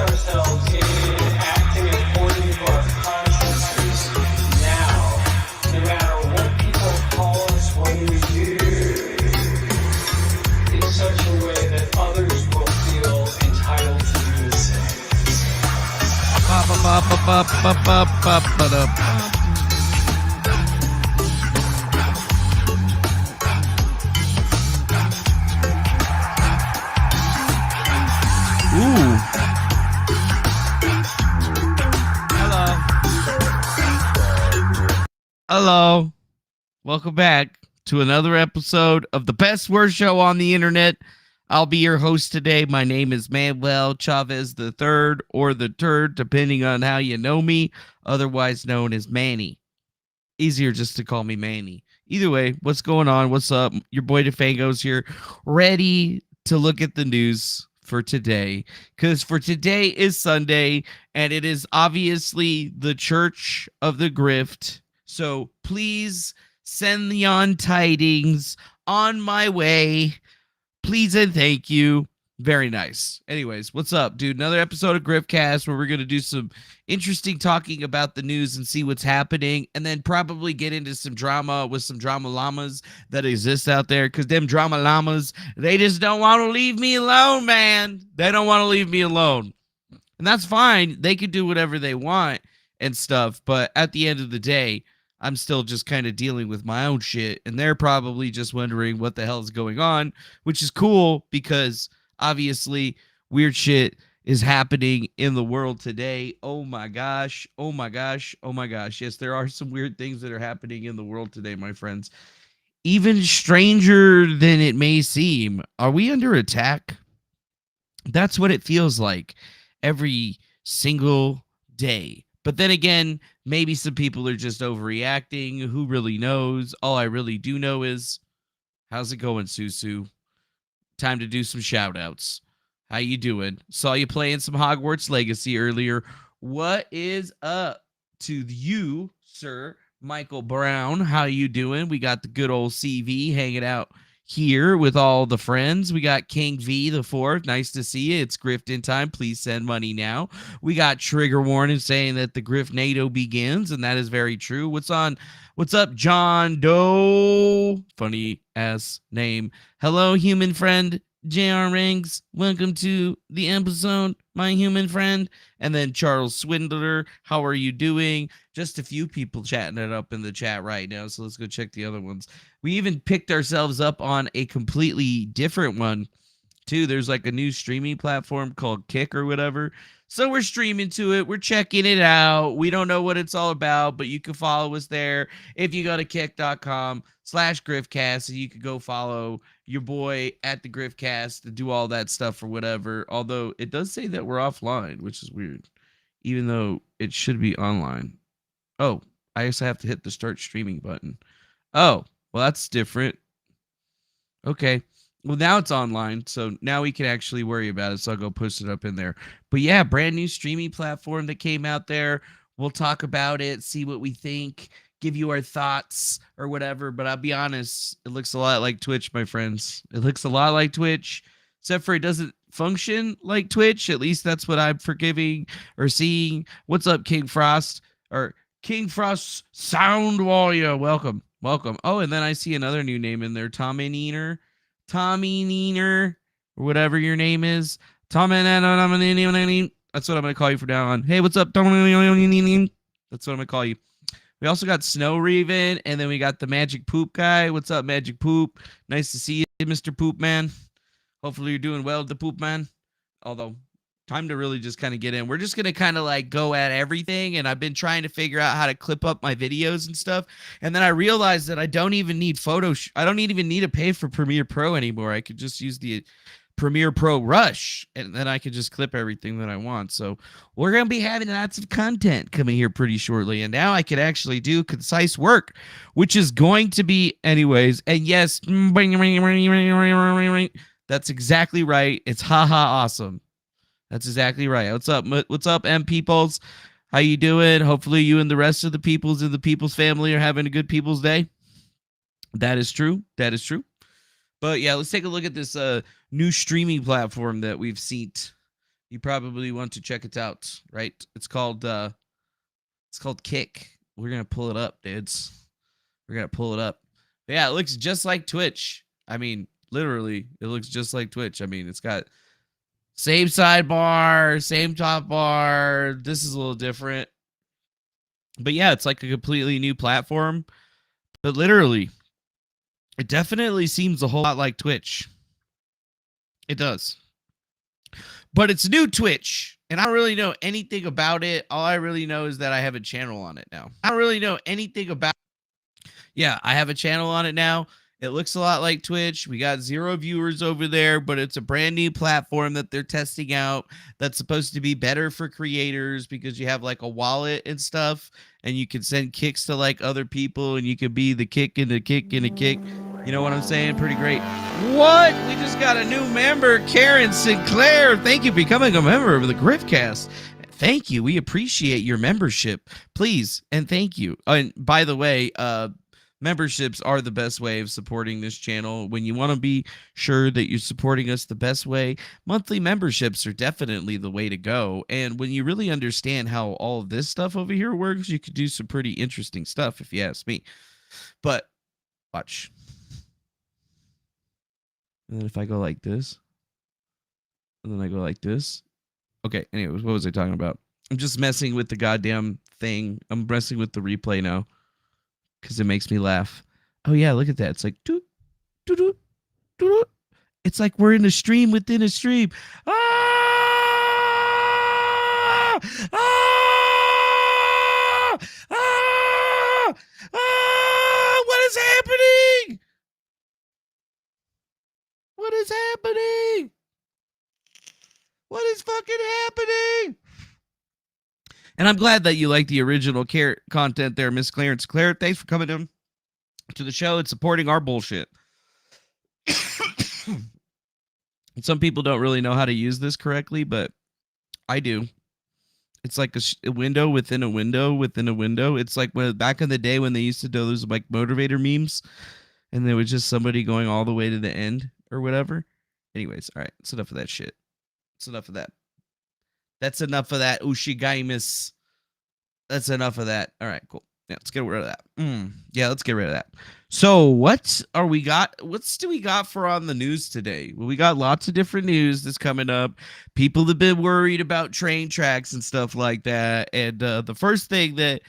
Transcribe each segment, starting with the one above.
ourselves in acting according to our consciences now, no matter what people call us when we do, in such a way that others will feel entitled to do the same. Ooh. Hello. Welcome back to another episode of the best worst show on the internet. I'll be your host today. My name is Manuel Chavez the Third, or the Turd, depending on how you know me, otherwise known as Manny. Easier just to call me Manny. Either way, what's going on? What's up? Your boy DeFango's here, ready to look at the news for today, because for today is Sunday, and it is obviously the Chruch of the Grift. So please send the on tidings on my way. Please and thank you. Very nice. Anyways, what's up, dude? Another episode of Griftcast where we're going to do some interesting talking about the news and see what's happening, and then probably get into some drama with some drama llamas that exist out there, because them drama llamas, they just don't want to leave me alone, man. They don't want to leave me alone. And that's fine. They can do whatever they want and stuff, but at the end of the day, I'm still just kind of dealing with my own shit, and they're probably just wondering what the hell is going on, which is cool because obviously weird shit is happening in the world today. Oh my gosh. Oh my gosh. Oh my gosh. Yes, there are some weird things that are happening in the world today, my friends. Even stranger than it may seem. Are we under attack? That's what it feels like every single day. But then again, maybe some people are just overreacting. Who really knows? All I really do know is, how's it going, Susu? Time to do some shout outs. How you doing? Saw you playing some Hogwarts Legacy earlier. What is up to you, sir? Michael Brown, how you doing? We got the good old CV hanging out here with all the friends. We got King V the Fourth. Nice to see you. It's Grifting time. Please send money now. We got Trigger Warning saying that the Grift NATO begins, and that is very true. What's up, John Doe? Funny ass name. Hello, human friend. JR Rings, welcome to the episode, my human friend. And then Charles Swindler, how are you doing? Just a few people chatting it up in the chat right now, so let's go check the other ones. We even picked ourselves up on a completely different one, too. There's like a new streaming platform called Kick or whatever. So we're streaming to it. We're checking it out. We don't know what it's all about, but you can follow us there. If you go to kick.com/Griftcast, and you can go follow your boy at the Griftcast to do all that stuff or whatever. Although it does say that we're offline, which is weird, even though it should be online. Oh, I guess I have to hit the start streaming button. Oh, well, that's different. Okay. Well, now it's online, so now we can actually worry about it, so I'll go post it up in there. But yeah, brand new streaming platform that came out there. We'll talk about it, see what we think, give you our thoughts or whatever. But I'll be honest, it looks a lot like Twitch, my friends. It looks a lot like Twitch, except for it doesn't function like Twitch. At least that's what I'm forgiving or seeing. What's up, King Frost? Or King Frost Sound Warrior. Welcome. Welcome. Oh, and then I see another new name in there, Tommy Neener, or whatever your name is. Tommy. That's what I'm going to call you from now on. Hey, what's up, Tommy? That's what I'm going to call you. We also got Snow Raven, and then we got the Magic Poop guy. What's up, Magic Poop? Nice to see you, Mr. Poop Man. Hopefully you're doing well, the Poop Man. Although, time to really just kind of get in. We're just going to kind of like go at everything, and I've been trying to figure out how to clip up my videos and stuff, and then I realized that I don't even need I don't even need to pay for Premiere Pro anymore. I could just use the Premiere Pro Rush, and then I can just clip everything that I want. So we're going to be having lots of content coming here pretty shortly, and now I can actually do concise work, which is going to be anyways. And yes, that's exactly right. It's haha awesome. That's exactly right. What's up? What's up, M Peoples? How you doing? Hopefully you and the rest of the peoples in the Peoples family are having a good Peoples Day. That is true. That is true. But yeah, let's take a look at this new streaming platform that we've seen you probably want to check it out, right? It's called Kick. We're gonna pull it up, dudes. We're gonna pull it up. Yeah, it looks just like Twitch. I mean, literally, it looks just like Twitch. I mean, it's got same sidebar, same top bar. This is a little different. But yeah, it's like a completely new platform. But literally, it definitely seems a whole lot like Twitch. It does. But it's new Twitch, and I don't really know anything about it. All I really know is that I have a channel on it now. I don't really know anything about it. Yeah, I have a channel on it now. It looks a lot like Twitch. We got 0 viewers over there, but it's a brand new platform that they're testing out that's supposed to be better for creators because you have like a wallet and stuff, and you can send kicks to like other people, and you could be the kick and the kick and the kick. You know what I'm saying? Pretty great. What? We just got a new member, Karen Sinclair. Thank you for becoming a member of the Griftcast. Thank you. We appreciate your membership. Please and thank you. And by the way, memberships are the best way of supporting this channel. When you want to be sure that you're supporting us the best way, monthly memberships are definitely the way to go. And when you really understand how all of this stuff over here works, you could do some pretty interesting stuff, if you ask me. But watch. And then if I go like this, and then I go like this. Okay, anyways, what was I talking about? I'm just messing with the goddamn thing. I'm messing with the replay now because it makes me laugh. Oh, yeah, look at that. It's like, doot, doot, doot, doot. It's like we're in a stream within a stream. Ah! Ah! Ah! Ah! What is happening? What is happening? What is fucking happening? And I'm glad that you like the original content there, Miss Clarence. Claire, thanks for coming in to the show and supporting our bullshit. Some people don't really know how to use this correctly, but I do. It's like a window within a window within a window. It's like when back in the day when they used to do those like motivator memes, and there was just somebody going all the way to the end or whatever. Anyways, all right, it's enough of that shit. It's enough of that. That's enough of that, Ushigaimis. That's enough of that. All right, cool. Yeah, let's get rid of that. Yeah, let's get rid of that. So what do we got for on the news today? Well, we got lots of different news that's coming up. People have been worried about train tracks and stuff like that. And the first thing that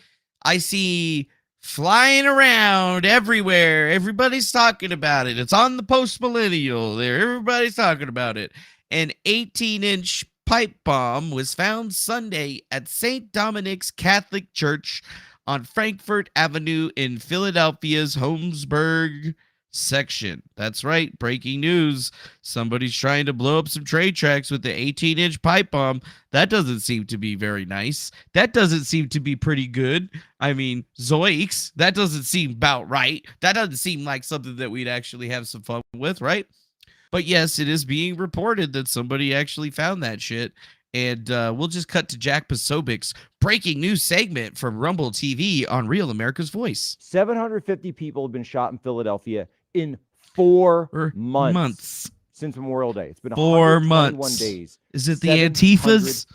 I see flying around everywhere, everybody's talking about it. It's on the post-millennial there. Everybody's talking about it. An 18-inch pipe bomb was found Sunday at St. Dominic's Catholic Church on Frankfurt Avenue in Philadelphia's Holmesburg section. That's right, breaking news. Somebody's trying to blow up some train tracks with the 18-inch pipe bomb. That doesn't seem to be very nice. That doesn't seem to be pretty good. I mean, zoinks. That doesn't seem about right. That doesn't seem like something that we'd actually have some fun with, right? But yes, it is being reported that somebody actually found that shit. And we'll just cut to Jack Posobic's breaking news segment from Rumble TV on Real America's Voice. 750 people have been shot in Philadelphia in 4 months since Memorial Day. It's been 4 months. days. Is it the Antifas?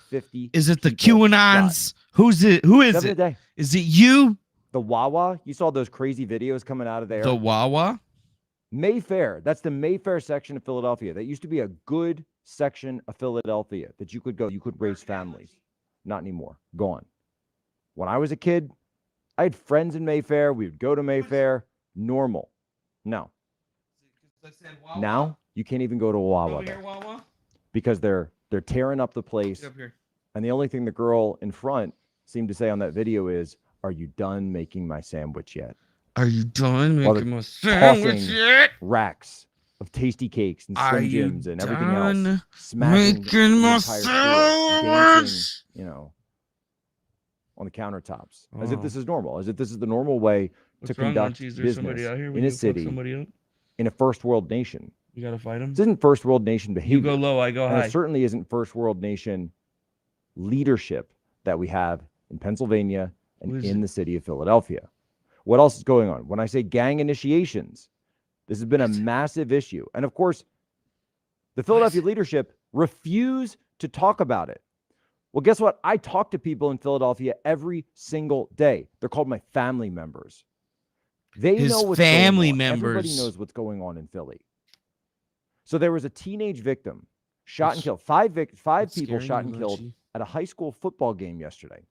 Is it the QAnons? Who's it? Who is it? Is it you? The Wawa? You saw those crazy videos coming out of there? The Wawa? Mayfair. That's the Mayfair section of Philadelphia. That used to be a good section of Philadelphia that you could go. You could raise families. Not anymore. Gone. When I was a kid, I had friends in Mayfair. We would go to Mayfair. Normal. No. Now you can't even go to a Wawa, because they're tearing up the place. And the only thing the girl in front seemed to say on that video is, "Are you done making my sandwich yet?" Are you done making my sandwich yet? Racks of tasty cakes and Slim Jims and everything else. Making my sandwich, you know, on the countertops, as if this is normal, as if this is the normal way to conduct business in a city, in a first world nation. You gotta fight them. This isn't first world nation behavior. You go low, I go high. It certainly isn't first world nation leadership that we have in Pennsylvania and in the city of Philadelphia. What else is going on? When I say gang initiations, this has been a massive issue. And of course, the Philadelphia leadership refuse to talk about it. Well, guess what? I talk to people in Philadelphia every single day. They're called my family members. They His know what's family going on. Everybody members. knows what's going on in Philly. So there was a teenage victim shot and killed. Five people shot and killed at a high school football game yesterday.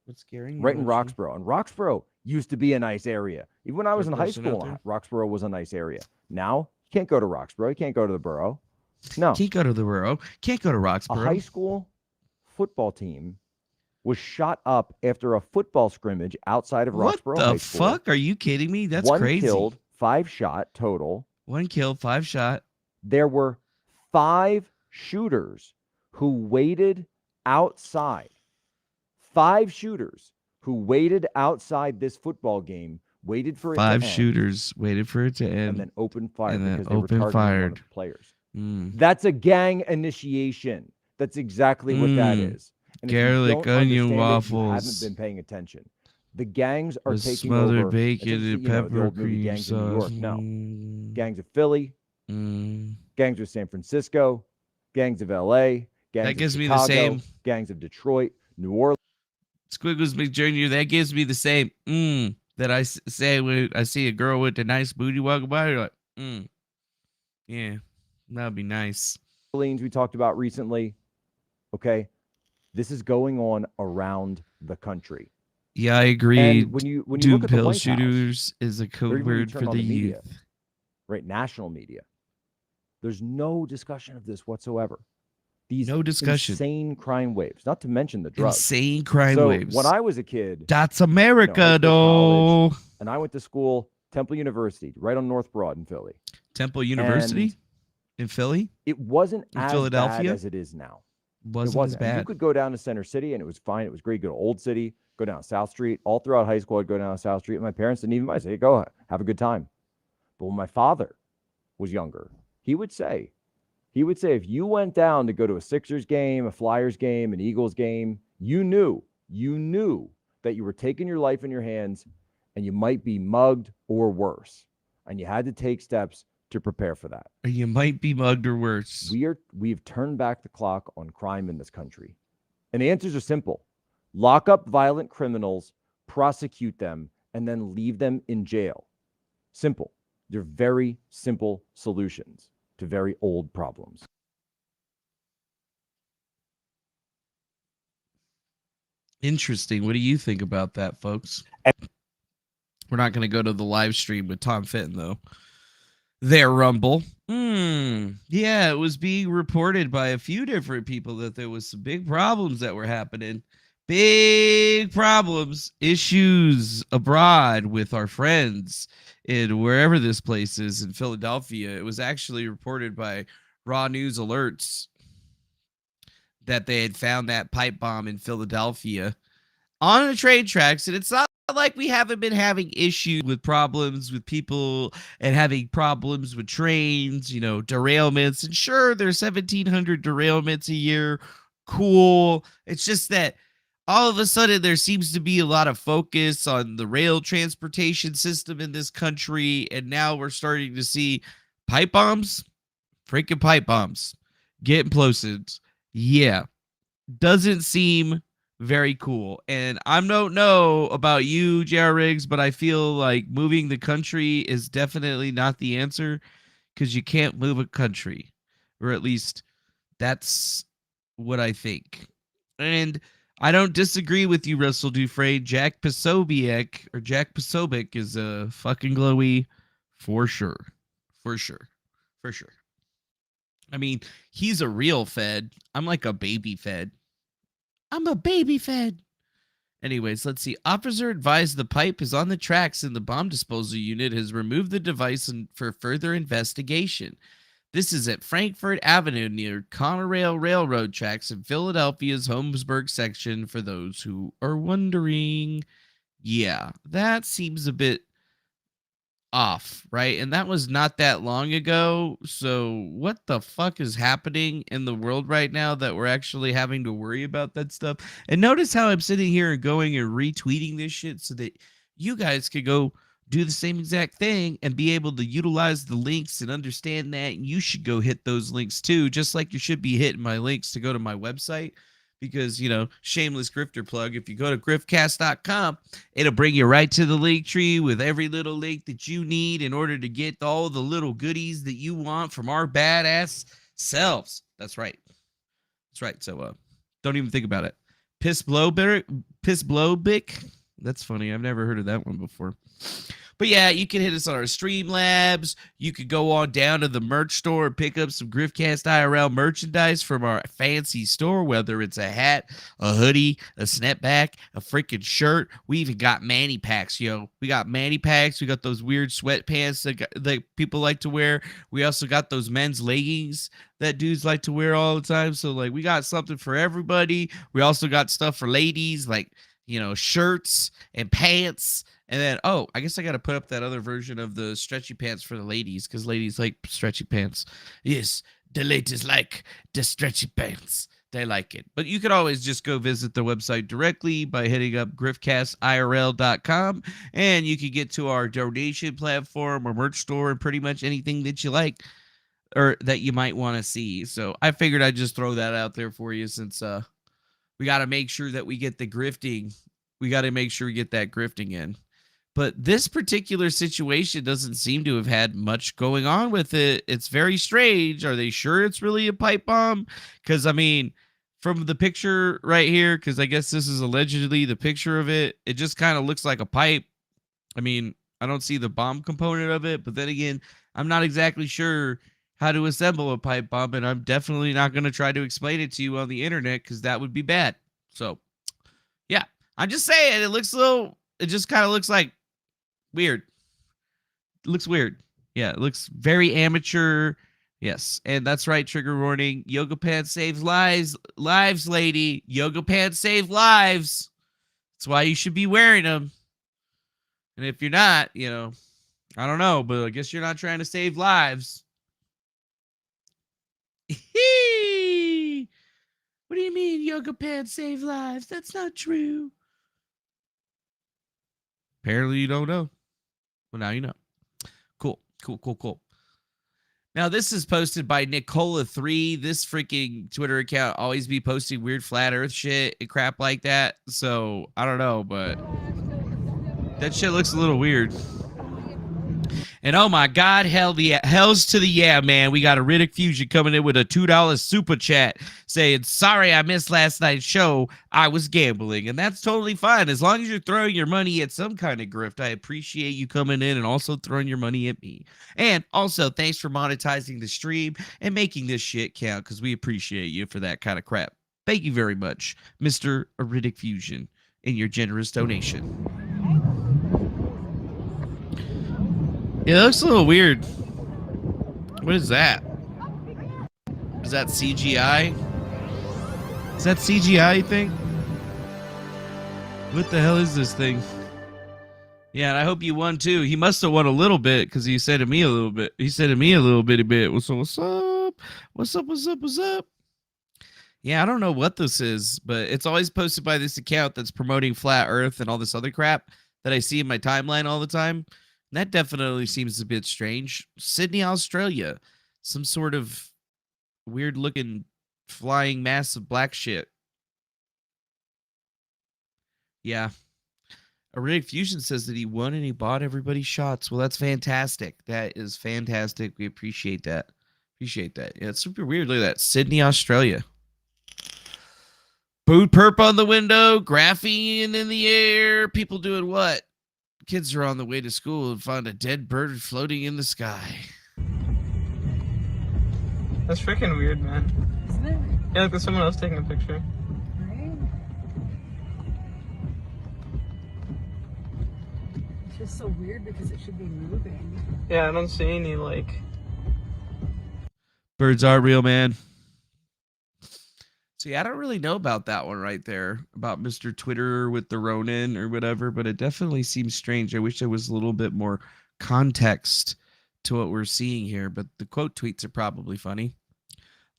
What's scaring? Right in Roxborough. And Roxborough used to be a nice area. Even when I was in high person out school, there? Roxborough was a nice area. Now, you can't go to Roxborough. You can't go to the borough. No. Can't go to the borough. Can't go to A Roxborough. high school football team was shot up after a football scrimmage outside of What Roxborough the High School. fuck? Are you kidding me? That's One crazy. killed, 5 shot total. 1 killed, 5 shot. There were 5 shooters who waited outside. 5 shooters who waited outside this football game, waited for it to end. 5 shooters waited for it to end. And then opened fire and then because they were opened targeting one fired. of the players. Mm. That's a gang initiation. That's exactly what that Mm. is. And if you Garlic don't onion understand it, waffles. you haven't been paying attention. The gangs are With taking smothered over. bacon It's and just, pepper the old movie cream Gangs sauce. of New York. No. Mm. Gangs of Philly, Mm. gangs of San Francisco, gangs of LA, gangs That of gives me Chicago, the same. gangs of Detroit, New Orleans. Squiggles McJr. That gives me the same that I say when I see a girl with a nice booty walking by. You're like, yeah, that'd be nice. We talked about recently. Okay. This is going on around the country. Yeah, I agree. And when you look Doom at the pill White House, shooters is a or code even when you word turn for on the the media, youth. right? National media. There's no discussion of this whatsoever. These No discussion. insane crime waves, not to mention the drugs. Insane crime So waves. when I was a kid, That's high America, school, though. college, and I went to school, Temple University, right on North Broad in Philly. Temple University And in Philly it wasn't In as Philadelphia? bad as it is now. wasn't, It wasn't. as And bad. you could go down to Center City and it was fine. It was great. Go to Old City, go down South Street. All throughout high school, I'd go down South Street. And my parents didn't even mind. Say, go have a good time. But when my father was younger, he would say, if you went down to go to a Sixers game, a Flyers game, an Eagles game, you knew that you were taking your life in your hands and you might be mugged or worse. And you had to take steps to prepare for that. Or you might be mugged or worse. We've turned back the clock on crime in this country. And the answers are simple. Lock up violent criminals, prosecute them, and then leave them in jail. Simple. They're very simple solutions to very old problems. Interesting. What do you think about that, folks? We're not going to go to the live stream with Tom Fitton, though. There, Rumble. Yeah, it was being reported by a few different people that there was some big problems that were happening. Big problems, issues abroad with our friends in wherever this place is in Philadelphia. It was actually reported by Raw News Alerts that they had found that pipe bomb in Philadelphia on the train tracks. And it's not like we haven't been having issues with problems with people and having problems with trains, derailments. And sure, there's 1,700 derailments a year. Cool. It's just that all of a sudden there seems to be a lot of focus on the rail transportation system in this country. And now we're starting to see pipe bombs, freaking pipe bombs, getting plosives. Yeah. Doesn't seem very cool. And I don't know about you, J.R. Riggs, but I feel like moving the country is definitely not the answer, because you can't move a country, or at least that's what I think. And I don't disagree with you, Russell Dufresne. Jack Posobiec is a fucking glowy for sure. For sure. I mean, he's a real Fed. I'm like a baby Fed. I'm a baby Fed. Anyways, let's see. Officer advised the pipe is on the tracks and the bomb disposal unit has removed the device for further investigation. This is at Frankfurt Avenue near Conrail Railroad tracks in Philadelphia's Holmesburg section, for those who are wondering. Yeah, that seems a bit off, right? And that was not that long ago. So what the fuck is happening in the world right now that we're actually having to worry about that stuff? And notice how I'm sitting here and going and retweeting this shit so that you guys could go do the same exact thing and be able to utilize the links and understand that you should go hit those links too, just like you should be hitting my links to go to my website. Because, shameless grifter plug, if you go to griftcast.com, it'll bring you right to the link tree with every little link that you need in order to get all the little goodies that you want from our badass selves. That's right. That's right. So don't even think about it. Piss Blowbick. That's funny. I've never heard of that one before. But yeah, you can hit us on our Streamlabs. You could go on down to the merch store and pick up some Griftcast IRL merchandise from our fancy store, whether it's a hat, a hoodie, a snapback, a freaking shirt. We even got Manny packs, yo. We got Manny packs. We got those weird sweatpants that people like to wear. We also got those men's leggings that dudes like to wear all the time. So, like, we got something for everybody. We also got stuff for ladies, like, shirts and pants. And then, I guess I got to put up that other version of the stretchy pants for the ladies, because ladies like stretchy pants. Yes, the ladies like the stretchy pants. They like it. But you could always just go visit the website directly by hitting up griftcastirl.com, and you can get to our donation platform or merch store and pretty much anything that you like or that you might want to see. So I figured I'd just throw that out there for you, since we got to make sure that we get the grifting. We got to make sure we get that grifting in. But this particular situation doesn't seem to have had much going on with it. It's very strange. Are they sure it's really a pipe bomb? Because, from the picture right here, because I guess this is allegedly the picture of it, it just kind of looks like a pipe. I don't see the bomb component of it. But then again, I'm not exactly sure how to assemble a pipe bomb. And I'm definitely not going to try to explain it to you on the internet, because that would be bad. So, yeah. I'm just saying, it just kind of looks like weird. It looks weird. Yeah, it looks very amateur. Yes, and that's right, trigger warning. Yoga pants save lives, lady. Yoga pants save lives. That's why you should be wearing them. And if you're not, I don't know, but I guess you're not trying to save lives. What do you mean yoga pants save lives? That's not true. Apparently you don't know. Well, now you know. Cool. Now, this is posted by Nicola3. This freaking Twitter account always be posting weird flat earth shit and crap like that. So, I don't know, but that shit looks a little weird. And oh my God, hell's to the yeah, man. We got a Riddick Fusion coming in with a $2 super chat saying, sorry I missed last night's show. I was gambling. And that's totally fine. As long as you're throwing your money at some kind of grift, I appreciate you coming in and also throwing your money at me. And also, thanks for monetizing the stream and making this shit count, because we appreciate you for that kind of crap. Thank you very much, Mr. Riddick Fusion, and your generous donation. Yeah, it looks a little weird. What is that? Is that CGI? Is that CGI, you think? What the hell is this thing? Yeah, and I hope you won too. He must have won a little bit, because he said to me a little bit. He said to me a little bitty bit. What's up? What's up? Yeah, I don't know what this is, but it's always posted by this account that's promoting flat earth and all this other crap that I see in my timeline all the time. That definitely seems a bit strange. Sydney, Australia. Some sort of weird-looking flying mass of black shit. Yeah. Riddick Fusion says that he won and he bought everybody's shots. Well, that's fantastic. That is fantastic. We appreciate that. Yeah, it's super weird. Look at that. Sydney, Australia. Boot perp on the window. Graphene in the air. People doing what? Kids are on the way to school and find a dead bird floating in the sky. That's freaking weird, man. Isn't it? Yeah, look, there's someone else taking a picture. Right? It's just so weird because it should be moving. Yeah, I don't see any, like... Birds are real, man. See, I don't really know about that one right there, about Mr. Twitter with the Ronin or whatever, but it definitely seems strange. I wish there was a little bit more context to what we're seeing here, but the quote tweets are probably funny.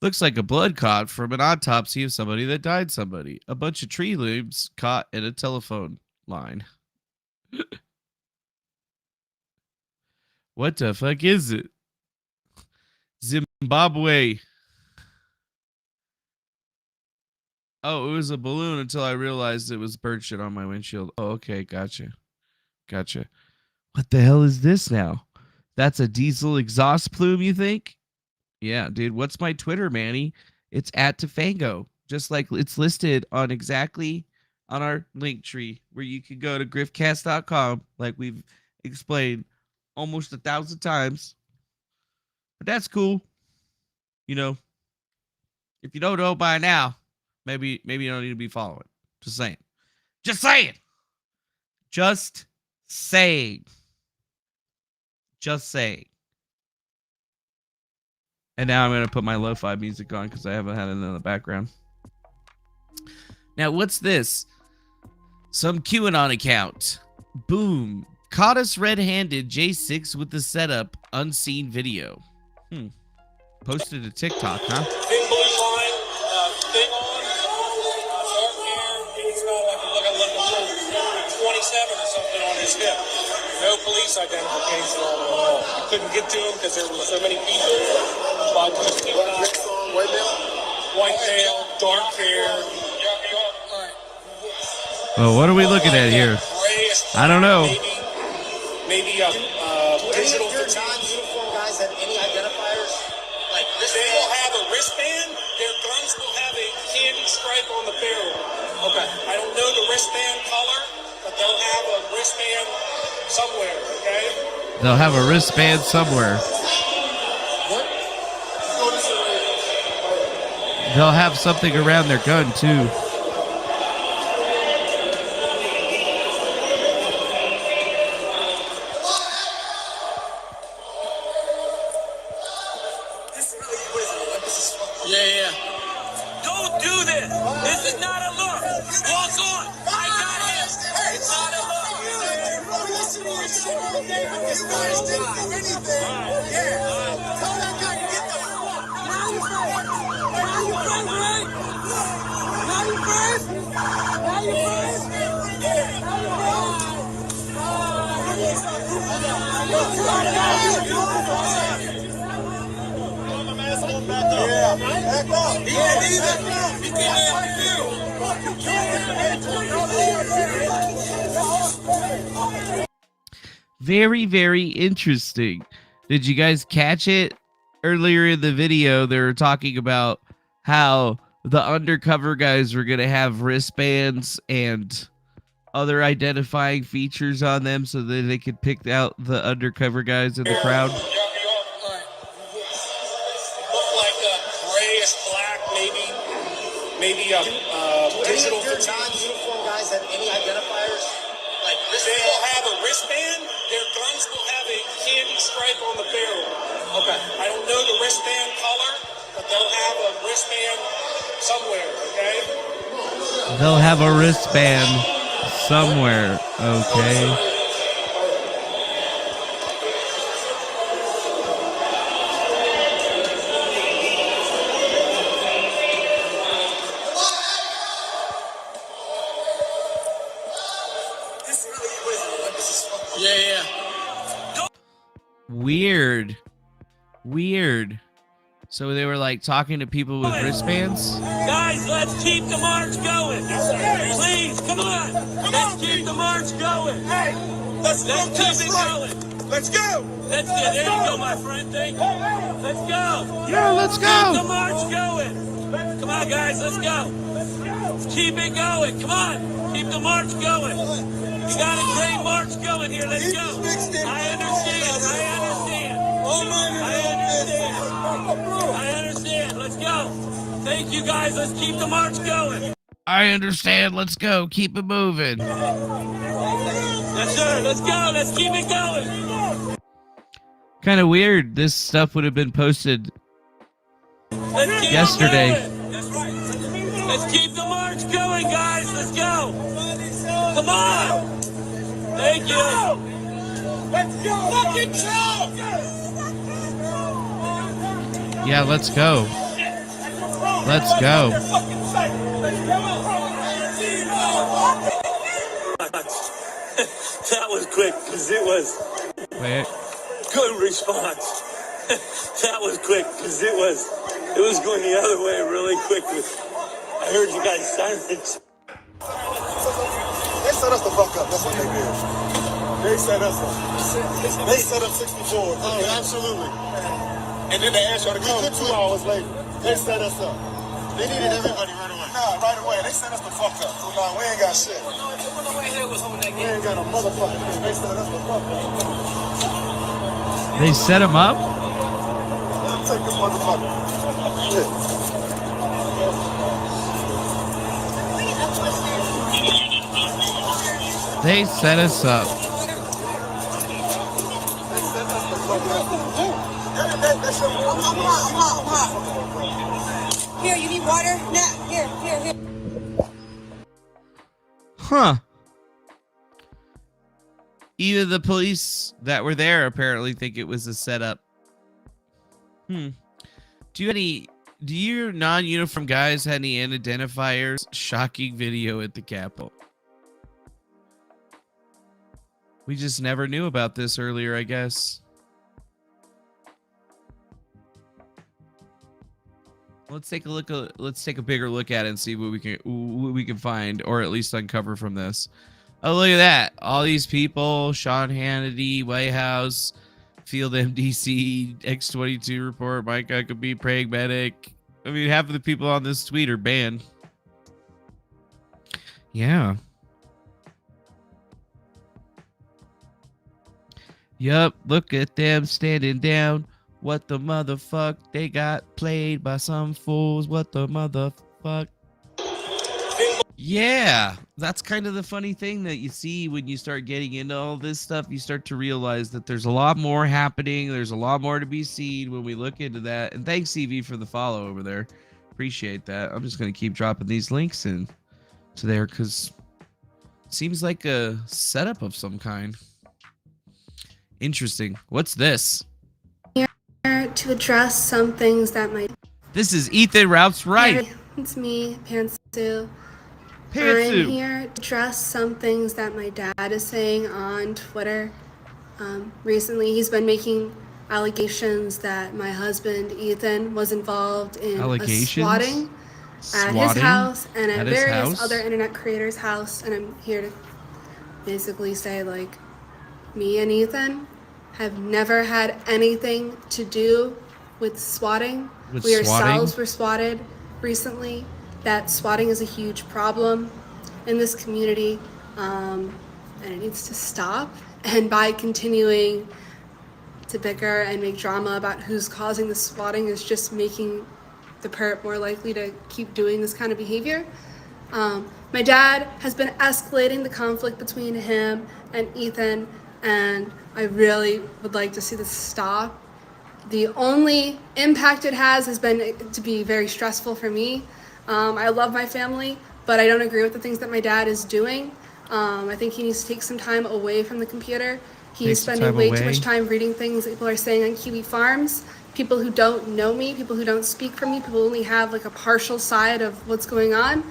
Looks like a blood caught from an autopsy of somebody that died somebody. A bunch of tree limbs caught in a telephone line. What the fuck is it? Zimbabwe. Oh, it was a balloon until I realized it was bird shit on my windshield. Oh, okay, gotcha. What the hell is this now? That's a diesel exhaust plume, you think? Yeah, dude, what's my Twitter, Manny? It's at Tafango. Just like it's listed on exactly on our link tree where you can go to griftcast.com, like we've explained almost 1,000 times. But that's cool. You know, if you don't know by now, maybe you don't need to be following. Just saying. Just saying. Just saying. Just saying. And now I'm going to put my lo-fi music on because I haven't had it in the background. Now, what's this? Some QAnon account. Boom. Caught us red-handed J6 with the setup. Unseen video. Posted to TikTok, huh? Big blue line, thing on, dark hair, he's got like a little 27 or something on his hip. No police identification on him at all. I couldn't get to him because there were so many people. But white male, dark hair. Well, what are we looking at here? I don't know. Maybe digital non-uniform guys have any identifiers? Like they will have a wristband. Their guns will have a candy stripe on the barrel. Okay. I don't know the wristband color, but they'll have a wristband somewhere. Okay. They'll have a wristband somewhere. What? They'll have something around their gun too. Yeah. Don't do this. This is not a look. Walk on. I got him. It's not a look. Very, very interesting. Did you guys catch it? Earlier in the video, they were talking about how the undercover guys were going to have wristbands and other identifying features on them so that they could pick out the undercover guys in the crowd. Look like a grayish black, maybe digital. Non-uniform guys have any identifiers? Like they will have a wristband. Their guns will have a candy stripe on the barrel. Okay. I don't know the wristband color, but they'll have a wristband somewhere. Okay. They'll have a wristband somewhere. Okay. Yeah. Weird. So they were like talking to people with wristbands? Guys, let's keep the march going. Please, come on. Let's keep the march going. Hey, let's keep it going. Let's go. That's good. There you go, my friend. Thank you. Let's go. Yeah, let's Keep go. the march going. Come on, guys. Let's go. Let's keep it going. Come on. Keep the march going. You got a great march going here. Let's go. I understand. Let's go. Thank you, guys. Let's keep the march going. I understand. Let's go. Keep it moving. Yes, sir. Let's go. Let's keep it going. Kind of weird. This stuff would have been posted Let's keep yesterday. it going. That's right. Let's keep the march going, guys. Let's go. Come on. Thank you. Let's go. Fucking go. Yeah, let's go. Let's go. That was quick because it was. Wait. Good response. That was quick because it was going the other way really quickly. I heard you guys silence. They set us the fuck up. That's what they did. They set us up. They set up 64. Oh, absolutely. And then they asked y'all to come 2 hours later. They set us up. They needed everybody right away. Nah, right away. They set us the fuck up. So nah, we ain't got shit. We ain't got a motherfucker. They set us the fuck up. They set him up? Take this motherfucker. Shit. They set us up. Here, you need water? Nah, here. Huh. Even the police that were there apparently think it was a setup. Do your non-uniform guys have any identifiers? Shocking video at the Capitol. We just never knew about this earlier, I guess. Let's take a bigger look at it and see what we can find, or at least uncover from this. Oh, look at that. All these people, Sean Hannity, White House, Field MDC, X22 report, Mike Huckabee, Pragmatic. I mean, half of the people on this tweet are banned. Yeah. Yup, look at them standing down. What the motherfuck? They got played by some fools. What the motherfuck? Yeah, that's kind of the funny thing that you see when you start getting into all this stuff. You start to realize that there's a lot more happening. There's a lot more to be seen when we look into that. And thanks, CV, for the follow over there. Appreciate that. I'm just going to keep dropping these links in to there because it seems like a setup of some kind. Interesting. What's this? To address some things that might. This is Ethan Routes Right. It's me, Pantsu. Pantsu. I'm here to address some things that my dad is saying on Twitter. Recently, he's been making allegations that my husband, Ethan, was involved in a swatting at his house and at various other internet creators' house. And I'm here to basically say, like, me and Ethan have never had anything to do with swatting. We ourselves were swatted recently. That swatting is a huge problem in this community, and it needs to stop. And by continuing to bicker and make drama about who's causing the swatting is just making the perp more likely to keep doing this kind of behavior. My dad has been escalating the conflict between him and Ethan, and I really would like to see this stop. The only impact it has been to be very stressful for me. I love my family, but I don't agree with the things that my dad is doing. I think he needs to take some time away from the computer. He's spending way too much time reading things that people are saying on Kiwi Farms. People who don't know me, people who don't speak for me, people who only have like a partial side of what's going on.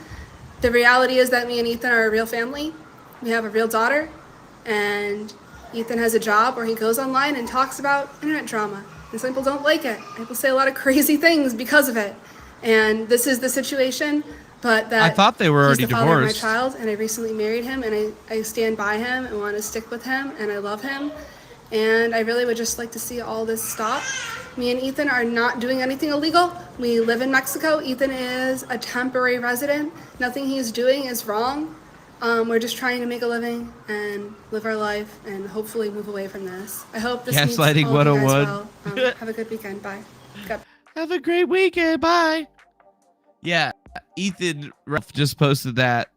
The reality is that me and Ethan are a real family. We have a real daughter, and Ethan has a job where he goes online and talks about internet drama. And some people don't like it. People say a lot of crazy things because of it. And this is the situation, but that I thought they were already he's the father of my divorced. child, and I recently married him, and I stand by him and want to stick with him, and I love him. And I really would just like to see all this stop. Me and Ethan are not doing anything illegal. We live in Mexico. Ethan is a temporary resident. Nothing he's doing is wrong. We're just trying to make a living and live our life and hopefully move away from this. I hope this meets all of you Gaslighting guys 101. well. Have a good weekend. Bye. God. Have a great weekend. Bye. Yeah, Ethan Ruff just posted that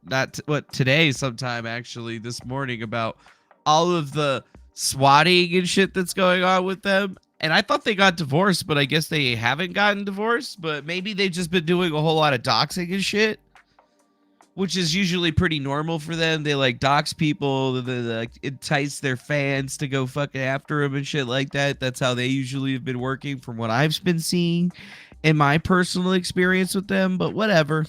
today sometime actually this morning about all of the swatting and shit that's going on with them. And I thought they got divorced, but I guess they haven't gotten divorced, but maybe they've just been doing a whole lot of doxing and shit, which is usually pretty normal for them. They like dox people, they like entice their fans to go fucking after them and shit like that. That's how they usually have been working from what I've been seeing in my personal experience with them, but whatever.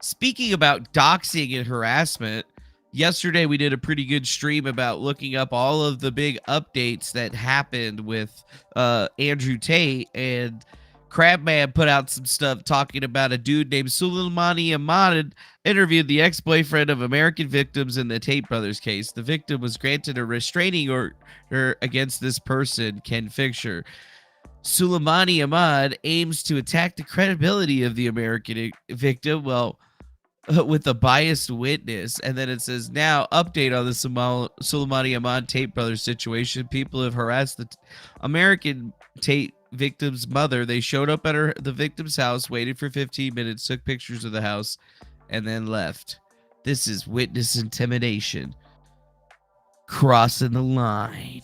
Speaking about doxing and harassment, yesterday we did a pretty good stream about looking up all of the big updates that happened with Andrew Tate, and Crabman put out some stuff talking about a dude named Soleimani Ahmad interviewed the ex-boyfriend of American victims in the Tate brothers case. The victim was granted a restraining order against this person, Ken Fisher. Soleimani Ahmad aims to attack the credibility of the American victim, well, with a biased witness. And then it says, now, update on the Soleimani Ahmad Tate brothers situation. People have harassed the American Tate victim's mother. They showed up at the victim's house, waited for 15 minutes, took pictures of the house, and then left. This is witness intimidation. Crossing the line.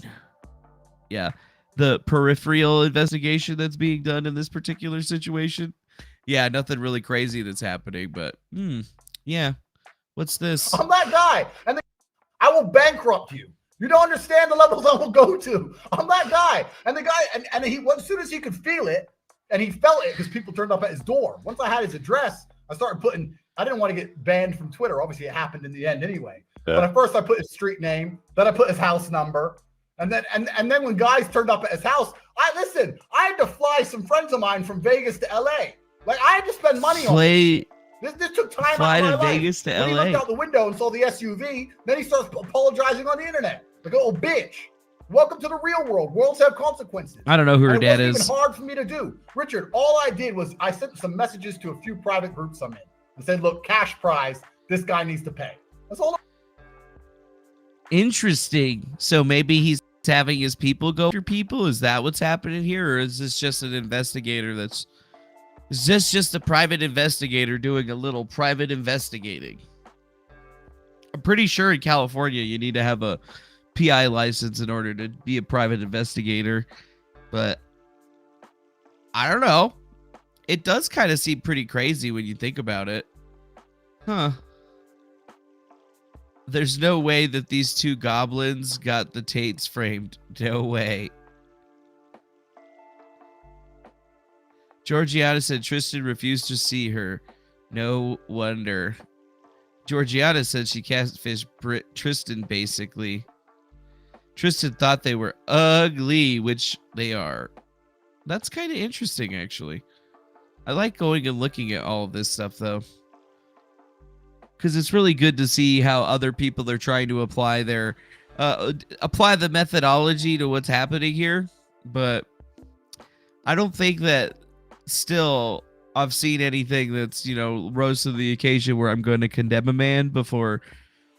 Yeah. The peripheral investigation that's being done in this particular situation. Yeah, nothing really crazy that's happening, but yeah. What's this? I'm that guy, and I will bankrupt you. You don't understand the levels I will go to. I'm that guy, and the guy, and he, as soon as he could feel it, and he felt it because people turned up at his door. Once I had his address, I started putting. I didn't want to get banned from Twitter. Obviously, it happened in the end anyway. Yeah. But at first, I put his street name, then I put his house number. And then when guys turned up at his house, I had to fly some friends of mine from Vegas to LA. Like, I had to spend money on this took time fly out of to my life. Vegas to when LA. He looked out the window and saw the SUV, then he starts apologizing on the internet. Like, oh, bitch. Welcome to the real world. Worlds have consequences. I don't know who her dad is. It wasn't even hard for me to do. Richard, all I did was I sent some messages to a few private groups I'm in and said, look, cash prize, this guy needs to pay. That's all. Interesting. So maybe he's having his people go after people. Is that what's happening here? Or is this just an investigator is this just a private investigator doing a little private investigating? I'm pretty sure in California you need to have a PI license in order to be a private investigator, but I don't know. It does kind of seem pretty crazy when you think about it. Huh. There's no way that these two goblins got the Tates framed. No way. Georgiana said Tristan refused to see her. No wonder. Georgiana said she catfished Tristan, basically. Tristan thought they were ugly, which they are. That's kind of interesting, actually. I like going and looking at all of this stuff, though. Because it's really good to see how other people are trying to apply their apply the methodology to what's happening here. But I don't think that still I've seen anything that's, you know, rose to the occasion where I'm going to condemn a man before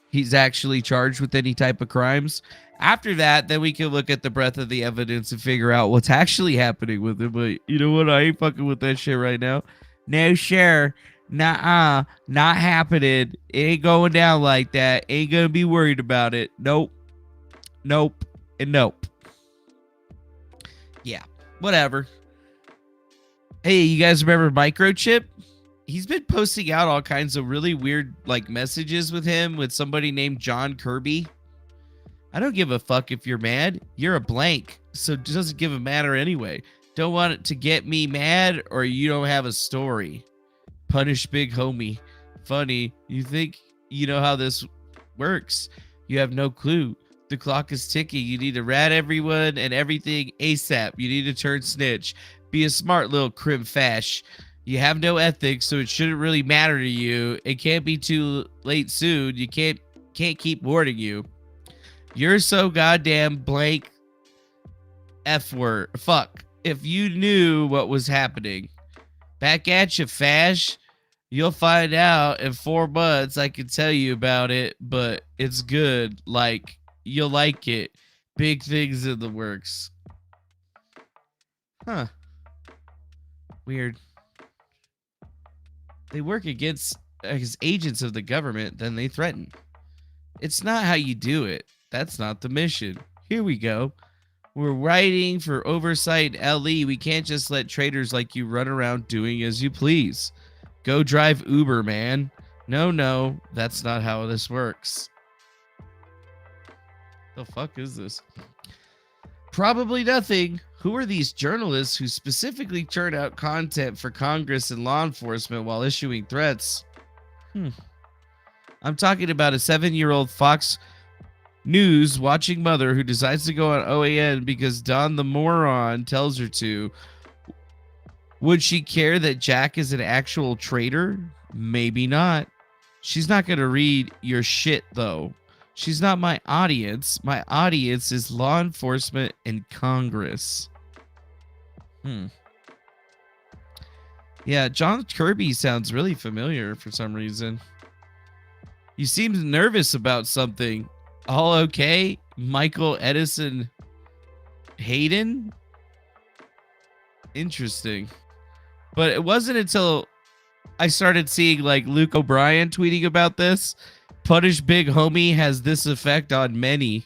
he's actually charged with any type of crimes. After that, then we can look at the breadth of the evidence and figure out what's actually happening with him. But you know what? I ain't fucking with that shit right now. No, sure. Nuh-uh. Not happening. It ain't going down like that. Ain't gonna be worried about it. Nope. Nope. And nope. Yeah. Whatever. Hey, you guys remember Microchip? He's been posting out all kinds of really weird, like, messages with him with somebody named John Kirby. I don't give a fuck if you're mad. You're a blank. So it doesn't give a matter anyway. Don't want it to get me mad or you don't have a story. Punish big homie. Funny. You think you know how this works. You have no clue. The clock is ticking. You need to rat everyone and everything ASAP. You need to turn snitch. Be a smart little crim fash. You have no ethics, so it shouldn't really matter to you. It can't be too late soon. You can't keep warning you. You're so goddamn blank F word. Fuck. If you knew what was happening. Back at you, Fash. You'll find out in 4 months. I can tell you about it, but it's good. Like, you'll like it. Big things in the works. Huh. Weird. They work against as agents of the government, then they threaten. It's not how you do it. That's not the mission. Here we go. We're writing for oversight LE. We can't just let traitors like you run around doing as you please. Go drive Uber, man. No, that's not how this works. The fuck is this? Probably nothing. Who are these journalists who specifically churn out content for Congress and law enforcement while issuing threats? I'm talking about a 7-year-old Fox News watching mother who decides to go on OAN because Don the moron tells her to. Would she care that Jack is an actual traitor? Maybe not. She's not going to read your shit, though. She's not my audience. My audience is law enforcement and Congress. Yeah, John Kirby sounds really familiar for some reason. You seem nervous about something. All okay? Michael Edison Hayden? Interesting. But it wasn't until I started seeing like Luke O'Brien tweeting about this. Punish big homie has this effect on many.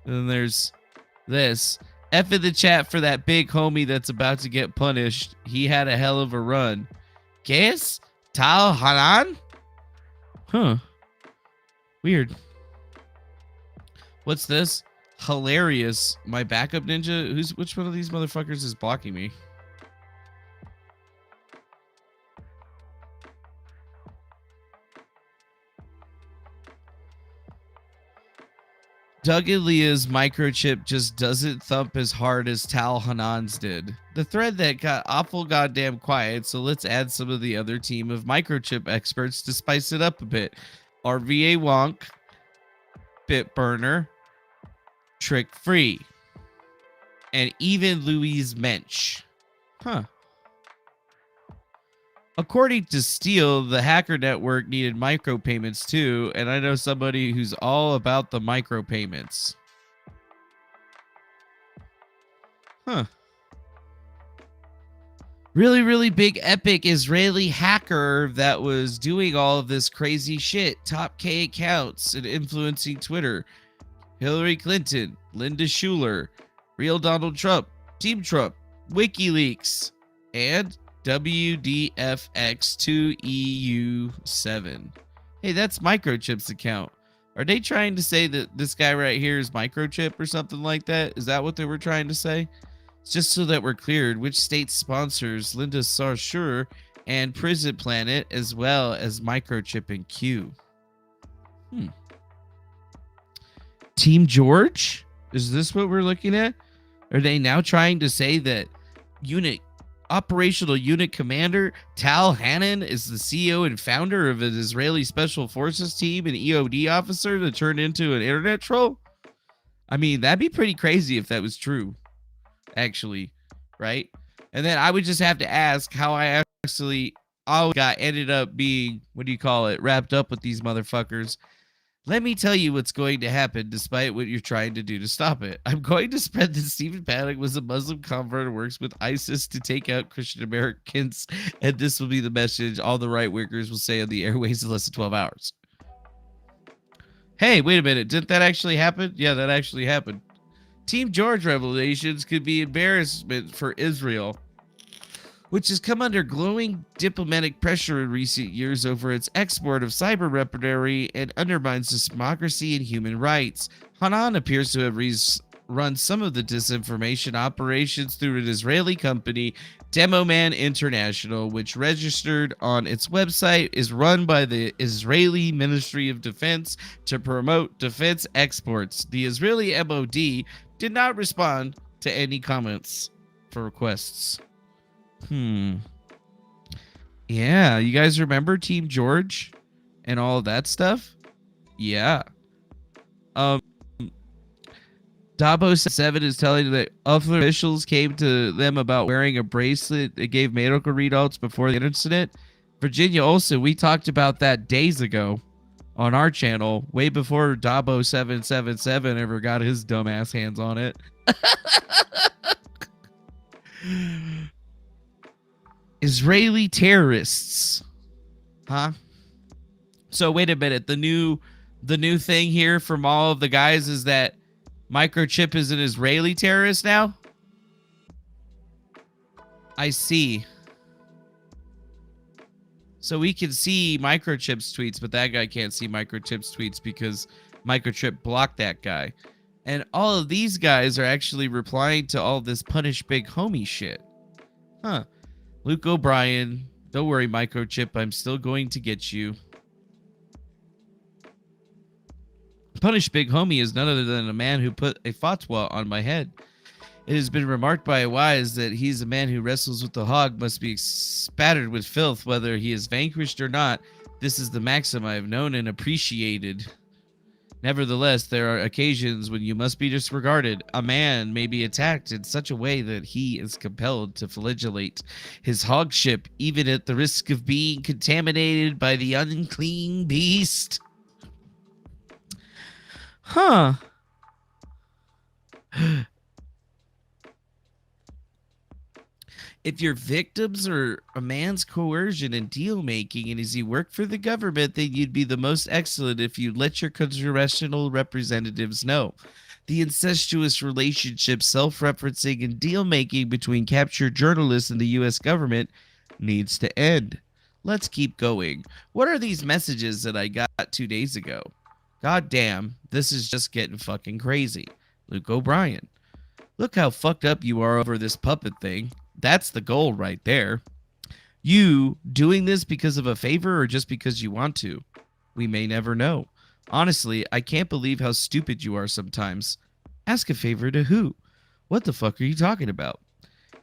And then there's this. F in the chat for that big homie that's about to get punished. He had a hell of a run. Guess? Tal Hanan? Huh. Weird. What's this? Hilarious. My backup ninja? Which one of these motherfuckers is blocking me? Doug and Leah's microchip just doesn't thump as hard as Tal Hanan's did. The thread that got awful goddamn quiet, so let's add some of the other team of microchip experts to spice it up a bit. RVA Wonk, Bitburner, Trick Free, and even Louise Mensch. Huh. According to Steele, the hacker network needed micropayments too, and I know somebody who's all about the micropayments. Huh. Really, really big, epic Israeli hacker that was doing all of this crazy shit. Top K accounts and influencing Twitter. Hillary Clinton, Linda Schuler, Real Donald Trump, Team Trump, WikiLeaks, and WDFX2EU7. Hey, that's Microchip's account. Are they trying to say that this guy right here is Microchip or something like that? Is that what they were trying to say? Just so that we're cleared, which state sponsors Linda Sarshur and Prison Planet, as well as Microchip and Q? Team George? Is this what we're looking at? Are they now trying to say that operational unit commander Tal Hanan is the CEO and founder of an Israeli special forces team and EOD officer to turn into an internet troll? I mean, that'd be pretty crazy if that was true, actually, right? And then I would just have to ask how I actually ended up being, wrapped up with these motherfuckers. Let me tell you what's going to happen despite what you're trying to do to stop it. I'm going to spread that Stephen Paddock was a Muslim convert and works with ISIS to take out Christian Americans, and this will be the message all the right-wingers will say on the airways in less than 12 hours. Hey, wait a minute. Didn't that actually happen? Yeah, that actually happened. Team George revelations could be embarrassment for Israel, which has come under glowing diplomatic pressure in recent years over its export of cyber weaponry and undermines democracy and human rights. Hanan appears to have run some of the disinformation operations through an Israeli company, Demoman International, which registered on its website, is run by the Israeli Ministry of Defense to promote defense exports. The Israeli MOD did not respond to any comments for requests. Yeah, you guys remember Team George and all of that stuff? Yeah. Dabo7 is telling that other officials came to them about wearing a bracelet that gave medical readouts before the incident. Virginia Olsen, we talked about that days ago on our channel, way before Dabo777 ever got his dumbass hands on it. Israeli terrorists. Huh? So wait a minute. The new thing here from all of the guys is that Microchip is an Israeli terrorist now? I see. So we can see Microchip's tweets, but that guy can't see Microchip's tweets because Microchip blocked that guy. And all of these guys are actually replying to all this punish big homie shit. Huh. Luke O'Brien, don't worry, Microchip, I'm still going to get you. Punish Big Homie is none other than a man who put a fatwa on my head. It has been remarked by a wise that he's a man who wrestles with the hog must be spattered with filth, whether he is vanquished or not. This is the maxim I have known and appreciated. Nevertheless, there are occasions when you must be disregarded. A man may be attacked in such a way that he is compelled to flagellate his hogship, even at the risk of being contaminated by the unclean beast. Huh. If your victims are a man's coercion and deal making, and as you work for the government, then you'd be the most excellent if you let your congressional representatives know. The incestuous relationship, self-referencing, and deal making between captured journalists and the U.S. government needs to end. Let's keep going. What are these messages that I got 2 days ago? God damn, this is just getting fucking crazy. Luke O'Brien. Look how fucked up you are over this puppet thing. That's the goal right there. You doing this because of a favor or just because you want to? We may never know. Honestly, I can't believe how stupid you are sometimes. Ask a favor to who? What the fuck are you talking about?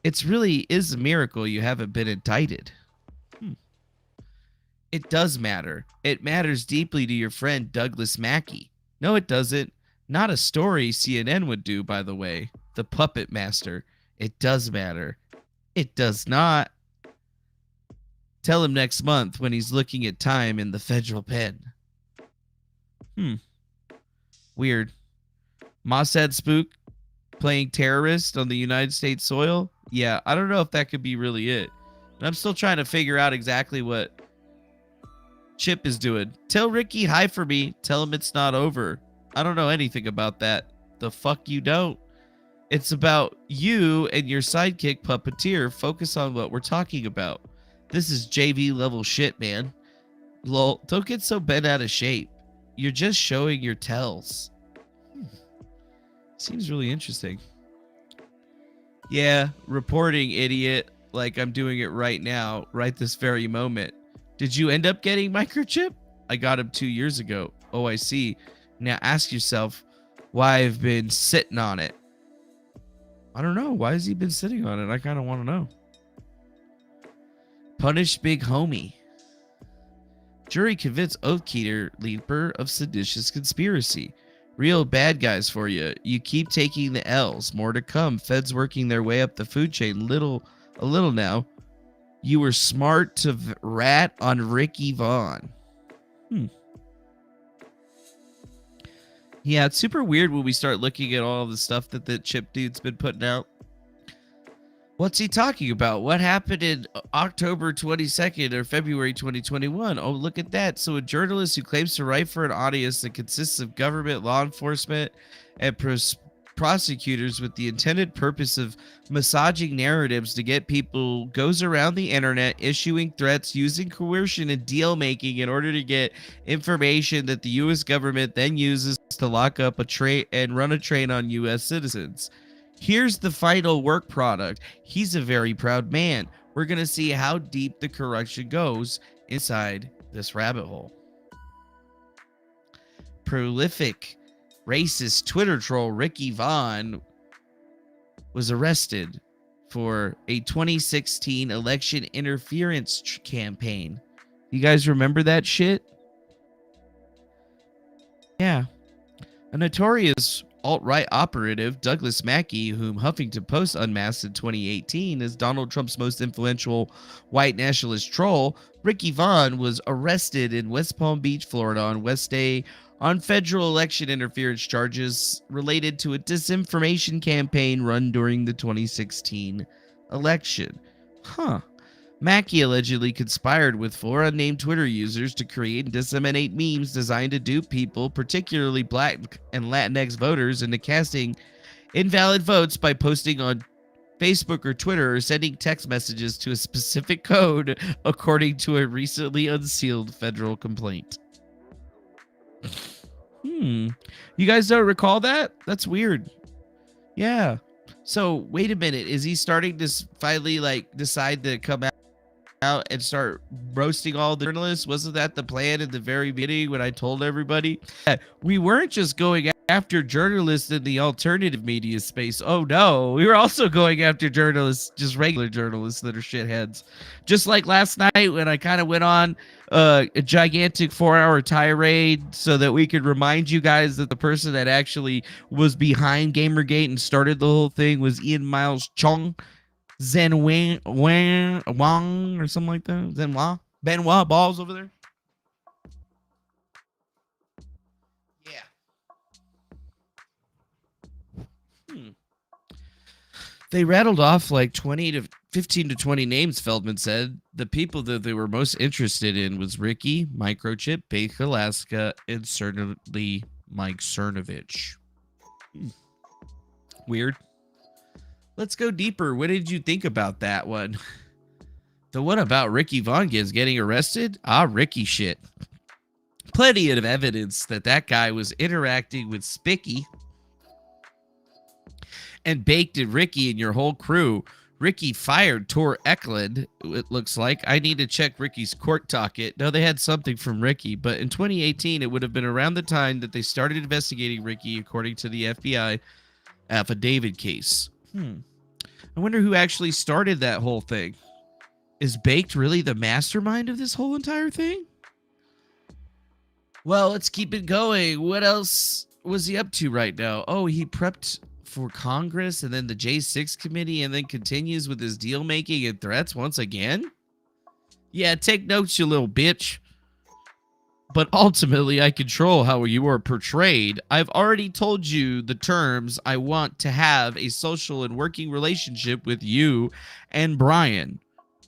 It's really is a miracle you haven't been indicted. It does matter. It matters deeply to your friend Douglas Mackey. No, it doesn't. Not a story CNN would do, by the way. The Puppet Master. It does matter. It does not. Tell him next month when he's looking at time in the federal pen. Weird. Mossad spook playing terrorist on the United States soil? Yeah, I don't know if that could be really it. And I'm still trying to figure out exactly what Chip is doing. Tell Ricky hi for me. Tell him it's not over. I don't know anything about that. The fuck you don't. It's about you and your sidekick puppeteer. Focus on what we're talking about. This is JV level shit, man. Lol, don't get so bent out of shape. You're just showing your tells. Seems really interesting. Yeah, reporting, idiot. Like I'm doing it right now, right this very moment. Did you end up getting Microchip? I got him 2 years ago. Oh, I see. Now ask yourself why I've been sitting on it. I don't know. Why has he been sitting on it? I kind of want to know. Punish Big Homie. Jury convicts Oathkeeper leaper of seditious conspiracy. Real bad guys for you. You keep taking the L's. More to come. Feds working their way up the food chain. A little now. You were smart to rat on Ricky Vaughn. Yeah, it's super weird when we start looking at all the stuff that the Chip dude's been putting out. What's he talking about? What happened in October 22nd or February 2021? Oh, look at that. So a journalist who claims to write for an audience that consists of government, law enforcement, and prosecutors with the intended purpose of massaging narratives to get people goes around the internet issuing threats, using coercion and deal making in order to get information that the U.S. government then uses to lock up a train and run a train on U.S. citizens. Here's the final work product. He's a very proud man. We're going to see how deep the corruption goes inside this rabbit hole. Prolific racist Twitter troll Ricky Vaughn was arrested for a 2016 election interference campaign. You guys remember that shit? Yeah. A notorious alt-right operative, Douglas Mackey, whom Huffington Post unmasked in 2018 as Donald Trump's most influential white nationalist troll, Ricky Vaughn was arrested in West Palm Beach, Florida on Wednesday on federal election interference charges related to a disinformation campaign run during the 2016 election. Mackey allegedly conspired with 4 unnamed Twitter users to create and disseminate memes designed to dupe people, particularly Black and Latinx voters, into casting invalid votes by posting on Facebook or Twitter or sending text messages to a specific code, according to a recently unsealed federal complaint. You guys don't recall that? That's weird. Yeah. So wait a minute. Is he starting to finally decide to come out out and start roasting all the journalists? Wasn't that the plan in the very beginning when I told everybody? We weren't just going after journalists in the alternative media space. Oh no, we were also going after journalists, just regular journalists that are shitheads. Just like last night when I kind of went on a gigantic 4-hour tirade so that we could remind you guys that the person that actually was behind Gamergate and started the whole thing was Ian Miles Chong. Wang or something like that. Benoit Balls over there. Yeah. They rattled off like 15 to 20 names, Feldman said. The people that they were most interested in was Ricky, Microchip, Bake Alaska, and certainly Mike Cernovich. Weird. Let's go deeper. What did you think about that one? The one about Ricky Von Gibbs getting arrested? Ricky shit. Plenty of evidence that guy was interacting with Spicky and baked at Ricky and your whole crew. Ricky fired Tor Eklund, it looks like. I need to check Ricky's court docket. No, they had something from Ricky, but in 2018, it would have been around the time that they started investigating Ricky, according to the FBI affidavit case. I wonder who actually started that whole thing. Is Baked really the mastermind of this whole entire thing? Well, let's keep it going. What else was he up to right now? Oh, he prepped for Congress and then the J6 committee and then continues with his deal making and threats once again? Yeah, take notes, you little bitch. But ultimately, I control how you are portrayed. I've already told you the terms. I want to have a social and working relationship with you and Brian.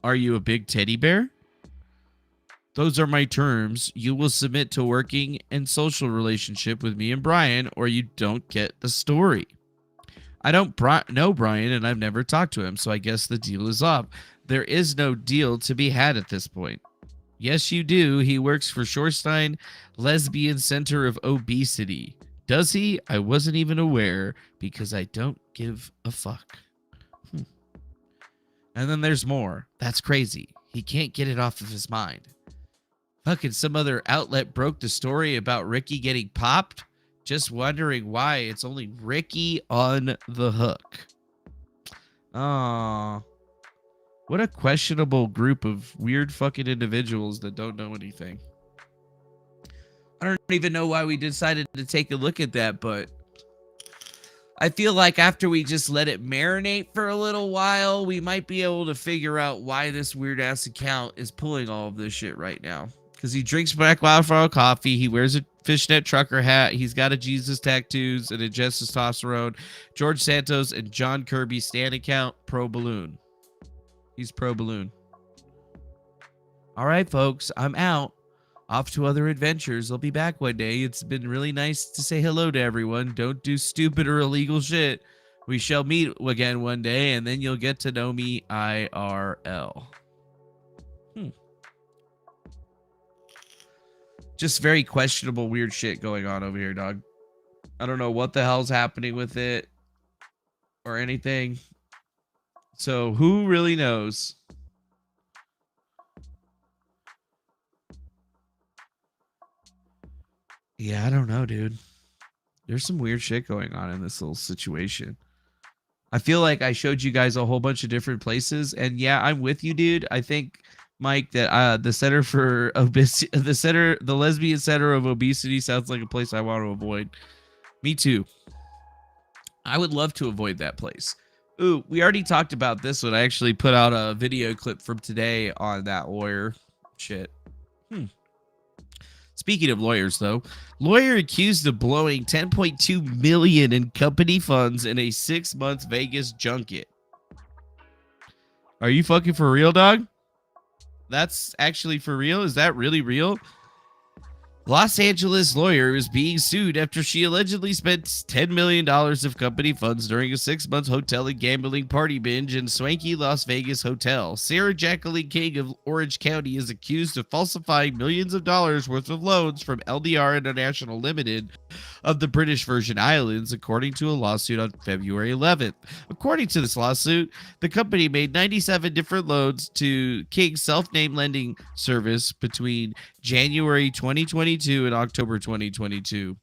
Are you a big teddy bear? Those are my terms. You will submit to working and social relationship with me and Brian, or you don't get the story. I don't know Brian, and I've never talked to him, so I guess the deal is off. There is no deal to be had at this point. Yes, you do. He works for Shorestein Lesbian Center of Obesity. Does he? I wasn't even aware because I don't give a fuck. And then there's more. That's crazy. He can't get it off of his mind. Fucking some other outlet broke the story about Ricky getting popped. Just wondering why it's only Ricky on the hook. Aww. What a questionable group of weird fucking individuals that don't know anything. I don't even know why we decided to take a look at that, but I feel like after we just let it marinate for a little while, we might be able to figure out why this weird ass account is pulling all of this shit right now. Because he drinks Black Wildflower coffee, he wears a fishnet trucker hat, he's got a Jesus tattoos and ingests testosterone. George Santos and John Kirby Stan account, pro balloon. He's pro balloon. All right, folks, I'm out. Off to other adventures. I'll be back one day. It's been really nice to say hello to everyone. Don't do stupid or illegal shit. We shall meet again one day, and then you'll get to know me IRL. Just very questionable, weird shit going on over here, dog. I don't know what the hell's happening with it or anything. So who really knows? Yeah, I don't know, dude. There's some weird shit going on in this little situation. I feel like I showed you guys a whole bunch of different places, and yeah, I'm with you, dude. I think, Mike, that the Center for Obesity, the Lesbian Center of Obesity sounds like a place I want to avoid. Me too. I would love to avoid that place. Ooh, we already talked about this one. I actually put out a video clip from today on that lawyer shit. Speaking of lawyers, though, lawyer accused of blowing $10.2 million in company funds in a 6-month Vegas junket. Are you fucking for real, dog? That's actually for real? Is that really real? Los Angeles lawyer is being sued after she allegedly spent $10 million of company funds during a 6-month hotel and gambling party binge in swanky Las Vegas hotel. Sarah Jacqueline King of Orange County is accused of falsifying millions of dollars worth of loans from LDR International Limited of the British Virgin Islands, according to a lawsuit on February 11th. According to this lawsuit, the company made 97 different loans to King's self-named lending service between January 2022 and October 2022.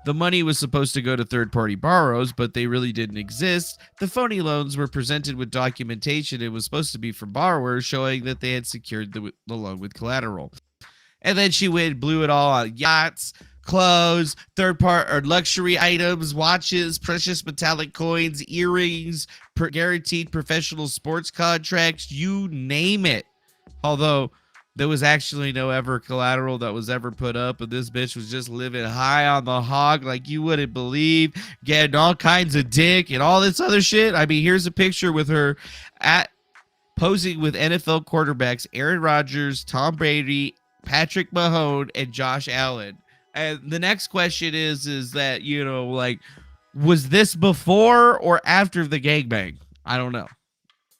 The money was supposed to go to third-party borrowers, but they really didn't exist. The phony loans were presented with documentation and was supposed to be from borrowers showing that they had secured the loan with collateral. And then she blew it all on yachts, clothes, third-party or luxury items, watches, precious metallic coins, earrings, guaranteed professional sports contracts, you name it. Although there was actually no ever collateral that was ever put up, and this bitch was just living high on the hog like you wouldn't believe, getting all kinds of dick and all this other shit. I mean, here's a picture with her posing with NFL quarterbacks Aaron Rodgers, Tom Brady, Patrick Mahomes, and Josh Allen. And the next question is that, you know, like, was this before or after the gangbang? I don't know.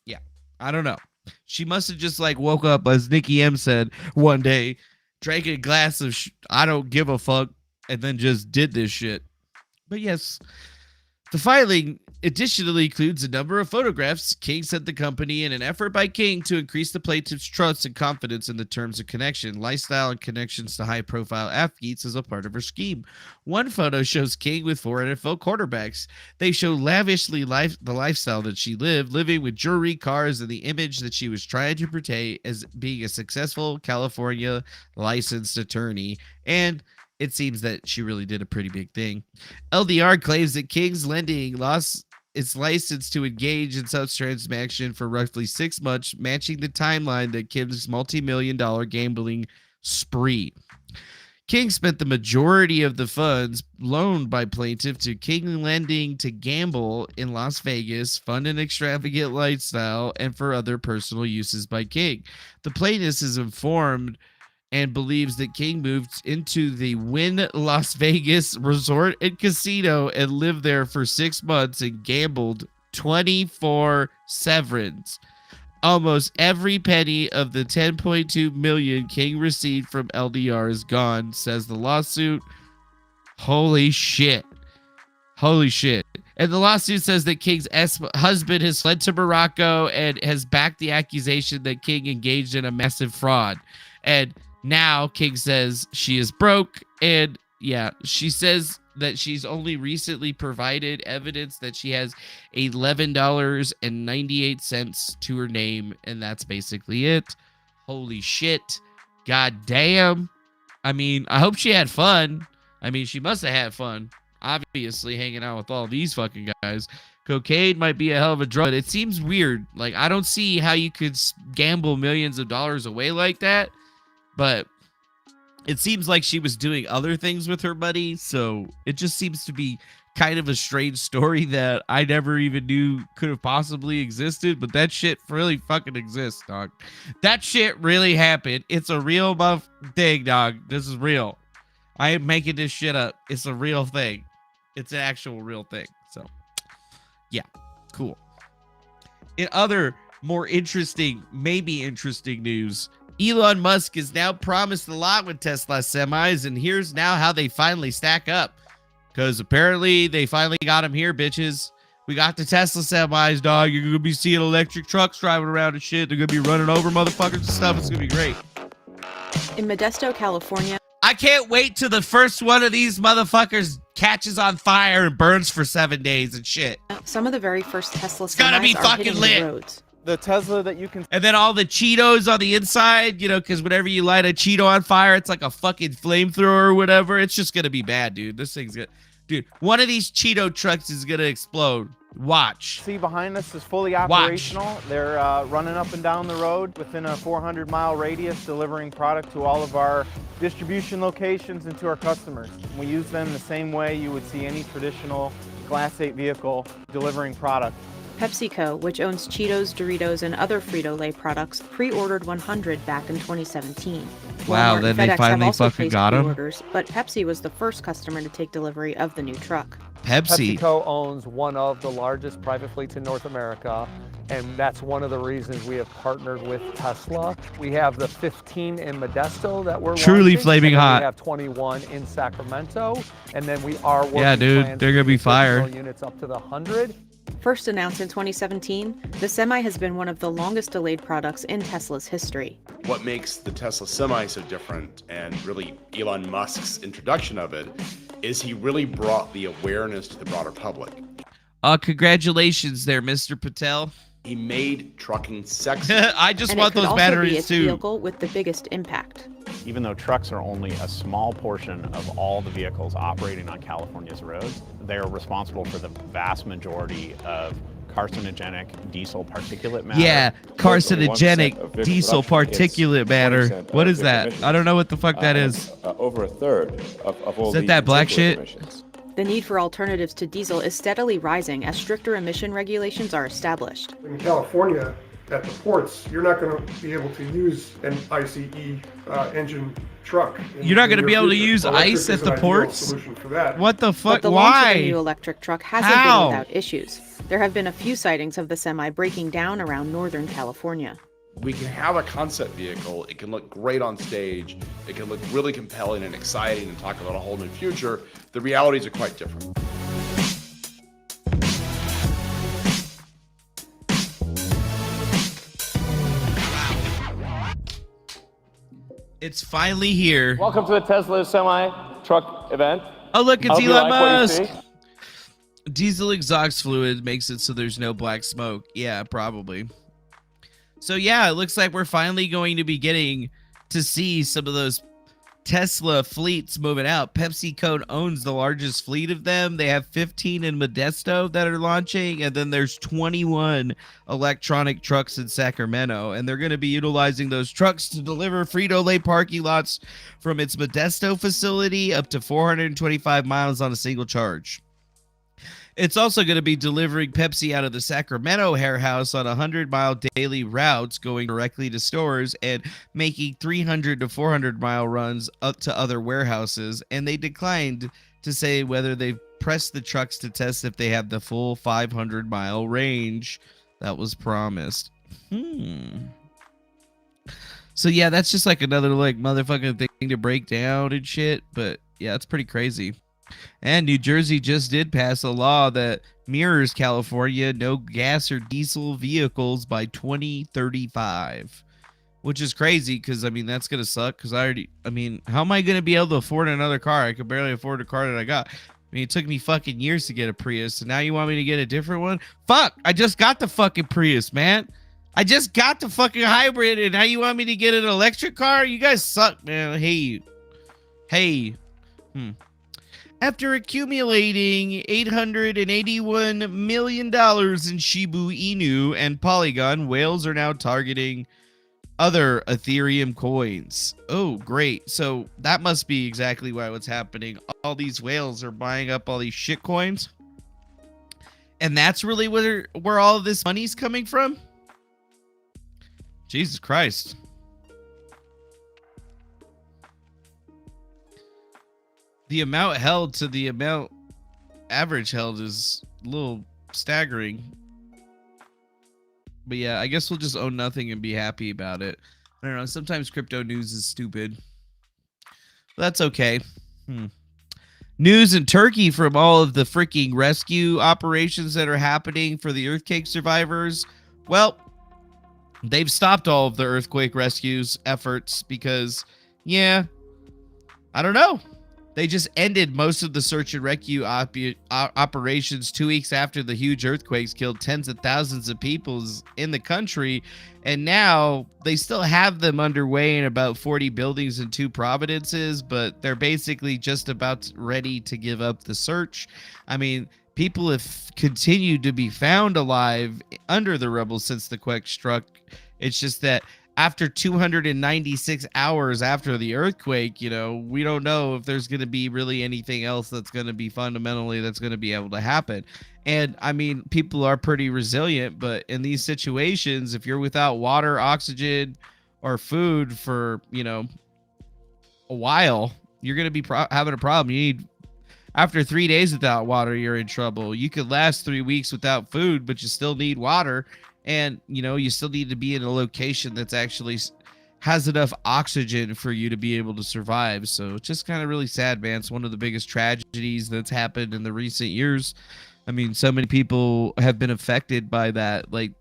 Yeah, I don't know. She must have just like woke up, as Nikki M said one day, drank a glass of I don't give a fuck, and then just did this shit. But yes, the filing additionally includes a number of photographs King sent the company in an effort by King to increase the plaintiff's trust and confidence in the terms of connection, lifestyle, and connections to high-profile athletes as a part of her scheme. One photo shows King with 4 NFL quarterbacks. They show lavishly the lifestyle that she lived, living with jewelry, cars, and the image that she was trying to portray as being a successful California licensed attorney. And it seems that she really did a pretty big thing. LDR claims that King's lending lost its license to engage in such transaction for roughly 6 months, matching the timeline that Kim's multi-million-dollar gambling spree. King spent the majority of the funds loaned by plaintiff to King lending to gamble in Las Vegas, fund an extravagant lifestyle, and for other personal uses by King. The plaintiff is informed and believes that King moved into the Wynn Las Vegas Resort and Casino and lived there for 6 months and gambled 24/7. Almost every penny of the $10.2 million King received from LDR is gone, says the lawsuit. Holy shit. Holy shit. And the lawsuit says that King's husband has fled to Morocco and has backed the accusation that King engaged in a massive fraud. And now King says she is broke, and yeah, she says that she's only recently provided evidence that she has $11.98 to her name, and that's basically it. Holy shit. God damn. I mean, I hope she had fun. I mean, she must have had fun, obviously, hanging out with all these fucking guys. Cocaine might be a hell of a drug, but it seems weird. Like, I don't see how you could gamble millions of dollars away like that. But it seems like she was doing other things with her money, so it just seems to be kind of a strange story that I never even knew could have possibly existed, but that shit really fucking exists, dog. That shit really happened. It's a real thing, dog. This is real. I am making this shit up. It's a real thing. It's an actual real thing. So, yeah, cool. In other more interesting, maybe interesting news, Elon Musk has now promised a lot with Tesla semis, and here's now how they finally stack up. Because apparently they finally got them here, bitches. We got the Tesla semis, dog. You're going to be seeing electric trucks driving around and shit. They're going to be running over motherfuckers and stuff. It's going to be great. In Modesto, California. I can't wait till the first one of these motherfuckers catches on fire and burns for 7 days and shit. Some of the very first Tesla it's gonna be fucking lit. The roads. The Tesla that you can... And then all the Cheetos on the inside, you know, because whenever you light a Cheeto on fire, it's like a fucking flamethrower or whatever. It's just going to be bad, dude. This thing's good. Dude, one of these Cheeto trucks is going to explode. Watch. See behind us is fully operational. Watch. They're running up and down the road within a 400-mile radius, delivering product to all of our distribution locations and to our customers. We use them the same way you would see any traditional Class 8 vehicle delivering product. PepsiCo, which owns Cheetos, Doritos, and other Frito-Lay products, pre-ordered 100 back in 2017. Wow, Walmart then and they FedEx finally have also fucking placed got 'em? pre-orders, but Pepsi was the first customer to take delivery of the new truck. Pepsi. PepsiCo owns one of the largest private fleets in North America, and that's one of the reasons we have partnered with Tesla. We have the 15 in Modesto that we're Truly launching, flaming and then hot. We have 21 in Sacramento, and then we are working Yeah, dude, plans they're gonna to be do additional fire. units up to the 100. First announced in 2017, the Semi has been one of the longest delayed products in Tesla's history. What makes the Tesla Semi so different, and really Elon Musk's introduction of it, is he really brought the awareness to the broader public. Congratulations there, Mr. Patel. He made trucking sexy. I just And it want could those also be batteries its too. vehicle with the biggest impact. Even though trucks are only a small portion of all the vehicles operating on California's roads, they are responsible for the vast majority of carcinogenic diesel particulate matter. Yeah, carcinogenic diesel particulate matter. What is that? I don't know what the fuck that is. Over a third of all Is that black shit? emissions. The need for alternatives to diesel is steadily rising as stricter emission regulations are established. In California, at the ports, you're not going to be able to use an ICE engine truck. You're not going to be able to use ICE at the ports? Solution for that. What the fuck? But the launch of Why? the new electric truck hasn't How? been without issues. There have been a few sightings of the Semi breaking down around Northern California. We can have a concept vehicle, it can look great on stage, it can look really compelling and exciting and talk about a whole new future. The realities are quite different. It's finally here. Welcome to the Tesla Semi truck event. Oh, look, I it's hope you Elon like what you Musk. see. Diesel exhaust fluid makes it so there's no black smoke. Yeah, probably. So yeah, it looks like we're finally going to be getting to see some of those Tesla fleets moving out. PepsiCo owns the largest fleet of them. They have 15 in Modesto that are launching, and then there's 21 electronic trucks in Sacramento, and they're going to be utilizing those trucks to deliver Frito-Lay parking lots from its Modesto facility up to 425 miles on a single charge. It's also going to be delivering Pepsi out of the Sacramento warehouse on 100-mile daily routes going directly to stores and making 300 to 400-mile runs up to other warehouses. And they declined to say whether they've pressed the trucks to test if they have the full 500-mile range that was promised. So yeah, that's just like another like motherfucking thing to break down and shit. But yeah, it's pretty crazy. And New Jersey just did pass a law that mirrors California, no gas or diesel vehicles by 2035, which is crazy because, I mean, that's going to suck because how am I going to be able to afford another car? I could barely afford a car that I got. I mean, it took me fucking years to get a Prius, and now you want me to get a different one? Fuck, I just got the fucking Prius, man. I just got the fucking hybrid, and now you want me to get an electric car? You guys suck, man. Hey. After accumulating $881 million in Shiba Inu and Polygon, whales are now targeting other Ethereum coins. Oh, great. So that must be exactly what's happening. All these whales are buying up all these shit coins. And that's really where all of this money's coming from? Jesus Christ. The amount held to the amount average held is a little staggering. But yeah, I guess we'll just own nothing and be happy about it. I don't know. Sometimes crypto news is stupid. That's okay. News in Turkey from all of the freaking rescue operations that are happening for the earthquake survivors. Well, they've stopped all of the earthquake rescues efforts because, yeah, I don't know. They just ended most of the search and rescue operations 2 weeks after the huge earthquakes killed tens of thousands of people in the country. And now they still have them underway in about 40 buildings in 2 provinces, but they're basically just about ready to give up the search. I mean, people have continued to be found alive under the rubble since the quake struck. It's just that after 296 hours after the earthquake, you know, we don't know if there's going to be really anything else that's going to be fundamentally that's going to be able to happen. And I mean, people are pretty resilient, but in these situations, if you're without water, oxygen, or food for, you know, a while, you're going to be having a problem. You need, after 3 days without water, you're in trouble. You could last 3 weeks without food, but you still need water. And, you know, you still need to be in a location that's actually has enough oxygen for you to be able to survive. So it's just kind of really sad, man. It's one of the biggest tragedies that's happened in the recent years. I mean, so many people have been affected by that. Like,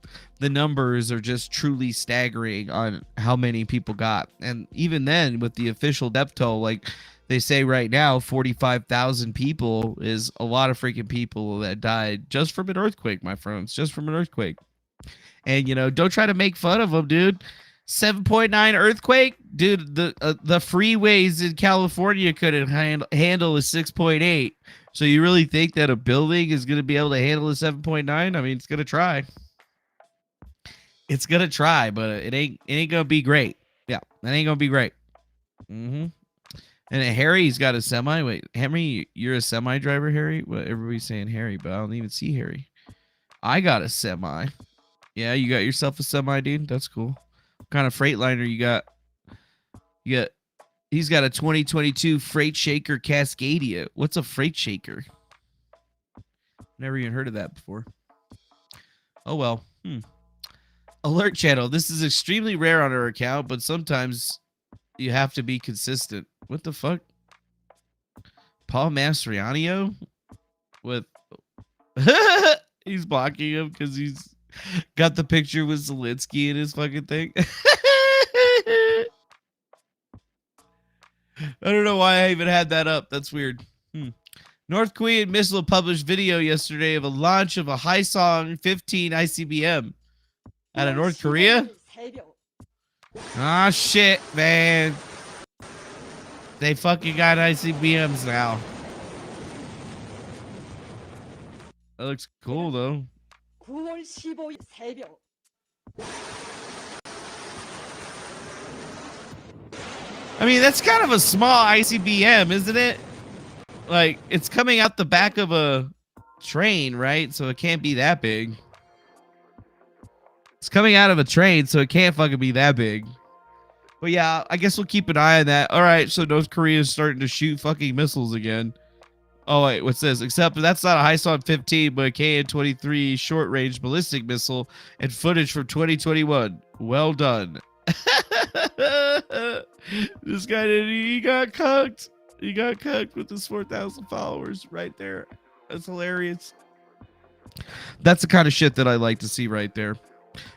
the numbers are just truly staggering on how many people got. And even then, with the official death toll, like they say right now, 45,000 people is a lot of freaking people that died just from an earthquake, my friends, just from an earthquake. And, you know, don't try to make fun of them, dude. 7.9 earthquake, dude. The freeways in California couldn't handle a 6.8. So you really think that a building is going to be able to handle a 7.9? I mean, it's going to try. It's going to try, but it ain't going to be great. Yeah, that ain't going to be great. And Harry's got a semi. Wait, Henry, you're a semi driver, Harry? Well, everybody's saying Harry, but I don't even see Harry. I got a semi. Yeah, you got yourself a semi, dude. That's cool. What kind of Freightliner you got? He's got a 2022 Freight Shaker Cascadia. What's a Freight Shaker? Never even heard of that before. Oh, well. Alert channel. This is extremely rare on our account, but sometimes you have to be consistent. What the fuck? Paul Mastriano? With... He's blocking him because he's got the picture with Zelensky in his fucking thing. I don't know why I even had that up. That's weird. North Korean missile published video yesterday of a launch of a Hyosung 15 ICBM out of North Korea. Ah, shit, man. They fucking got ICBMs now. That looks cool, though. I mean, that's kind of a small ICBM, isn't it? Like, it's coming out the back of a train, right? So it can't be that big. It's coming out of a train, so it can't fucking be that big. But yeah, I guess we'll keep an eye on that. All right, so North Korea is starting to shoot fucking missiles again. Oh, wait, what's this? Except that's not a Hyosung 15, but a KN-23 short-range ballistic missile and footage from 2021. Well done. This guy, he got cucked. He got cucked with his 4,000 followers right there. That's hilarious. That's the kind of shit that I like to see right there.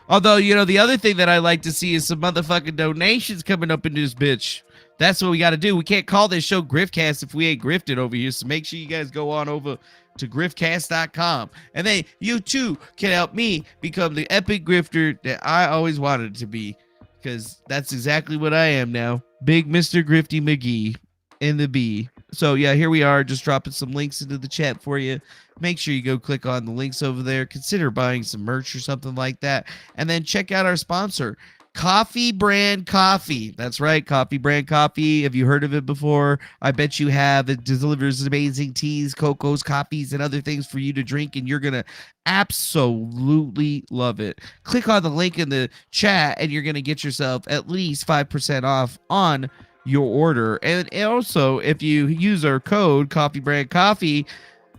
Although, you know, the other thing that I like to see is some motherfucking donations coming up in this bitch. That's what we got to do. We can't call this show Griftcast if we ain't grifted over here. So make sure you guys go on over to griftcast.com. And then you too can help me become the epic grifter that I always wanted to be. Because that's exactly what I am now. Big Mr. Grifty McGee in the B. So yeah, here we are, just dropping some links into the chat for you. Make sure you go click on the links over there. Consider buying some merch or something like that. And then check out our sponsor, Coffee Brand Coffee. That's right, Coffee Brand Coffee. Have you heard of it before? I bet you have. It delivers amazing teas, cocos, coffees, and other things for you to drink, and you're going to absolutely love it. Click on the link in the chat, and you're going to get yourself at least 5% off on your order. And also, if you use our code Coffee Brand Coffee,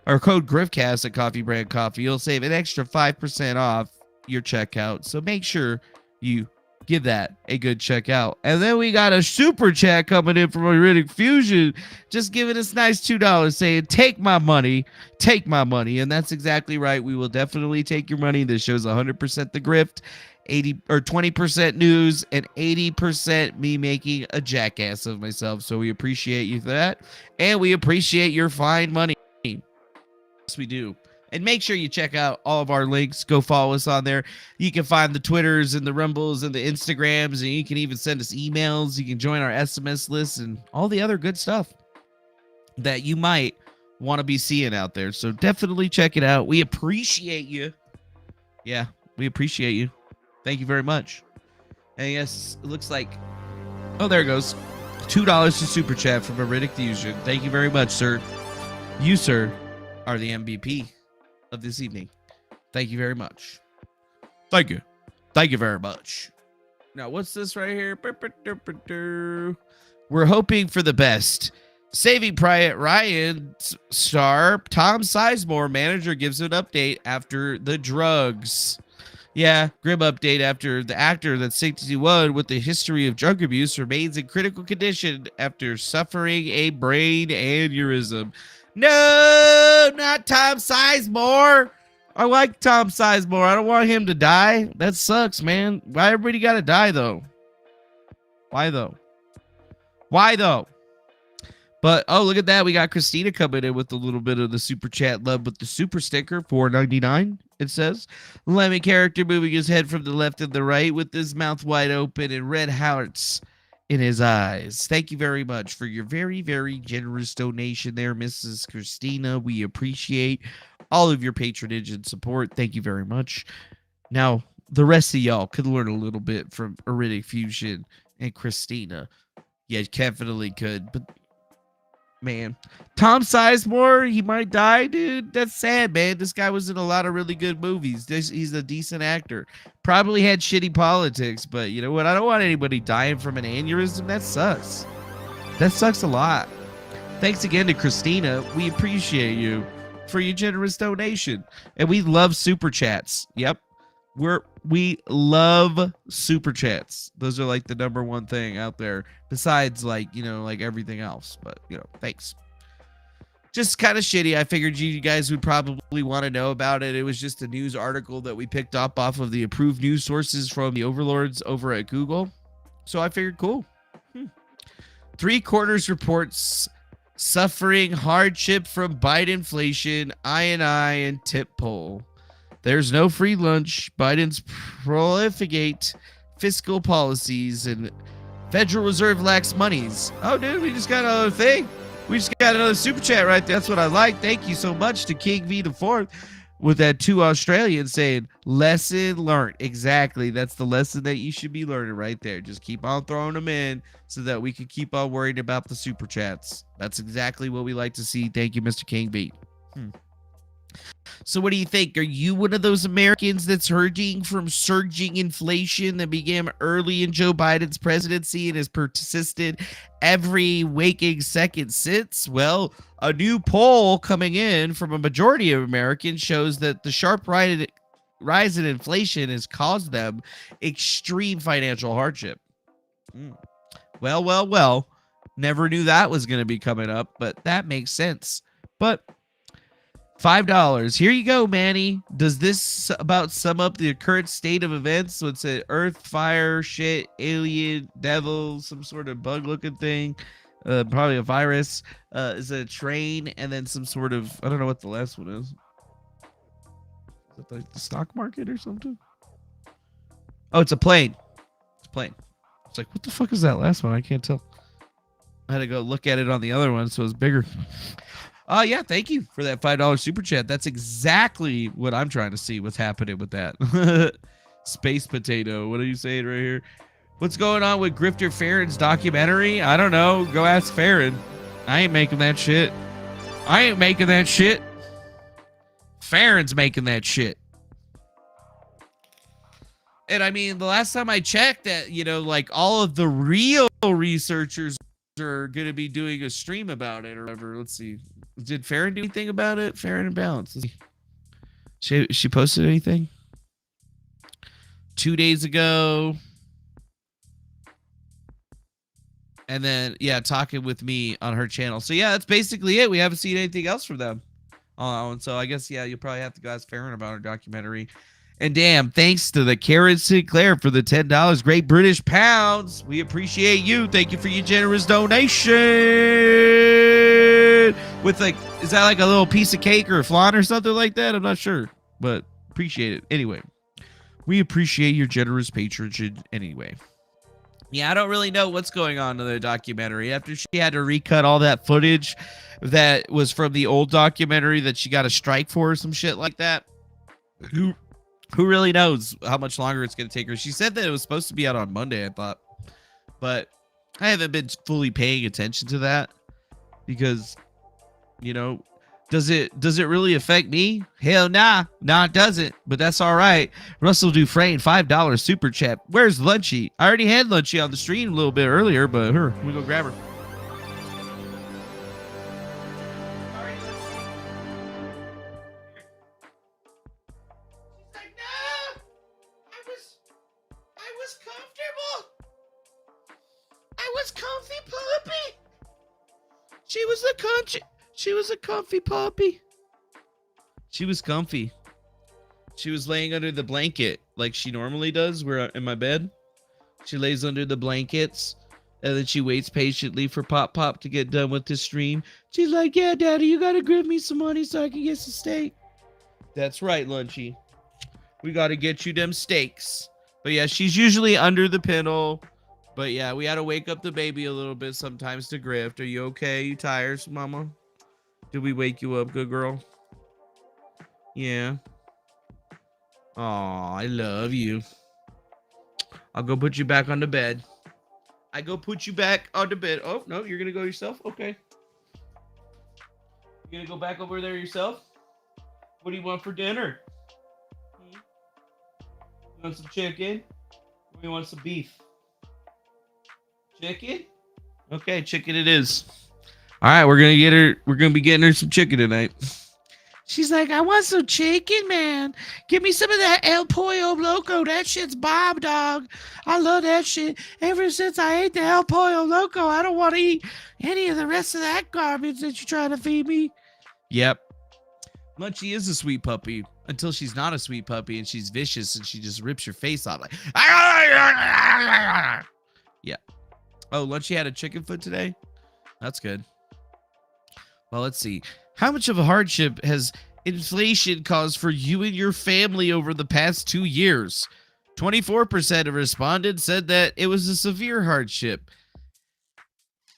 or code Griftcast at Coffee Brand Coffee, you'll save an extra 5% off your checkout. So make sure you give that a good checkout. And then we got a super chat coming in from Iridic Fusion, just giving us nice $2, saying, take my money, take my money. And that's exactly right. We will definitely take your money. This shows 100% the grift, 80 or 20% news, and 80% me making a jackass of myself. So we appreciate you for that. And we appreciate your fine money. Yes, we do. And make sure you check out all of our links. Go follow us on there. You can find the Twitters and the Rumbles and the Instagrams, and you can even send us emails. You can join our SMS list and all the other good stuff that you might want to be seeing out there. So definitely check it out. We appreciate you. Yeah, we appreciate you. Thank you very much. And yes, it looks like, oh, there it goes. $2 to Super Chat from Aridic Fusion. Thank you very much, sir. You, sir, are the MVP of this evening. Thank you very much. Thank you. Thank you very much. Now, what's this right here? We're hoping for the best. Saving Private Ryan star Tom Sizemore manager gives an update after the drugs. Yeah, grim update after the actor that's 61 with a history of drug abuse remains in critical condition after suffering a brain aneurysm. No, not Tom Sizemore. I like Tom Sizemore. I don't want him to die. That sucks, man. Why everybody gotta die, though? Why, though? Why, though? But, oh, look at that. We got Christina coming in with a little bit of the super chat love with the super sticker, $4.99. It says, Lemon character moving his head from the left and the right with his mouth wide open and red hearts in his eyes. Thank you very much for your very, very generous donation there, Mrs. Christina. We appreciate all of your patronage and support. Thank you very much. Now, the rest of y'all could learn a little bit from Aridic Fusion and Christina. Yeah, definitely could. But, man, Tom Sizemore, he might die, dude. That's sad, man. This guy was in a lot of really good movies. He's a decent actor. Probably had shitty politics, but you know what? I don't want anybody dying from an aneurysm. That sucks. That sucks a lot. Thanks again to Christina. We appreciate you for your generous donation. And we love super chats. Yep. We love super chats. Those are like the number one thing out there besides like, you know, like everything else. But, you know, thanks. Just kind of shitty. I figured you guys would probably want to know about it. It was just a news article that we picked up off of the approved news sources from the overlords over at Google. So I figured, cool. 3/4 reports suffering hardship from Biden-inflation, I&I, and tip poll. There's no free lunch. Biden's prolificate fiscal policies and Federal Reserve lacks monies. Oh, dude, we just got another thing. We just got another super chat right there. That's what I like. Thank you so much to King V the Fourth with that 2 Australians saying lesson learned. Exactly. That's the lesson that you should be learning right there. Just keep on throwing them in so that we can keep on worrying about the super chats. That's exactly what we like to see. Thank you, Mr. King V. So what do you think? Are you one of those Americans that's hurting from surging inflation that began early in Joe Biden's presidency and has persisted every waking second since? Well, a new poll coming in from a majority of Americans shows that the sharp rise in inflation has caused them extreme financial hardship. Well. Never knew that was going to be coming up, but that makes sense. But $5. Here you go, Manny. Does this about sum up the current state of events? So it's a earth, fire, shit, alien, devil, some sort of bug-looking thing, probably a virus. Is it a train? And then some sort of, I don't know what the last one is. Is it like the stock market or something? Oh, it's a plane. It's a plane. It's like, what the fuck is that last one? I can't tell. I had to go look at it on the other one, so it's bigger. Yeah, thank you for that $5 super chat. That's exactly what I'm trying to see what's happening with that. Space potato. What are you saying right here? What's going on with Grifter Farron's documentary? I don't know. Go ask Farron. I ain't making that shit. Farron's making that shit. And I mean, the last time I checked that, you know, like all of the real researchers are going to be doing a stream about it or whatever. Let's see. Did Farron do anything about it? Farron and Balance. She posted anything? 2 days ago. And then, yeah, talking with me on her channel. So, yeah, that's basically it. We haven't seen anything else from them. And so I guess, yeah, you'll probably have to go ask Farron about her documentary. And damn, thanks to the Karen Sinclair for the $10 Great British Pounds. We appreciate you. Thank you for your generous donation. With like, is that like a little piece of cake or a flan or something like that? I'm not sure, but appreciate it. Anyway, we appreciate your generous patronage anyway. Yeah, I don't really know what's going on in the documentary. After she had to recut all that footage that was from the old documentary that she got a strike for or some shit like that. who really knows how much longer it's going to take her. She said that it was supposed to be out on Monday, I thought, but I haven't been fully paying attention to that because, you know, does it really affect me? Hell nah, it doesn't, but that's all right. Russell Dufresne, $5 super chat. Where's Lunchy? I already had Lunchy on the stream a little bit earlier, but here, we go grab her. Comfy puppy. She was a comfy puppy. She was comfy. She was laying under the blanket like she normally does. We're in my bed. She lays under the blankets and then she waits patiently for Pop to get done with the stream. She's like, yeah, Daddy, you gotta give me some money so I can get some steak. That's right, Lunchy. We gotta get you them steaks. But yeah, she's usually under the pillow. But yeah, we had to wake up the baby a little bit sometimes to Grift. Are you okay? You tired, Mama? Did we wake you up, good girl? Yeah. Aw, I love you. I'll go put you back on the bed. I go put you back on the bed. Oh, no, you're going to go yourself? Okay. You going to go back over there yourself? What do you want for dinner? You want some chicken? Or you want some beef? Chicken? Okay, chicken it is. All right, we're gonna be getting her some chicken tonight. She's like, I want some chicken, man. Give me some of that El Pollo Loco. That shit's bomb, dog. I love that shit. Ever since I ate the El Pollo Loco, I don't want to eat any of the rest of that garbage that you're trying to feed me. Yep. Munchie is a sweet puppy until she's not a sweet puppy and she's vicious and she just rips your face off like. Yeah. Oh, Lunchy had a chicken foot today? That's good. Well, let's see. How much of a hardship has inflation caused for you and your family over the past 2 years? 24% of respondents said that it was a severe hardship.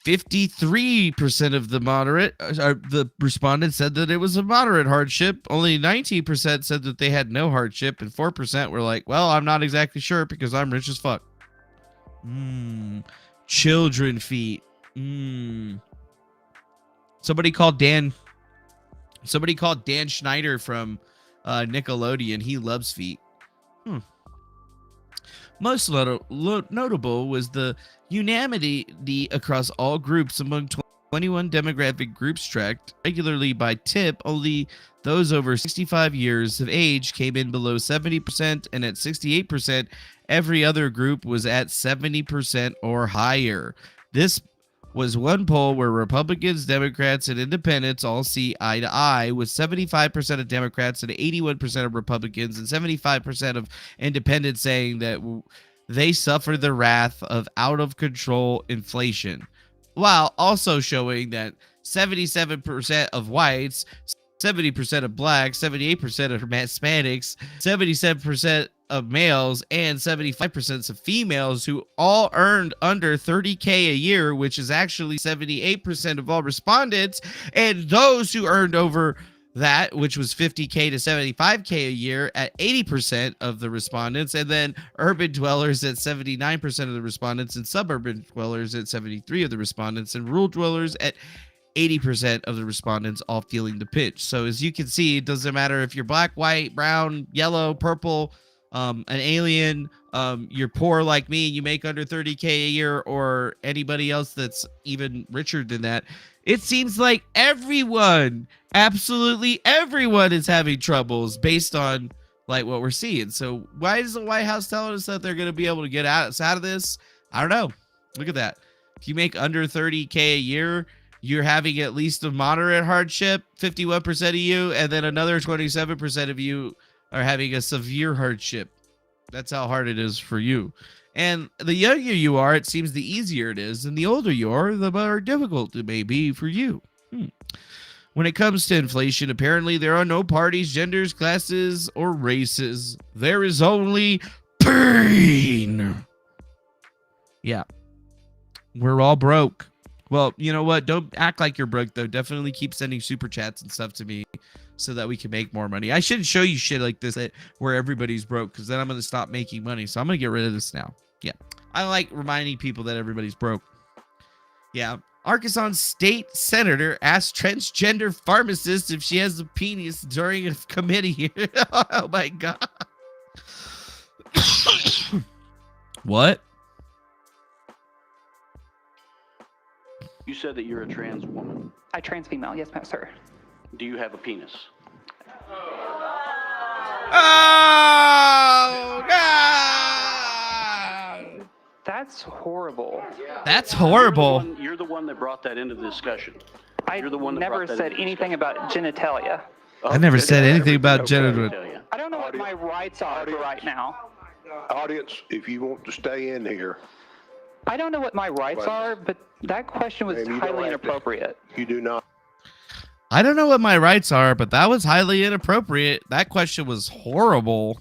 53% of the respondents said that it was a moderate hardship. Only 19% said that they had no hardship, and 4% were like, well, I'm not exactly sure because I'm rich as fuck. Children feet. Somebody called Dan Schneider from Nickelodeon. He loves feet. Most notable was the unanimity across all groups among 21 demographic groups tracked regularly by tip. Only those over 65 years of age came in below 70%, and at 68%, every other group was at 70% or higher. This was one poll where Republicans, Democrats, and Independents all see eye to eye, with 75% of Democrats and 81% of Republicans and 75% of Independents saying that they suffer the wrath of out-of-control inflation, while also showing that 77% of whites, 70% of blacks, 78% of Hispanics, 77% of males, and 75% of females who all earned under $30K a year, which is actually 78% of all respondents, and those who earned over that, which was 50K to 75K a year, at 80% of the respondents, and then urban dwellers at 79% of the respondents, and suburban dwellers at 73% of the respondents, and rural dwellers at 80% of the respondents, all feeling the pinch. So as you can see, it doesn't matter if you're black, white, brown, yellow, purple, an alien, you're poor like me, you make under 30K a year, or anybody else that's even richer than that. It seems like everyone, absolutely everyone, is having troubles based on like what we're seeing. So why is the White House telling us that they're going to be able to get us out of this? I don't know. Look at that. If you make under 30K a year, you're having at least a moderate hardship, 51% of you, and then another 27% of you are having a severe hardship. That's how hard it is for you. And the younger you are, it seems the easier it is, and the older you are, the more difficult it may be for you. When it comes to inflation, apparently there are no parties, genders, classes, or races. There is only pain. Yeah. We're all broke. Well, you know what? Don't act like you're broke, though. Definitely keep sending super chats and stuff to me so that we can make more money. I shouldn't show you shit like this where everybody's broke, because then I'm going to stop making money. So I'm going to get rid of this now. Yeah. I like reminding people that everybody's broke. Yeah. Arkansas State Senator asked transgender pharmacist if she has a penis during a committee here. Oh my God. What? You said that you're a trans woman. I trans female, yes, ma'am, sir. Do you have a penis? Oh, God. That's horrible. That's horrible. You're the one that brought that into the discussion. I never said anything about genitalia. I never said anything about genital. I don't know what my rights are for right now. Audience, if you want to stay in here. I don't know what my rights are, but that question was highly inappropriate. You do not. I don't know what my rights are, but that was highly inappropriate. That question was horrible.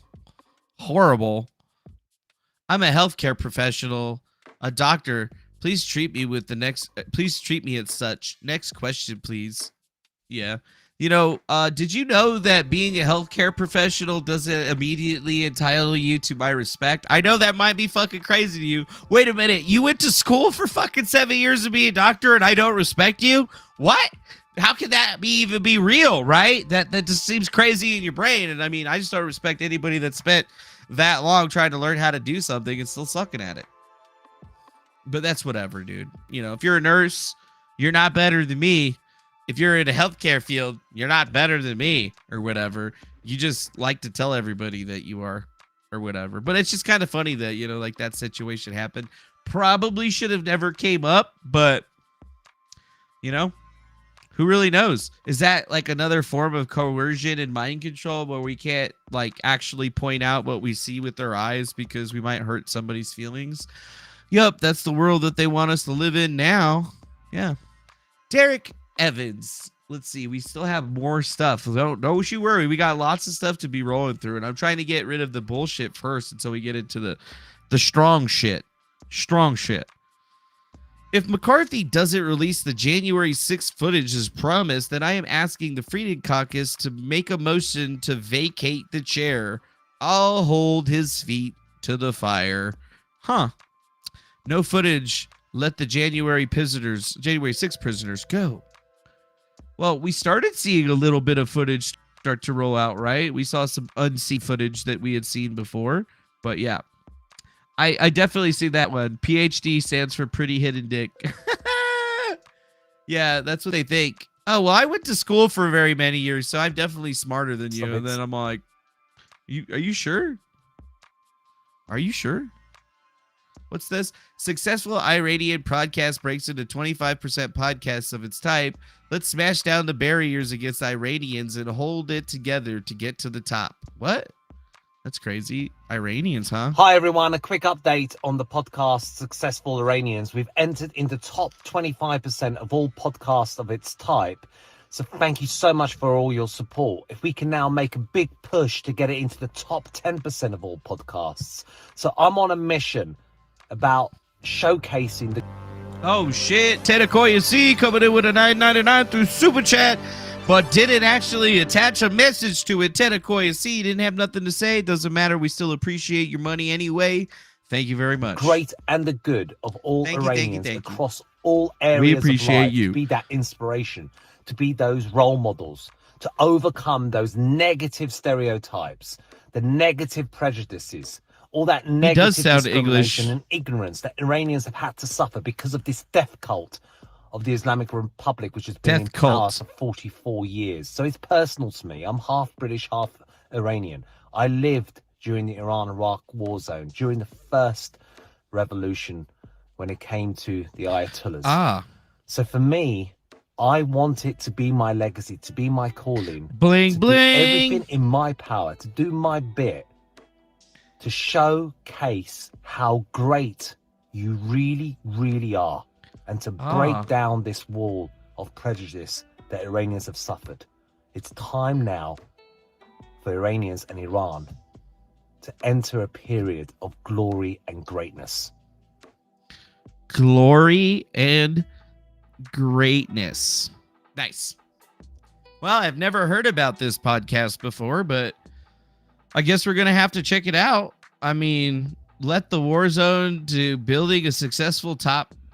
Horrible. I'm a healthcare professional, a doctor. Please treat me with the next. Please treat me as such. Next question, please. Yeah. You know, did you know that being a healthcare professional doesn't immediately entitle you to my respect? I know that might be fucking crazy to you. Wait a minute. You went to school for fucking 7 years to be a doctor and I don't respect you? What? How can that even be real, right? That just seems crazy in your brain. And I mean, I just don't respect anybody that spent that long trying to learn how to do something and still sucking at it. But that's whatever, dude. You know, if you're a nurse, you're not better than me. If you're in a healthcare field, you're not better than me or whatever. You just like to tell everybody that you are or whatever. But it's just kind of funny that, you know, like that situation happened. Probably should have never came up, but, you know, who really knows? Is that like another form of coercion and mind control where we can't like actually point out what we see with our eyes because we might hurt somebody's feelings? Yup, that's the world that they want us to live in now. Yeah. Derek Evans. Let's see. We still have more stuff. Don't you worry. We got lots of stuff to be rolling through, and I'm trying to get rid of the bullshit first until we get into the strong shit. Strong shit. If McCarthy doesn't release the January 6th footage as promised, then I am asking the Freedom Caucus to make a motion to vacate the chair. I'll hold his feet to the fire. Huh. No footage. Let the January 6th prisoners go. Well, we started seeing a little bit of footage start to roll out, right? We saw some unseen footage that we had seen before, but yeah. I definitely see that one. PhD stands for pretty hidden dick. Yeah, that's what they think. Oh, well, I went to school for very many years, so I'm definitely smarter than you. And then I'm like, are you sure? Are you sure? What's this? Successful Iranian podcast breaks into 25% podcasts of its type. Let's smash down the barriers against Iranians and hold it together to get to the top. What? That's crazy. Iranians, huh? Hi, everyone. A quick update on the podcast Successful Iranians. We've entered into top 25% of all podcasts of its type. So thank you so much for all your support. If we can now make a big push to get it into the top 10% of all podcasts. So I'm on a mission about showcasing the... Oh, shit. Tedekoya C coming in with a $9.99 through Super Chat, but didn't actually attach a message to it. Tedekoya C didn't have nothing to say. Doesn't matter. We still appreciate your money anyway. Thank you very much. Great and the good of all Iranians across all areas we appreciate of life, you. to be that inspiration, to be those role models, to overcome those negative stereotypes, the negative prejudices, all that negative discrimination and ignorance that Iranians have had to suffer because of this death cult of the Islamic Republic, which has been in power for 44 years. So it's personal to me. I'm half British, half Iranian. I lived during the Iran-Iraq war zone, during the first revolution when it came to the Ayatollahs. So for me, I want it to be my legacy, to be my calling. Bling, to bling. do everything in my power, to do my bit, to showcase how great you really, really are, and to break down this wall of prejudice that Iranians have suffered. It's time now for Iranians and Iran to enter a period of glory and greatness. Glory and greatness. Nice. Well, I've never heard about this podcast before, but I guess we're going to have to check it out. I mean, let the war zone to building a successful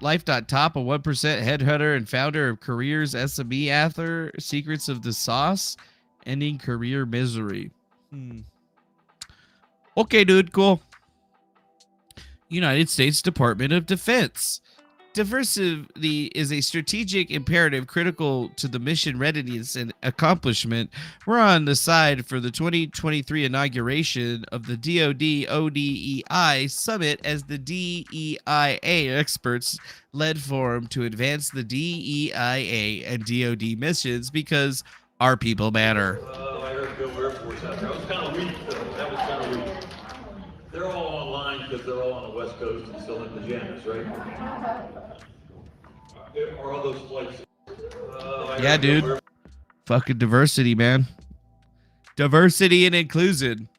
life.top, a 1% headhunter and founder of Careers SME author, Secrets of the Sauce, ending career misery. Okay, dude, cool. United States Department of Defense. Diversity is a strategic imperative critical to the mission readiness and accomplishment. We're on the side for the 2023 inauguration of the DoD ODEI Summit as the DEIA experts-led forum to advance the DEIA and DoD missions because our people matter. I heard Bill Air Force out there. That was kind of weak, though. That was kind of weak. They're all online because they're all on the West Coast and still in pajamas, right? Are all those flights? Yeah, dude. Fucking diversity, man. Diversity and inclusion.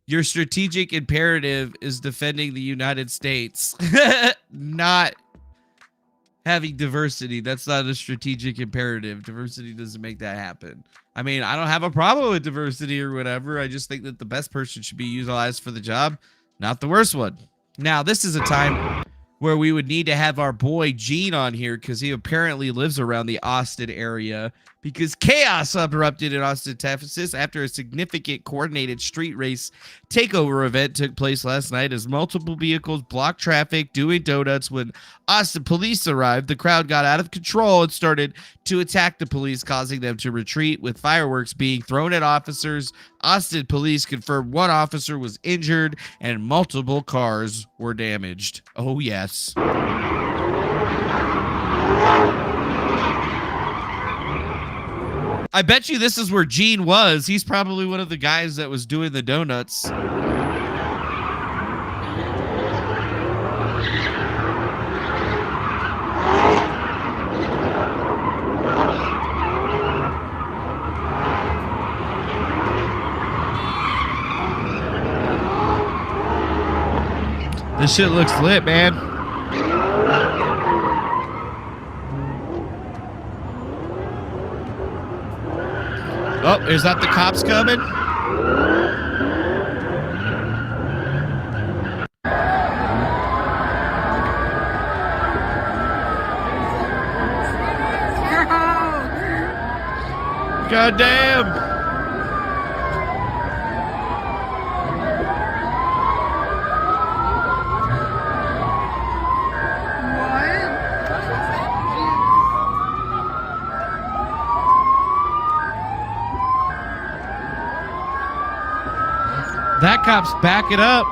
Your strategic imperative is defending the United States, not having diversity. That's not a strategic imperative. Diversity doesn't make that happen. I mean, I don't have a problem with diversity or whatever. I just think that the best person should be utilized for the job, not the worst one. Now, this is a time where we would need to have our boy Gene on here because he apparently lives around the Austin area because chaos erupted in Austin, Texas after a significant coordinated street race takeover event took place last night as multiple vehicles blocked traffic doing donuts. When Austin police arrived, the crowd got out of control and started to attack the police, causing them to retreat with fireworks being thrown at officers. Austin police confirmed one officer was injured and multiple cars were damaged. Oh, yes. I bet you this is where Gene was. He's probably one of the guys that was doing the donuts. This shit looks lit, man. Oh, is that the cops coming? God damn. That cop's backing up.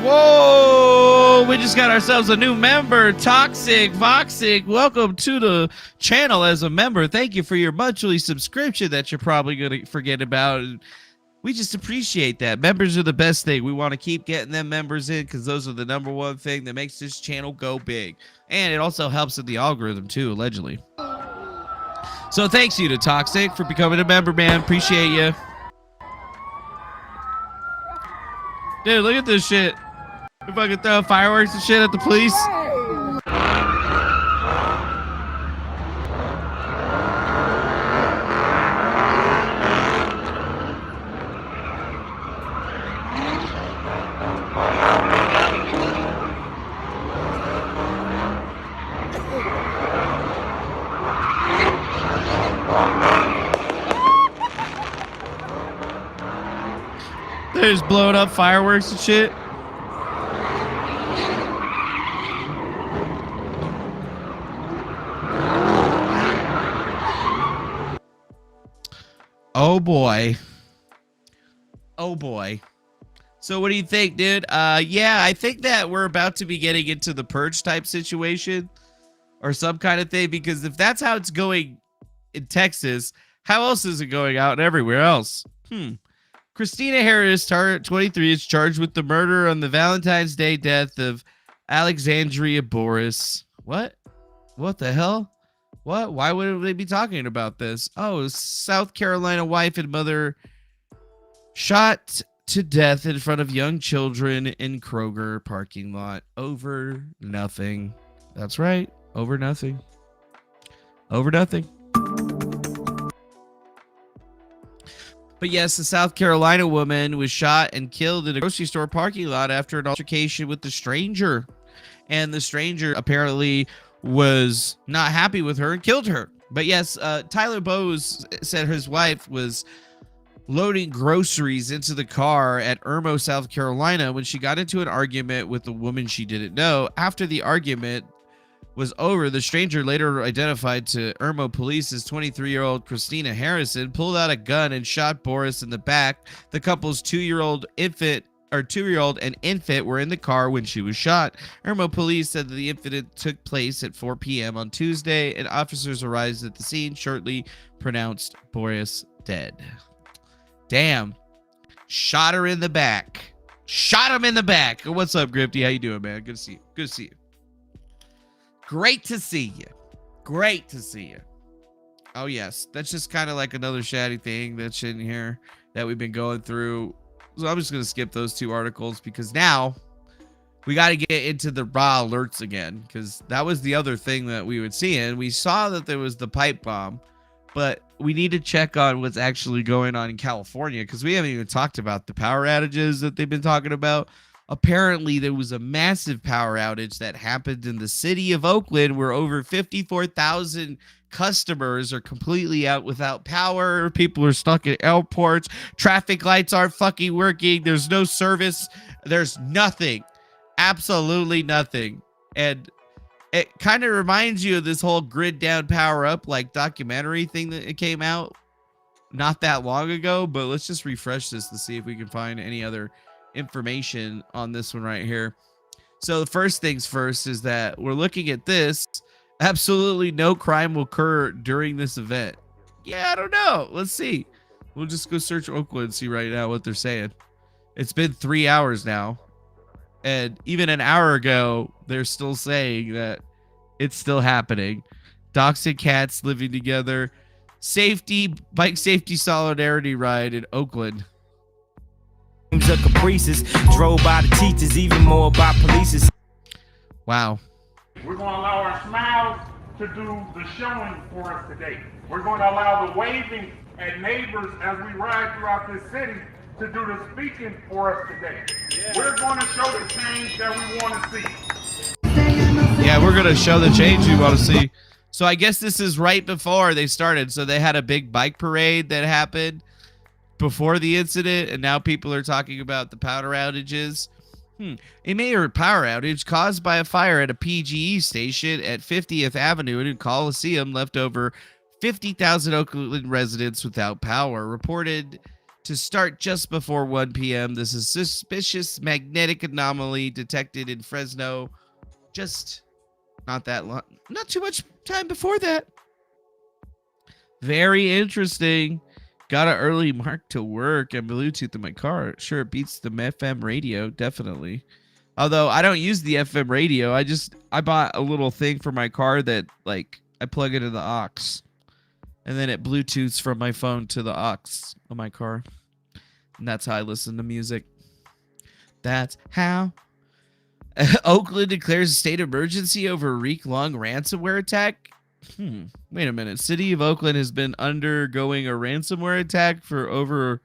Whoa! We just got ourselves a new member, Toxic Voxic. Welcome to the channel as a member. Thank you for your monthly subscription that you're probably going to forget about. We just appreciate that. Members are the best thing. We want to keep getting them members in because those are the number one thing that makes this channel go big. And it also helps in the algorithm too, allegedly. So thanks you to Toxic for becoming a member, man. Appreciate you. Dude, look at this shit. We fucking throw fireworks and shit at the police. They're just blowing up fireworks and shit. Oh boy. Oh boy. So what do you think, dude? Yeah, I think that we're about to be getting into the purge type situation or some kind of thing, because if that's how it's going in Texas, how else is it going out everywhere else? Christina Harris, 23, is charged with the murder on the Valentine's Day death of Alexandria Boris. What? What the hell? What? Why would they be talking about this? Oh, South Carolina wife and mother shot to death in front of young children in Kroger parking lot over nothing. That's right, over nothing. over nothing. But yes, the South Carolina woman was shot and killed in a grocery store parking lot after an altercation with the stranger. And the stranger apparently was not happy with her and killed her. But yes, Tyler Bowes said his wife was loading groceries into the car at Irmo, South Carolina, when she got into an argument with a woman she didn't know. After the argument was over, the stranger, later identified to Irmo police as 23-year-old Christina Harrison, pulled out a gun and shot Boris in the back. The couple's 2-year-old and infant were in the car when she was shot. Irmo police said that the incident took place at 4 p.m. on Tuesday, and officers arrived at the scene shortly, pronounced Boris dead. Damn. Shot her in the back. Shot him in the back. What's up, Grifty? How you doing, man? Good to see you. Good to see you. Great to see you. Great to see you. Oh, yes. That's just kind of like another shady thing that's in here that we've been going through. So I'm just going to skip those 2 articles because now we got to get into the raw alerts again, because that was the other thing that we would see. And we saw that there was the pipe bomb, but we need to check on what's actually going on in California, because we haven't even talked about the power outages that they've been talking about. Apparently, there was a massive power outage that happened in the city of Oakland where over 54,000 customers are completely out without power. People are stuck at airports. Traffic lights aren't fucking working. There's no service. There's nothing. Absolutely nothing. And it kind of reminds you of this whole grid down, power up, like documentary thing that it came out not that long ago. But let's just refresh this to see if we can find any other information on this one right here. So the first things first is that we're looking at this. Absolutely no crime will occur during this event. Yeah, I don't know. Let's see. We'll just go search Oakland and see right now what they're saying. It's been 3 hours now. And even an hour ago, they're still saying that it's still happening. Dogs and cats living together. Bike safety solidarity ride in Oakland. Of caprices, drove by the teachers, even more by police. Wow. We're going to allow our smiles to do the showing for us today. We're going to allow the waving at neighbors as we ride throughout this city to do the speaking for us today. We're going to show the change that we want to see. Yeah, we're going to show the change we want to see. So I guess this is right before they started. So they had a big bike parade that happened before the incident, and now people are talking about the power outages. A major power outage caused by a fire at a PGE station at 50th Avenue in Coliseum left over 50,000 Oakland residents without power. Reported to start just before 1 p.m. This is suspicious magnetic anomaly detected in Fresno. Just not that long, not too much time before that. Very interesting. Got an early mark to work and Bluetooth in my car. Sure, it beats the FM radio, definitely. Although I don't use the FM radio. I bought a little thing for my car that, like, I plug it in the aux. And then it Bluetooths from my phone to the aux of my car. And that's how I listen to music. That's how. Oakland declares a state of emergency over a week-long ransomware attack. Wait a minute. City of Oakland has been undergoing a ransomware attack for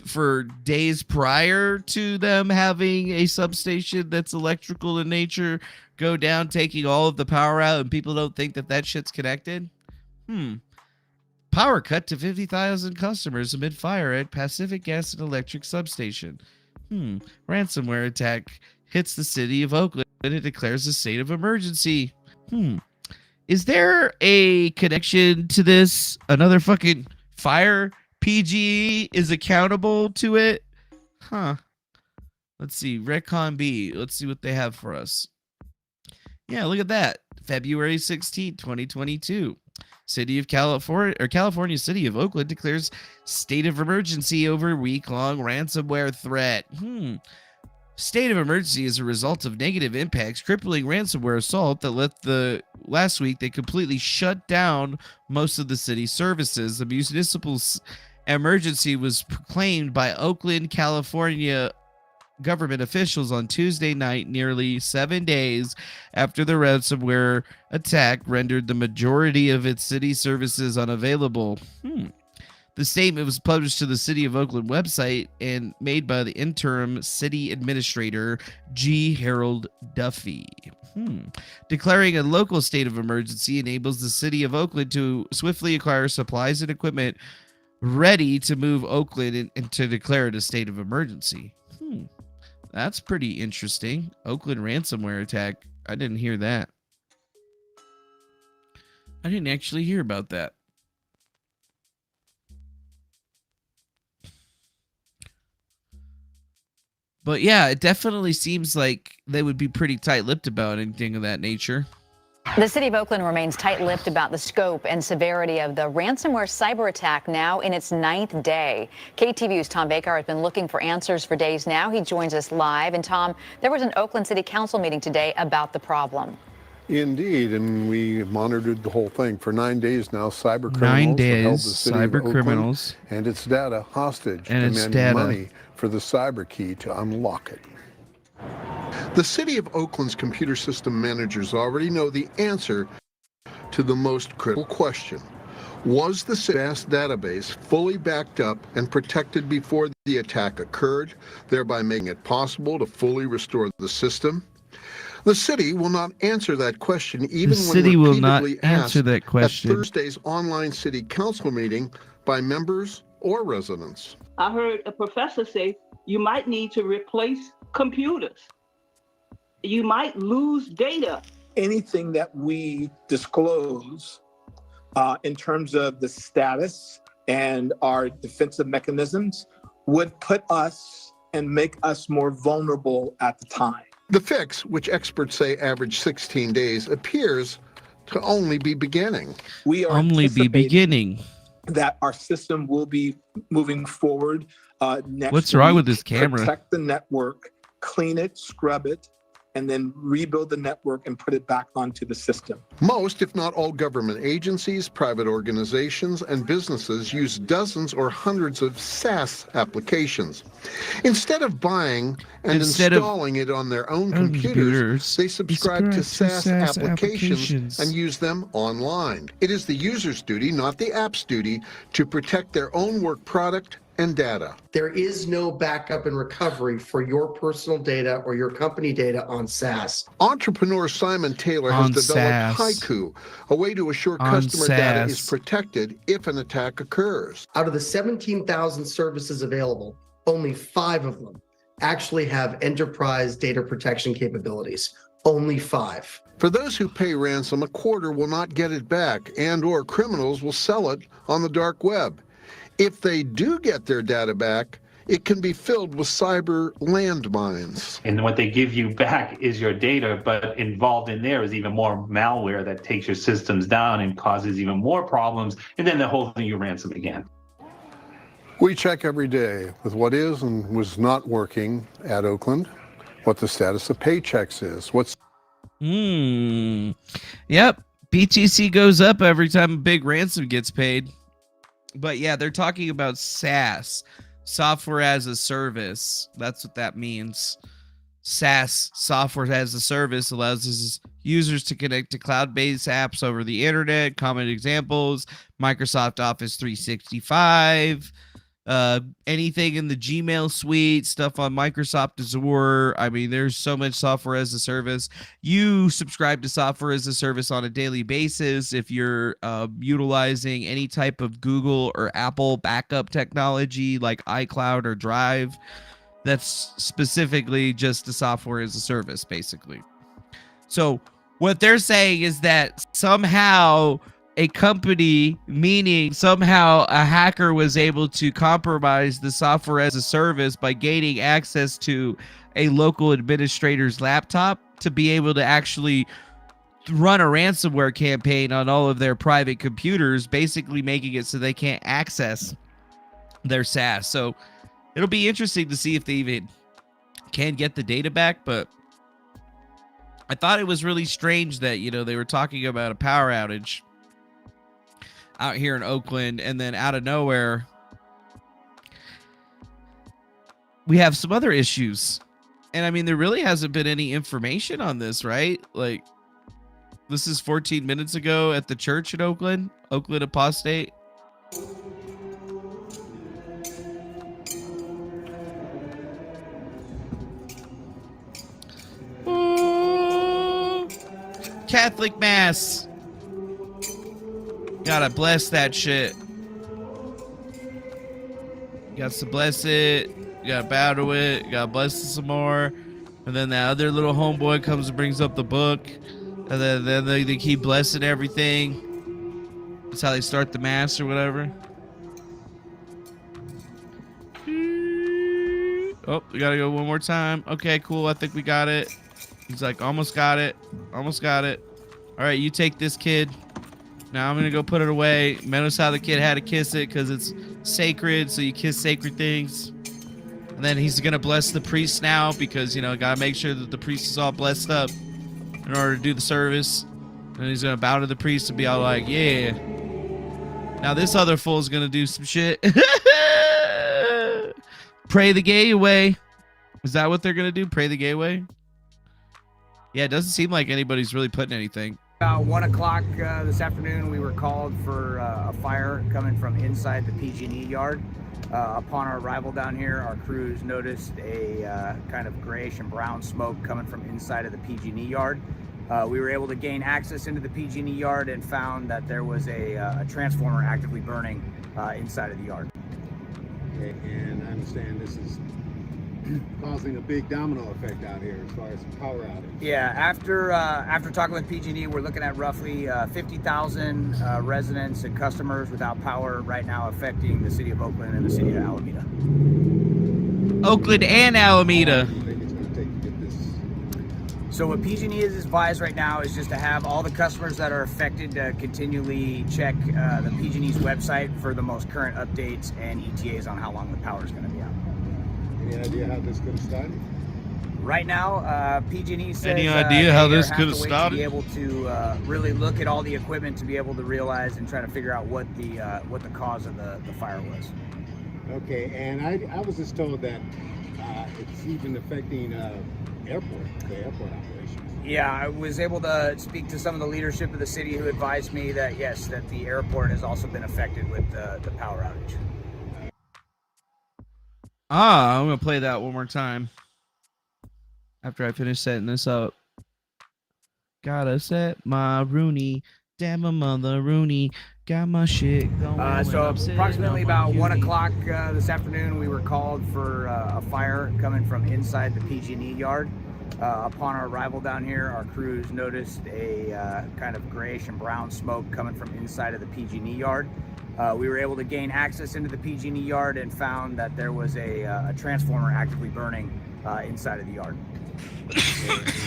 for days prior to them having a substation that's electrical in nature go down, taking all of the power out, and people don't think that shit's connected. Power cut to 50,000 customers amid fire at Pacific Gas and Electric substation. Ransomware attack hits the city of Oakland and it declares a state of emergency. Is there a connection to this? Another fucking fire? PGE is accountable to it? Let's see. Recon B. Let's see what they have for us. Yeah, look at that. February 16, 2022. California City of Oakland declares state of emergency over week-long ransomware threat. State of emergency is a result of negative impacts, crippling ransomware assault that last week they completely shut down most of the city's services. The municipal emergency was proclaimed by Oakland, California government officials on Tuesday night, nearly 7 days after the ransomware attack rendered the majority of its city services unavailable. The statement was published to the City of Oakland website and made by the interim city administrator, G. Harold Duffy. Declaring a local state of emergency enables the City of Oakland to swiftly acquire supplies and equipment ready to move Oakland and to declare it a state of emergency. That's pretty interesting. Oakland ransomware attack. I didn't hear that. I didn't actually hear about that. But yeah, it definitely seems like they would be pretty tight-lipped about anything of that nature. The City of Oakland remains tight-lipped about the scope and severity of the ransomware cyber attack now in its 9th day. KTVU's Tom Baker has been looking for answers for days now. He joins us live. And Tom, there was an Oakland City Council meeting today about the problem. Indeed, and we monitored the whole thing for 9 days now. Cyber criminals 9 have days, held the city of cyber Oakland criminals. and its data hostage, And its demanding data. money for the cyber key to unlock it. The City of Oakland's computer system managers already know the answer to the most critical question. Was the SaaS database fully backed up and protected before the attack occurred, thereby making it possible to fully restore the system? The city will not answer that question even The when city will not repeatedly answer asked that question. at Thursday's online city council meeting by members or residents. I heard a professor say you might need to replace computers. You might lose data. Anything that we disclose in terms of the status and our defensive mechanisms would put us and make us more vulnerable at the time. The fix, which experts say averaged 16 days, appears to only be beginning. We are Only be beginning. that our system will be moving forward next What's wrong with week, this camera? Protect the network, clean it, scrub it, and then rebuild the network and put it back onto the system. Most, if not all, government agencies, private organizations, and businesses use dozens or hundreds of SaaS applications. Instead of buying and installing it on their own computers, they subscribe to SaaS applications and use them online. It is the user's duty, not the app's duty, to protect their own work product and data. There is no backup and recovery for your personal data or your company data on SaaS. Entrepreneur Simon Taylor has On developed SaaS. Haiku, a way to assure On customer data is SaaS. protected if an attack occurs. Out of the 17,000 services available, only 5 of them actually have enterprise data protection capabilities. Only 5. For those who pay ransom, a quarter will not get it back, and/or criminals will sell it on the dark web. If they do get their data back, it can be filled with cyber landmines. And what they give you back is your data, but involved in there is even more malware that takes your systems down and causes even more problems, and then they're holding you ransom again. We check every day with what is and was not working at Oakland, what the status of paychecks is, what's Yep. BTC goes up every time a big ransom gets paid. But yeah, they're talking about SaaS, software as a service. That's what that means. SaaS, software as a service, allows users to connect to cloud-based apps over the internet. Common examples: Microsoft Office 365, anything in the Gmail suite, stuff on Microsoft Azure. I mean, there's so much software as a service. You subscribe to software as a service on a daily basis if you're utilizing any type of Google or Apple backup technology like iCloud or Drive. That's specifically just the software as a service, basically. So what they're saying is that somehow a company, meaning somehow a hacker, was able to compromise the software as a service by gaining access to a local administrator's laptop to be able to actually run a ransomware campaign on all of their private computers, basically making it so they can't access their SaaS. So it'll be interesting to see if they even can get the data back. But I thought it was really strange that, you know, they were talking about a power outage out here in Oakland, and then out of nowhere we have some other issues And I mean, there really hasn't been any information on this, right? Like, this is 14 minutes ago at the church in Oakland Apostate. Ooh, Catholic Mass. Gotta bless that shit. Got to bless it. You gotta bow to it. You gotta bless it some more. And then that other little homeboy comes and brings up the book. And then they keep blessing everything. That's how they start the mass or whatever. Oh, we gotta go one more time. Okay, cool. I think we got it. He's like, almost got it. Almost got it. All right, you take this, kid. Now I'm gonna go put it away. Notice how the kid had to kiss it because it's sacred, so you kiss sacred things. And then he's gonna bless the priest now because, you know, gotta make sure that the priest is all blessed up in order to do the service. And he's gonna bow to the priest and be all like, yeah. Now this other fool's gonna do some shit. Pray the gay away. Is that what they're gonna do? Pray the gay away? Yeah, it doesn't seem like anybody's really putting anything. About 1 o'clock this afternoon, we were called for a fire coming from inside the PG&E yard. Upon our arrival down here, our crews noticed a kind of grayish and brown smoke coming from inside of the PG&E yard. We were able to gain access into the PG&E yard and found that there was a transformer actively burning inside of the yard. Okay, and I understand this is causing a big domino effect out here as far as power outage. Yeah, after talking with PG&E, we're looking at roughly 50,000 residents and customers without power right now, affecting the city of Oakland and the city of Alameda. Oakland and Alameda. So what PG&E is advised right now is just to have all the customers that are affected to continually check the PG&E's website for the most current updates and ETAs on how long the power is going to be out. Any idea how this could have started? Right now, PG&E says any idea how this could have to started? be able to really look at all the equipment to be able to realize and try to figure out what the cause of the fire was. Okay, and I was just told that it's even affecting the airport operations. Yeah, I was able to speak to some of the leadership of the city who advised me that yes, that the airport has also been affected with the power outage. I'm gonna play that one more time after I finish setting this up. Gotta set my Rooney, damn a mother Rooney, got my shit going. So approximately about 1 o'clock this afternoon, we were called for a fire coming from inside the PG&E yard. Upon our arrival down here, our crews noticed a kind of grayish and brown smoke coming from inside of the PG&E yard. We were able to gain access into the PG&E yard and found that there was a transformer actively burning inside of the yard. Okay,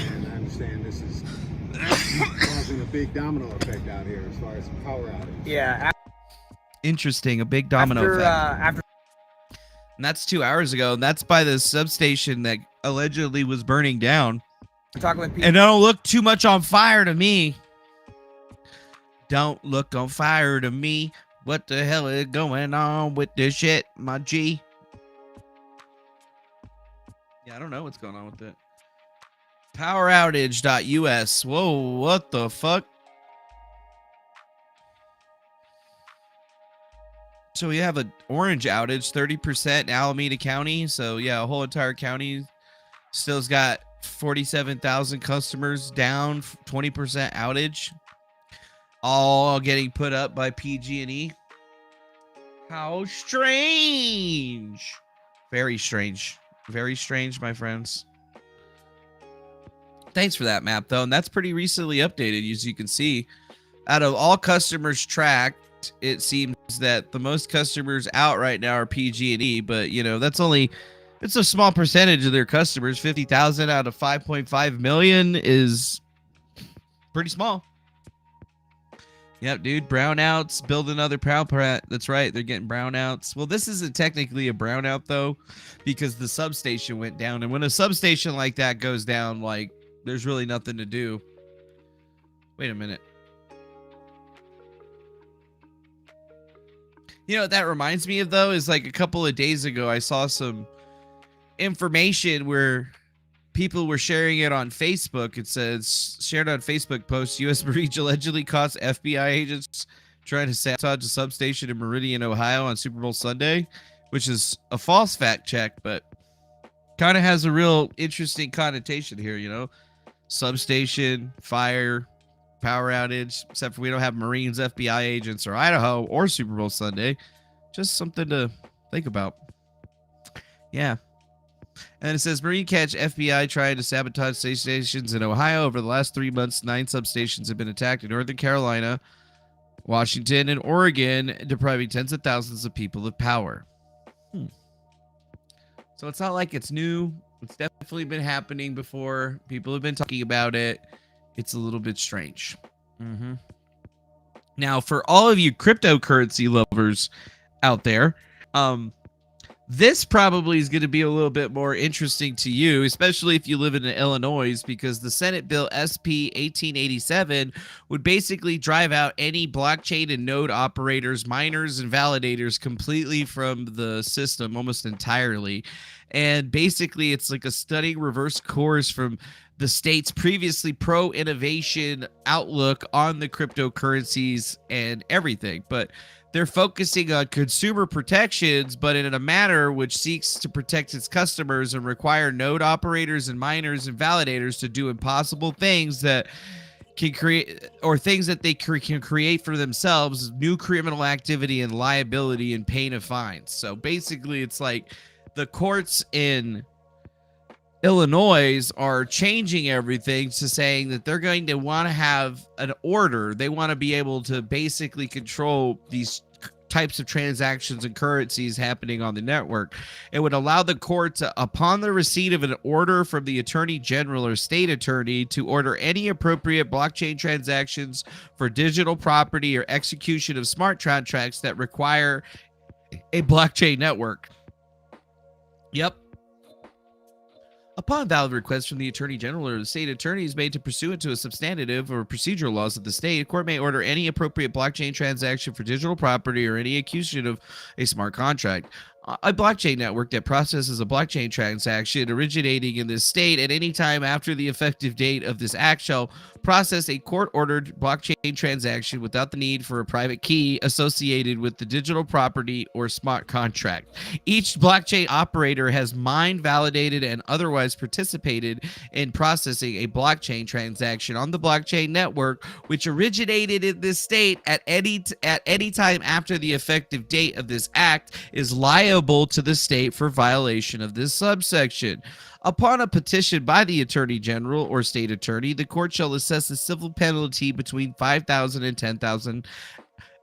and I understand this is causing a big domino effect out here as far as power outage. Yeah. Interesting, a big domino effect. And that's 2 hours ago, and that's by the substation that allegedly was burning down. Talking with people. And don't look too much on fire to me. Don't look on fire to me. What the hell is going on with this shit, my G? Yeah, I don't know what's going on with it. Poweroutage.us. Whoa, what the fuck? So we have an orange outage, 30% in Alameda County. So yeah, a whole entire county still's got 47,000 customers down, 20% outage. All getting put up by PG&E. How strange. Very strange. Very strange, my friends. Thanks for that map, though. And that's pretty recently updated, as you can see. Out of all customers tracked, it seems that the most customers out right now are PG&E. But, you know, that's only... It's a small percentage of their customers. 50,000 out of 5.5 million is pretty small. Yep, dude. Brownouts. Build another power plant. That's right. They're getting brownouts. Well, this isn't technically a brownout, though, because the substation went down. And when a substation like that goes down, like, there's really nothing to do. Wait a minute. You know what that reminds me of, though, is like a couple of days ago, I saw some information where people were sharing it on Facebook. It says, shared on Facebook post, U.S. Marines allegedly caught FBI agents trying to sabotage a substation in Meridian, Ohio on Super Bowl Sunday, which is a false fact check, but kind of has a real interesting connotation here, you know? Substation, fire, power outage, except for we don't have Marines, FBI agents, or Idaho, or Super Bowl Sunday. Just something to think about. Yeah. And it says, Marine catch FBI trying to sabotage stations in Ohio. Over the last 3 months, 9 substations have been attacked in Northern Carolina, Washington, and Oregon, depriving tens of thousands of people of power. So it's not like it's new. It's definitely been happening before. People have been talking about it. It's a little bit strange. Now, for all of you cryptocurrency lovers out there, this probably is going to be a little bit more interesting to you, especially if you live in Illinois, because the Senate Bill SP 1887 would basically drive out any blockchain and node operators, miners, and validators completely from the system, almost entirely. And basically, it's like a stunning reverse course from the state's previously pro-innovation outlook on the cryptocurrencies and everything. But they're focusing on consumer protections, but in a manner which seeks to protect its customers and require node operators and miners and validators to do impossible things that can create, or things that they can create for themselves, new criminal activity and liability and pain of fines. So basically, it's like the courts in Illinois are changing everything to saying that they're going to want to have an order. They want to be able to basically control these types of transactions and currencies happening on the network. It would allow the court to, upon the receipt of an order from the attorney general or state attorney, to order any appropriate blockchain transactions for digital property or execution of smart contracts that require a blockchain network. Yep. Upon valid request from the Attorney General or the state attorney is made to pursuant to a substantive or procedural laws of the state, a court may order any appropriate blockchain transaction for digital property or any execution of a smart contract. A blockchain network that processes a blockchain transaction originating in this state at any time after the effective date of this act shall process a court-ordered blockchain transaction without the need for a private key associated with the digital property or smart contract. Each blockchain operator has mined, validated, and otherwise participated in processing a blockchain transaction on the blockchain network, which originated in this state at any time after the effective date of this act, is liable to the state for violation of this subsection. Upon a petition by the Attorney General or state attorney, the court shall assess a civil penalty between $5,000 and $10,000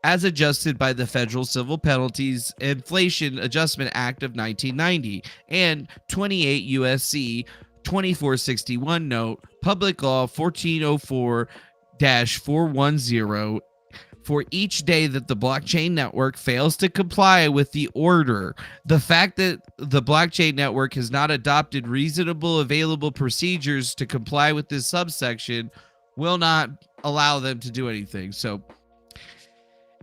as adjusted by the Federal Civil Penalties Inflation Adjustment Act of 1990 and 28 U.S.C. 2461 note, Public Law 1404-410, for each day that the blockchain network fails to comply with the order. The fact that the blockchain network has not adopted reasonable available procedures to comply with this subsection will not allow them to do anything. So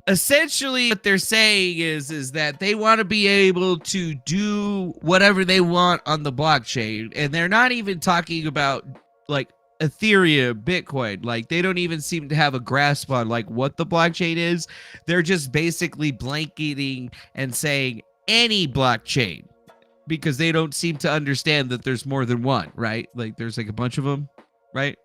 essentially what they're saying is that they want to be able to do whatever they want on the blockchain. And they're not even talking about like Ethereum, Bitcoin. Like, they don't even seem to have a grasp on like what the blockchain is. They're just basically blanketing and saying any blockchain, because they don't seem to understand that there's more than one, right? Like, there's like a bunch of them, right?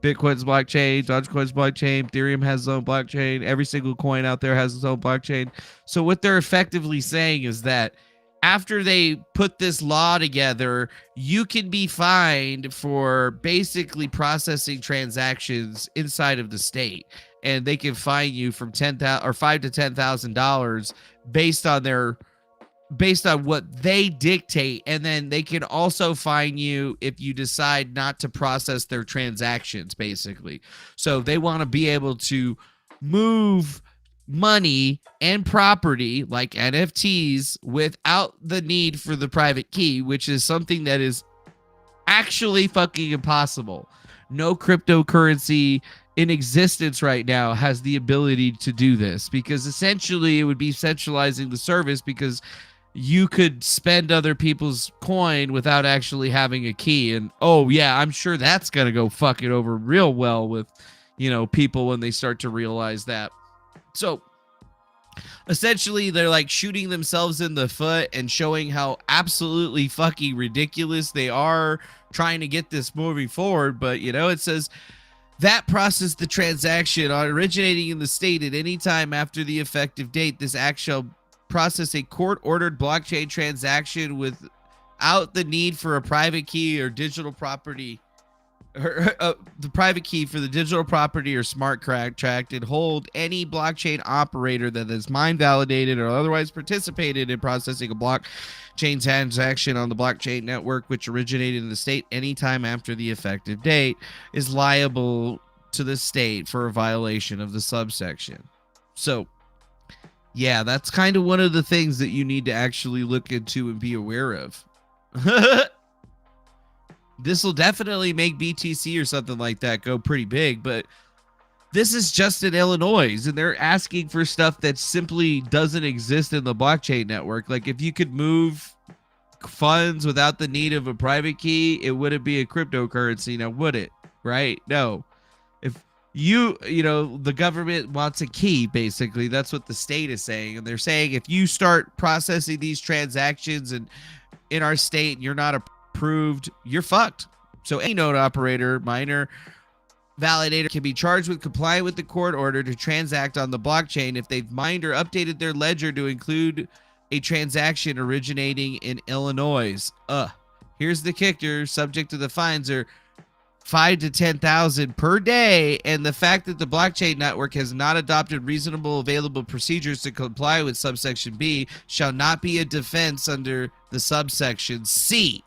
Bitcoin's blockchain, Dogecoin's blockchain, Ethereum has its own blockchain, every single coin out there has its own blockchain. So what they're effectively saying is that after they put this law together, you can be fined for basically processing transactions inside of the state, and they can fine you from $5,000 to $10,000 based on what they dictate. And then they can also fine you if you decide not to process their transactions, basically. So they want to be able to move money and property like NFTs without the need for the private key, which is something that is actually fucking impossible. No cryptocurrency in existence right now has the ability to do this, because essentially it would be centralizing the service, because you could spend other people's coin without actually having a key. And oh yeah, I'm sure that's gonna go fucking over real well with, you know, people when they start to realize that. So essentially they're like shooting themselves in the foot and showing how absolutely fucking ridiculous they are trying to get this moving forward. But you know, it says that process the transaction originating in the state at any time after the effective date. This act shall process a court-ordered blockchain transaction without the need for a private key or digital property, or the private key for the digital property or smart contract, and hold any blockchain operator that is mine validated or otherwise participated in processing a blockchain transaction on the blockchain network which originated in the state anytime after the effective date is liable to the state for a violation of the subsection. So yeah, that's kind of one of the things that you need to actually look into and be aware of. This will definitely make BTC or something like that go pretty big, but this is just in Illinois, and they're asking for stuff that simply doesn't exist in the blockchain network. Like if you could move funds without the need of a private key, it wouldn't be a cryptocurrency now, would it? Right? No. If you know, the government wants a key, basically. That's what the state is saying. And they're saying if you start processing these transactions and in our state and you're not approved, you're fucked. So any node operator, miner, validator can be charged with complying with the court order to transact on the blockchain if they've mined or updated their ledger to include a transaction originating in Illinois. Here's the kicker. Subject to the fines are $5,000 to $10,000 per day, and the fact that the blockchain network has not adopted reasonable available procedures to comply with subsection B shall not be a defense under the subsection C.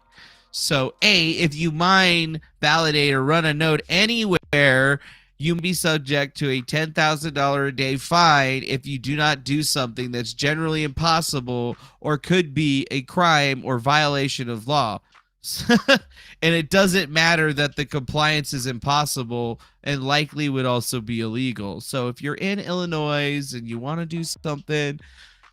So A, if you mine, validate, or run a node anywhere, you may be subject to a $10,000 a day fine if you do not do something that's generally impossible or could be a crime or violation of law. And it doesn't matter that the compliance is impossible and likely would also be illegal. So if you're in Illinois and you want to do something,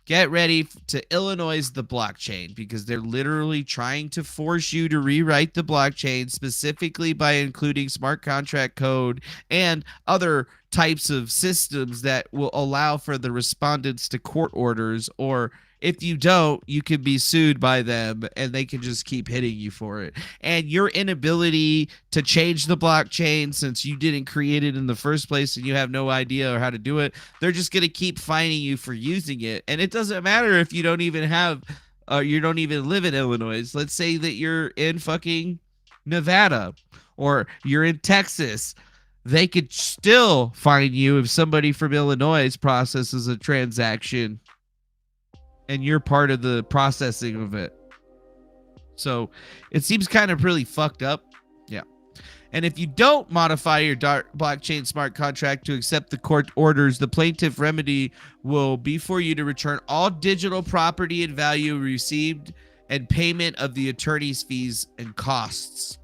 get ready to Illinois the blockchain, because they're literally trying to force you to rewrite the blockchain specifically by including smart contract code and other types of systems that will allow for the respondents to court orders, or if you don't, you can be sued by them and they can just keep hitting you for it. And your inability to change the blockchain, since you didn't create it in the first place and you have no idea or how to do it, they're just going to keep fining you for using it. And it doesn't matter if you don't even have, you don't even live in Illinois. Let's say that you're in fucking Nevada or you're in Texas. They could still fine you if somebody from Illinois processes a transaction and you're part of the processing of it. So it seems kind of really fucked up. Yeah. And if you don't modify your blockchain smart contract to accept the court orders, the plaintiff remedy will be for you to return all digital property and value received and payment of the attorney's fees and costs.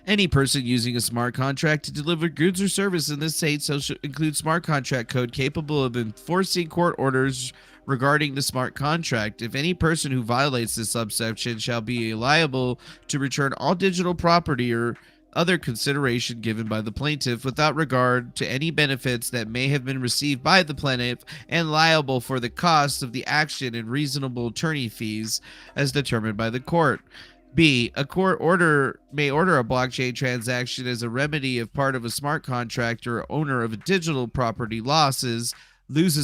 Any person using a smart contract to deliver goods or service in this state shall include smart contract code capable of enforcing court orders regarding the smart contract. If any person who violates this subsection shall be liable to return all digital property or other consideration given by the plaintiff without regard to any benefits that may have been received by the plaintiff, and liable for the cost of the action and reasonable attorney fees as determined by the court. B, a court order may order a blockchain transaction as a remedy if part of a smart contract or owner of a digital property loses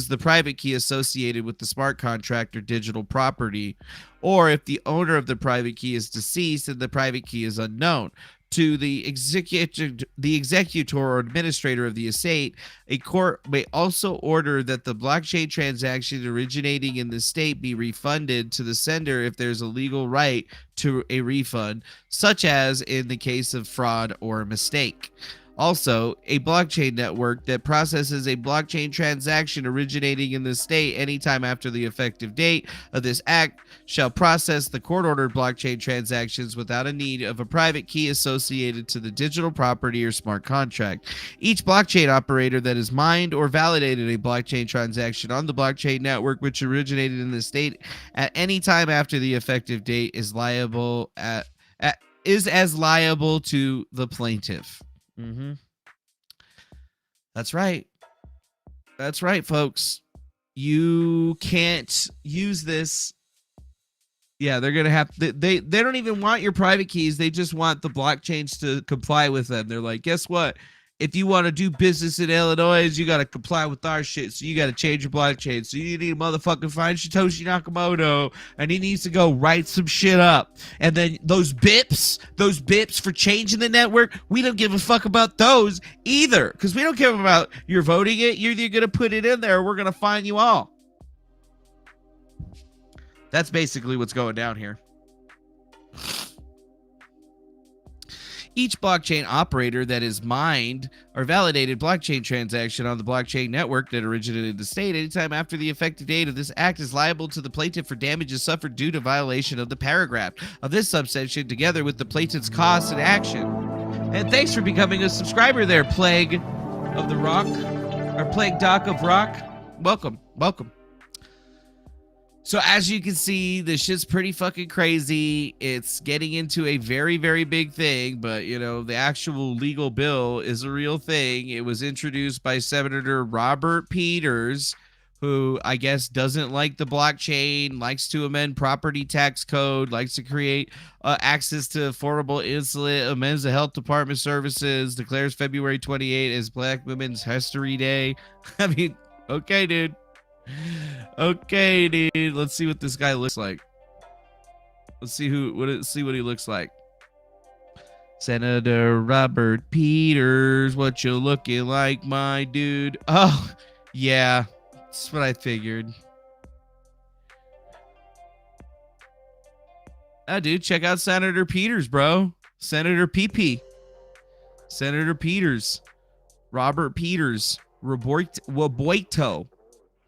the private key associated with the smart contract or digital property, or if the owner of the private key is deceased and the private key is unknown. To the executor or administrator of the estate, a court may also order that the blockchain transaction originating in the state be refunded to the sender if there's a legal right to a refund, such as in the case of fraud or mistake. Also, a blockchain network that processes a blockchain transaction originating in the state anytime after the effective date of this act shall process the court-ordered blockchain transactions without a need of a private key associated to the digital property or smart contract. Each blockchain operator that has mined or validated a blockchain transaction on the blockchain network which originated in the state at any time after the effective date is liable is as liable to the plaintiff. That's right. That's right, folks. You can't use this. Yeah, they're gonna have they don't even want your private keys. They just want the blockchains to comply with them. They're like, guess what? If you want to do business in Illinois, you got to comply with our shit. So you got to change your blockchain. So you need to motherfucking find Satoshi Nakamoto, and he needs to go write some shit up. And then those bips for changing the network, we don't give a fuck about those either, because we don't care about you're voting it. You're either going to put it in there or we're going to fine you all. That's basically what's going down here. Each blockchain operator that is mined or validated blockchain transaction on the blockchain network that originated in the state anytime after the effective date of this act is liable to the plaintiff for damages suffered due to violation of the paragraph of this subsection, together with the plaintiff's costs and action. And thanks for becoming a subscriber there, Plague of the Rock, or Plague Doc of Rock. Welcome. So as you can see, this shit's pretty fucking crazy. It's getting into a very, very big thing, but, you know, the actual legal bill is a real thing. It was introduced by Senator Robert Peters, who I guess doesn't like the blockchain, likes to amend property tax code, likes to create access to affordable insulin, amends the health department services, declares February 28 as Black Women's History Day. I mean, okay, dude. Okay, dude. Let's see what this guy looks like. Let's see what he looks like. Senator Robert Peters, what you looking like, my dude? Oh, yeah. That's what I figured. Dude, check out Senator Peters, bro. Senator PP. Senator Peters. Robert Peters. Roboito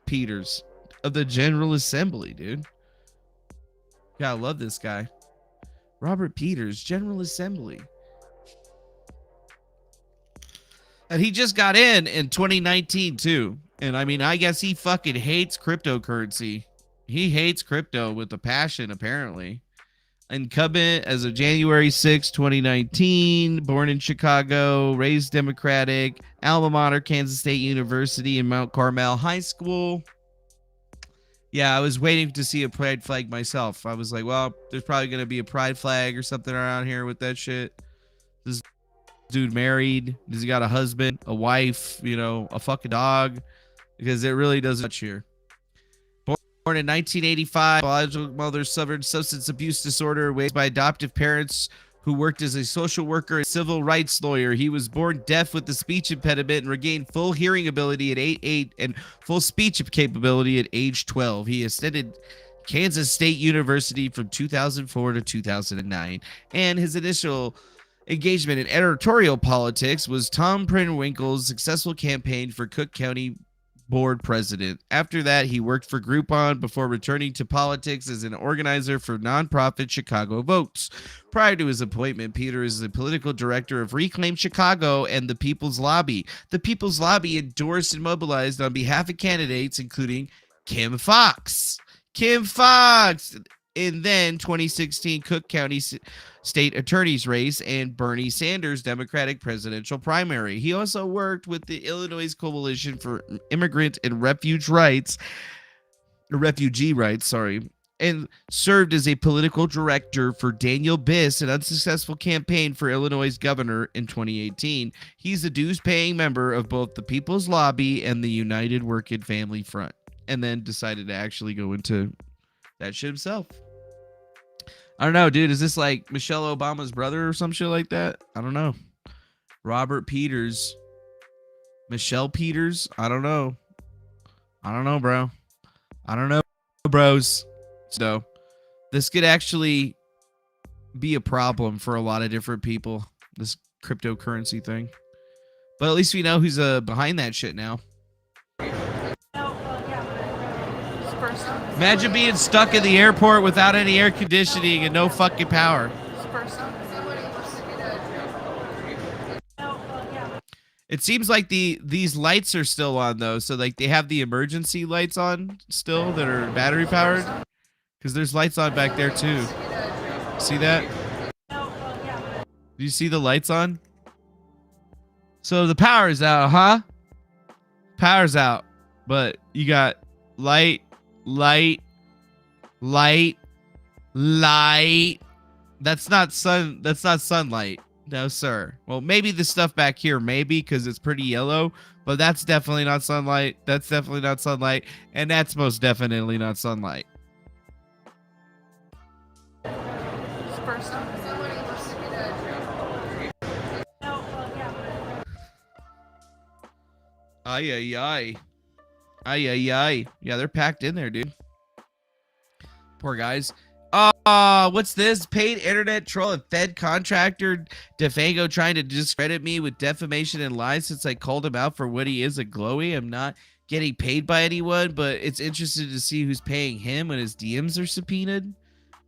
Peters of the General Assembly, dude. Gotta love this guy. Robert Peters, General Assembly. And he just got in 2019 too. And I mean, I guess he fucking hates cryptocurrency. He hates crypto with a passion, apparently. Incumbent as of January 6, 2019, born in Chicago, raised Democratic, alma mater, Kansas State University and Mount Carmel High School. Yeah, I was waiting to see a pride flag myself. I was like, well, there's probably going to be a pride flag or something around here with that shit. This dude married? Does he got a husband, a wife, you know, a fucking dog? Because it really doesn't much here. Born in 1985, biological mother suffered substance abuse disorder, raised by adoptive parents who worked as a social worker and civil rights lawyer. He was born deaf with a speech impediment and regained full hearing ability at 8 and full speech capability at age 12. He attended Kansas State University from 2004 to 2009, and his initial engagement in editorial politics was Tom Prenwinkle's successful campaign for Cook County Board president. After that, he worked for Groupon before returning to politics as an organizer for nonprofit Chicago Votes. Prior to his appointment, Peter is the political director of Reclaim Chicago and the People's Lobby. The People's Lobby endorsed and mobilized on behalf of candidates including Kim Foxx. In then 2016 Cook County State Attorney's race and Bernie Sanders Democratic presidential primary. He also worked with the Illinois Coalition for Immigrant and Refugee Rights, and served as a political director for Daniel Biss, an unsuccessful campaign for Illinois' governor in 2018. He's a dues-paying member of both the People's Lobby and the United Working Family Front, and then decided to actually go into that shit himself. I don't know, dude. Is this like Michelle Obama's brother or some shit like that? I don't know. Robert Peters. Michelle Peters? I don't know. Bro. I don't know, bros. So, this could actually be a problem for a lot of different people, this cryptocurrency thing. But at least we know who's behind that shit now. Imagine being stuck in the airport without any air conditioning and no fucking power. It seems like these lights are still on though, so like they have the emergency lights on still that are battery powered. Because there's lights on back there too. See that? Do you see the lights on? So the power is out, huh? Power's out, but you got light. That's not sunlight. No, sir. Well, maybe the stuff back here, maybe, because it's pretty yellow, but that's definitely not sunlight. That's definitely not sunlight, and that's most definitely not sunlight. Ay, ay, ay. Ay, ay, ay. Yeah, they're packed in there, dude. Poor guys. What's this? Paid internet troll and Fed contractor Defango trying to discredit me with defamation and lies since I called him out for what he is, a glowy. I'm not getting paid by anyone, but it's interesting to see who's paying him when his DMs are subpoenaed.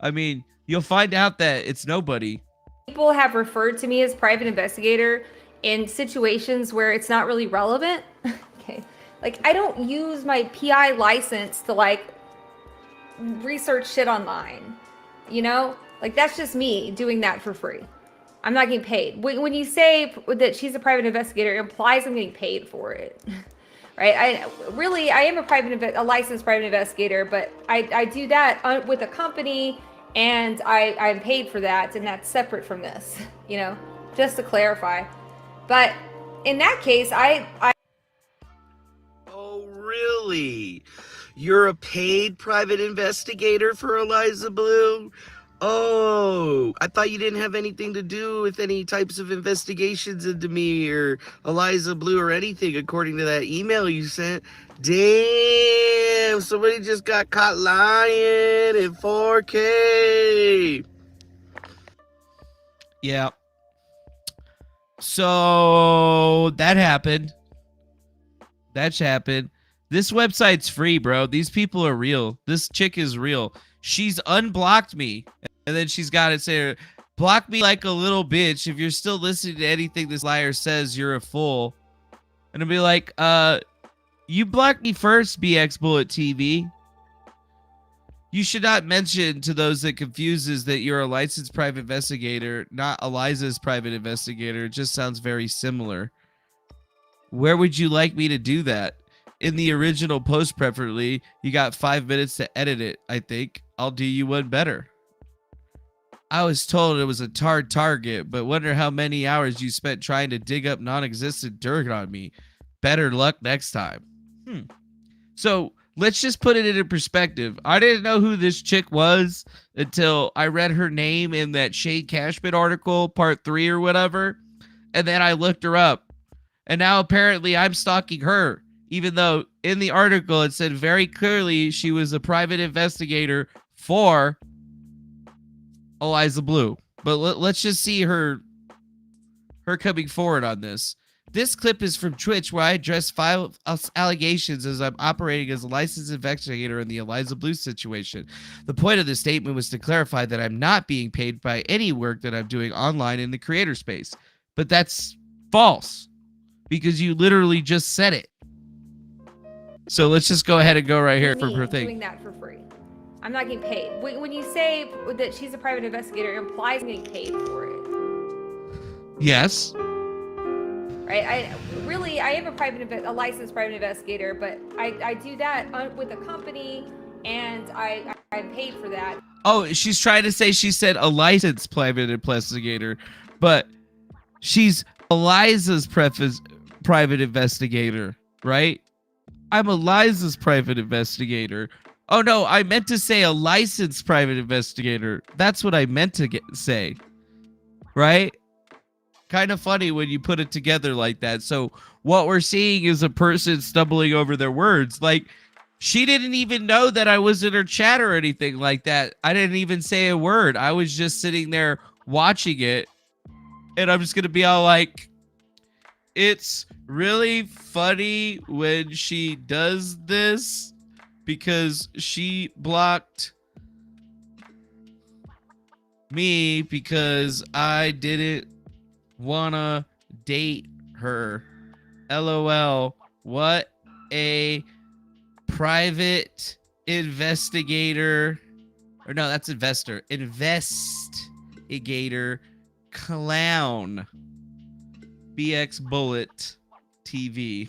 I mean, you'll find out that it's nobody. People have referred to me as private investigator in situations where it's not really relevant. Okay. Like, I don't use my PI license to, like, research shit online. You know? Like, that's just me doing that for free. I'm not getting paid. When you say that she's a private investigator, it implies I'm getting paid for it. Right? I am a licensed private investigator, but I do that with a company, and I'm paid for that, and that's separate from this, you know, just to clarify. But in that case, Oh, really? You're a paid private investigator for Eliza Blue? Oh, I thought you didn't have anything to do with any types of investigations into me or Eliza Blue or anything, according to that email you sent. Damn, somebody just got caught lying in 4K. Yeah. So that happened. That happened. This website's free, bro. These people are real. This chick is real. She's unblocked me. And then she's got to say, block me like a little bitch. If you're still listening to anything this liar says, you're a fool. And I'll be like, you blocked me first, BX Bullet TV. You should not mention to those that confuses that you're a licensed private investigator, not Eliza's private investigator. It just sounds very similar. Where would you like me to do that? In the original post, preferably. You got 5 minutes to edit it, I think. I'll do you one better. I was told it was a target, but wonder how many hours you spent trying to dig up non-existent dirt on me. Better luck next time. So let's just put it into perspective. I didn't know who this chick was until I read her name in that Shane Cashman article, part 3 or whatever. And then I looked her up. And now apparently I'm stalking her, even though in the article it said very clearly she was a private investigator for Eliza Blue. But let's just see her coming forward on this. This clip is from Twitch, where I address 5 allegations as I'm operating as a licensed investigator in the Eliza Blue situation. The point of the statement was to clarify that I'm not being paid by any work that I'm doing online in the creator space. But that's false, because you literally just said it. So let's just go ahead and go right here from her thing. Doing that for free. I'm not getting paid. When you say that she's a private investigator, it implies I'm getting paid for it. Yes. Right? I am a licensed private investigator, but I do that with a company, and I'm paid for that. Oh, she's trying to say she said a licensed private investigator, but she's Eliza's private investigator, right? I'm Eliza's private investigator. Oh, no, I meant to say a licensed private investigator. That's what I meant to say, right? Kind of funny when you put it together like that. So what we're seeing is a person stumbling over their words. Like, she didn't even know that I was in her chat or anything like that. I didn't even say a word. I was just sitting there watching it. And I'm just going to be all like, it's really funny when she does this because she blocked me because I didn't wanna date her. LOL. What a private investigator. Or no, that's investor. Investigator clown. BX Bullet TV.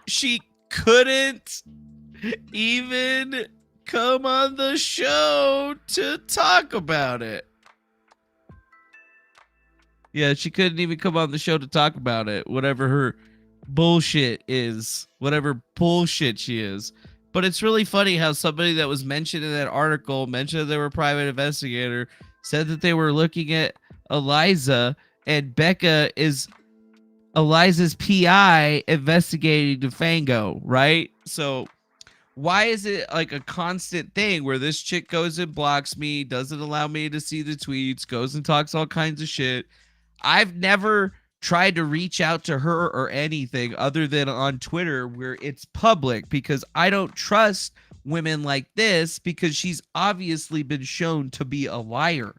She couldn't even come on the show to talk about it. Yeah, she couldn't even come on the show to talk about it. Whatever her bullshit is. Whatever bullshit she is. But it's really funny how somebody that was mentioned in that article, mentioned that they were a private investigator, said that they were looking at Eliza, and Becca is Eliza's PI investigating DeFango, right? So why is it like a constant thing where this chick goes and blocks me, doesn't allow me to see the tweets, goes and talks all kinds of shit? I've never tried to reach out to her or anything other than on Twitter where it's public, because I don't trust women like this, because she's obviously been shown to be a liar.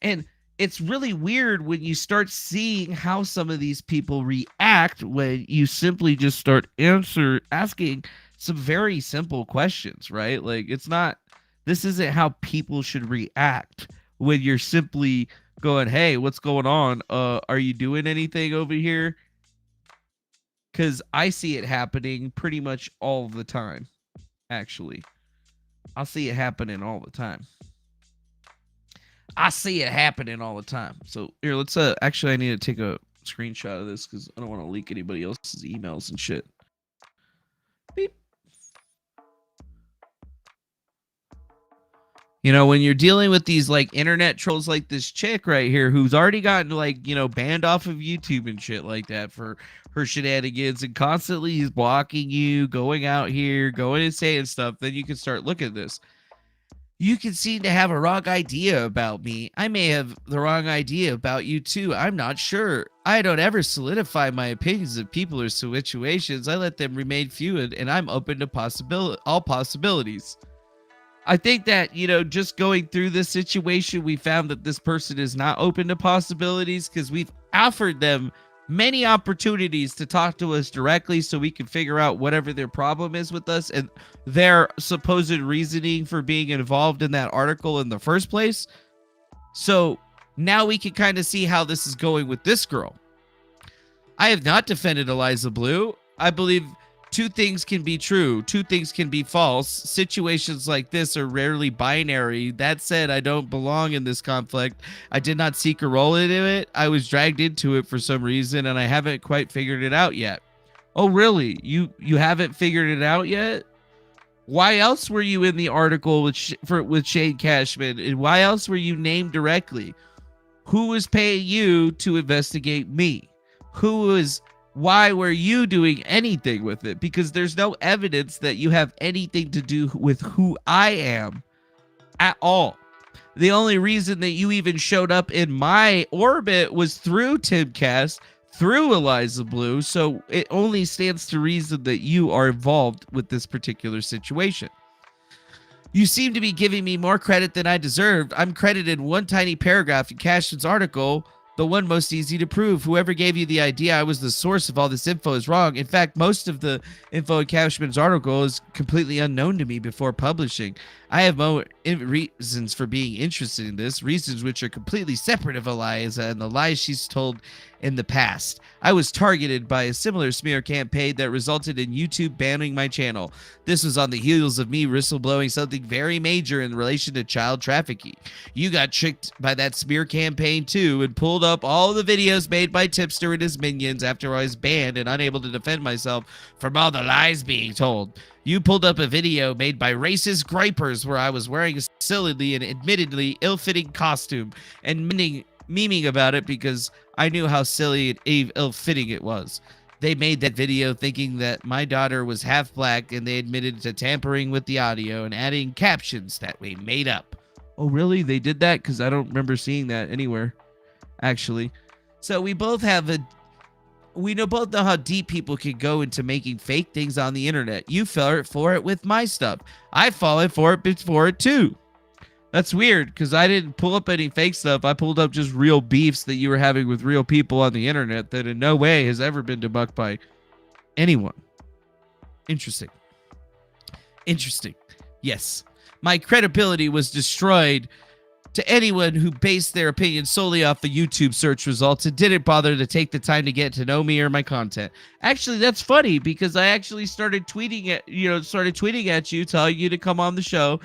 And it's really weird when you start seeing how some of these people react when you simply just start asking some very simple questions, right? Like, this isn't how people should react when you're simply going, hey, what's going on? Are you doing anything over here? Because I see it happening pretty much all the time, actually. I'll see it happening all the time. I see it happening all the time. So here, let's actually, I need to take a screenshot of this because I don't want to leak anybody else's emails and shit. Beep. You know, when you're dealing with these like internet trolls like this chick right here who's already gotten like, you know, banned off of YouTube and shit like that for her shenanigans, and constantly is blocking you, going out here, going and saying stuff, then you can start looking at this. You can seem to have a wrong idea about me. I may have the wrong idea about you too. I'm not sure. I don't ever solidify my opinions of people or situations. I let them remain fluid, and I'm open to all possibilities. I think that, you know, just going through this situation, we found that this person is not open to possibilities because we've offered them many opportunities to talk to us directly so we can figure out whatever their problem is with us and their supposed reasoning for being involved in that article in the first place. So now we can kind of see how this is going with this girl. I have not defended Eliza Blue. I believe two things can be true, two things can be false. Situations like this are rarely binary. That said, I don't belong in this conflict. I did not seek a role into it. I was dragged into it for some reason, and I haven't quite figured it out yet. Oh, really? You haven't figured it out yet? Why else were you in the article with Shane Cashman, and why else were you named directly? Who was paying you to investigate me? Why were you doing anything with it? Because there's no evidence that you have anything to do with who I am at all. The only reason that you even showed up in my orbit was through Timcast, through Eliza Blue. So it only stands to reason that you are involved with this particular situation. You seem to be giving me more credit than I deserved. I'm credited one tiny paragraph in Cashman's article, the one most easy to prove. Whoever gave you the idea I was the source of all this info is wrong. In fact, most of the info in Cashman's article is completely unknown to me before publishing. I have more reasons for being interested in this, reasons which are completely separate of Eliza and the lies she's told in the past. I was targeted by a similar smear campaign that resulted in YouTube banning my channel. This was on the heels of me whistleblowing something very major in relation to child trafficking. You got tricked by that smear campaign too and pulled up all the videos made by Tipster and his minions after I was banned and unable to defend myself from all the lies being told. You pulled up a video made by racist gripers where I was wearing a silly and admittedly ill-fitting costume and memeing about it because I knew how silly and ill-fitting it was. They made that video thinking that my daughter was half black, and they admitted to tampering with the audio and adding captions that we made up. Oh, really? They did that? Because I don't remember seeing that anywhere, actually. So we both both know how deep people can go into making fake things on the internet. You fell for it with my stuff. I've fallen for it before it too. That's weird because I didn't pull up any fake stuff. I pulled up just real beefs that you were having with real people on the internet that in no way has ever been debunked by anyone. Interesting. Yes. My credibility was destroyed to anyone who based their opinion solely off the YouTube search results and didn't bother to take the time to get to know me or my content. Actually, that's funny because I actually started tweeting at you, telling you to come on the show,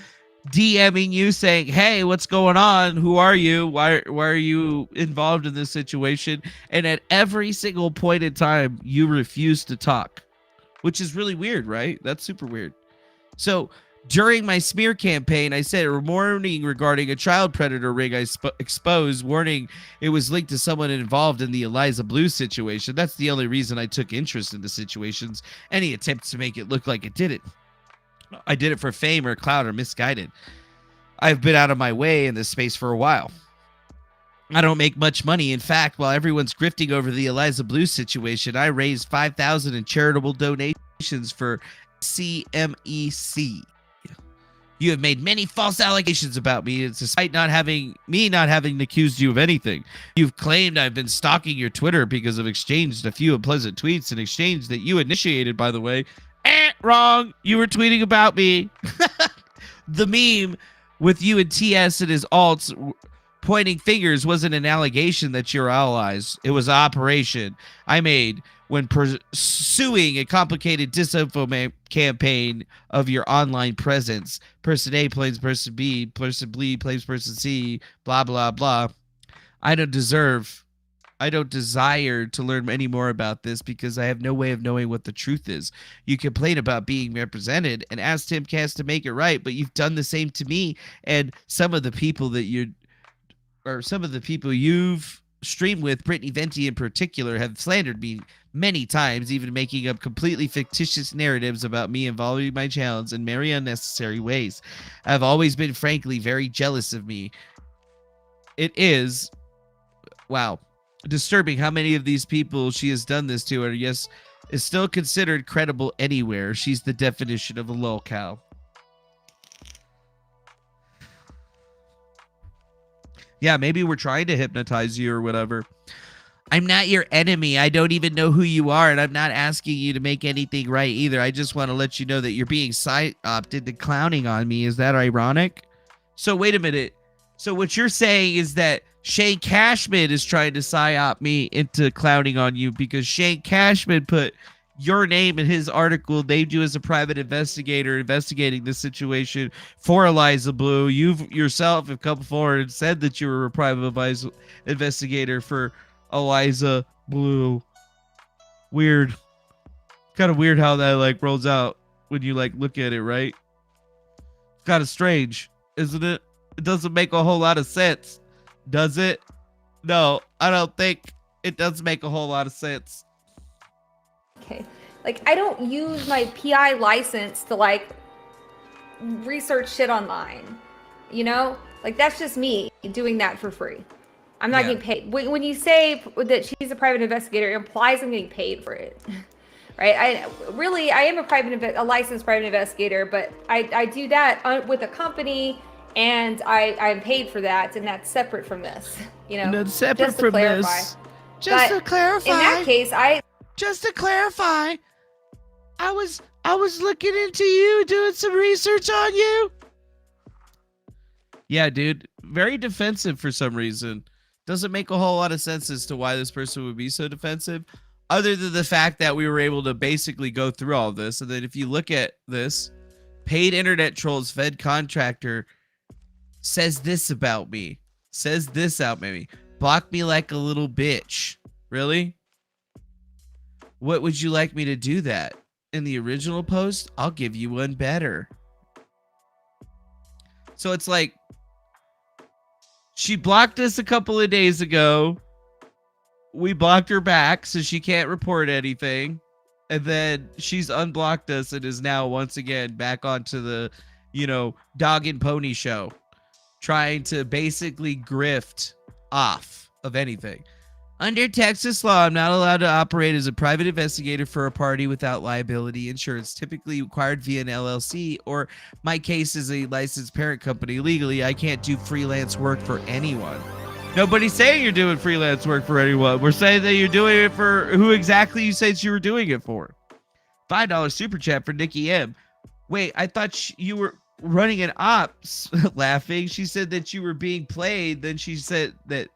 DMing you saying, "Hey, what's going on? Who are you? Why are you involved in this situation?" And at every single point in time, you refused to talk, which is really weird, right? That's super weird. So during my smear campaign, I said a warning regarding a child predator ring I exposed, warning it was linked to someone involved in the Eliza Blue situation. That's the only reason I took interest in the situations. Any attempts to make it look like it didn't. I did it for fame or clout or misguided. I've been out of my way in this space for a while. I don't make much money. In fact, while everyone's grifting over the Eliza Blue situation, I raised $5,000 in charitable donations for CMEC. You have made many false allegations about me, despite not having accused you of anything. You've claimed I've been stalking your Twitter because I've exchanged a few unpleasant tweets, an exchange that you initiated, by the way. Wrong. You were tweeting about me. The meme with you and TS and his alts pointing fingers wasn't an allegation that you're allies. It was an operation I made when pursuing a complicated disinfo campaign of your online presence. Person A blames person B, person B blames person C, blah, blah, blah. I don't desire to learn any more about this because I have no way of knowing what the truth is. You complain about being represented and ask Timcast to make it right, but you've done the same to me and some of the people you've streamed with, Brittany Venti in particular, have slandered me many times, even making up completely fictitious narratives about me involving my channels in very unnecessary ways. I've always been, frankly, very jealous of me. It is, wow, disturbing how many of these people she has done this to, and yes, is still considered credible anywhere. She's the definition of a lolcow. Yeah, maybe we're trying to hypnotize you or whatever. I'm not your enemy. I don't even know who you are, and I'm not asking you to make anything right either. I just want to let you know that you're being psyoped into clowning on me. Is that ironic? So wait a minute. So what you're saying is that Shane Cashman is trying to psyop me into clowning on you because Shane Cashman put your name in his article, named you as a private investigator investigating this situation for Eliza Blue. You yourself have come forward and said that you were a private investigator for Eliza Blue. Weird. Kind of weird how that rolls out when you look at it, right? Kind of strange, isn't it? It doesn't make a whole lot of sense, does it? No, I don't think it does make a whole lot of sense. Okay. I don't use my PI license to research shit online. You know? That's just me doing that for free. I'm not getting paid. When you say that she's a private investigator, it implies I'm getting paid for it. Right? I am a licensed private investigator, but I do that with a company, and I'm paid for that, and that's separate from this. That's separate from this. Just to clarify. In that case, just to clarify, I was looking into you, doing some research on you. Yeah, dude. Very defensive for some reason. Doesn't make a whole lot of sense as to why this person would be so defensive, other than the fact that we were able to basically go through all this. And then if you look at this, paid internet trolls Fed contractor says this about me. Says this about me. Block me like a little bitch. Really? What would you like me to do that? In the original post, I'll give you one better. So it's like, she blocked us a couple of days ago. We blocked her back, so she can't report anything. And then she's unblocked us and is now once again back onto the, dog and pony show. trying to basically grift off of anything. Under Texas law, I'm not allowed to operate as a private investigator for a party without liability insurance, typically acquired via an LLC, or my case is a licensed parent company. Legally, I can't do freelance work for anyone. Nobody's saying you're doing freelance work for anyone. We're saying that you're doing it for who exactly you said you were doing it for. $5 super chat for Nikki M. Wait, I thought you were running an ops. Laughing. She said that you were being played. Then she said that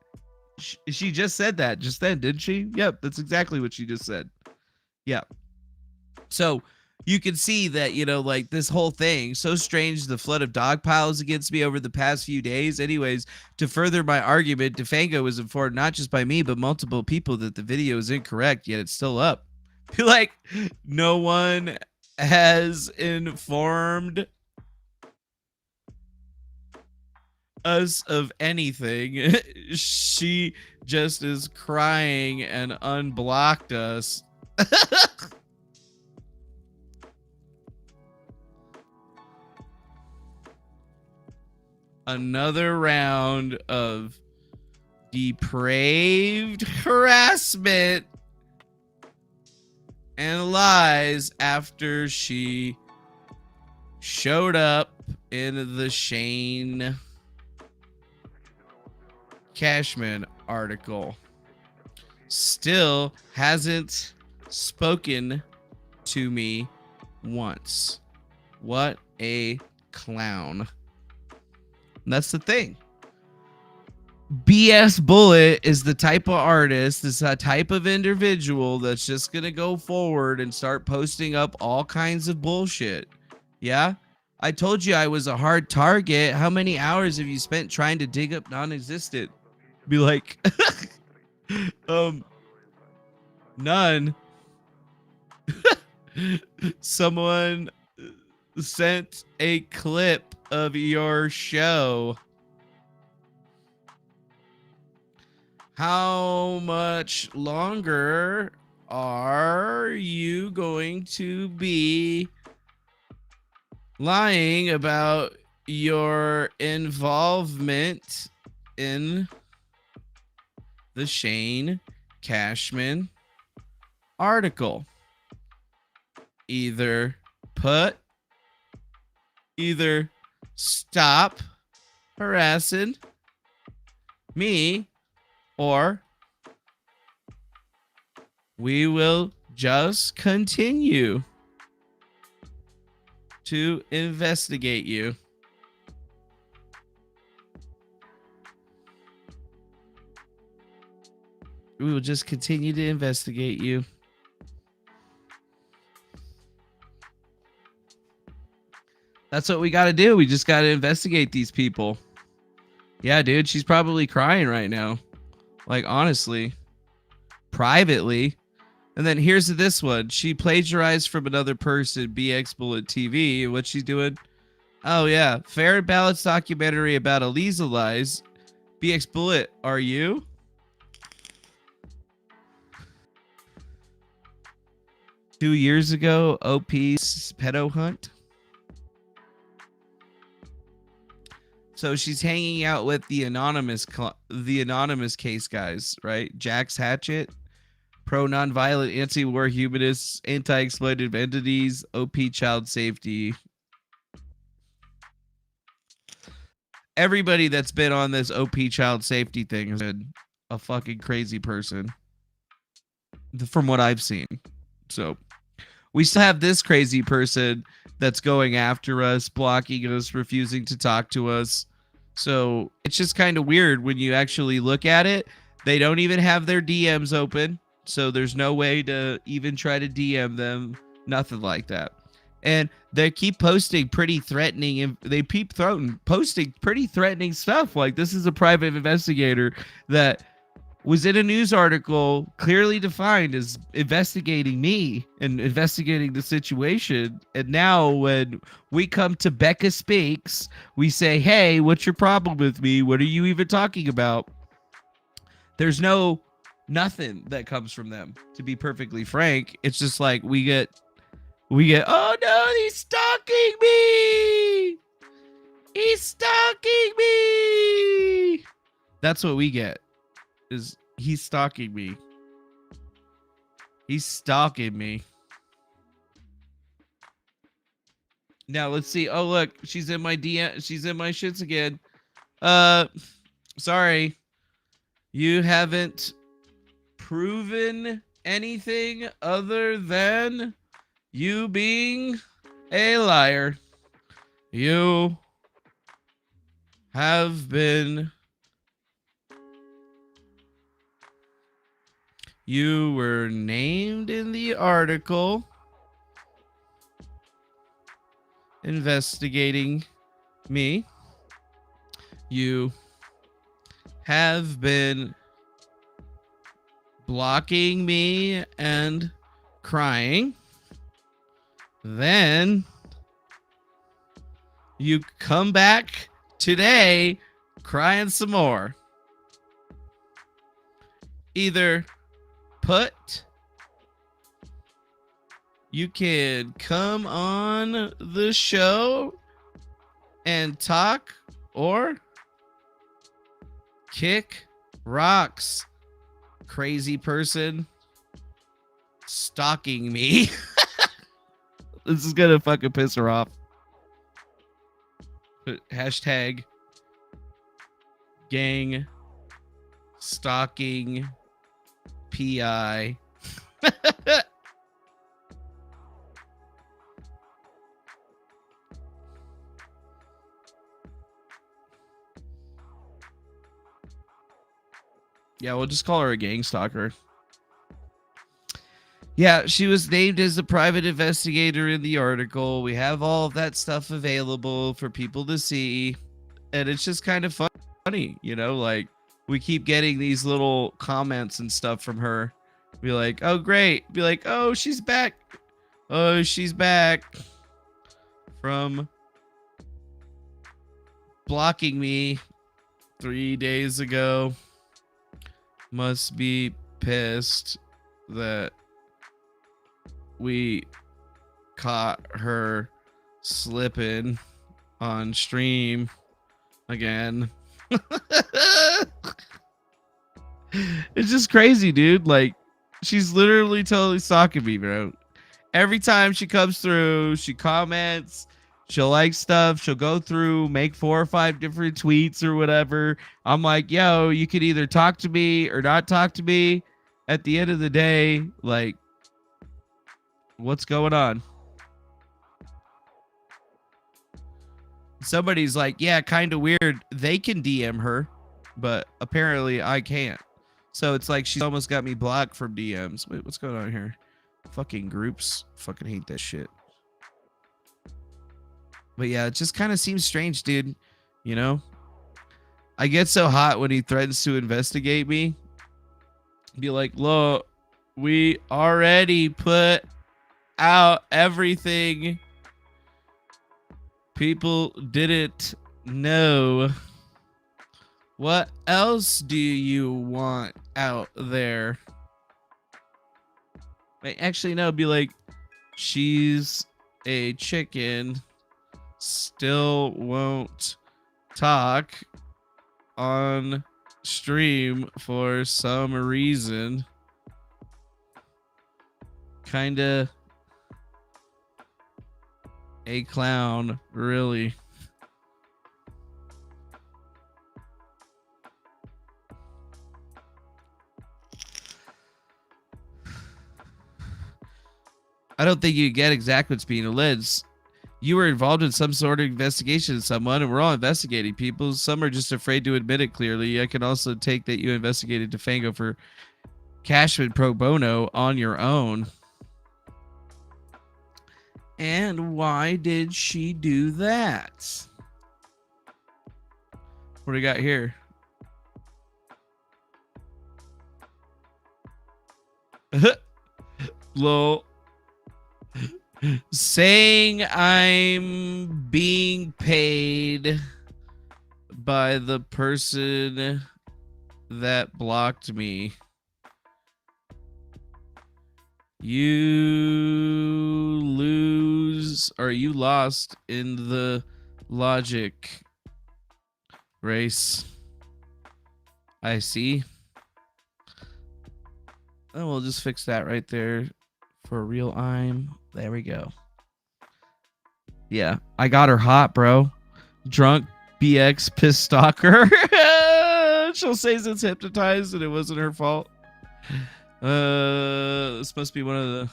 she just said that just then, didn't she? Yep, that's exactly what she just said. Yep. So you can see that, you know, like this whole thing, so strange, the flood of dog piles against me over the past few days. Anyways, to further my argument, Defango was informed not just by me, but multiple people that the video is incorrect, yet it's still up. Feel like no one has informed us of anything. She just is crying and unblocked us. Another round of depraved harassment and lies after she showed up in the Shane Cashman article. Still hasn't spoken to me once. What a clown. And that's the thing. BS Bullet is the type of artist, is a type of individual that's just going to go forward and start posting up all kinds of bullshit. Yeah? I told you I was a hard target. How many hours have you spent trying to dig up non-existent? Be like, none. Someone sent a clip of your show. How much longer are you going to be lying about your involvement in the Shane Cashman article? Either stop harassing me, or we will just continue to investigate you. We will just continue to investigate you. That's what we got to do. We just got to investigate these people. Yeah, dude, she's probably crying right now. Like, honestly. Privately. And then here's this one. She plagiarized from another person, BX Bullet TV. What's she doing? Oh, yeah. Fair and Balanced documentary about Eliza lies. BX Bullet, are you? Two years ago, OP's pedo hunt. So she's hanging out with the anonymous case guys, right? Jack's Hatchet, pro nonviolent anti-war humanists, anti-exploitative entities, OP child safety. Everybody that's been on this OP child safety thing has been a fucking crazy person, from what I've seen. So we still have this crazy person that's going after us, blocking us, refusing to talk to us. So it's just kind of weird when you actually look at it. They don't even have their DMs open. So there's no way to even try to DM them. Nothing like that. And they keep posting pretty threatening, and they keep posting pretty threatening stuff. Like, this is a private investigator that was in a news article clearly defined as investigating me and investigating the situation. And now when we come to Becca Speaks, we say, hey, what's your problem with me? What are you even talking about? There's nothing that comes from them, to be perfectly frank. It's just like we get, oh no, he's stalking me. He's stalking me. That's what we get. Is he's stalking me. He's stalking me. Now let's see. Oh look, she's in my DM. She's in my shits again. Sorry. You haven't proven anything other than you being a liar. You have been. You were named in the article investigating me. You have been blocking me and crying. Then you come back today crying some more. Either you can come on the show and talk, or kick rocks, crazy person stalking me. This is gonna fucking piss her off. Hashtag gang stalking PI. Yeah, we'll just call her a gang stalker. Yeah, she was named as a private investigator in the article. We have all of that stuff available for people to see. And it's just kind of funny, you know, like we keep getting these little comments and stuff from her. Be like, oh, great. Be like, oh, she's back. Oh, she's back from blocking me 3 days ago. Must be pissed that we caught her slipping on stream again. It's just crazy, dude. Like, she's literally totally stalking me, bro. Every time she comes through, she comments, she'll like stuff, she'll go through, make 4 or 5 different tweets or whatever. I'm like, yo, you could either talk to me or not talk to me. At the end of the day, like, what's going on? Somebody's like, yeah, kind of weird. They can DM her, but apparently I can't. So it's like she's almost got me blocked from DMs. Wait, what's going on here? Fucking groups. Fucking hate that shit. But yeah, it just kind of seems strange, dude. You know? I get so hot when he threatens to investigate me. Be like, look, we already put out everything people didn't know. What else do you want out there? Wait, actually, no, be like, she's a chicken, still won't talk on stream for some reason. Kinda a clown, really. I don't think you get exactly what's being alleged. You were involved in some sort of investigation of someone, and we're all investigating people. Some are just afraid to admit it clearly. I can also take that you investigated DeFango for Cashman pro bono on your own. And why did she do that? What do we got here? Lol. Saying I'm being paid by the person that blocked me. You lose, or you lost in the logic Grace. I see. And we'll just fix that right there for real I'm. There we go. Yeah, I got her hot, bro. Drunk BX piss stalker. She'll say it's hypnotized and it wasn't her fault. This must be one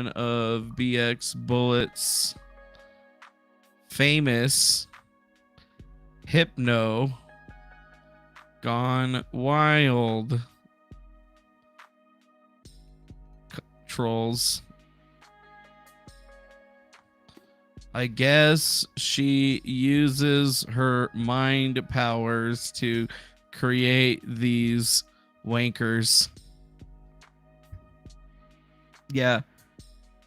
of BX Bullet's famous hypno gone wild trolls. I guess she uses her mind powers to create these wankers. Yeah.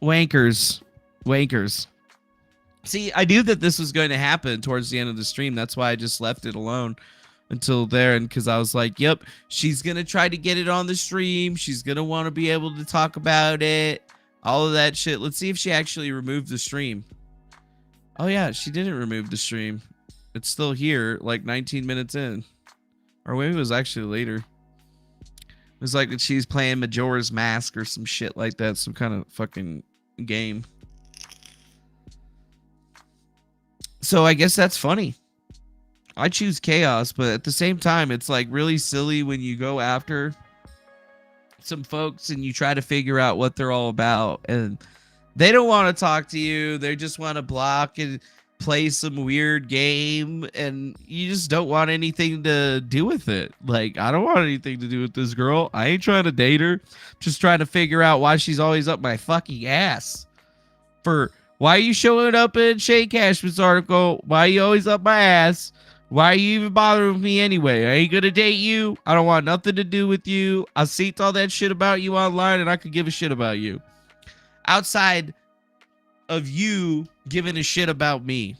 Wankers. See, I knew that this was going to happen towards the end of the stream. That's why I just left it alone until there. And because I was like, yep, she's going to try to get it on the stream. She's going to want to be able to talk about it. All of that shit. Let's see if she actually removed the stream. Oh, yeah, she didn't remove the stream. It's still here, like 19 minutes in. Or maybe it was actually later. It was like that she's playing Majora's Mask or some shit like that. Some kind of fucking game. So I guess that's funny. I choose chaos, but at the same time, it's like really silly when you go after some folks and you try to figure out what they're all about. And they don't want to talk to you. They just want to block and play some weird game. And you just don't want anything to do with it. Like, I don't want anything to do with this girl. I ain't trying to date her. Just trying to figure out why she's always up my fucking ass. Why are you showing up in Shane Cashman's article? Why are you always up my ass? Why are you even bothering with me anyway? I ain't gonna date you. I don't want nothing to do with you. I seen all that shit about you online and I could give a shit about you. Outside of you giving a shit about me.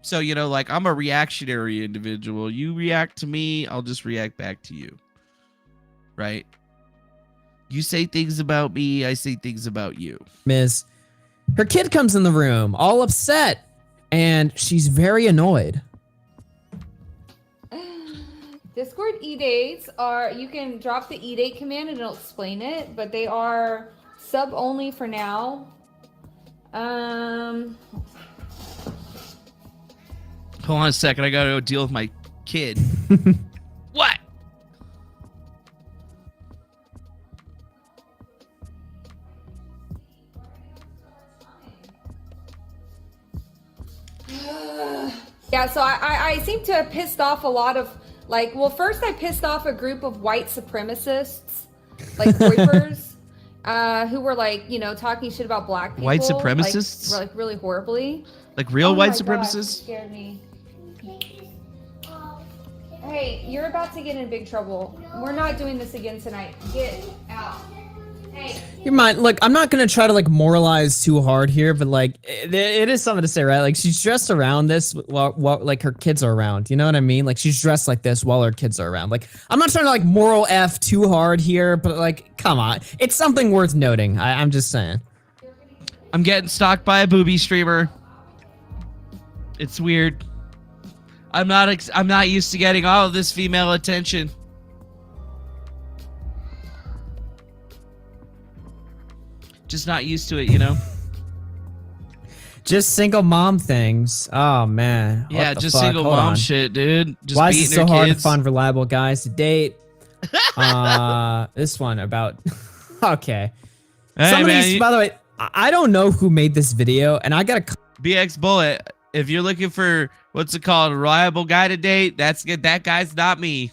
So, you know, like, I'm a reactionary individual. You react to me, I'll just react back to you. Right? You say things about me, I say things about you. Miss, her kid comes in the room all upset and she's very annoyed. Discord e-dates are, you can drop the e-date command and it'll explain it, but they are sub only for now. Hold on a second, I gotta go deal with my kid. What? Yeah, so I seem to have pissed off a lot of, like, well, first I pissed off a group of white supremacists, like voipers, who were, like, you know, talking shit about black people. White supremacists? Like really horribly. Like real white my supremacists? God, you scared me. Hey, you're about to get in big trouble. We're not doing this again tonight. Get out. Hey. You mind, look, I'm not gonna try to like moralize too hard here, but like it is something to say, right? Like she's dressed around this while like her kids are around. You know what I mean? Like she's dressed like this while her kids are around. Like I'm not trying to like moral F too hard here, but like come on, it's something worth noting. I'm just saying. I'm getting stalked by a booby streamer. It's weird. I'm not used to getting all of this female attention. Just not used to it, you know? Just single mom things. Oh man. Yeah, What the just fuck? single Hold mom on. shit, dude. Just Why is it beating so her hard to kids. find reliable guys to date? This one about okay. Hey, Some of man, these, by the way, I don't know who made this video, and I gotta BX Bullet, if you're looking for what's it called, a reliable guy to date, that guy's not me.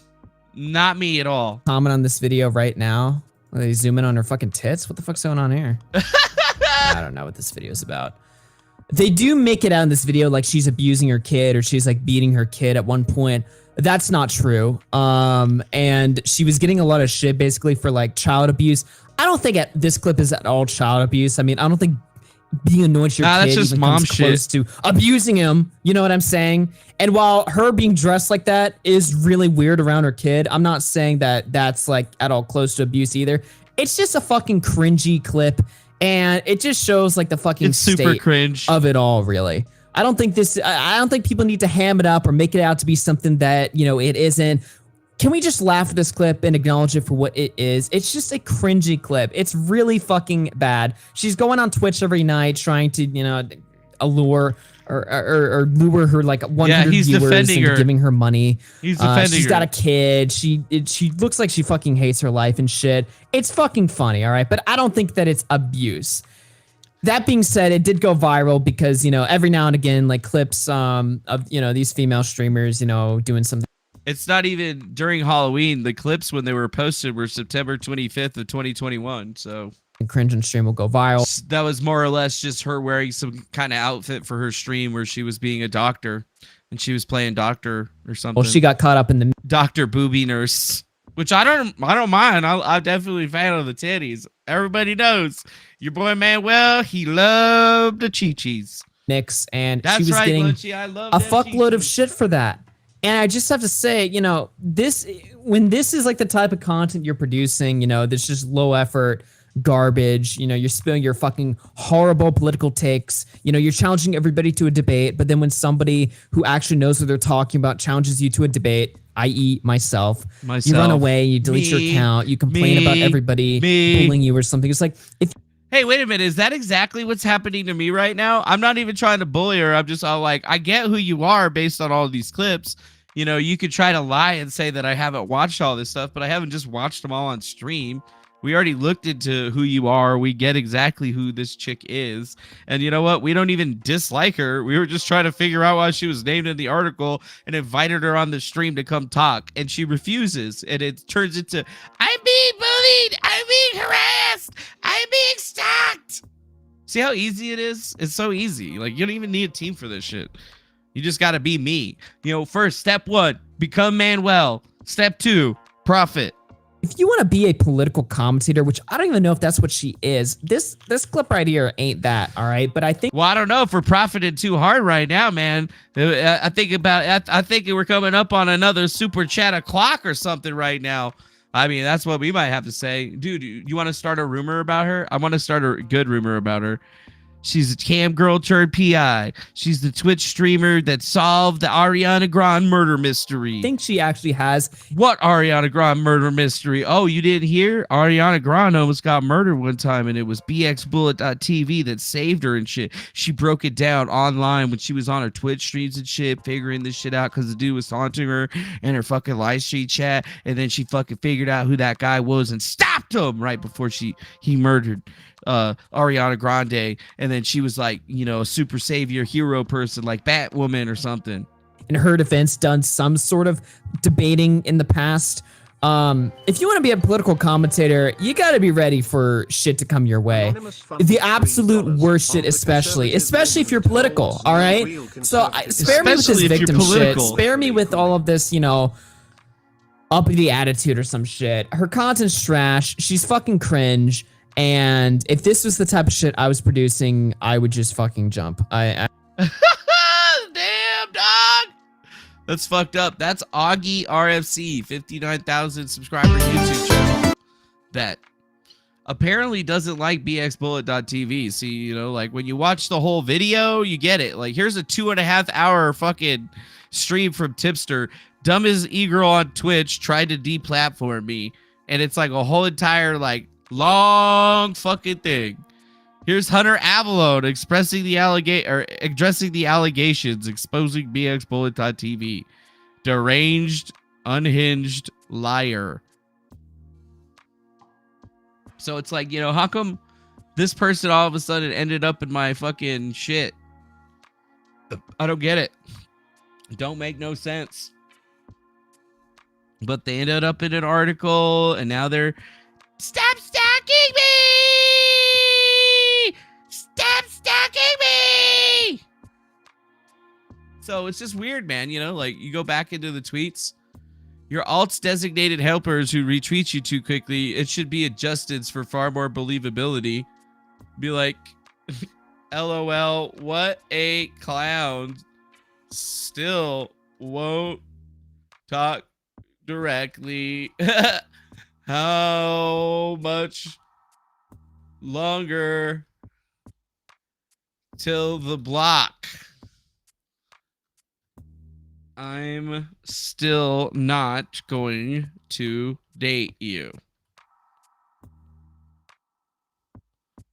Not me at all. comment on this video right now. Are they zoom in on her fucking tits? What the fuck's going on here? I don't know what this video is about. They do make it out in this video like she's abusing her kid or she's like beating her kid at one point. That's not true. And she was getting a lot of shit basically for like child abuse. I don't think this clip is at all child abuse. I mean, I don't think being annoyed to your kid that's just even mom comes close to abusing him. You know what I'm saying? And while her being dressed like that is really weird around her kid, I'm not saying that that's like at all close to abuse either. It's just a fucking cringy clip, and it just shows like the fucking It's super state cringe of it all, really. I don't think people need to ham it up or make it out to be something that, it isn't. Can we just laugh at this clip and acknowledge it for what it is? It's just a cringy clip. It's really fucking bad. She's going on Twitch every night trying to, allure or lure her like 100 viewers into giving her money. He's defending She's her. got a kid. She looks like she fucking hates her life and shit. It's fucking funny, all right? But I don't think that it's abuse. That being said, it did go viral because, every now and again, like clips of, these female streamers, doing something. It's not even during Halloween. The clips when they were posted were September 25th of 2021. So cringe and stream will go viral. That was more or less just her wearing some kind of outfit for her stream where she was being a doctor and she was playing doctor or something. Well, she got caught up in the doctor booby nurse, which I don't mind. I'm definitely a fan of the titties. Everybody knows your boy Manuel. He loved the chi-chis. mix, and That's she was right, getting Lunchy, I love a them fuckload of shit for that. And I just have to say, when this is like the type of content you're producing, that's just low effort garbage, you're spilling your fucking horrible political takes, you're challenging everybody to a debate, but then when somebody who actually knows what they're talking about challenges you to a debate, i.e. myself, you run away, you delete your account, you complain about everybody bullying you or something. It's like, hey, wait a minute. Is that exactly what's happening to me right now? I'm not even trying to bully her. I'm just all like, I get who you are based on all of these clips. You could try to lie and say that I haven't watched all this stuff, but I haven't just watched them all on stream. We already looked into who you are. We get exactly who this chick is. And you know what? We don't even dislike her. We were just trying to figure out why she was named in the article and invited her on the stream to come talk. And she refuses. And it turns into, I'm being bullied. I'm being harassed. I'm being stalked. See how easy it is? It's so easy. Like, you don't even need a team for this shit. You just got to be me. First, step 1, become Manuel. Step 2, profit. If you want to be a political commentator, which I don't even know if that's what she is, this clip right here ain't that, all right? But I think... Well, I don't know if we're profiting too hard right now, man. I think we're coming up on another super chat o'clock or something right now. I mean, that's what we might have to say. Dude, you want to start a rumor about her? I want to start a good rumor about her. She's a cam girl turned PI. She's the Twitch streamer that solved the Ariana Grande murder mystery. I think she actually has. What Ariana Grande murder mystery? Oh, you didn't hear? Ariana Grande almost got murdered one time, and it was bxbullet.tv that saved her and shit. She broke it down online when she was on her Twitch streams and shit, figuring this shit out because the dude was taunting her in her fucking live stream chat, and then she fucking figured out who that guy was and stopped him right before he murdered Ariana Grande, and then she was like, a super savior hero person like Batwoman or something. In her defense, done some sort of debating in the past. If you want to be a political commentator, you got to be ready for shit to come your way. The absolute worst shit, especially if you're political. All right, so spare me with this victim shit. Spare me with all of this, uppity attitude or some shit. Her content's trash. She's fucking cringe. And if this was the type of shit I was producing, I would just fucking jump. Damn, dog. That's fucked up. That's Augie RFC, 59,000 subscriber YouTube channel that apparently doesn't like bxbullet.tv. See, like when you watch the whole video, you get it. Like, here's a 2.5 hour fucking stream from Tipster. Dumbest e-girl on Twitch tried to deplatform me. And it's like a whole entire, long fucking thing. Here's Hunter Avalone addressing the allegations, exposing bxbullet.tv. Deranged, unhinged liar. So it's like, how come this person all of a sudden ended up in my fucking shit? I don't get it. Don't make no sense. But they ended up in an article, and now they're stop stalking me! Stop stalking me! So it's just weird, man. You go back into the tweets. Your alt's designated helpers who retweet you too quickly, it should be adjusted for far more believability. Be like, LOL, what a clown. Still won't talk directly. How much longer till the block? I'm still not going to date you.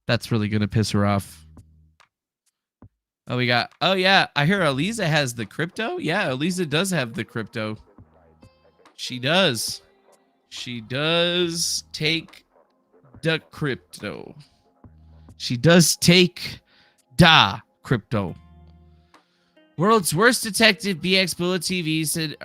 That's really going to piss her off. Oh, yeah, I hear Eliza has the crypto. Yeah, Eliza does have the crypto. She does. She does take the crypto. She does take da crypto. World's worst detective BX Bullet TV said,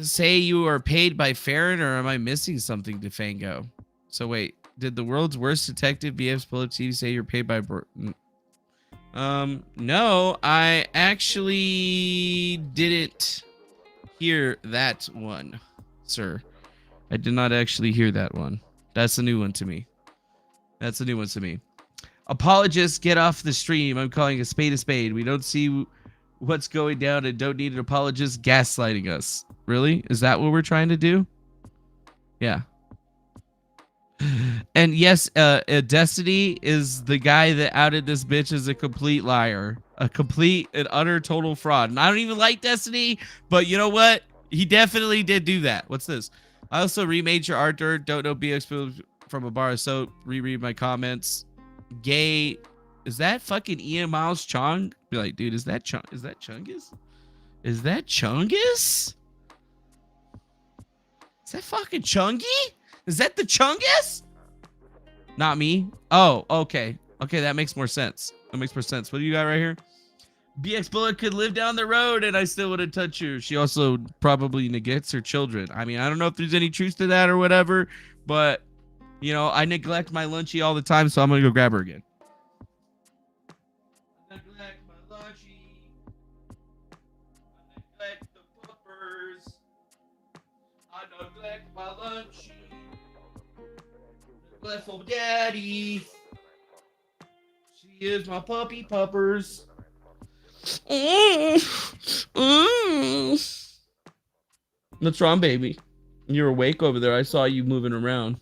say you are paid by Farron, or am I missing something, Defango? So wait, did the world's worst detective BX Bullet TV say you're paid by... No, I actually didn't hear that one, sir. I did not actually hear that one. That's a new one to me. That's a new one to me. Apologists, get off the stream. I'm calling a spade a spade. We don't see what's going down and don't need an apologist gaslighting us. Really? Is that what we're trying to do? Yeah. And yes, Destiny is the guy that outed this bitch as a complete liar. A complete and utter total fraud. And I don't even like Destiny, but you know what? He definitely did do that. What's this? I also remade your art dirt. Don't know BX from a bar of soap. Reread my comments. Gay. Is that fucking Ian Miles Chong? Be like, dude, is that Chungus? Is that Chungus? Is that fucking Chungy? Is that the Chungus? Not me. Oh, okay. Okay, that makes more sense. That makes more sense. What do you got right here? BX Bullet could live down the road and I still wouldn't touch her. She also probably neglects her children. I mean, I don't know if there's any truth to that or whatever, but, you know, I neglect my lunchie all the time, so I'm going to go grab her again. I neglect my lunchie. I neglect the puppers. I neglect my lunchie. Neglect for daddy. She is my puppy puppers. What's wrong, baby? You're awake over there. I saw you moving around.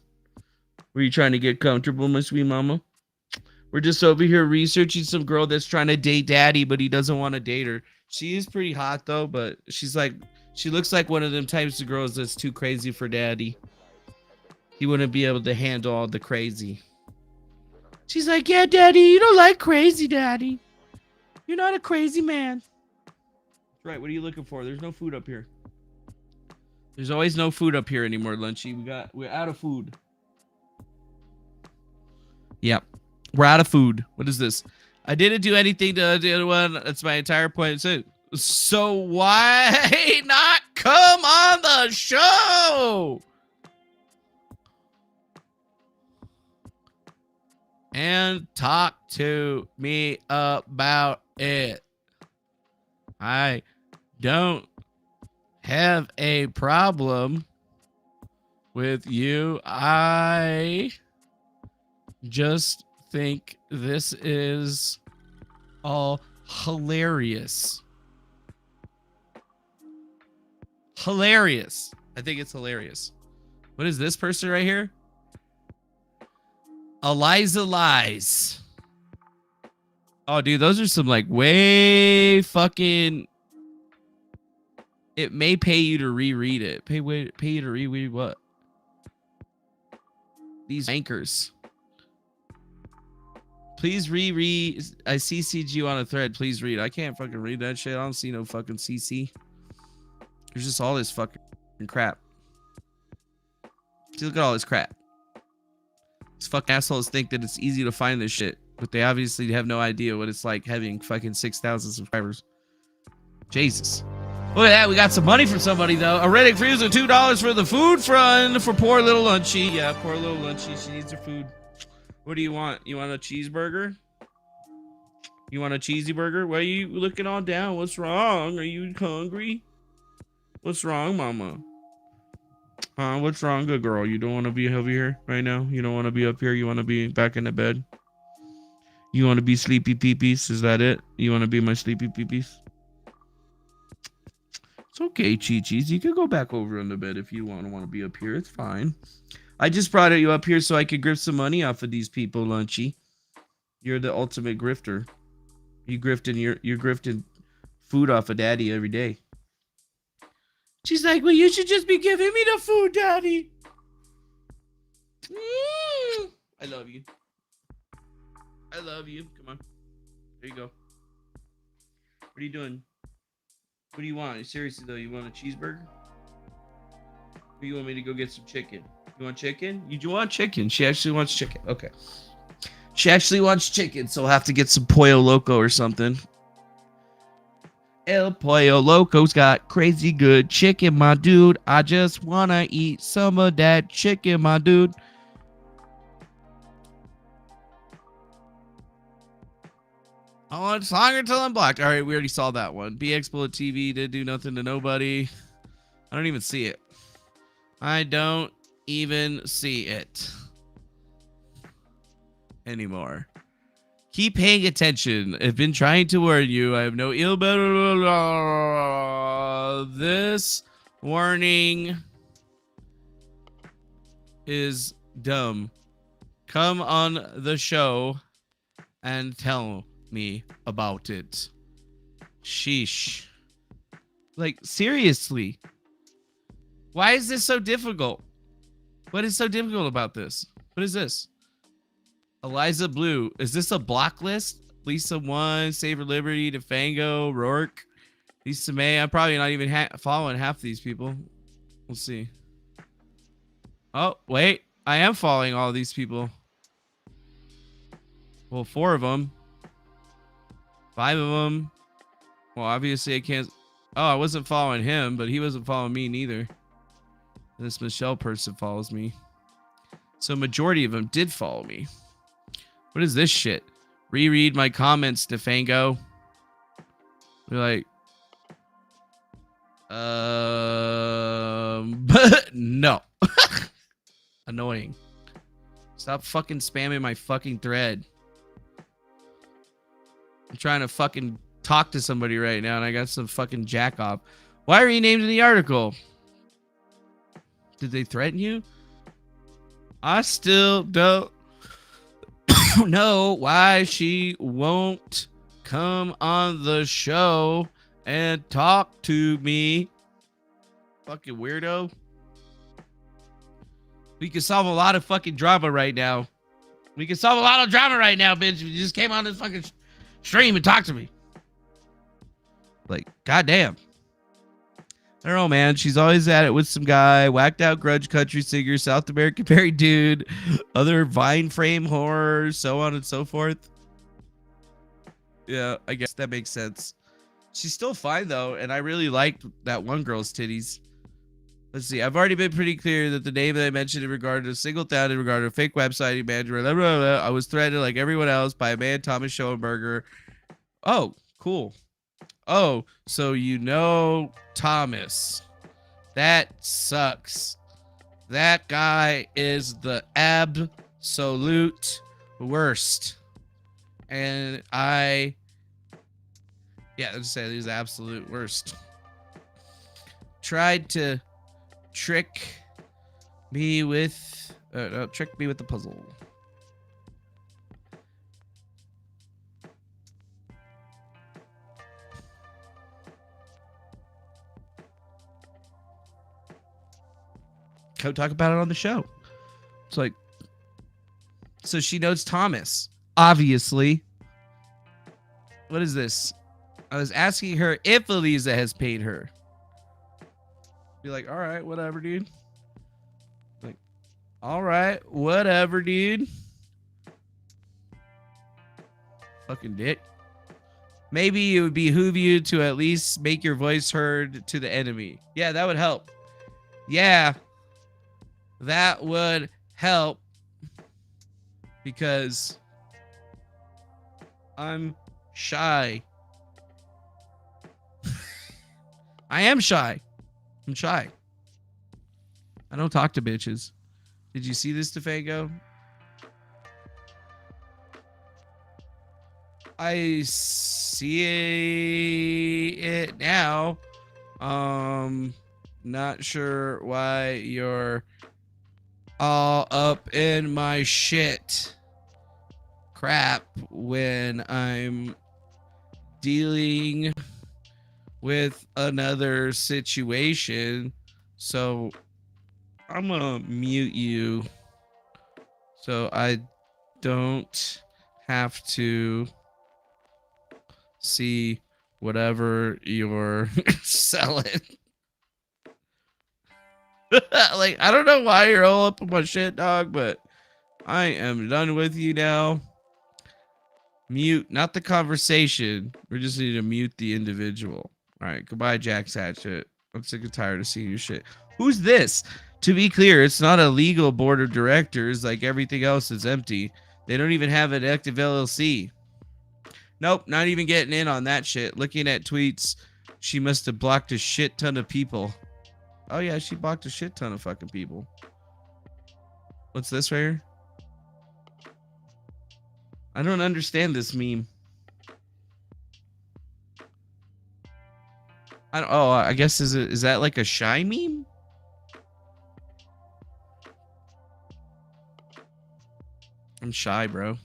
Were you trying to get comfortable, my sweet mama? We're just over here researching some girl that's trying to date daddy, but he doesn't want to date her. She is pretty hot though, but she's like, she looks like one of them types of girls that's too crazy for daddy. He wouldn't be able to handle all the crazy. She's like, yeah, daddy, you don't like crazy, daddy. You're not a crazy man. Right, what are you looking for? There's no food up here. There's always no food up here anymore, Lunchy. We're out of food. Yep. We're out of food. What is this? I didn't do anything to the other one. That's my entire point. So why not come on the show? And talk to me about it. I don't have a problem with you. I just think this is all hilarious. Hilarious. I think it's hilarious. What is this person right here? Eliza Lies. Oh, dude, those are some like way fucking. It may pay you to reread it. Pay you to reread what? These anchors. Please reread. I CC'd you on a thread. Please read. I can't fucking read that shit. I don't see no fucking CC. There's just all this fucking crap. See, look at all this crap. These fucking assholes think that it's easy to find this shit, but they obviously have no idea what it's like having fucking 6,000 subscribers. Jesus. Look at that. We got some money from somebody, though. A Reddit freezer, $2 for the food fund for poor little Lunchy. Yeah, poor little Lunchy. She needs her food. What do you want? You want a cheeseburger? You want a cheesy burger? Why are you looking all down? What's wrong? Are you hungry? What's wrong, mama? What's wrong, good girl? You don't want to be over here right now? You don't want to be up here? You want to be back in the bed? You want to be sleepy peepees? Is that it? You want to be my sleepy peepees? It's okay, Chi-Chis. You could go back over in the bed if you want to be up here. It's fine. I just brought you up here so I could grift some money off of these people, Lunchy. You're the ultimate grifter. You're grifting food off of daddy every day. She's like, well, you should just be giving me the food, Daddy. I love you. I love you. Come on. There you go. What are you doing? What do you want? Seriously, though, you want a cheeseburger? Or you want me to go get some chicken? You want chicken? You do want chicken. She actually wants chicken. Okay. She actually wants chicken, so we'll have to get some Pollo Loco or something. El Pollo Loco's got crazy good chicken, my dude. I just want to eat some of that chicken, my dude. I want longer till I'm blocked. All right, we already saw that one. BX Bullet TV did do nothing to nobody. I don't even see it. I don't even see it anymore. Keep paying attention. I've been trying to warn you. I have no ill. This warning is dumb. Come on the show and tell me about it. Sheesh. Like, seriously. Why is this so difficult? What is so difficult about this? What is this? Eliza Blue. Is this a block list? Lisa 1, Saver Liberty, DeFango, Rourke, Lisa May. I'm probably not even following half these people. We'll see. Oh, wait. I am following all these people. Well, 4 of them. 5 of them. Well, obviously I can't. Oh, I wasn't following him, but he wasn't following me neither. This Michelle person follows me. So majority of them did follow me. What is this shit? Reread my comments, DeFango. We're like, but no. Annoying. Stop fucking spamming my fucking thread. I'm trying to fucking talk to somebody right now and I got some fucking jack off. Why are you named in the article? Did they threaten you? I still don't know why she won't come on the show and talk to me. Fucking weirdo. We can solve a lot of fucking drama right now. We can solve a lot of drama right now, bitch. If you just came on this fucking stream and talked to me. Like, goddamn. I don't know, man. She's always at it with some guy, whacked out grudge country singer, South American married dude, other Vine frame horror, so on and so forth. Yeah, I guess that makes sense. She's still fine though, and I really liked that one girl's titties. Let's see. I've already been pretty clear that the name that I mentioned in regard to a single town, in regard to a fake website manager, blah, blah, blah, I was threatened like everyone else by a man, Thomas Schoenberger. Oh, cool. Oh, so you know Thomas. That sucks. That guy is the absolute worst. And let's say he's the absolute worst. Tried to trick me with the puzzle. Go talk about it on the show. It's like, so she knows Thomas, obviously. What is this? I was asking her if Eliza has paid her. Be like, all right, whatever, dude. Like, all right, whatever, dude. Fucking dick. Maybe it would behoove you to at least make your voice heard to the enemy. Yeah, that would help. Yeah. That would help because I'm shy. I am shy. I'm shy. I don't talk to bitches. Did you see this, DeFango? I see it now. Not sure why you're all up in my shit crap when I'm dealing with another situation. So I'm gonna mute you so I don't have to see whatever you're selling. Like, I don't know why you're all up on my shit, dog, but I am done with you now. Mute, not the conversation. We just need to mute the individual. All right, goodbye, Jack Satchet. I'm sick and tired of seeing your shit. Who's this? To be clear, it's not a legal board of directors like everything else is empty. They don't even have an active LLC. Nope, not even getting in on that shit. Looking at tweets, she must have blocked a shit ton of people. Oh yeah, she blocked a shit ton of fucking people. What's this right here? I don't understand this meme. I guess is that like a shy meme? I'm shy, bro.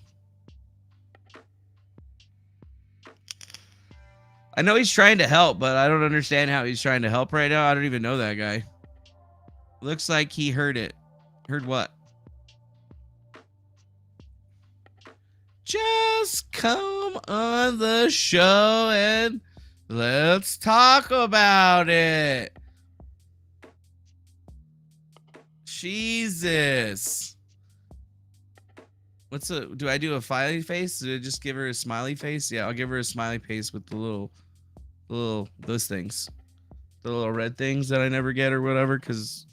I know he's trying to help, but I don't understand how he's trying to help right now. I don't even know that guy. Looks like he heard it. Heard what? Just come on the show and let's talk about it. Jesus. Do I do a smiley face? Did I just give her a smiley face? Yeah, I'll give her a smiley face with the those things. The little red things that I never get or whatever, because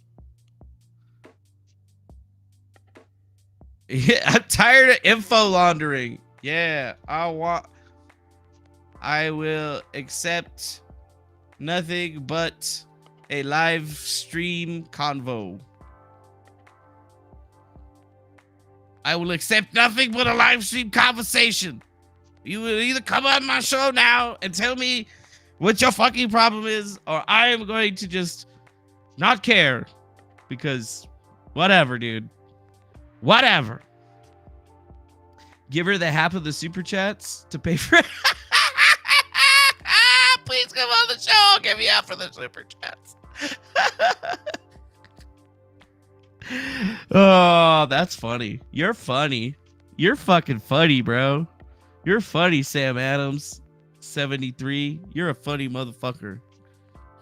yeah, I'm tired of info laundering. Yeah, I will accept nothing but a live stream convo. I will accept nothing but a live stream conversation. You will either come on my show now and tell me what your fucking problem is, or I am going to just not care. Because whatever, dude. Whatever. Give her the half of the super chats to pay for it. Please come on the show. I'll give you half for the super chats. Oh, that's funny. You're funny. You're fucking funny, bro. You're funny, Sam Adams. 73. You're a funny motherfucker.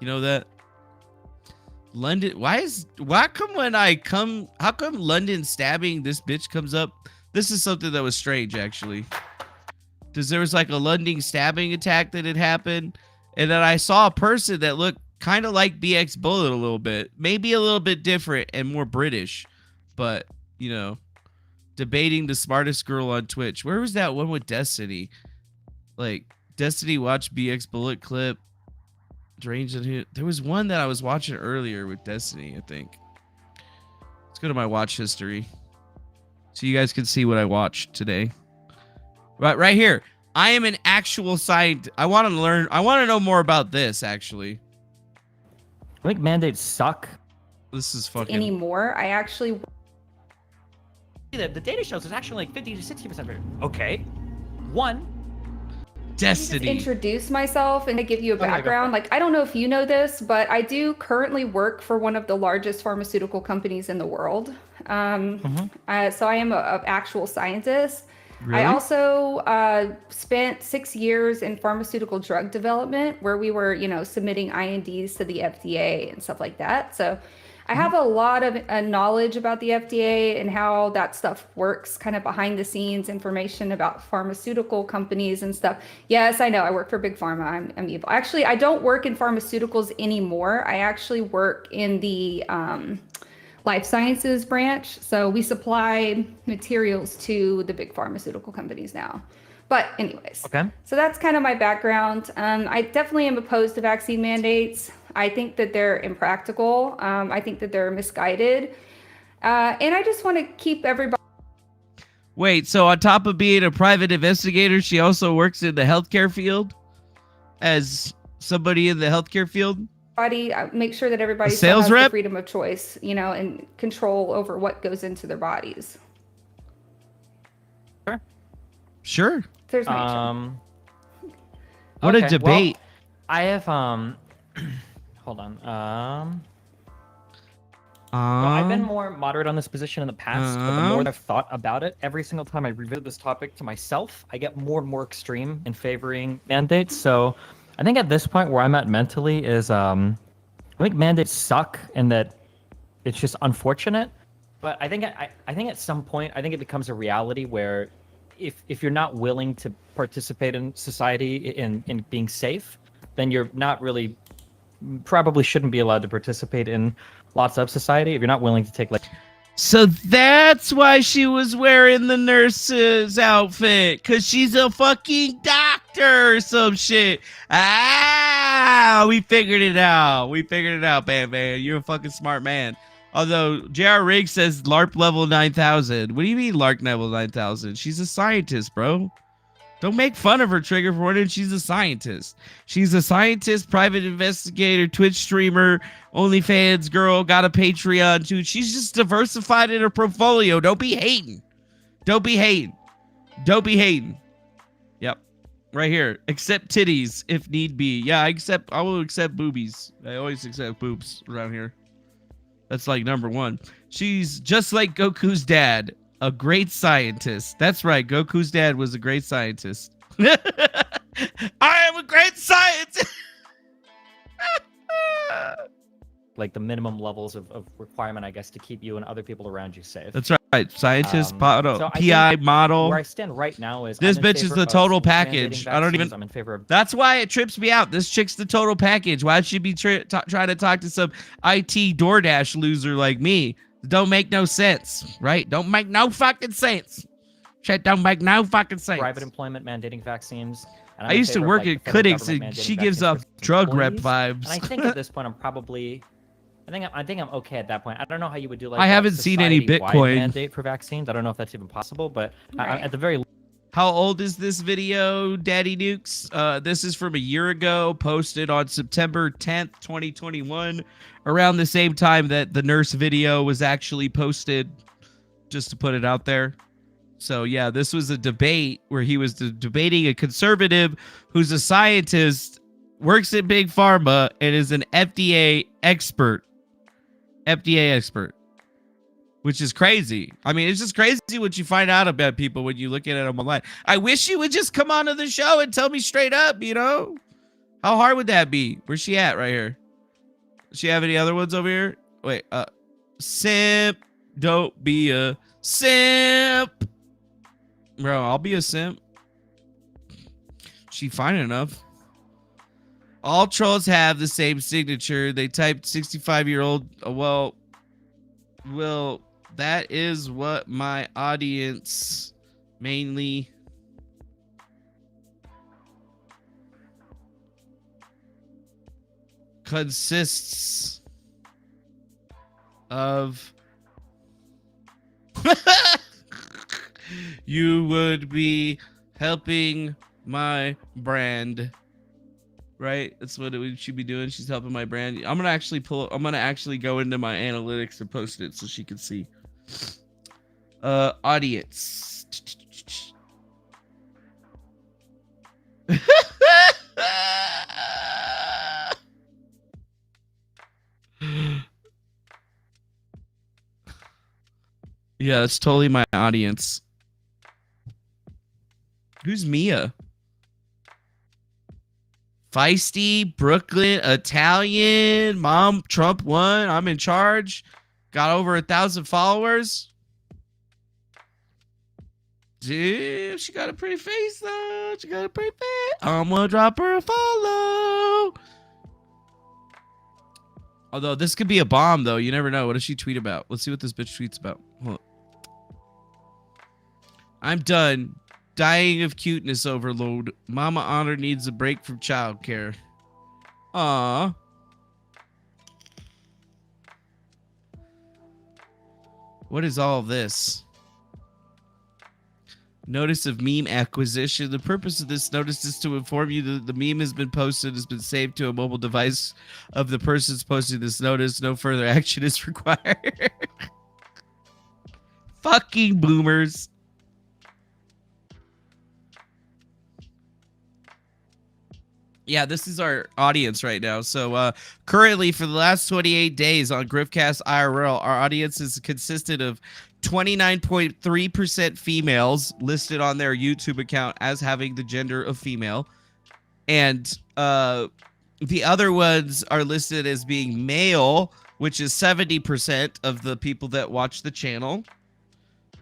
You know that? London. How come London stabbing this bitch comes up? This is something that was strange, actually. Because there was like a London stabbing attack that had happened. And then I saw a person that looked kind of like BX Bullet a little bit. Maybe a little bit different and more British. But, you know, debating the smartest girl on Twitch. Where was that one with Destiny? Like, Destiny watched BX Bullet clip. There was one that I was watching earlier with Destiny, I think. Let's go to my watch history so you guys can see what I watched today. Right here. I am an actual scientist. I want to learn. I want to know more about this, actually. I think mandates suck. This is fucking... Anymore. I actually... The data shows it's actually like 50 to 60%. Okay. One. Destiny. Just introduce myself and to give you a background. Like, I don't know if you know this, but I do currently work for one of the largest pharmaceutical companies in the world. So I am an actual scientist. Really? I also spent 6 years in pharmaceutical drug development where we were, submitting INDs to the FDA and stuff like that. So I have a lot of knowledge about the FDA and how that stuff works, kind of behind the scenes information about pharmaceutical companies and stuff. Yes, I know. I work for Big Pharma. I'm evil. Actually, I don't work in pharmaceuticals anymore. I actually work in the life sciences branch. So we supply materials to the big pharmaceutical companies now. But anyways, so that's kind of my background. I definitely am opposed to vaccine mandates. I think that they're impractical. I think that they're misguided. And I just want to keep everybody. Wait, so on top of being a private investigator, she also works in the healthcare field as somebody in the healthcare field? Make sure that everybody sales still has rep? the freedom of choice, and control over what goes into their bodies. Sure. There's my What a debate. Well, I have hold on. Well, I've been more moderate on this position in the past, but the more I've thought about it, every single time I revisit this topic to myself, I get more and more extreme in favoring mandates. So I think at this point where I'm at mentally is I think mandates suck and that it's just unfortunate. But I think at some point, I think it becomes a reality where if you're not willing to participate in society in being safe, then you're not really probably shouldn't be allowed to participate in lots of society if you're not willing to take like. So that's why she was wearing the nurse's outfit, because she's a fucking doctor or some shit. Ah, we figured it out. We figured it out, Bam Bam. You're a fucking smart man. Although J.R. Riggs says LARP level 9000. What do you mean LARP level 9000? She's a scientist, bro. Don't make fun of her, Trigger Warden. She's a scientist. She's a scientist, private investigator, Twitch streamer, OnlyFans girl, got a Patreon too. She's just diversified in her portfolio. Don't be hating. Don't be hating. Don't be hating. Yep. Right here. Accept titties if need be. Yeah, I will accept boobies. I always accept boobs around here. That's like number one. She's just like Goku's dad. A great scientist. That's right. Goku's dad was a great scientist. I am a great scientist. Like the minimum levels of requirement, I guess, to keep you and other people around you safe. That's right. Scientist, so PI model. Where I stand right now is this I'm in bitch is favor the of total mandating package. I don't even. vaccines. I'm in favor of. That's why it trips me out. This chick's the total package. Why'd she be trying to talk to some IT DoorDash loser like me? Don't make no sense, right? Don't make no fucking sense. Shit don't make no fucking sense. Private employment mandating vaccines. And I'm I in used to favor of, work like, at the federal clinics government and mandating she gives vaccines off for drug rep employees. vibes. And I think at this point, I think I'm okay at that point. I don't know how you would do like. I a haven't seen any society-wide Bitcoin. mandate for vaccines. I don't know if that's even possible, but at the very. How old is this video, Daddy Nukes? This is from a year ago, posted on September 10th, 2021, around the same time that the nurse video was actually posted, just to put it out there. So yeah, this was a debate where he was debating a conservative who's a scientist, works at Big Pharma, and is an FDA expert. Which is crazy. I mean, it's just crazy what you find out about people when you look at them online. I wish you would just come onto the show and tell me straight up, you know? How hard would that be? Where's she at right here? Does she have any other ones over here? Wait, simp. Don't be a simp. Bro, I'll be a simp. She fine enough. All trolls have the same signature. They typed 65-year-old. Well, that is what my audience mainly consists of. You would be helping my brand. Right? That's what we should be doing. She's helping my brand. I'm gonna actually go into my analytics and post it so she can see. Audience. Yeah, that's totally my audience. Who's Mia? Feisty, Brooklyn, Italian, Mom, Trump won, I'm in charge. Got over 1,000 followers. Dude, she got a pretty face though. She got a pretty face. I'm gonna drop her a follow. Although this could be a bomb though. You never know. What does she tweet about? Let's see what this bitch tweets about. Hold on. I'm done. Dying of cuteness overload. Mama Honor needs a break from childcare. Aww. What is all of this? Notice of meme acquisition. The purpose of this notice is to inform you that the meme has been posted, has been saved to a mobile device of the persons posting this notice. No further action is required. Fucking boomers. Yeah, this is our audience right now. So currently, for the last 28 days on Griftcast IRL, our audience is consisted of 29.3% females listed on their YouTube account as having the gender of female. And the other ones are listed as being male, which is 70% of the people that watch the channel.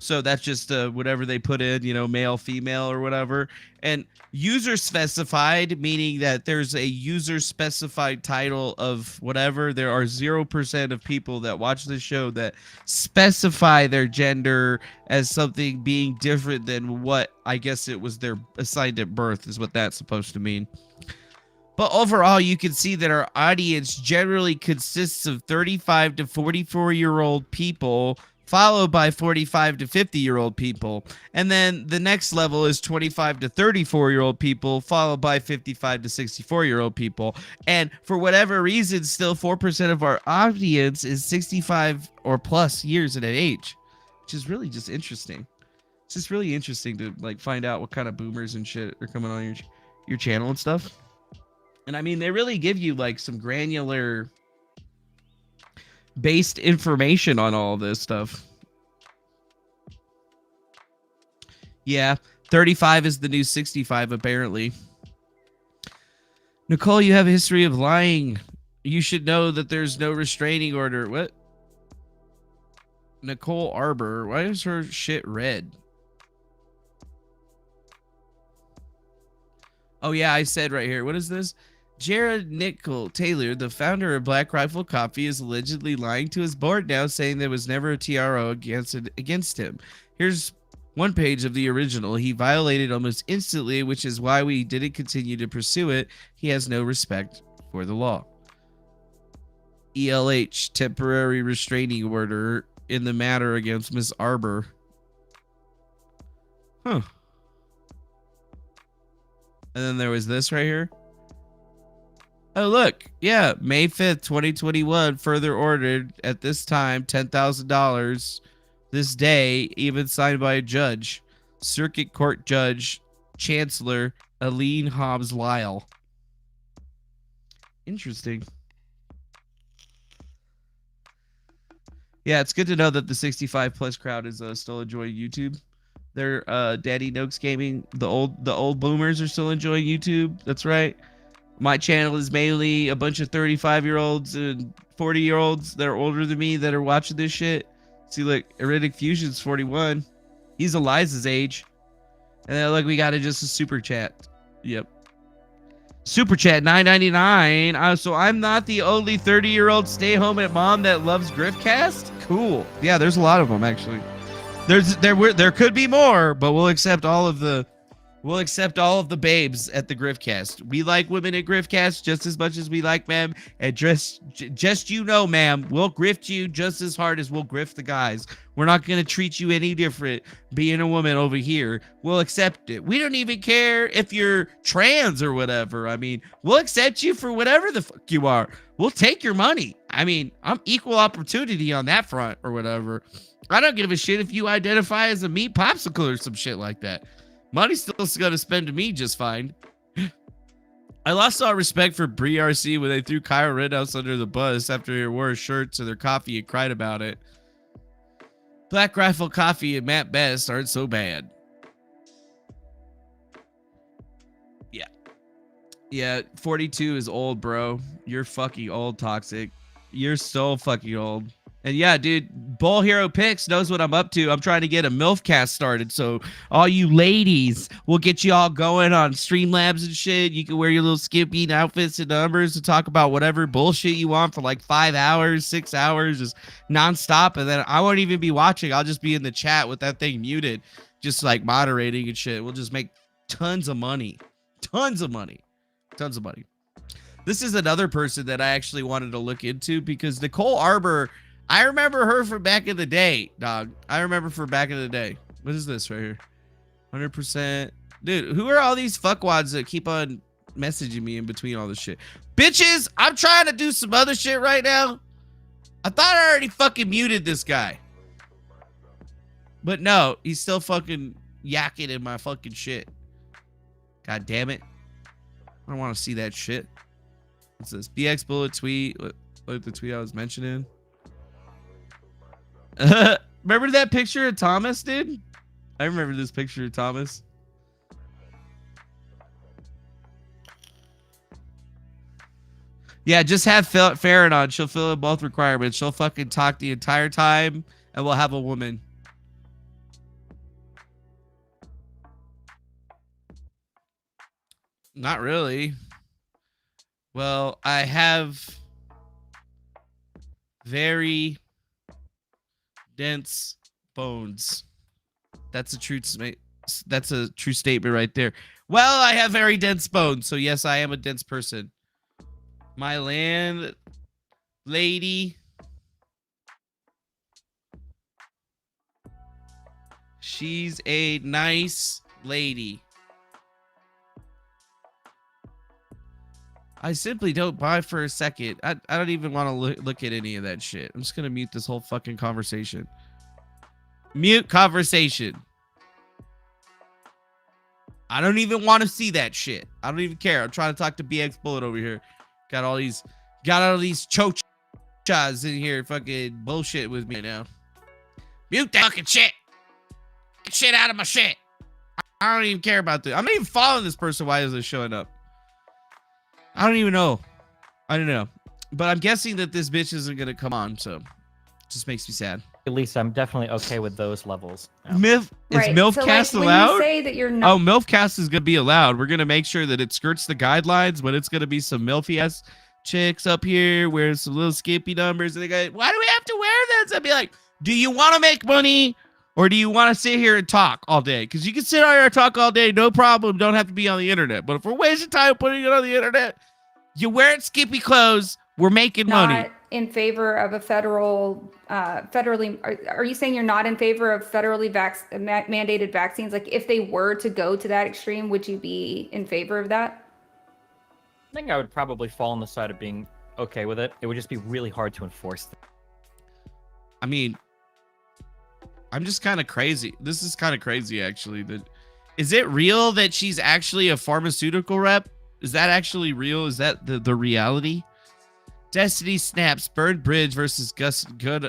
So that's just whatever they put in, you know, male, female, or whatever. And user specified, meaning that there's a user specified title of whatever. There are 0% of people that watch the show that specify their gender as something being different than what I guess it was their assigned at birth, is what that's supposed to mean. But overall, you can see that our audience generally consists of 35 to 44-year-old people, followed by 45 to 50-year-old people. And then the next level is 25 to 34-year-old people, followed by 55 to 64-year-old people. And for whatever reason, still 4% of our audience is 65 or plus years in age, which is really just interesting. It's just really interesting to like find out what kind of boomers and shit are coming on your channel and stuff. And I mean, they really give you like some granular based information on all this stuff. Yeah, 35 is the new 65 apparently. Nicole, you have a history of lying. You should know that there's no restraining order. What? Nicole Arbor, why is her shit red? Oh yeah, I said right here. What is this? Jared Nickel Taylor, the founder of Black Rifle Coffee, is allegedly lying to his board now, saying there was never a TRO against him. Here's one page of the original. He violated almost instantly, which is why we didn't continue to pursue it. He has no respect for the law. ELH, temporary restraining order in the matter against Miss Arbor. Huh. And then there was this right here. Oh, look. Yeah. May 5th, 2021. Further ordered at this time, $10,000 this day, even signed by a judge. Circuit Court Judge, Chancellor Aline Hobbs Lyle. Interesting. Yeah, it's good to know that the 65 plus crowd is still enjoying YouTube. They're Daddy Noakes Gaming. The old boomers are still enjoying YouTube. That's right. My channel is mainly a bunch of 35-year-olds and 40-year-olds that are older than me that are watching this shit. See, look, Eritic Fusion's 41. He's Eliza's age. And then look, we got just a super chat. Yep. Super chat $9.99. So I'm not the only 30-year-old stay-home mom that loves Griftcast? Cool. Yeah, there's a lot of them actually. There could be more, but we'll accept all of the babes at the Griftcast. We like women at Griftcast just as much as we like them. And just you know, ma'am, we'll grift you just as hard as we'll grift the guys. We're not going to treat you any different being a woman over here. We'll accept it. We don't even care if you're trans or whatever. I mean, we'll accept you for whatever the fuck you are. We'll take your money. I mean, I'm equal opportunity on that front or whatever. I don't give a shit if you identify as a meat popsicle or some shit like that. Money's still going to spend to me just fine. I lost all respect for Brie RC when they threw Kyle Rittenhouse under the bus after he wore a shirt to their coffee and cried about it. Black Rifle Coffee and Matt Best aren't so bad. Yeah. Yeah, 42 is old, bro. You're fucking old, Toxic. You're so fucking old. And yeah, dude, Bull Hero Picks knows what I'm up to. I'm trying to get a MILF cast started. So all you ladies, we'll get you all going on Streamlabs and shit. You can wear your little skimpy outfits and numbers to talk about whatever bullshit you want for like 5 hours, 6 hours, just nonstop. And then I won't even be watching. I'll just be in the chat with that thing muted, just like moderating and shit. We'll just make tons of money. Tons of money. Tons of money. This is another person that I actually wanted to look into because Nicole Arbor, I remember her from back in the day, dog. I remember from back in the day. What is this right here? 100%. Dude, who are all these fuckwads that keep on messaging me in between all this shit? Bitches, I'm trying to do some other shit right now. I thought I already fucking muted this guy. But no, he's still fucking yakking in my fucking shit. God damn it. I don't want to see that shit. What's this? BX bullet tweet. What the tweet I was mentioning? Remember that picture of Thomas, dude? I remember this picture of Thomas. Yeah, just have Farron on. She'll fill in both requirements. She'll fucking talk the entire time, and we'll have a woman. Not really. Well, I have very dense bones. That's a true statement right there. Well, I have very dense bones, so yes, I am a dense person. My landlady, she's a nice lady. I simply don't buy for a second. I don't even want to look at any of that shit. I'm just going to mute this whole fucking conversation. Mute conversation. I don't even want to see that shit. I don't even care. I'm trying to talk to BX Bullet over here. Got all these chochas in here fucking bullshit with me now. Mute that fucking shit. Get shit out of my shit. I don't even care about this. I'm not even following this person. Why is it showing up? I don't even know. I don't know. But I'm guessing that this bitch isn't going to come on, so it just makes me sad. At least I'm definitely okay with those levels. Yeah. Is MILFcast so, like, allowed? When you say that you're not... Oh, MILFcast is going to be allowed. We're going to make sure that it skirts the guidelines, but it's going to be some MILFy-ass chicks up here wearing some little skimpy numbers. And they go, why do we have to wear this? I'd be like, do you want to make money or do you want to sit here and talk all day? Because you can sit here and talk all day, no problem. Don't have to be on the internet. But if we're wasting time putting it on the internet, you wear skimpy clothes, we're making money. In favor of a federally, are you saying you're not in favor of federally mandated vaccines? Like if they were to go to that extreme, would you be in favor of that? I think I would probably fall on the side of being okay with it. It would just be really hard to enforce them. I mean, I'm just kind of crazy. This is kind of crazy, actually. Is it real that she's actually a pharmaceutical rep? Is that actually real? Is that the reality? Destiny snaps Burned Bridge versus Gus Good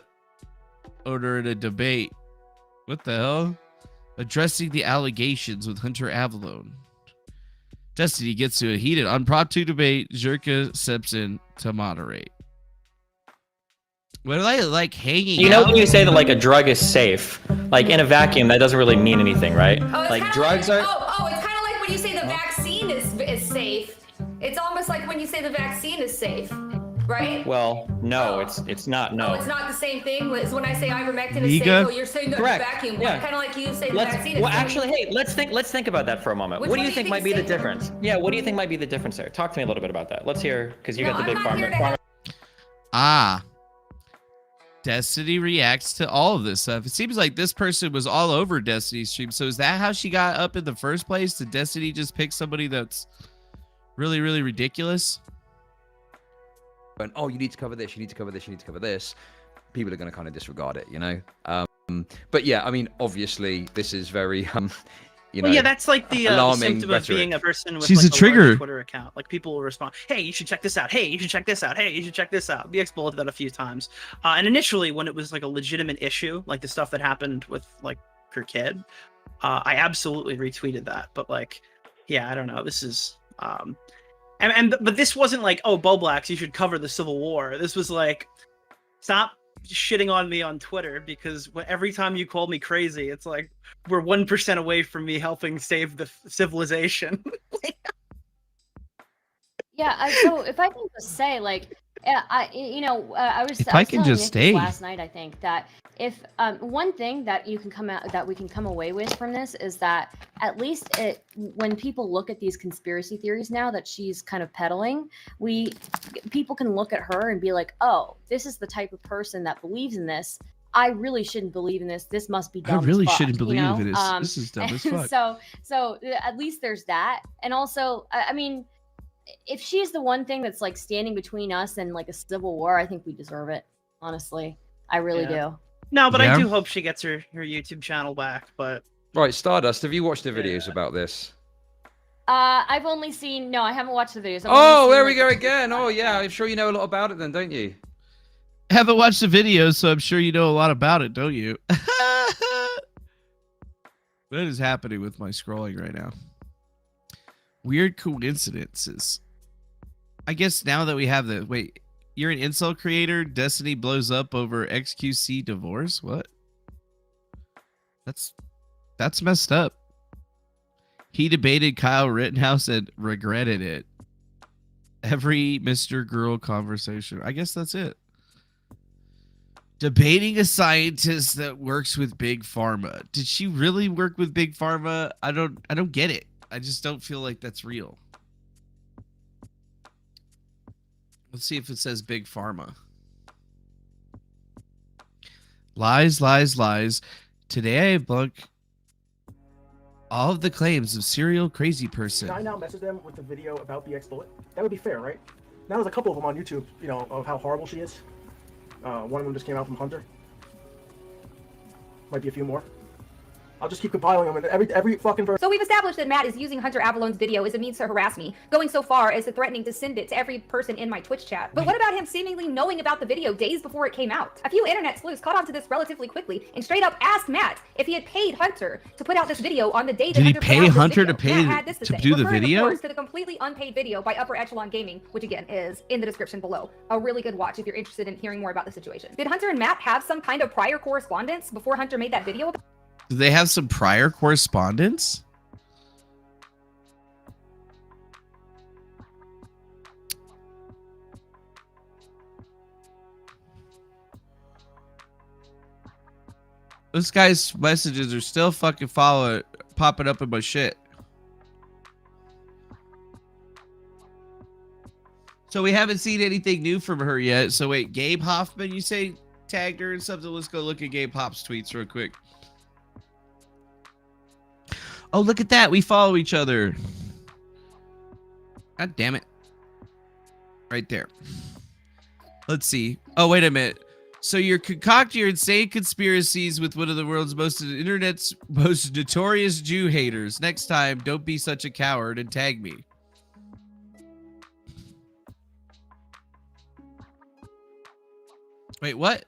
Odor in a debate. What the hell? Addressing the allegations with Hunter Avalone. Destiny gets to a heated impromptu debate. Zherka steps in to moderate. What are they like hanging You know out? when you say that like a drug is safe, like in a vacuum, that doesn't really mean anything, right? Like drugs are. It's kind of like when you say the vaccine is safe. It's almost like when you say the vaccine is safe, right? Well, no, it's not. No. Oh, it's not the same thing as when I say ivermectin is Liga? safe. Oh, you're saying that Correct. vacuum. Yeah. Kind of like you say the vaccine is Well, safe. actually, hey, let's think about that for a moment. Which What do one you think might be the difference? Yeah, what do you think might be the difference there? Talk to me a little bit about that. Let's hear, because you got the big pharma. Destiny reacts to all of this stuff. It seems like this person was all over Destiny's stream. So is that how she got up in the first place? Did Destiny just pick somebody that's really, really ridiculous? And oh, you need to cover this, you need to cover this, you need to cover this. People are going to kind of disregard it, you know. But yeah, I mean, obviously, this is very, you know, well, yeah, that's like the alarming symptom rhetoric. of being a person with She's like a trigger. large Twitter account. Like people will respond, "Hey, you should check this out. Hey, you should check this out. Hey, you should check this out." BX Bullet did that a few times. And initially, when it was like a legitimate issue, like the stuff that happened with like her kid, I absolutely retweeted that. But like, yeah, I don't know. This is but this wasn't like, oh, Bo Blacks, you should cover the Civil War. This was like, stop shitting on me on Twitter, because every time you call me crazy, it's like we're 1% away from me helping save the civilization. Yeah, so if I can just say, like, I was telling just Nick this last night, I think, that if one thing that we can come away with from this is that at least when people look at these conspiracy theories now that she's kind of peddling, people can look at her and be like, oh, this is the type of person that believes in this. I really shouldn't believe in this. This must be dumb. I really as fuck, shouldn't believe you know? in this. This is dumb as fuck. So at least there's that. And also, I mean, if she's the one thing that's like standing between us and like a civil war, I think we deserve it. Honestly, I really do. No, but I do hope she gets her YouTube channel back. But right, Stardust, have you watched the videos about this? I've only seen. No, I haven't watched the videos. Oh, there we go again. Oh, yeah. I'm sure you know a lot about it then, don't you? Haven't watched the videos, so I'm sure you know a lot about it, don't you? What is happening with my scrolling right now? Weird coincidences. I guess now that we have the... Wait, you're an insult creator? Destiny blows up over XQC divorce? What? That's messed up. He debated Kyle Rittenhouse and regretted it. Every Mr. Girl conversation. I guess that's it. Debating a scientist that works with Big Pharma. Did she really work with Big Pharma? I don't get it. I just don't feel like that's real. Let's see if it says Big Pharma. Lies, lies, lies. Today I debunk all of the claims of serial crazy person. Can I now message them with the video about the ex-bullet? That would be fair, right? Now there's a couple of them on YouTube, you know, of how horrible she is. One of them just came out from Hunter. Might be a few more. I'll just keep compiling them, and every fucking person. So we've established that Matt is using Hunter Avalon's video as a means to harass me, going so far as to threatening to send it to every person in my Twitch chat. But what about him seemingly knowing about the video days before it came out? A few internet sleuths caught on to this relatively quickly and straight up asked Matt if he had paid Hunter to put out this video on the day that Did he Hunter pay put out this Hunter video. to pay Matt had this to say, do the referring, video? Of course, to the completely unpaid video by Upper Echelon Gaming, which again is in the description below. A really good watch if you're interested in hearing more about the situation. Did Hunter and Matt have some kind of prior correspondence before Hunter made that video? Do they have some prior correspondence? This guy's messages are still fucking popping up in my shit. So we haven't seen anything new from her yet. So wait, Gabe Hoffman, you say tagged her and something? Let's go look at Gabe Hopp's tweets real quick. Oh, look at that. We follow each other. God damn it. Right there. Let's see. Oh, wait a minute. So you're concocting your insane conspiracies with one of the world's internet's most notorious Jew haters. Next time, don't be such a coward and tag me. Wait, what?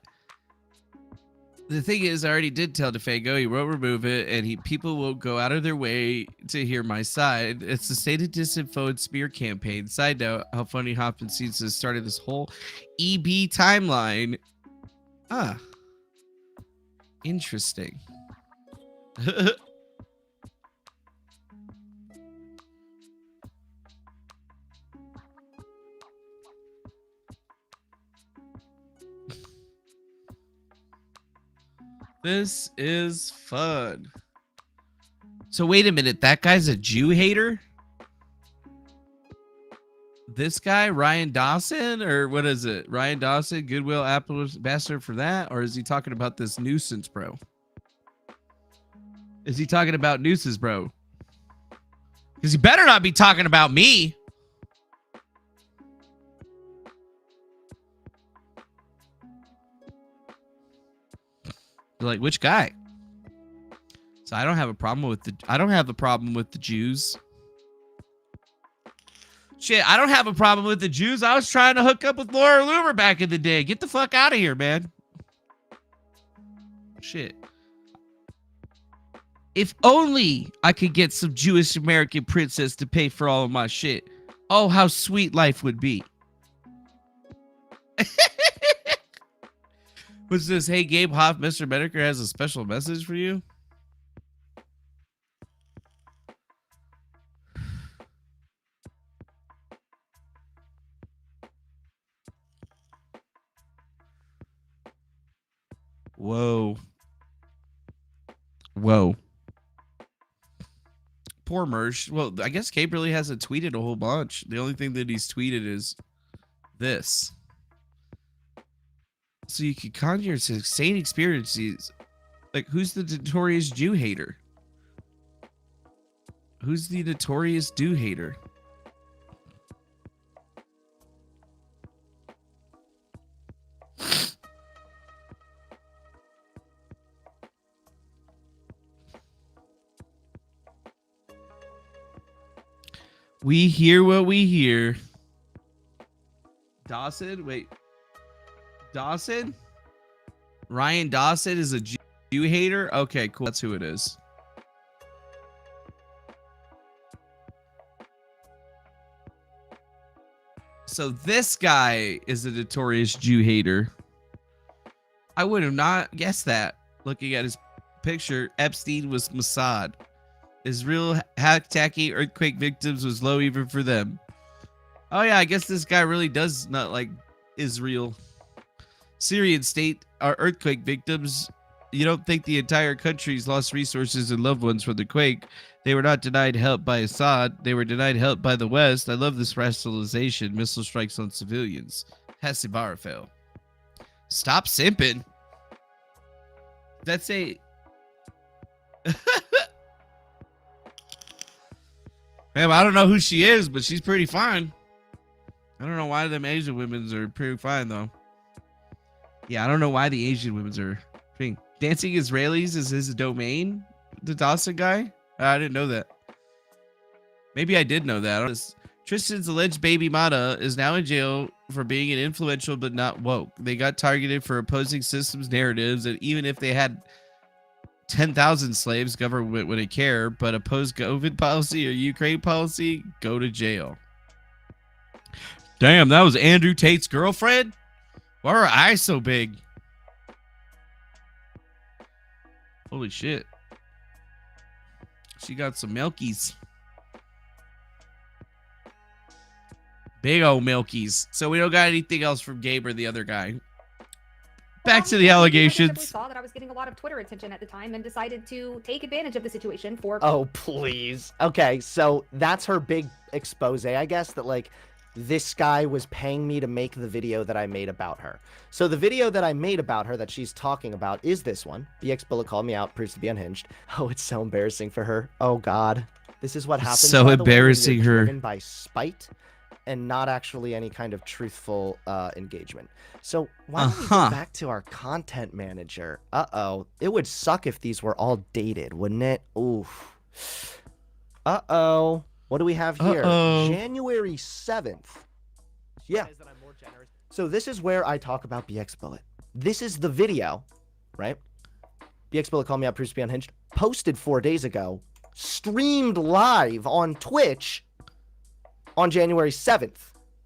The thing is, I already did tell DeFago he won't remove it, and people won't go out of their way to hear my side. It's the stated disinfo and smear campaign. Side note, how funny Hoffman seems to have started this whole EB timeline. Ah. Interesting. This is fun. So wait a minute, that guy's a Jew hater? This guy, Ryan Dawson, or what is it? Ryan Dawson, Goodwill Apple ambassador for that? Or is he talking about this nuisance, bro? Is he talking about nuisance, bro? Because he better not be talking about me. Like, which guy? So I don't have a problem with the Jews. Shit, I don't have a problem with the Jews. I was trying to hook up with Laura Loomer back in the day. Get the fuck out of here, man. Shit. If only I could get some Jewish American princess to pay for all of my shit. Oh, how sweet life would be. What's this? Hey, Gabe Hoff, Mr. Medicare has a special message for you. Whoa. Whoa. Poor Mersh. Well, I guess Gabe really hasn't tweeted a whole bunch. The only thing that he's tweeted is this. So you can conjure insane experiences. Like, who's the notorious Jew hater? Who's the notorious Jew hater? We hear what we hear. Dawson? Wait. Dawson? Ryan Dawson is a Jew hater? Okay, cool. That's who it is. So this guy is a notorious Jew hater. I would have not guessed that. Looking at his picture, Epstein was Mossad. Israel hack-tacky earthquake victims was low even for them. Oh yeah, I guess this guy really does not like Israel. Syrian state are earthquake victims. You don't think the entire country's lost resources and loved ones from the quake. They were not denied help by Assad. They were denied help by the West. I love this rationalization. Missile strikes on civilians. Hasibara fell. Stop simping. That's a... Man, I don't know who she is, but she's pretty fine. I don't know why them Asian women's are pretty fine, though. Yeah, I don't know why the Asian women's are pretty... Dancing Israelis is his domain? The Dawson guy? I didn't know that. Maybe I did know that. Tristan's alleged baby mama is now in jail for being an influential but not woke. They got targeted for opposing systems narratives, and even if they had 10,000 slaves, government wouldn't care, but oppose COVID policy or Ukraine policy, go to jail. Damn, that was Andrew Tate's girlfriend? Why are her eyes so big? Holy shit. She got some milkies. Big old milkies. So we don't got anything else from Gabe or the other guy. Back to the allegations. I saw that I was getting a lot of Twitter attention at the time and decided to take advantage of the situation for... Oh, please. Okay, so that's her big expose, I guess, that, like, this guy was paying me to make the video that I made about her. So the video that I made about her that she's talking about is this one. BX Bullet called me out, proves to be unhinged. Oh, it's so embarrassing for her. Oh, God. This is what happens. So embarrassing her. Driven by spite and not actually any kind of truthful engagement. So why don't we go back to our content manager? Uh-oh. It would suck if these were all dated, wouldn't it? Oof. Uh-oh. What do we have here? January 7th. Yeah. So this is where I talk about BX Bullet. This is the video, right? BX Bullet called me out, proves to be unhinged. Posted 4 days ago. Streamed live on Twitch on January 7th.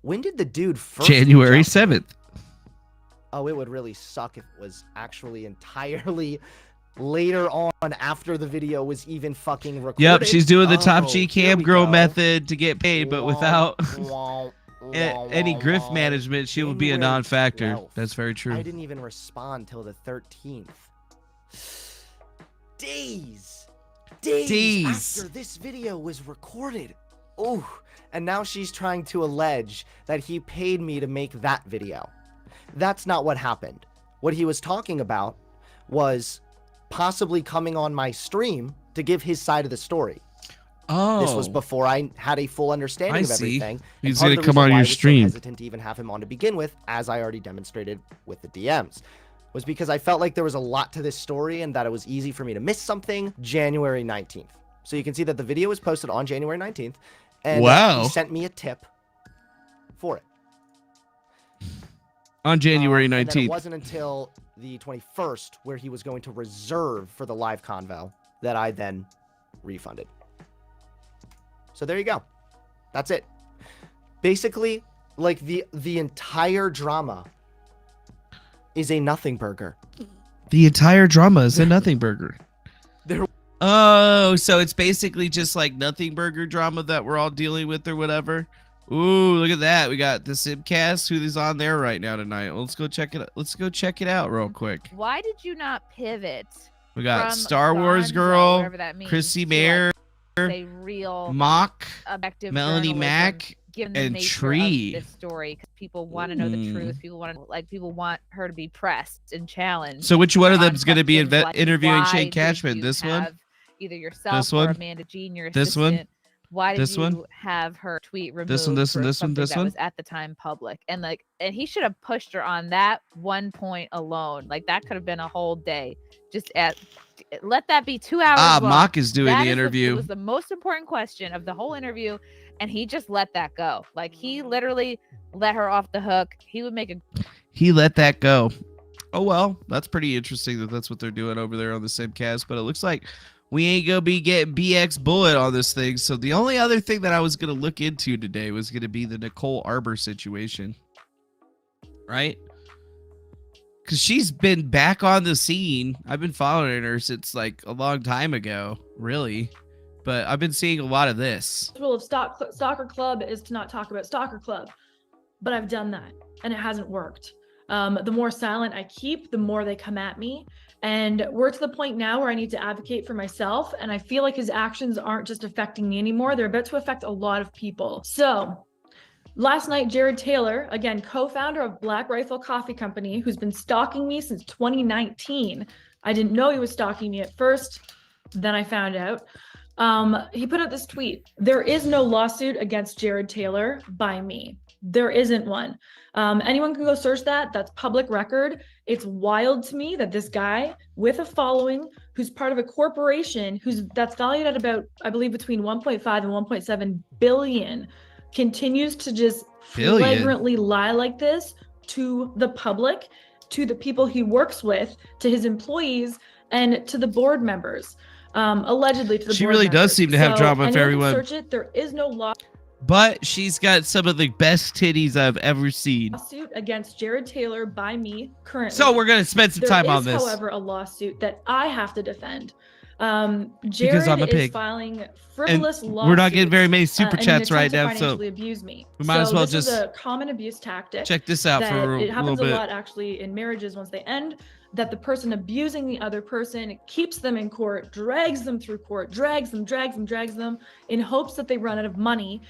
When did the dude first... January 7th. Oh, it would really suck if it was actually entirely later on after the video was even fucking recorded. Yep, she's doing the top G cam girl method to get paid, but without any grift management, she will be a non-factor. 12th. That's very true. I didn't even respond till the 13th. Days after this video was recorded. Oh, and now she's trying to allege that he paid me to make that video. That's not what happened. What he was talking about was possibly coming on my stream to give his side of the story. Oh, this was before I had a full understanding of everything. He's gonna come on your stream. I was so hesitant to even have him on to begin with, as I already demonstrated with the DMs, was because I felt like there was a lot to this story and that it was easy for me to miss something. January 19th. So you can see that the video was posted on January 19th, and he sent me a tip for it. On January 19th. And then it wasn't until the 21st where he was going to reserve for the live convo that I then refunded. So there you go. That's it. Basically, like the entire drama is a nothing burger. The entire drama is a nothing burger. Oh, so it's basically just like nothing burger drama that we're all dealing with or whatever. Ooh, look at that. We got the Simcast. Who is on there right now tonight? Let's go check it out. Let's go check it out real quick. Why did you not pivot? We got Star Wars Girl, Chrissy Mayer, real Mock, Melanie Mack, and Tree. This story, because people want to know the truth. People want her to be pressed and challenged. So which one of them is going to be interviewing Shane Cashman? This one? Either yourself or Amanda Jean, your assistant. This one? Why did you have her tweet removed? This one that was at the time public, and he should have pushed her on that one point alone. Like that could have been a whole day. Just let that be 2 hours long. Mock is doing That the interview. It was the most important question of the whole interview, and he just let that go. Like, he literally let her off the hook. He would make a... He let that go. Oh, well, that's pretty interesting that that's what they're doing over there on the Simcast, but it looks like we ain't going to be getting BX Bullet on this thing. So the only other thing that I was going to look into today was going to be the Nicole Arbor situation. Right? Because she's been back on the scene. I've been following her since like a long time ago, really. But I've been seeing a lot of this. The rule of Stalker Club is to not talk about Stalker Club. But I've done that, and it hasn't worked. The more silent I keep, the more they come at me. And we're to the point now where I need to advocate for myself. And I feel like his actions aren't just affecting me anymore. They're about to affect a lot of people. So last night, Jared Taylor, again, co-founder of Black Rifle Coffee Company, who's been stalking me since 2019. I didn't know he was stalking me at first. Then I found out. He put out this tweet. There is no lawsuit against Jared Taylor by me. There isn't one. Anyone can go search that. That's public record. It's wild to me that this guy with a following, who's part of a corporation that's valued at about, I believe, between 1.5 and 1.7 billion, continues to just flagrantly lie like this to the public, to the people he works with, to his employees, and to the board members. Allegedly to the board members. She really does seem to have drama with everyone. Search it. There is no law. But she's got some of the best titties I've ever seen. Lawsuit against Jared Taylor by me currently. So we're going to spend some time on this. There is, however, a lawsuit that I have to defend. Jared because I'm a pig. is filing frivolous and lawsuits. we're not getting very many super chats right now, so abuse me. we might as well this just is a common abuse tactic. check this out for a little bit. It happens a lot actually in marriages once they end. That the person abusing the other person keeps them in court, drags them through court, drags them in hopes that they run out of money,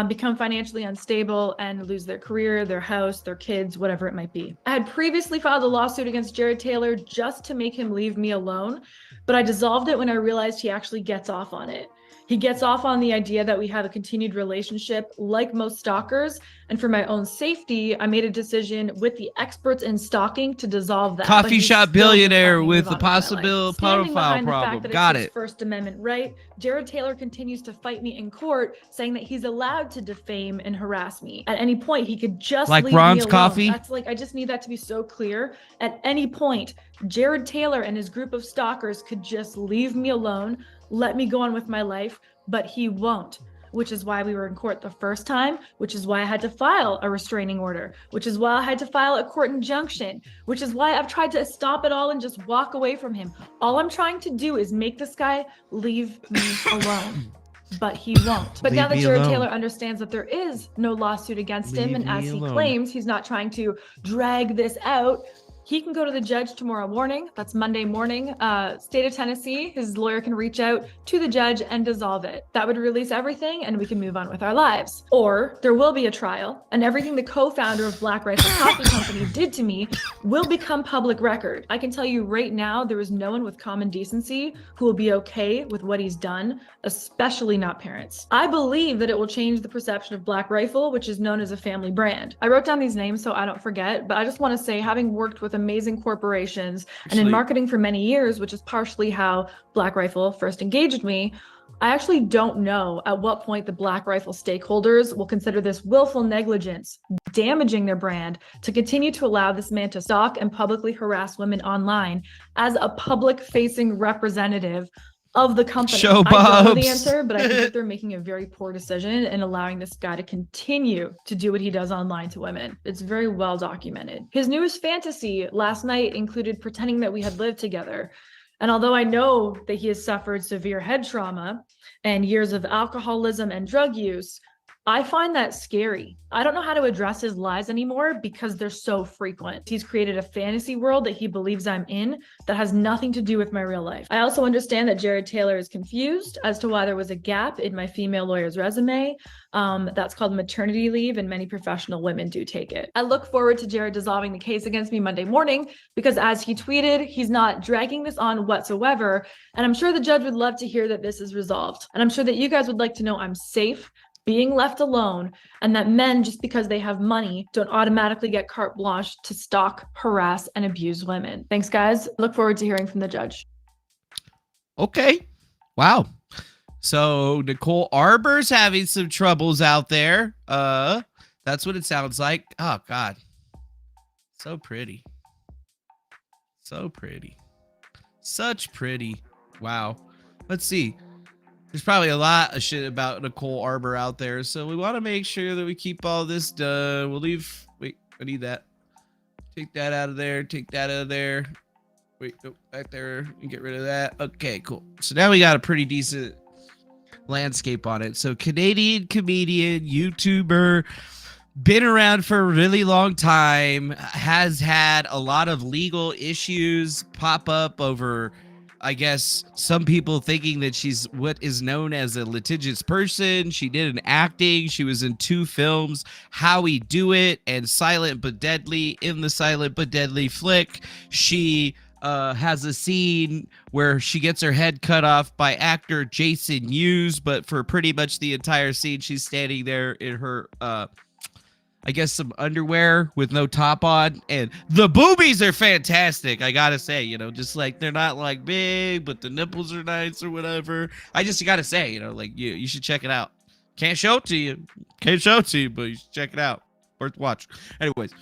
become financially unstable, and lose their career, their house, their kids, whatever it might be. I had previously filed a lawsuit against Jared Taylor just to make him leave me alone, but I dissolved it when I realized he actually gets off on it. He gets off on the idea that we have a continued relationship like most stalkers. And for my own safety, I made a decision with the experts in stalking to dissolve that. Coffee shop billionaire with a possible pedophile problem. Got it. First Amendment right. Jared Taylor continues to fight me in court, saying that he's allowed to defame and harass me. At any point, he could just like leave Ron's me alone. Coffee. That's like, I just need that to be so clear. At any point, Jared Taylor and his group of stalkers could just leave me alone, let me go on with my life, but he won't, which is why we were in court the first time, which is why I had to file a restraining order, which is why I had to file a court injunction, which is why I've tried to stop it all and just walk away from him. All I'm trying to do is make this guy leave me alone, but he won't. But now that Jared Taylor understands that there is no lawsuit against him, and as he claims, he's not trying to drag this out, he can go to the judge tomorrow morning. That's Monday morning. State of Tennessee, his lawyer can reach out to the judge and dissolve it. That would release everything and we can move on with our lives. Or there will be a trial and everything the co-founder of Black Rifle Coffee Company did to me will become public record. I can tell you right now, there is no one with common decency who will be okay with what he's done, especially not parents. I believe that it will change the perception of Black Rifle, which is known as a family brand. I wrote down these names so I don't forget, but I just want to say, having worked with amazing corporations and in marketing for many years, which is partially how Black Rifle first engaged me, I actually don't know at what point the Black Rifle stakeholders will consider this willful negligence, damaging their brand, to continue to allow this man to stalk and publicly harass women online as a public-facing representative of the company. I don't know the answer, but I think that they're making a very poor decision in allowing this guy to continue to do what he does online to women. It's very well documented. His newest fantasy last night included pretending that we had lived together. And although I know that he has suffered severe head trauma and years of alcoholism and drug use, I find that scary. I don't know how to address his lies anymore because they're so frequent. He's created a fantasy world that he believes I'm in that has nothing to do with my real life. I also understand that Jared Taylor is confused as to why there was a gap in my female lawyer's resume. That's called maternity leave, and many professional women do take it. I look forward to Jared dissolving the case against me Monday morning because, as he tweeted, he's not dragging this on whatsoever. And I'm sure the judge would love to hear that this is resolved. And I'm sure that you guys would like to know I'm safe being left alone, and that men, just because they have money, don't automatically get carte blanche to stalk, harass, and abuse women. Thanks, guys. Look forward to hearing from the judge. Okay. Wow. So Nicole Arbor's having some troubles out there. That's what it sounds like. Oh God. So pretty. So pretty. Such pretty. Wow. Let's see. There's probably a lot of shit about Nicole Arbor out there, so we want to make sure that we keep all this done. We'll leave. Wait, I need that. Take that out of there. Take that out of there. Wait, no, back there. And get rid of that. Okay, cool. So now we got a pretty decent landscape on it. So Canadian comedian, YouTuber, been around for a really long time, has had a lot of legal issues pop up over, I guess, some people thinking that she's what is known as a litigious person. She did an acting. She was in 2 films, How We Do It and Silent But Deadly. In the Silent But Deadly flick, she has a scene where she gets her head cut off by actor Jason Mewes, but for pretty much the entire scene, she's standing there in her, I guess, some underwear with no top on, and the boobies are fantastic. I gotta say, just like they're not like big, but the nipples are nice or whatever. I just gotta say, like you should check it out. Can't show it to you, but you should check it out. Worth watch. Anyways,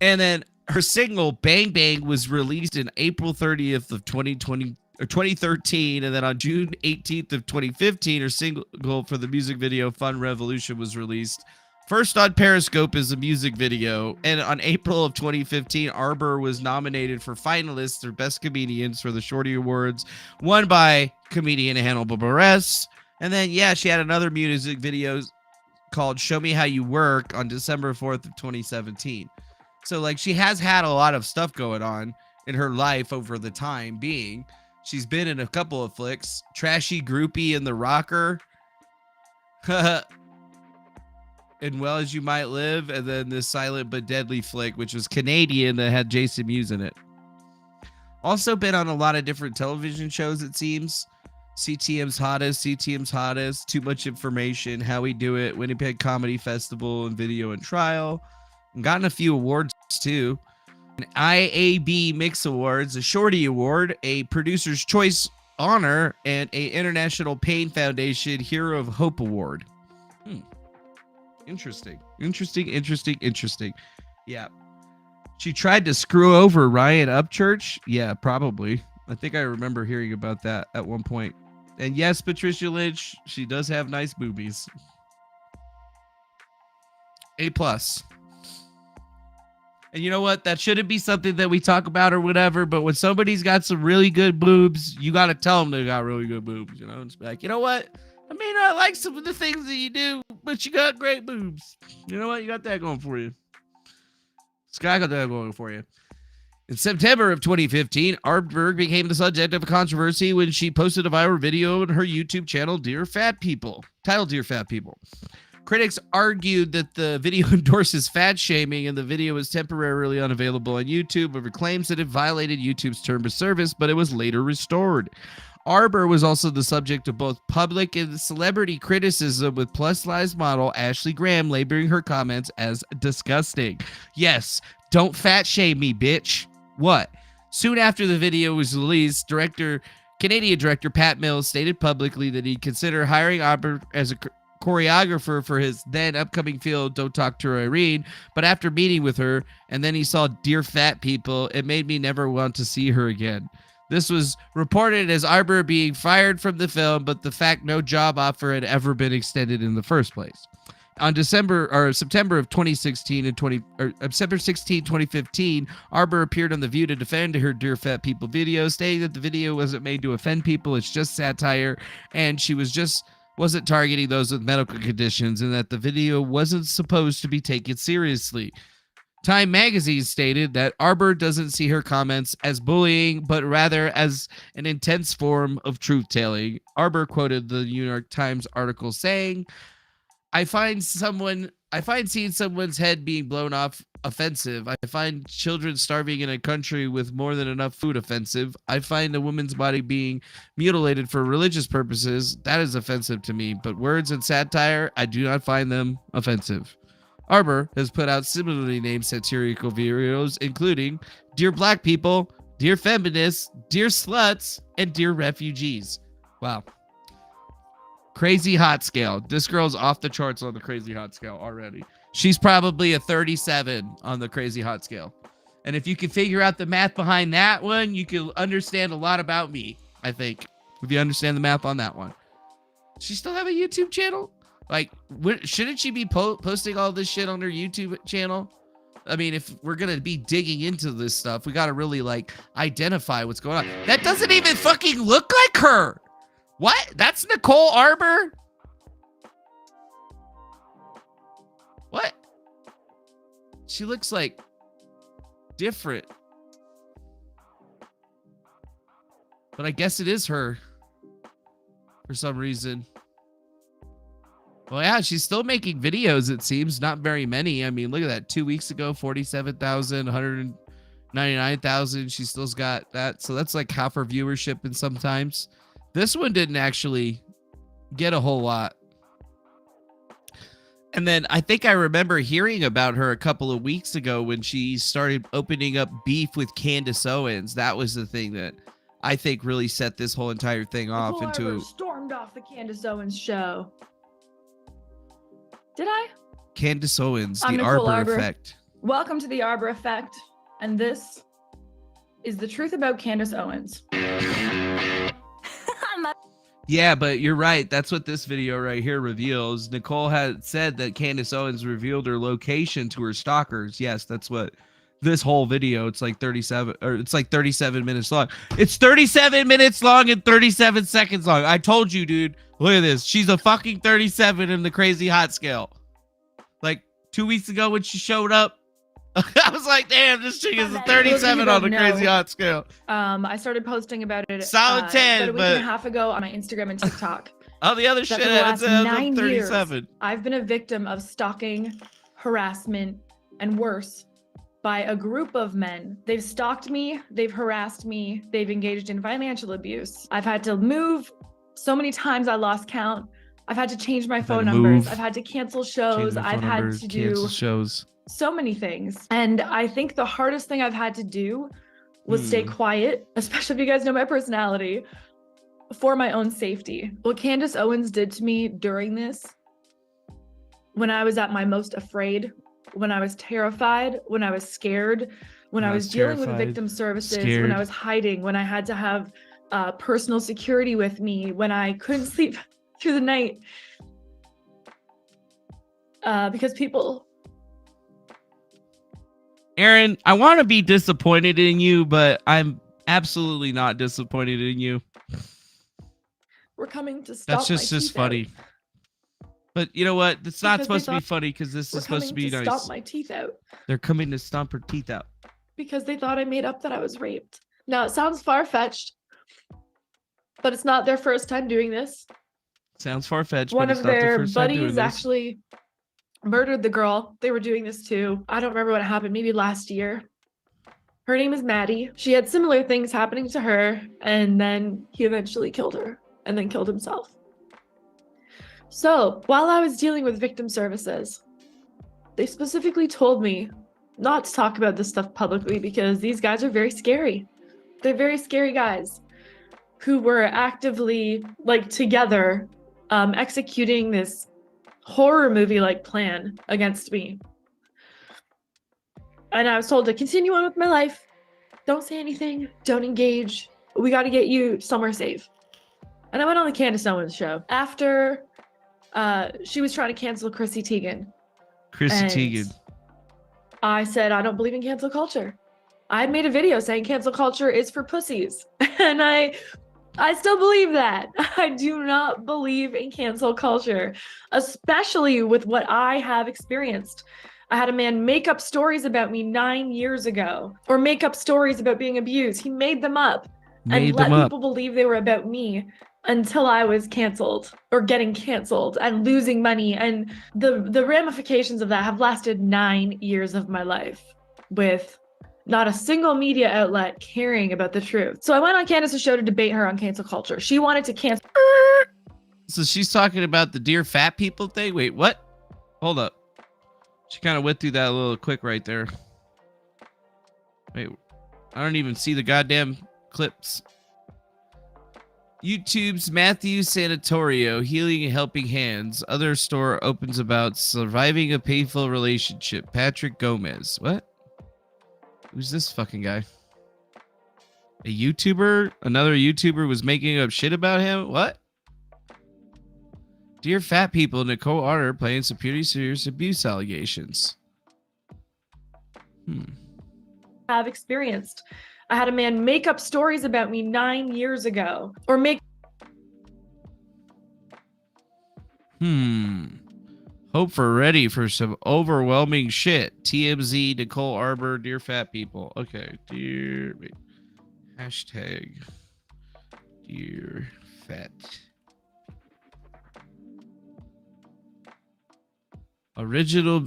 and then her single "Bang Bang" was released in April 30th of 2020 or 2013, and then on June 18th of 2015, her single for the music video "Fun Revolution" was released. First on Periscope as a music video, and on April of 2015, Arbor was nominated for finalists or Best Comedians for the Shorty Awards, won by comedian Hannibal Buress. And then, she had another music video called "Show Me How You Work" on December 4th of 2017. So, like, she has had a lot of stuff going on in her life over the time being. She's been in a couple of flicks, Trashy Groupie and The Rocker. And Well As You Might Live, and then this Silent But Deadly flick, which was Canadian, that had Jason Mewes in it. Also been on a lot of different television shows, it seems. CTM's Hottest, Too Much Information, How We Do It, Winnipeg Comedy Festival, and Video and Trial. And gotten a few awards, too. An IAB Mix Awards, a Shorty Award, a Producer's Choice Honor, and a International Pain Foundation Hero of Hope Award. Interesting. Yeah. She tried to screw over Ryan Upchurch. Yeah, probably. I think I remember hearing about that at one point. And yes, Patricia Lynch, she does have nice boobies. A+. And you know what? That shouldn't be something that we talk about or whatever, but when somebody's got some really good boobs, you got to tell them they got really good boobs, It's like, you know what? I may not like some of the things that you do, but you got great boobs. You know what? You got that going for you. Sky got that going for you. In September of 2015, Arbor became the subject of a controversy when she posted a viral video on her YouTube channel, Dear Fat People, titled Dear Fat People. Critics argued that the video endorses fat shaming and the video was temporarily unavailable on YouTube over claims that it violated YouTube's term of service, but it was later restored. Arbor was also the subject of both public and celebrity criticism, with plus-size model Ashley Graham labeling her comments as disgusting. Yes, don't fat shame me, bitch. What? Soon after the video was released, Canadian director Pat Mills stated publicly that he'd consider hiring Arbor as a choreographer for his then upcoming film Don't Talk to Irene, but after meeting with her and then he saw Dear Fat People, it made me never want to see her again. This was reported as Arbor being fired from the film, but the fact no job offer had ever been extended in the first place. On September of 2016 September 16, 2015, Arbor appeared on The View to defend her Dear Fat People video, stating that the video wasn't made to offend people, it's just satire, and she wasn't targeting those with medical conditions, and that the video wasn't supposed to be taken seriously. Time magazine stated that Arbor doesn't see her comments as bullying, but rather as an intense form of truth-telling. Arbor quoted the New York Times article saying, I find seeing someone's head being blown off offensive. I find children starving in a country with more than enough food offensive. I find a woman's body being mutilated for religious purposes. That is offensive to me. But words and satire, I do not find them offensive. Arbor has put out similarly named satirical videos, including Dear Black People, Dear Feminists, Dear Sluts, and dear refugees. Wow. Crazy hot scale. This girl's off the charts on the crazy hot scale already. She's probably a 37 on the crazy hot scale. And if you can figure out the math behind that one, you can understand a lot about me, I think. If you understand the math on that one. Does she still have a YouTube channel? Like, shouldn't she be posting all this shit on her YouTube channel? I mean, if we're going to be digging into this stuff, we got to really, like, identify what's going on. That doesn't even fucking look like her. What? That's Nicole Arbor? What? She looks like different. But I guess it is her for some reason. Well, yeah, she's still making videos, it seems. Not very many. I mean, look at that. 2 weeks ago, 47,000, 199,000. She still's got that. So that's like half her viewership and sometimes. This one didn't actually get a whole lot. And then I think I remember hearing about her a couple of weeks ago when she started opening up beef with Candace Owens. That was the thing that I think really set this whole entire thing off Nicole into... Arbor stormed off the Candace Owens show. Did I? Candace Owens, I'm the Nicole Arbor Arbor. effect. Welcome to the Arbor effect. And this is the truth about Candace Owens. Yeah, but you're right. That's what this video right here reveals. Nicole had said that Candace Owens revealed her location to her stalkers. Yes, that's what this whole video. It's like 37 minutes long. It's 37 minutes long and 37 seconds long. I told you, dude. Look at this. She's a fucking 37 in the crazy hot scale. Like 2 weeks ago when she showed up, I was like, damn, this chick is a 37 on the crazy hot scale. I started posting about it Solid 10, about a week and a half ago on my Instagram and TikTok. All the other shit, For the last it's 9 37. years, I've been a victim of stalking, harassment, and worse by a group of men. They've stalked me, they've harassed me, they've engaged in financial abuse. I've had to move so many times I lost count. I've had to change my phone numbers. I've had to cancel shows. I've had to do shows. So many things. And I think the hardest thing I've had to do was stay quiet, especially if you guys know my personality, for my own safety. What Candace Owens did to me during this, when I was at my most afraid, when I was terrified, when I was scared, when I was dealing with victim services, when I was hiding, when I had to have personal security with me, when I couldn't sleep through the night because people... Aaron, I want to be disappointed in you, but I'm absolutely not disappointed in you. We're coming to stop. That's just funny. But you know what? It's not supposed to be funny because this is supposed to be nice. Stomp my teeth out. They're coming to stomp her teeth out. Because they thought I made up that I was raped. Now, it sounds far-fetched, but it's not their first time doing this. Sounds far-fetched, One but it's of not their their first time doing buddies this. actually murdered the girl. They were doing this too. I don't remember what happened, maybe last year. Her name is Maddie. She had similar things happening to her, and then he eventually killed her and then killed himself. So while I was dealing with victim services, they specifically told me not to talk about this stuff publicly because these guys are very scary. They're very scary guys who were actively, like, together executing this horror movie-like plan against me. And I was told to continue on with my life. Don't say anything. Don't engage. We got to get you somewhere safe. And I went on the Candace Owens show. After she was trying to cancel Chrissy Teigen. I said, I don't believe in cancel culture. I made a video saying cancel culture is for pussies. And I still believe that. I do not believe in cancel culture, especially with what I have experienced. I had a man make up stories about me 9 years ago, or make up stories about being abused. He made them up and let people believe they were about me until I was canceled or getting canceled and losing money. And the ramifications of that have lasted 9 years of my life with not a single media outlet caring about the truth. So I went on Candace's show to debate her on cancel culture. She wanted to cancel. So she's talking about the dear fat people thing? Wait, what? Hold up. She kind of went through that a little quick right there. Wait, I don't even see the goddamn clips. YouTube's Matthew Sanatorio, Healing and Helping Hands. Other store opens about surviving a painful relationship. Patrick Gomez. What? Who's this fucking guy? A YouTuber? Another YouTuber was making up shit about him? What? Dear Fat People, Nicole Arbor playing some pretty serious abuse allegations. Have experienced. I had a man make up stories about me 9 years ago, or make. Hope for ready for some overwhelming shit. TMZ, Nicole Arbor, Dear Fat People. Okay, hashtag Dear Fat. Original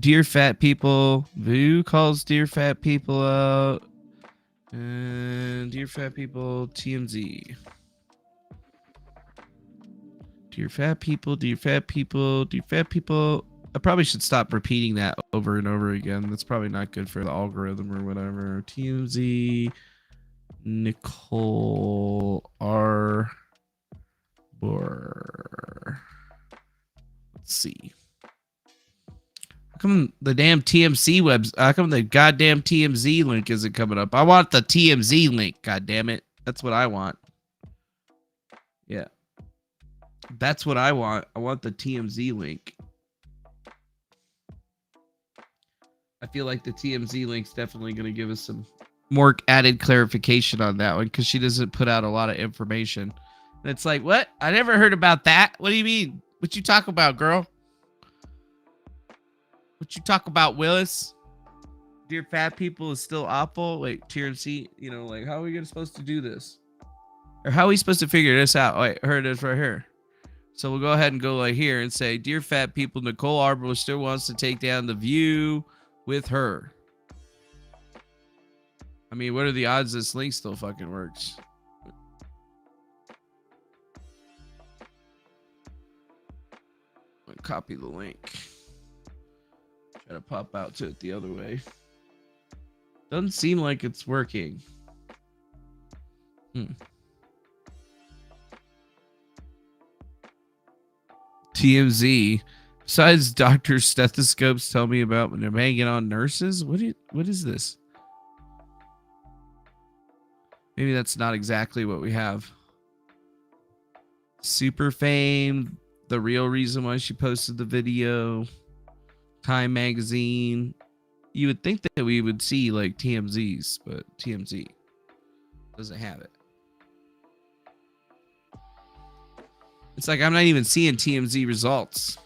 Dear Fat People. Who calls Dear Fat People out? And Dear Fat People, TMZ. Dear Fat People, Dear Fat People, Dear Fat People. I probably should stop repeating that over and over again. That's probably not good for the algorithm or whatever. TMZ, Nicole Arbor. Let's see. How come the damn TMC how come the goddamn TMZ link isn't coming up? I want the TMZ link, goddamn it. That's what I want. Yeah. That's what I want. I want the TMZ link. I feel like the TMZ link's definitely going to give us some more added clarification on that one, because she doesn't put out a lot of information. And it's like, what? I never heard about that. What do you mean? What you talk about, girl? What you talk about, Willis? Dear Fat People is still awful. Wait, TMZ, you know, like, how are we supposed to do this? Or how are we supposed to figure this out? Wait, here it is right here. So we'll go ahead and go like here and say, Dear Fat People, Nicole Arbor still wants to take down The View with her. I mean, what are the odds this link still fucking works? Copy the link. Try to pop out to it the other way. Doesn't seem like it's working. TMZ. Besides doctors' stethoscopes tell me about when they're banging on nurses. What is this? Maybe that's not exactly what we have. Super Fame. The real reason why she posted the video. Time Magazine. You would think that we would see like TMZ's, but TMZ doesn't have it. It's like I'm not even seeing TMZ results.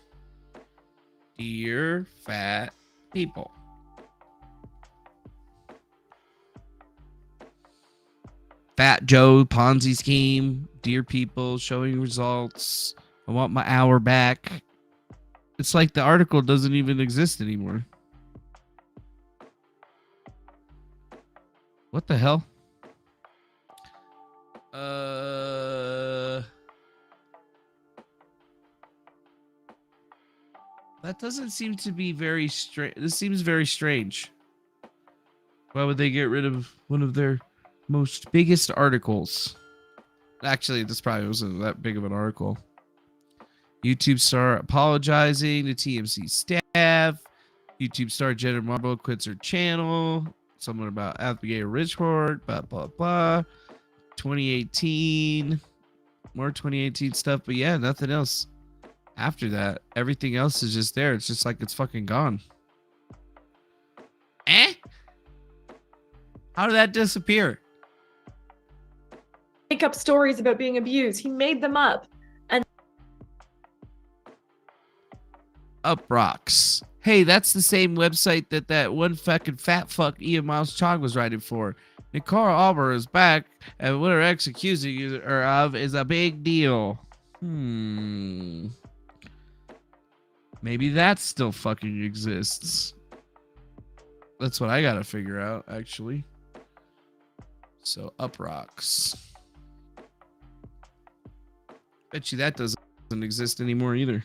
Dear Fat People. Fat Joe Ponzi scheme. Dear People showing results. I want my hour back. It's like the article doesn't even exist anymore. What the hell? That doesn't seem to be very strange. This seems very strange. Why would they get rid of one of their most biggest articles? Actually, this probably wasn't that big of an article. YouTube star apologizing to TMZ staff. YouTube star Jenna Marble quits her channel. Someone about Abigail Richport. Blah, blah, blah. 2018. More 2018 stuff. But yeah, nothing else. After that, everything else is just there. It's just like it's fucking gone. How did that disappear? Make up stories about being abused. He made them up. And Up Rocks. Hey, that's the same website that one fucking fat fuck Ian Miles Chong was writing for. Nicole Arbor is back, and what her ex accusing her of is a big deal. Maybe that still fucking exists. That's what I gotta figure out, actually. So, Up Rocks. Bet you that doesn't exist anymore either.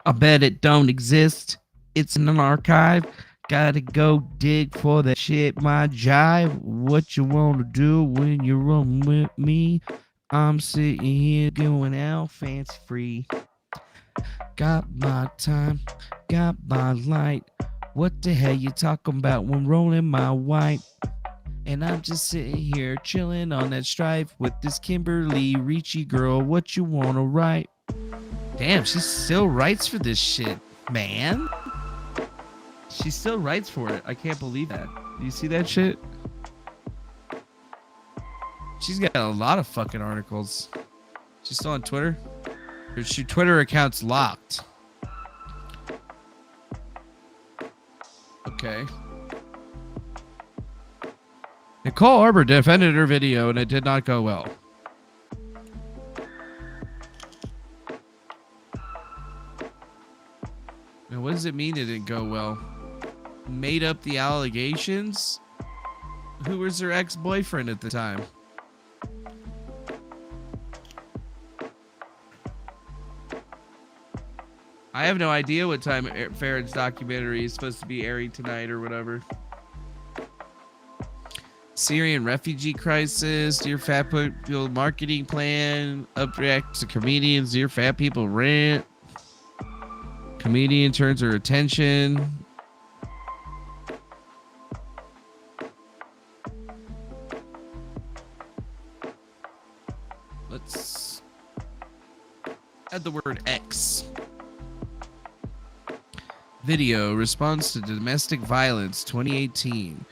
I bet it don't exist. It's in an archive. Gotta go dig for that shit, my jive. What you wanna do when you run with me? I'm sitting here going out fancy free. Got my time, got my light. What the hell you talking about when rolling my white? And I'm just sitting here chilling on that stripe with this Kimberly Ricci girl. What you wanna write? Damn, she still writes for this shit, man. She still writes for it. I can't believe that. Do you see that shit? She's got a lot of fucking articles. She's still on Twitter? Her Twitter account's locked. Okay. Nicole Arbor defended her video and it did not go well. Now, what does it mean it didn't go well? Made up the allegations? Who was her ex-boyfriend at the time? I have no idea what time Farron's documentary is supposed to be airing tonight or whatever. Syrian refugee crisis, Dear Fat People marketing plan, upreact to comedians, Dear Fat People rant. Comedian turns her attention. Let's add the word X. Video response to domestic violence 2018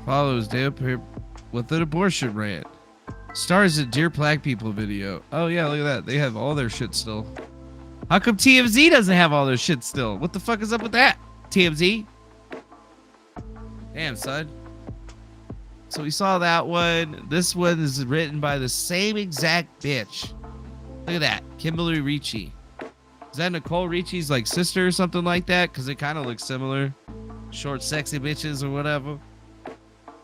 follows day up here with an abortion rant. Stars at Dear Black People video. Oh yeah, look at that. They have all their shit still. How come TMZ doesn't have all their shit still? What the fuck is up with that? TMZ? Damn, son. So we saw that one. This one is written by the same exact bitch. Look at that. Kimberly Ricci. Is that Nicole Ricci's like sister or something like that? Because it kind of looks similar. Short, sexy bitches or whatever.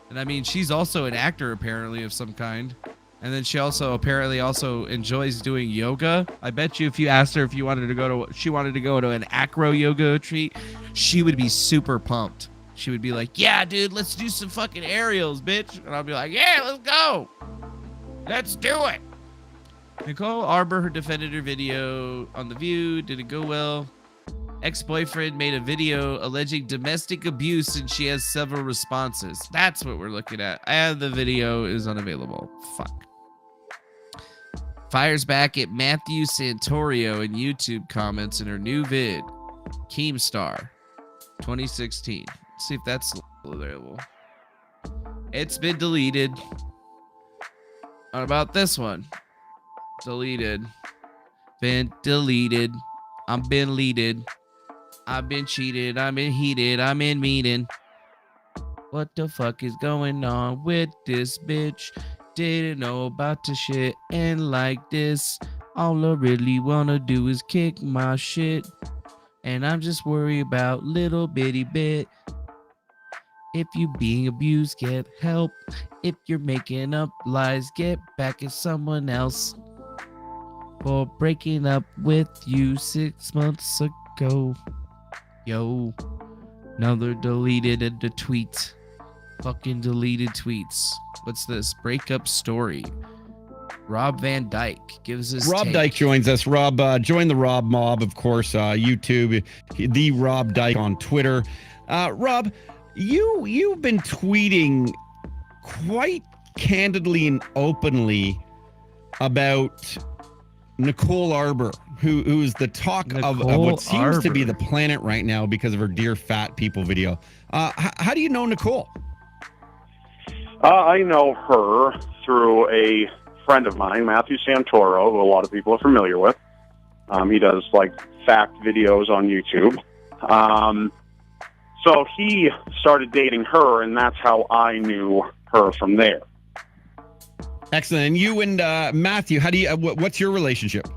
And I mean, she's also an actor apparently of some kind. And then she also apparently also enjoys doing yoga. I bet you if you asked her if you wanted to go to, she wanted to go to an acro yoga retreat, she would be super pumped. She would be like, yeah, dude, let's do some fucking aerials, bitch. And I'll be like, yeah, let's go. Let's do it. Nicole Arbor, her defended her video on The View. Did it go well? Ex-boyfriend made a video alleging domestic abuse and she has several responses. That's what we're looking at. And the video is unavailable. Fuck. Fires back at Matthew Santorio in YouTube comments in her new vid. Keemstar 2016. Let's see if that's available. It's been deleted. What about this one? Deleted. Been deleted. I'm been leaded. I've been cheated. I'm in heated. I'm in meeting. What the fuck is going on with this bitch? Didn't know about the shit and like this. All I really wanna do is kick my shit. And I'm just worried about little bitty bit. If you being abused, get help. If you're making up lies, get back at someone else. For breaking up with you 6 months ago. Yo. Another deleted the tweet. Fucking deleted tweets. What's this? Breakup story. Rob Van Dyke gives us Rob Dyke joins us. Rob, join the Rob mob, of course. YouTube, the Rob Dyke on Twitter. Rob, you've been tweeting quite candidly and openly about Nicole Arbor, who is the talk of what seems to be the planet right now because of her Dear Fat People video. How do you know Nicole? I know her through a friend of mine, Matthew Santoro, who a lot of people are familiar with. He does like fact videos on YouTube. So he started dating her, and that's how I knew her from there. Excellent. And you and Matthew, how do you? What's your relationship?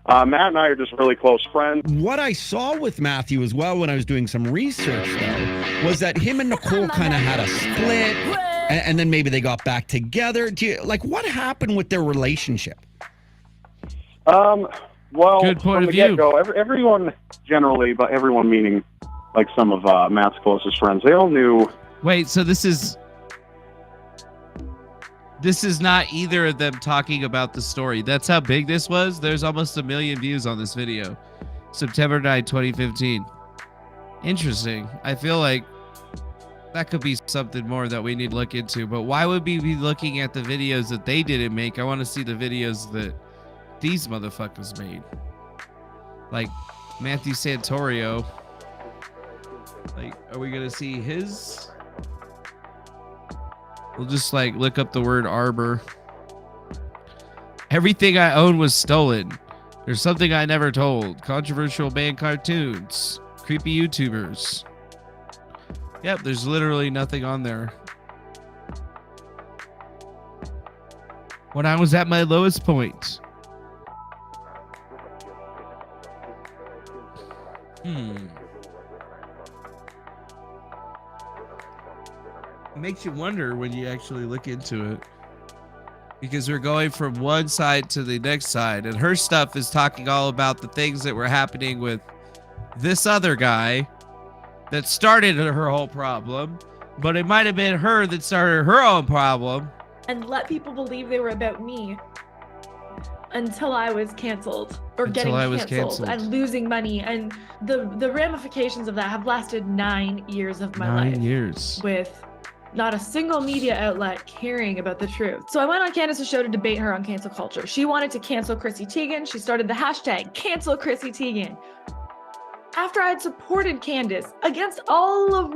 Matt and I are just really close friends. What I saw with Matthew as well when I was doing some research, though, was that him and Nicole kind of had a split, and then maybe they got back together. What happened with their relationship? Well, good point from of the view. get-go, everyone generally, but everyone meaning like some of Matt's closest friends, they all knew. Wait, so this is this is not either of them talking about the story. That's how big this was. There's almost 1 million views on this video. September 9, 2015. Interesting. I feel like that could be something more that we need to look into. But why would we be looking at the videos that they didn't make? I want to see the videos that these motherfuckers made. Like Matthew Santorio. Like, are we going to see his? We'll just like look up the word Arbor. Everything I own was stolen. There's something I never told. Controversial banned cartoons. Creepy YouTubers. Yep, there's literally nothing on there. When I was at my lowest point. It makes you wonder when you actually look into it. Because we're going from one side to the next side. And her stuff is talking all about the things that were happening with this other guy that started her whole problem. But it might have been her that started her own problem. And let people believe they were about me until I was canceled or Until getting I was canceled and losing money. And the ramifications of that have lasted 9 years of my life. 9 years. With not a single media outlet caring about the truth. So I went on Candace's show to debate her on cancel culture. She wanted to cancel Chrissy Teigen. She started the hashtag cancel Chrissy Teigen. After I had supported Candace against all of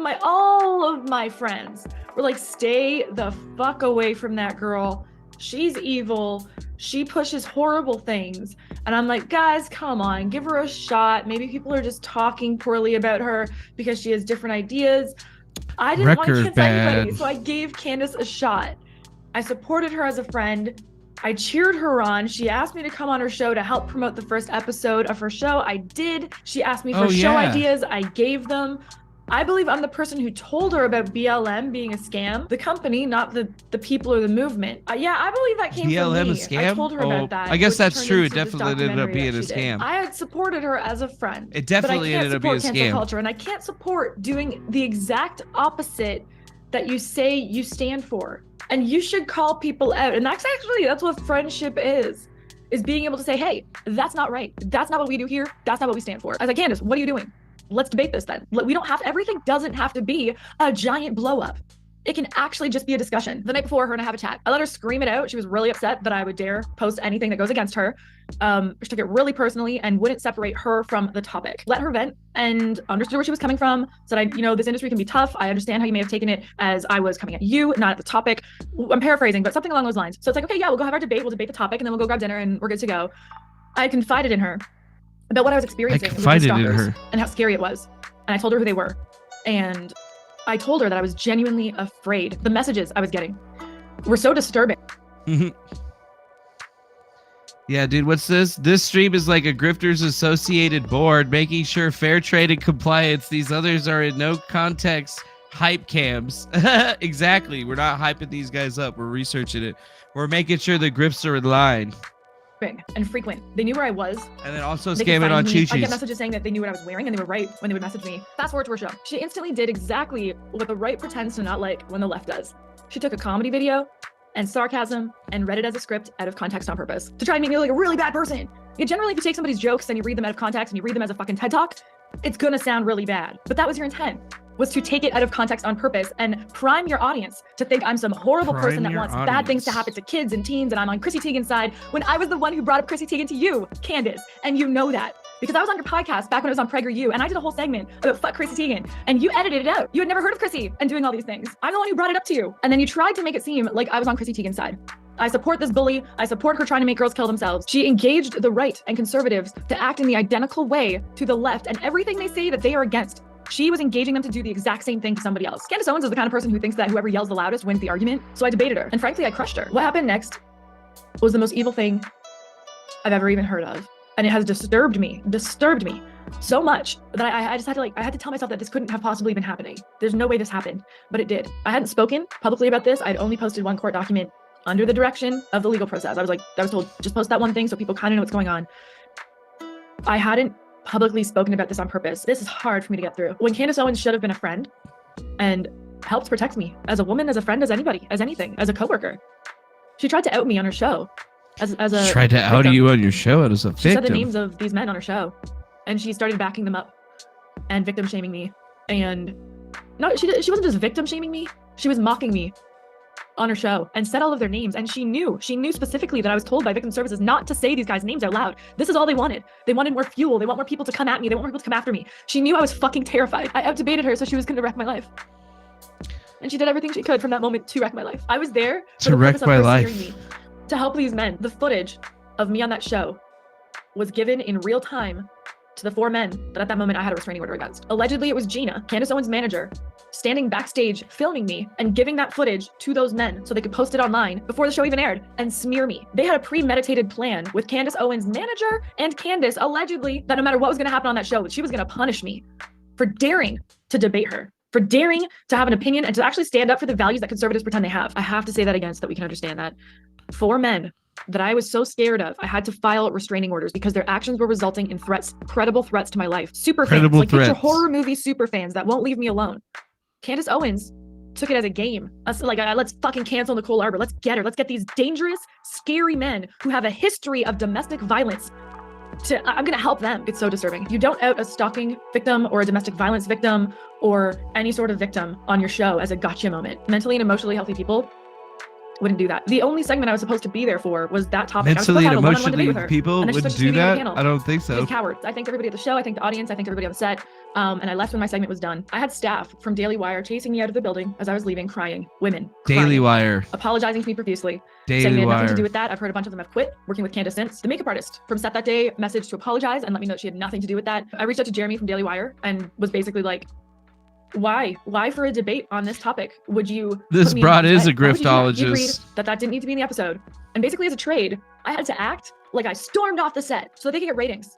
my friends, were like, stay the fuck away from that girl. She's evil. She pushes horrible things. And I'm like, guys, come on, give her a shot. Maybe people are just talking poorly about her because she has different ideas. I didn't want to cancel anybody, so I gave Candace a shot. I supported her as a friend. I cheered her on. She asked me to come on her show to help promote the first episode of her show. I did. She asked me for show ideas. I gave them. I believe I'm the person who told her about BLM being a scam. The company, not the people or the movement. Yeah, I believe that came BLM from me. a scam? I told her about that. I guess which that's turned true. It into this definitely ended up documentary being that a she did. scam. I had supported her as a friend. It definitely ended up being a But I can't support scam. cancel culture, and I can't support doing the exact opposite that you say you stand for. And you should call people out. And that's what friendship is being able to say, hey, that's not right. That's not what we do here. That's not what we stand for. I was like, Candace, what are you doing? Let's debate this then. We don't have, everything doesn't have to be a giant blow up. It can actually just be a discussion. The night before, her and I have a chat. I let her scream it out. She was really upset that I would dare post anything that goes against her. She took it really personally and wouldn't separate her from the topic. Let her vent and understood where she was coming from. Said, this industry can be tough. I understand how you may have taken it as I was coming at you, not at the topic. I'm paraphrasing, but something along those lines. So it's like, okay, yeah, we'll go have our debate. We'll debate the topic and then we'll go grab dinner and we're good to go. I confided in her about what I was experiencing with these stalkers and how scary it was. And I told her who they were. And I told her that I was genuinely afraid. The messages I was getting were so disturbing. Yeah, dude, what's this? This stream is like a Grifters Associated board, making sure fair trade and compliance. These others are in no context hype cams. Exactly. We're not hyping these guys up. We're researching it. We're making sure the grifts are in line. And frequent. They knew where I was. And then also They could scamming find on me. Chi-Chis. I get messages saying that they knew what I was wearing and they were right when they would message me. Fast forward to her show. She instantly did exactly what the right pretends to not like when the left does. She took a comedy video and sarcasm and read it as a script out of context on purpose to try and make me look like a really bad person. Generally, if you take somebody's jokes and you read them out of context and you read them as a fucking TED Talk, it's gonna sound really bad. But that was your intent, was to take it out of context on purpose and prime your audience to think I'm some horrible person that wants bad things to happen to kids and teens and I'm on Chrissy Teigen's side when I was the one who brought up Chrissy Teigen to you, Candace, and you know that. Because I was on your podcast back when I was on PragerU and I did a whole segment about fuck Chrissy Teigen and you edited it out. You had never heard of Chrissy and doing all these things. I'm the one who brought it up to you. And then you tried to make it seem like I was on Chrissy Teigen's side. I support this bully. I support her trying to make girls kill themselves. She engaged the right and conservatives to act in the identical way to the left and everything they say that they are against. She was engaging them to do the exact same thing to somebody else. Candace Owens is the kind of person who thinks that whoever yells the loudest wins the argument. So I debated her and frankly, I crushed her. What happened next was the most evil thing I've ever even heard of. And it has disturbed me so much that I just had to I had to tell myself that this couldn't have possibly been happening. There's no way this happened, but it did. I hadn't spoken publicly about this. I'd only posted one court document under the direction of the legal process. I was told, just post that one thing so people kind of know what's going on. I hadn't publicly spoken about this on purpose. This is hard for me to get through. When Candace Owens should have been a friend and helped protect me as a woman, as a friend, as anybody, as anything, as a coworker. She tried to out me on her show as a She tried to out victim. you on your show as a She said the victim. names of these men on her show, and she started backing them up and victim shaming me. And no, she wasn't just victim shaming me. She was mocking me on her show and said all of their names. And she knew specifically that I was told by victim services not to say these guys' names out loud. This is all they wanted. They wanted more fuel. They want more people to come at me. They want more people to come after me. She knew I was fucking terrified. I out-debated her, so she was going to wreck my life. And she did everything she could from that moment to wreck my life. I was there for the purpose of her smearing me, to help these men. The footage of me on that show was given in real time to the 4 men that at that moment I had a restraining order against. Allegedly, it was Gina, Candace Owens' manager, standing backstage filming me and giving that footage to those men so they could post it online before the show even aired and smear me. They had a premeditated plan with Candace Owens' manager and Candace, allegedly, that no matter what was gonna happen on that show, that she was gonna punish me for daring to debate her, for daring to have an opinion and to actually stand up for the values that conservatives pretend they have. I have to say that again so that we can understand that. 4 men that I was so scared of, I had to file restraining orders because their actions were resulting in threats, credible threats to my life. Super fans, Credible like picture threats. horror movie super fans that won't leave me alone. Candace Owens took it as a game. Us like, let's fucking cancel Nicole Arbor. Let's get her. Let's get these dangerous, scary men who have a history of domestic violence. I'm gonna help them. It's so disturbing. You don't out a stalking victim or a domestic violence victim or any sort of victim on your show as a gotcha moment. Mentally and emotionally healthy people wouldn't do that. The only segment I was supposed to be there for was that topic. Mentally and I was supposed to have a one-on-one debate emotionally with her, people and then she wouldn't took it to do me on the that? panel. I don't think so. Because cowards. I thanked everybody at the show. I thanked the audience. I thanked everybody on the set. And I left when my segment was done. I had staff from Daily Wire chasing me out of the building as I was leaving, crying. Women. Daily crying, Wire. apologizing to me profusely. Daily saying they had nothing Wire. to do with that. I've heard a bunch of them have quit working with Candace since. The makeup artist from set that day messaged to apologize and let me know that she had nothing to do with that. I reached out to Jeremy from Daily Wire and was basically like, why for a debate on this topic would you This put me in broad harm's is a way? Why would you do that? He agreed griftologist. that didn't need to be in the episode, and basically as a trade I had to act like I stormed off the set so they could get ratings.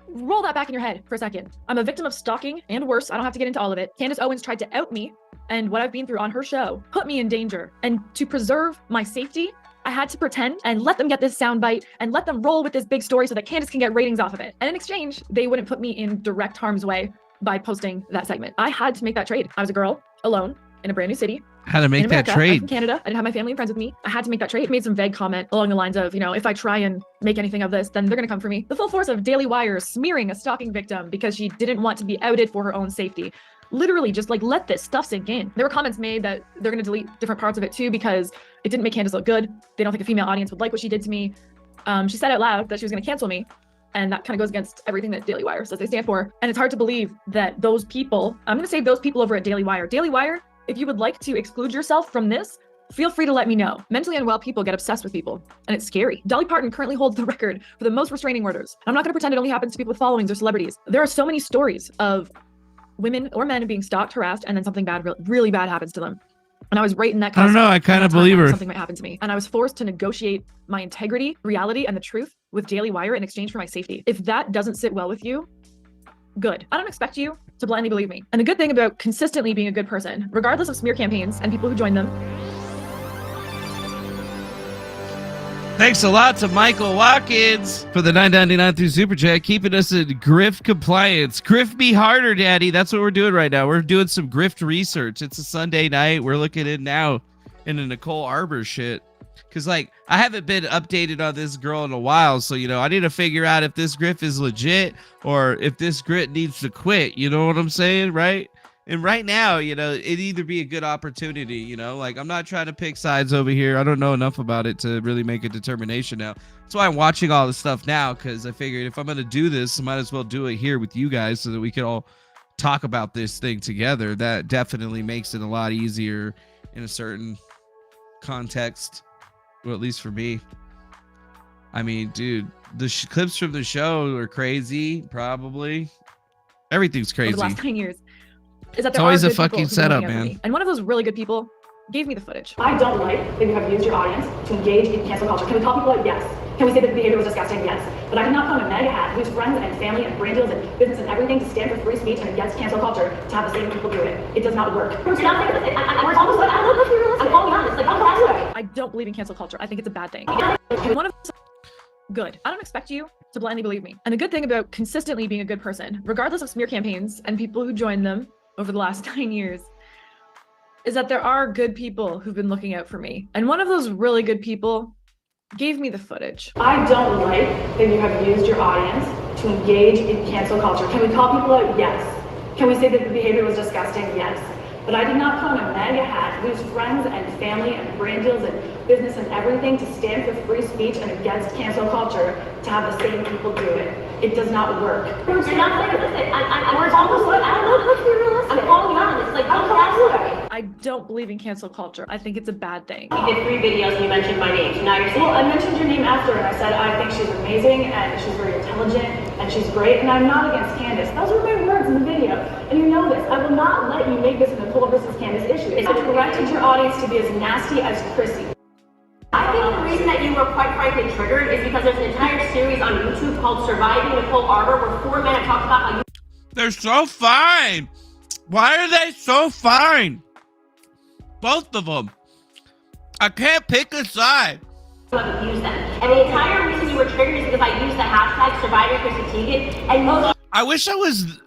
Roll that back in your head for a second. I'm a victim of stalking and worse. I don't have to get into all of it. Candace Owens tried to out me and what I've been through on her show put me in danger, and to preserve my safety I had to pretend and let them get this soundbite and let them roll with this big story so that Candace can get ratings off of it. And in exchange, they wouldn't put me in direct harm's way by posting that segment. I had to make that trade. I was a girl, alone, in a brand new city. How to make in that America. I'm trade. from Canada. I didn't have my family and friends with me. I had to make that trade. Made some vague comment along the lines of, if I try and make anything of this, then they're gonna come for me. The full force of Daily Wire smearing a stalking victim because she didn't want to be outed for her own safety. Literally just like, let this stuff sink in. There were comments made that they're gonna delete different parts of it too because it didn't make Candace look good. They don't think a female audience would like what she did to me. She said out loud that she was gonna cancel me. And that kind of goes against everything that Daily Wire says they stand for. And it's hard to believe that those people, I'm going to say those people over at Daily Wire. Daily Wire, if you would like to exclude yourself from this, feel free to let me know. Mentally unwell people get obsessed with people, and it's scary. Dolly Parton currently holds the record for the most restraining orders. I'm not going to pretend it only happens to people with followings or celebrities. There are so many stories of women or men being stalked, harassed, and then something bad, really bad happens to them. And I was right in that. I don't know. I kind of believe her. Something might happen to me, and I was forced to negotiate my integrity, reality, and the truth with Daily Wire in exchange for my safety. If that doesn't sit well with you, good. I don't expect you to blindly believe me. And the good thing about consistently being a good person, regardless of smear campaigns and people who join them. Thanks a lot to Michael Watkins for the $9.99 through Super Chat, keeping us in grift compliance. Grift me harder, Daddy. That's what we're doing right now. We're doing some grift research. It's a Sunday night. We're looking in now into Nicole Arbor shit. Because, I haven't been updated on this girl in a while. So, I need to figure out if this grift is legit or if this grit needs to quit. You know what I'm saying? Right? And right now, it'd either be a good opportunity, I'm not trying to pick sides over here. I don't know enough about it to really make a determination now. That's why I'm watching all this stuff now, because I figured if I'm going to do this, I might as well do it here with you guys so that we can all talk about this thing together. That definitely makes it a lot easier in a certain context. Well, at least for me. I mean, dude, the clips from the show are crazy, probably. Everything's crazy. Over the last 9 years. Is that It's there always are a good people fucking who setup, look out for man. me. And one of those really good people gave me the footage. I don't like that you have used your audience to engage in cancel culture. Can we call people out? Yes. Can we say that the behavior was disgusting? Yes. But I cannot put on a mega hat, lose friends and family and brand deals and business and everything to stand for free speech and against cancel culture to have the same people do it. It does not work. I don't believe in cancel culture. I think it's a bad thing. One of good. I don't expect you to blindly believe me. And the good thing about consistently being a good person, regardless of smear campaigns and people who join them over the last 9 years, is that there are good people who've been looking out for me. And one of those really good people gave me the footage. I don't like that you have used your audience to engage in cancel culture. Can we call people out? Yes. Can we say that the behavior was disgusting? Yes. But I did not put on a MAGA hat, lose friends and family and brand deals and business and everything to stand for free speech and against cancel culture to have the same people do it. It does not work. You're not realistic. I'm almost like, I don't know, let's be realistic. I'm calling you out. It's like, don't gaslight. I don't believe in cancel culture. I think it's a bad thing. You did 3 videos and you mentioned my name. So now you're saying, well, I mentioned your name after and I said, I think she's amazing and she's very intelligent and she's great and I'm not against Candace. Those were my words in the video. And you know this. I will not let you make this a Nicole versus Candace issue. I directed your audience to be as nasty as Chrissy. I think the reason that you were quite frankly triggered is because there's an entire series on YouTube called Surviving Nicole Arbor where 4 men have talked about how you... They're so fine. Why are they so fine? Both of them. I can't pick a side. have abused them. And the entire reason you were triggered is because I used the hashtag Survivor Chrissy Teigen, and most... I wish I was...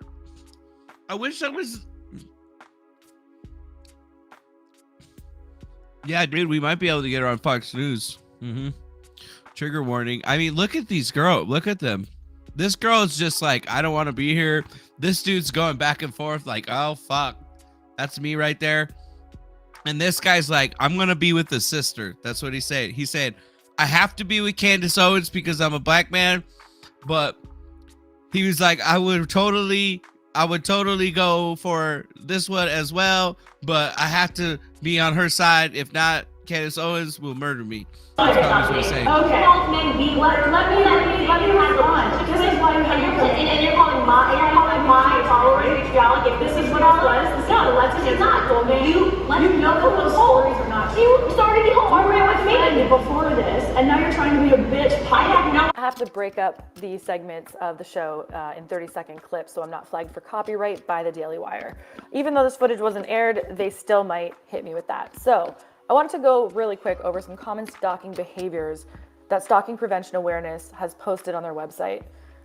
Yeah, dude, we might be able to get her on Fox News. Trigger warning. I mean, look at these girls. Look at them. This girl is just like, I don't want to be here. This dude's going back and forth like, oh, fuck. That's me right there. And this guy's like, I'm going to be with the sister. That's what he said. He said, I have to be with Candace Owens because I'm a black man. But he was like, I would totally go for this one as well. But I have to be on her side. If not, Candace Owens will murder me. That's what he's saying. Okay. Let me have on. This is why and you're calling my followers vitriolic. If this is what I was, no, it's not. You know that those stories are not. You started the whole argument with me before this, and now you're trying to be a bitch. I have to break up these segments of the show in 30-second clips, so I'm not flagged for copyright by the Daily Wire. Even though this footage wasn't aired, they still might hit me with that. So I wanted to go really quick over some common stalking behaviors that Stalking Prevention Awareness has posted on their website.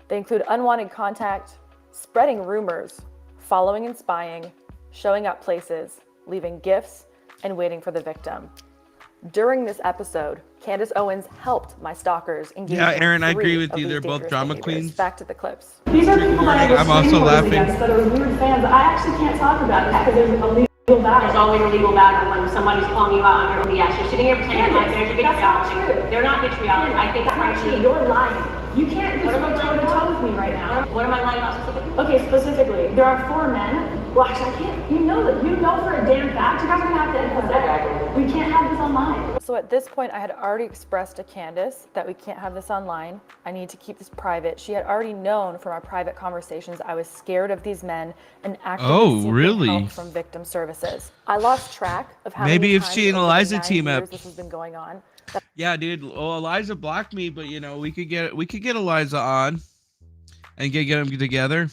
They include unwanted contact, spreading rumors, following and spying, showing up places, leaving gifts, and waiting for the victim. During this episode, Candace Owens helped my stalkers engage. Yeah, Aaron, I agree in with 3 you. of They're these both dangerous drama behaviors. queens. Back to the clips. These are people that I'm also laughing. That are weird fans. I actually can't talk about it because there's a legal battle. There's always a legal battle when somebody's calling you out on your OBS. You're sitting here pretending like there's a vitriolic. They're not vitriolic. I think actually you're lying. You can't just go toe-to-toe with me right now. What am I lying about specifically? Okay, specifically, there are 4 men. Well, actually, I can't. You know for a damn fact. You guys are gonna have to edit that. We can't have this online. So at this point, I had already expressed to Candace that we can't have this online. I need to keep this private. She had already known from our private conversations I was scared of these men and actively seeking help from victim services. I lost track of how Maybe many if times she and over the Eliza 9 team years up. this has been going on. Yeah, dude. Well, Eliza blocked me, but you know, we could get Eliza on and get them together.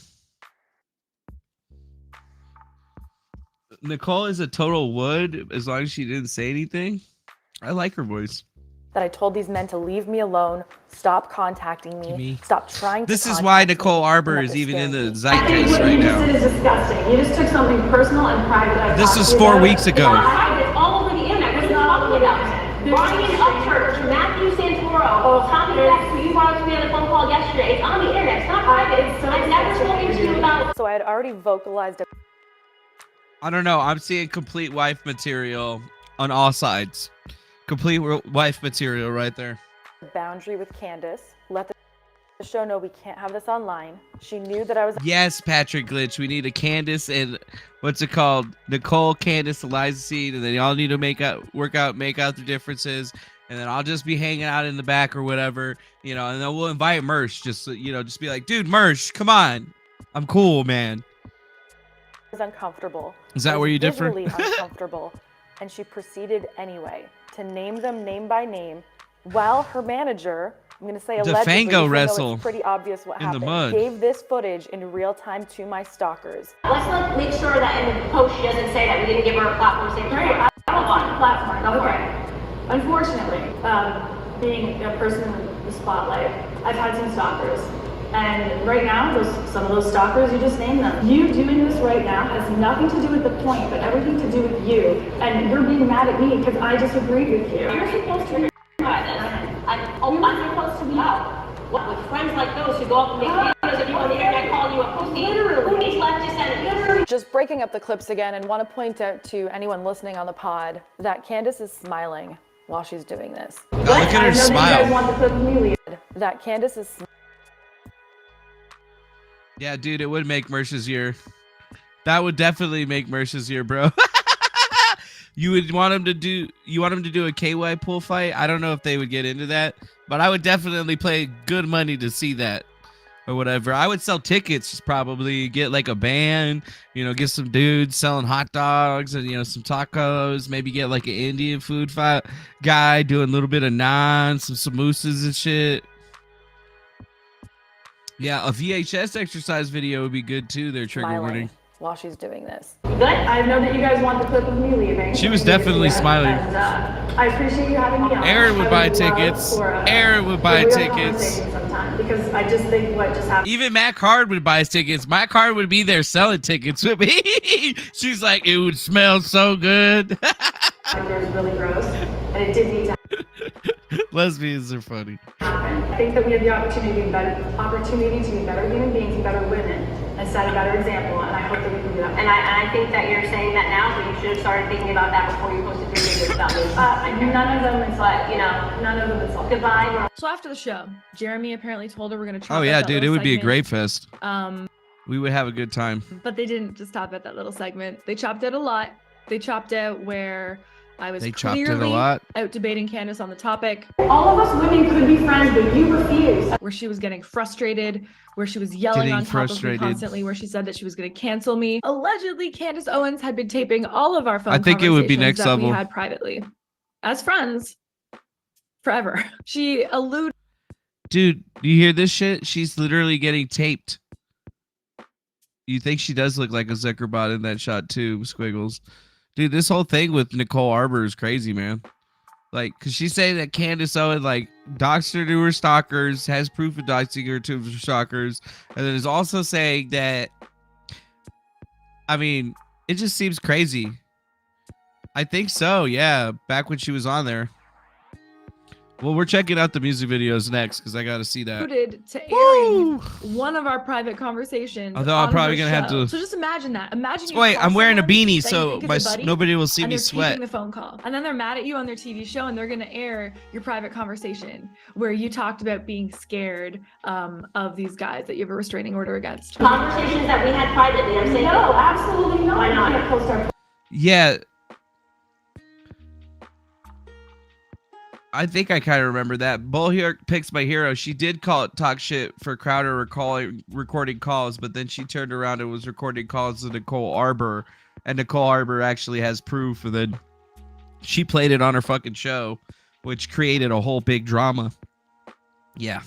Nicole is a total wood as long as she didn't say anything. I like her voice. That I told these men to leave me alone, stop contacting me, stop trying to This is why Nicole Arbor is even in the zeitgeist right now. What you just did is disgusting. You just took something personal and private. This was 4 weeks ago. It's all over the internet. What are you talking about? Brian Upchurch, Matthew Santoro, Tommy Rex, you brought up to me on the phone call yesterday. It's on the internet. It's not private. I've never spoken to you about. So I had already vocalized. I don't know. I'm seeing complete wife material on all sides. Complete wife material right there. Boundary with Candace. Let the show know we can't have this online. She knew that I was. Yes, Patrick Glitch. We need a Candace and what's it called? Nicole, Candace, Eliza Seed, and then y'all need to make out the differences. And then I'll just be hanging out in the back or whatever, you know. And then we'll invite Mersh. Just just be like, dude, Mersh, come on. I'm cool, man. Was uncomfortable. Is that where you differ? Uncomfortable, and she proceeded anyway to name them name by name, while her manager, I'm going to say allegedly, Defango wrestle it's pretty obvious what in happened, the mud. gave this footage in real time to my stalkers. Let's make sure that in the post she doesn't say that we didn't give her a platform. Say, great, I don't want a platform. Okay. Unfortunately, being a person in the spotlight, I've had some stalkers. And right now, some of those stalkers, you just named them. You doing this right now has nothing to do with the point, but everything to do with you. And you're being mad at me because I disagreed with you. You're supposed to be by this. I'm supposed to be out. What, with friends like those who go up and make videos of you on the internet calling you a pussy? Literally. Who needs leftist enemies? Just breaking up the clips again, and want to point out to anyone listening on the pod that Candace is smiling while she's doing this. Look at her smile. That Candace is. Yeah, dude, it would make Mersh's year. That would definitely make Mersh's year, bro. You would want him to do a KY pool fight. I don't know if they would get into that, but I would definitely pay good money to see that or whatever. I would sell tickets, probably get like a band, get some dudes selling hot dogs and some tacos, maybe get like an Indian food fight guy doing a little bit of naan, some samosas and shit. Yeah, a VHS exercise video would be good too. They're trigger warning. While she's doing this. Good. I know that you guys want the clip of me leaving. She was definitely smiling. And, I appreciate you having me on. Aaron would buy tickets. Aaron would buy tickets. Because I just think what just happened. Even Matt Card would buy tickets. Matt Card would be there selling tickets with me. She's like, it would smell so good. It was really gross, and it did need to Lesbians are funny. happen. I think that we have the opportunity to be better human beings and better women, and set a better example, and I hope that we can do that. And I think that you're saying that now, but you should have started thinking about that before you posted 3 videos about me. None of them is But, none of them is all. goodbye. So after the show, Jeremy apparently told her we're gonna try. Oh yeah, dude, it would be a great fest. Um, We would have a good time. but they didn't just stop at that little segment. They chopped out a lot. They chopped out where I was They chopped it a clearly lot. out debating Candace on the topic. All of us women could be friends, but you refuse. Where she was getting frustrated, where she was yelling Getting on top frustrated. of me constantly, where she said that she was going to cancel me. Allegedly, Candace Owens had been taping all of our phone I think it would be conversations next that level. we had privately as friends forever. She alluded. Dude, you hear this shit? She's literally getting taped. You think she does look like a Zuckerbot in that shot too, Squiggles. Dude, this whole thing with Nicole Arbor is crazy, man. Like, cause she's saying that Candace Owens doxed her to her stalkers, has proof of doxing her to her stalkers, and then is also saying that, I mean, it just seems crazy. I think so, yeah. Back when she was on there. Well, we're checking out the music videos next because I got to see that. alluded to airing one of our private conversations. Although I'm on probably her gonna have show. to- So just imagine that. Imagine. you Wait, call I'm wearing a someone beanie that you so think is my a buddy, nobody will see and me they're sweat. taking the phone call, and then they're mad at you on their TV show, and they're gonna air your private conversation where you talked about being scared of these guys that you have a restraining order against. Conversations that we had privately. I'm saying No, absolutely not. Why not? We can't post our Yeah. I think I kind of remember that. Bull here picks my hero. She did talk shit for Crowder recording calls, but then she turned around and was recording calls to Nicole Arbor, and Nicole Arbor actually has proof, and then she played it on her fucking show, which created a whole big drama. Yeah.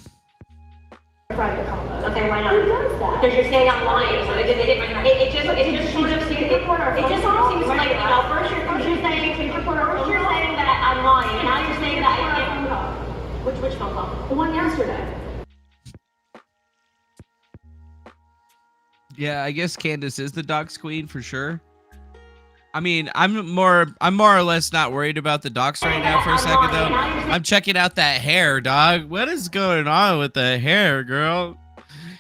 private comments. Okay, why not? Who does that? Because you're saying I'm lying. So it just sort of seems like, first you're saying that I'm lying, and now you're saying that I can't. Which phone call? The one yesterday. Yeah, I guess Candace is the dox queen for sure. I mean, I'm more or less not worried about the docs right now for a second though. I'm checking out that hair, dog. What is going on with the hair, girl?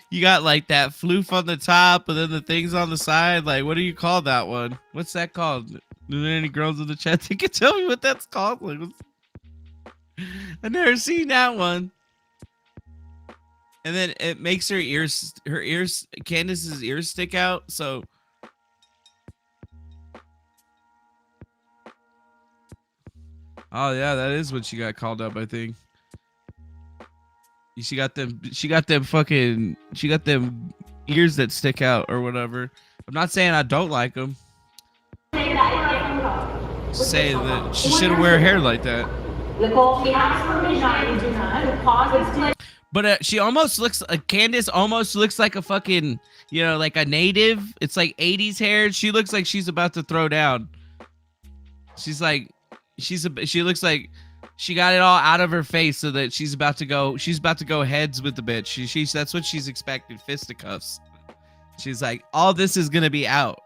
You got like that floof on the top and then the things on the side. Like, what do you call that one? What's that called? Are there any girls in the chat that can tell me what that's called? Like, I've never seen that one. And then it makes her ears, Candace's ears stick out. So oh yeah, that is what she got called up, I think. She got them ears that stick out or whatever. I'm not saying I don't like them. Say that she shouldn't wear hair like that. Nicole, she has permission to pause and But she almost looks, Candace almost looks like a fucking, like a native. It's like 80s hair. She looks like she's about to throw down. She looks like She got it all out of her face so that she's about to go heads with the bitch. She's that's what she's expecting, fisticuffs. She's like, all this is gonna be out.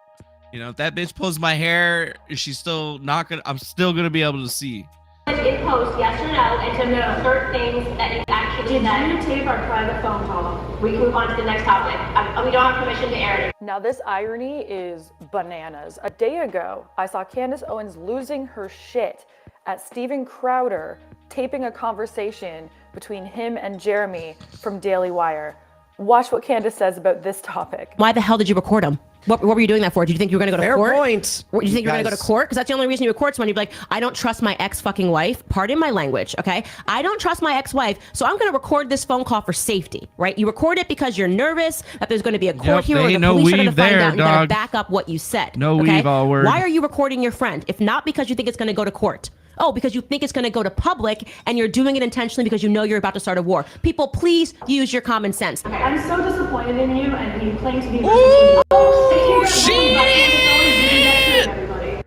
You know, if that bitch pulls my hair, she's still not gonna. I'm still gonna be able to see. In post, yes or no, and to assert things that you actually said. Did you tape our private phone call? We can move on to the next topic. We don't have permission to air it. Now this irony is bananas. A day ago, I saw Candace Owens losing her shit at Steven Crowder taping a conversation between him and Jeremy from Daily Wire. Watch what Candace says about this topic. Why the hell did you record him? What were you doing that for? Did you think you were going to go to Fair court? point. Do you think you were going to go Guys. to court? Because that's the only reason you record someone. You'd be like, I don't trust my ex-fucking wife. Pardon my language, okay? I don't trust my ex-wife, so I'm going to record this phone call for safety, right? You record it because you're nervous that there's going to be a court here or the police are going to find out and you got to back up what you said. No okay? weave, all word. Why are you recording your friend? If not because you think it's going to go to court. Oh, because you think it's going to go to public and you're doing it intentionally because you know you're about to start a war. People, please use your common sense. I'm so disappointed in you, and you claim to be. Oh, shit!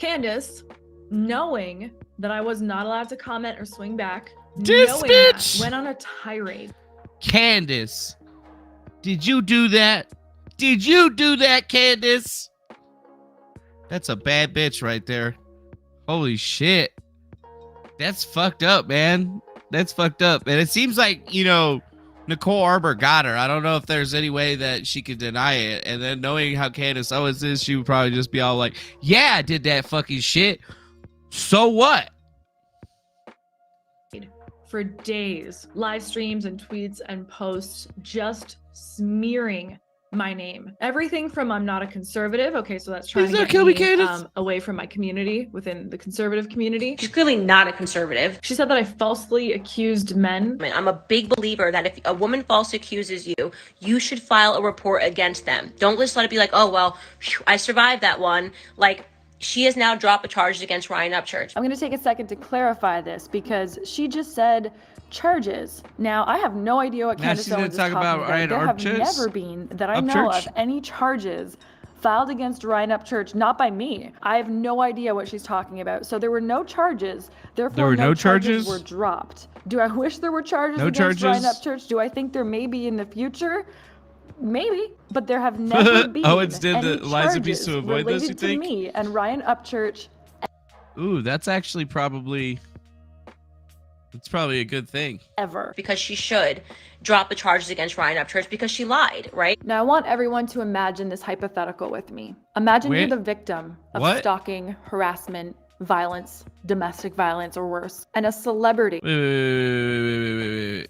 Candace, knowing that I was not allowed to comment or swing back, This knowing bitch! that, went on a tirade. Candace, did you do that? Did you do that, Candace? That's a bad bitch right there. Holy shit. That's fucked up, man. That's fucked up. And it seems like, you know, Nicole Arbor got her. I don't know if there's any way that she could deny it. And then knowing how Candace Owens is, she would probably just be all like, yeah, I did that fucking shit. So what? For days, live streams and tweets and posts just smearing my name. Everything from I'm not a conservative. Okay, so that's trying to get me away from my community within the conservative community. She's clearly not a conservative. She said that I falsely accused men. I'm a big believer that if a woman falsely accuses you, you should file a report against them. Don't just let it be like, oh, well, phew, I survived that one. Like, she has now dropped the charges against Ryan Upchurch. I'm going to take a second to clarify this because she just said charges. Now, I have no idea what Now Candace she's gonna Owens is talk talking about about. Ryan There have Upchurch? never been, that I know of, any charges filed against Ryan Upchurch, not by me. I have no idea what she's talking about. So there were no charges. Therefore, There were no charges charges? were dropped. Do I wish there were charges No against Ryan charges? Upchurch? Do I think there may be in the future? Maybe, but there have never been Owens did any the Liza piece to charges avoid this, you related to think? me and Ryan Upchurch. Ooh, that's actually probably... It's probably a good thing. Ever. Because she should drop the charges against Ryan Upchurch because she lied, right? Now, I want everyone to imagine this hypothetical with me. Imagine you're the victim of What? stalking, harassment, violence, domestic violence, or worse, and a celebrity. Wait.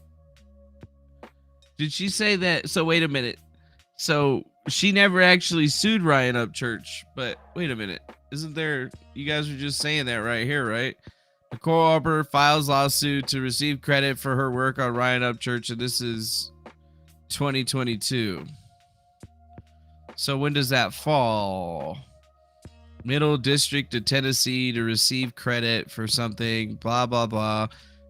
Did she say that? So wait a minute. So she never actually sued Ryan Upchurch, but wait a minute. Isn't there, you guys were just saying that right here, right? Nicole Arbor files lawsuit to receive credit for her work on Ryan Upchurch, and this is 2022. So when does that fall? Middle District of Tennessee to receive credit for something, blah, blah, blah.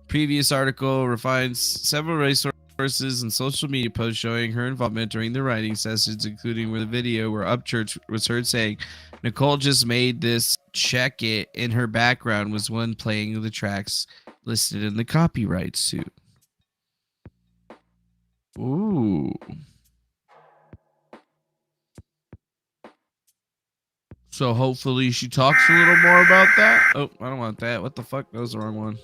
Previous article refines several resources and social media posts showing her involvement during the writing sessions, including where the video where Upchurch was heard saying, Nicole just made this, check it, in her background was one playing the tracks listed in the copyright suit. Ooh. So hopefully she talks a little more about that. Oh, I don't want that. What the fuck? That was the wrong one.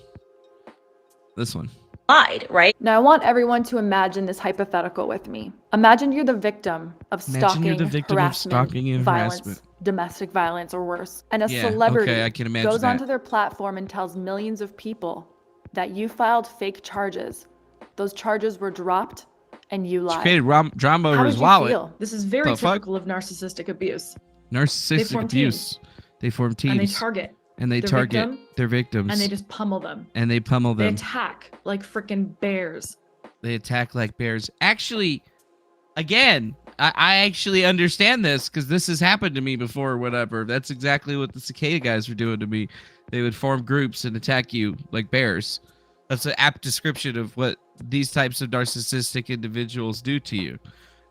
This one. Lied, right? Now, I want everyone to imagine this hypothetical with me. Imagine you're the victim of Imagine stalking, you're the victim of harassment, stalking and violence, harassment. domestic violence, or worse, and a Yeah, celebrity okay, I can imagine goes that. onto their platform and tells millions of people that you filed fake charges. Those charges were dropped, and you She lied. created drama over How his did you wallet. feel? This is very The fuck? typical of narcissistic abuse. Narcissistic form abuse. They form teams. And they target. And they their target victim, their victims. And they just pummel them. And they pummel They them. attack like freaking bears. They attack like bears. Actually, again, I actually understand this because this has happened to me before or whatever. That's exactly what the cicada guys were doing to me. They would form groups and attack you like bears. That's an apt description of what these types of narcissistic individuals do to you.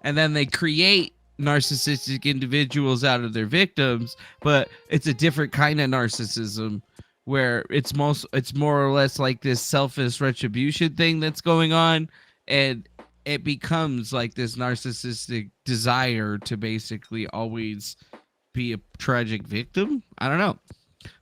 And then they create narcissistic individuals out of their victims, but it's a different kind of narcissism where it's more or less like this selfish retribution thing that's going on, and it becomes like this narcissistic desire to basically always be a tragic victim. I don't know.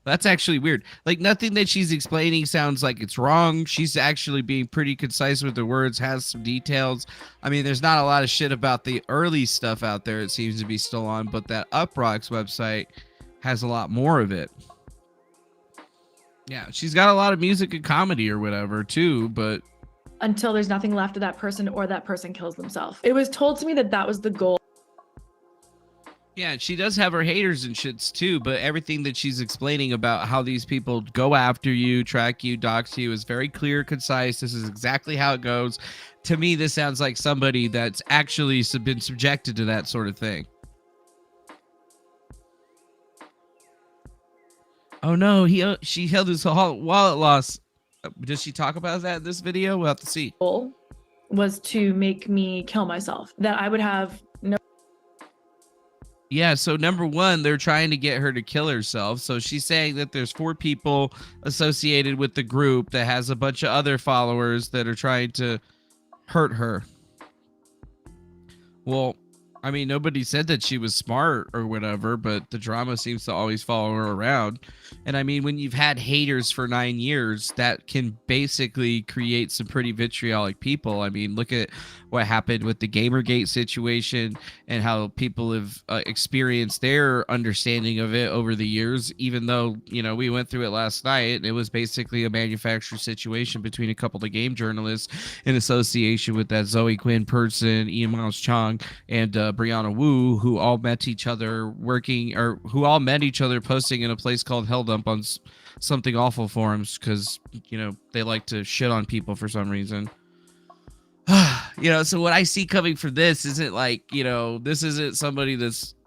That's actually weird. Like, nothing that she's explaining sounds like it's wrong. She's actually being pretty concise with her words, has some details. I mean, there's not a lot of shit about the early stuff out there, it seems to be still on, but that Uproxx website has a lot more of it. Yeah, she's got a lot of music and comedy or whatever too, but until there's nothing left of that person or that person kills themselves. It was told to me that that was the goal. yeah, she does have her haters and shits too, but everything that she's explaining about how these people go after you, track you, dox you is very clear, concise. This is exactly how it goes. To me, this sounds like somebody that's actually been subjected to that sort of thing. Oh no, she held his wallet loss. Does she talk about that in this video? We'll have to see. Goal was to make me kill myself. That I would have no. Yeah, so number one, they're trying to get her to kill herself. So she's saying that there's 4 people associated with the group that has a bunch of other followers that are trying to hurt her. Well, I mean, nobody said that she was smart or whatever, but the drama seems to always follow her around. And I mean, when you've had haters for 9 years, that can basically create some pretty vitriolic people. I mean, look at what happened with the Gamergate situation and how people have experienced their understanding of it over the years, even though, you know, we went through it last night. It was basically a manufactured situation between a couple of game journalists in association with that Zoe Quinn person, Ian Miles Chong, and Brianna Wu, who all met each other posting in a place called Hell Dump on something awful forums because, you know, they like to shit on people for some reason. You know, so what I see coming from this isn't like, you know, this isn't somebody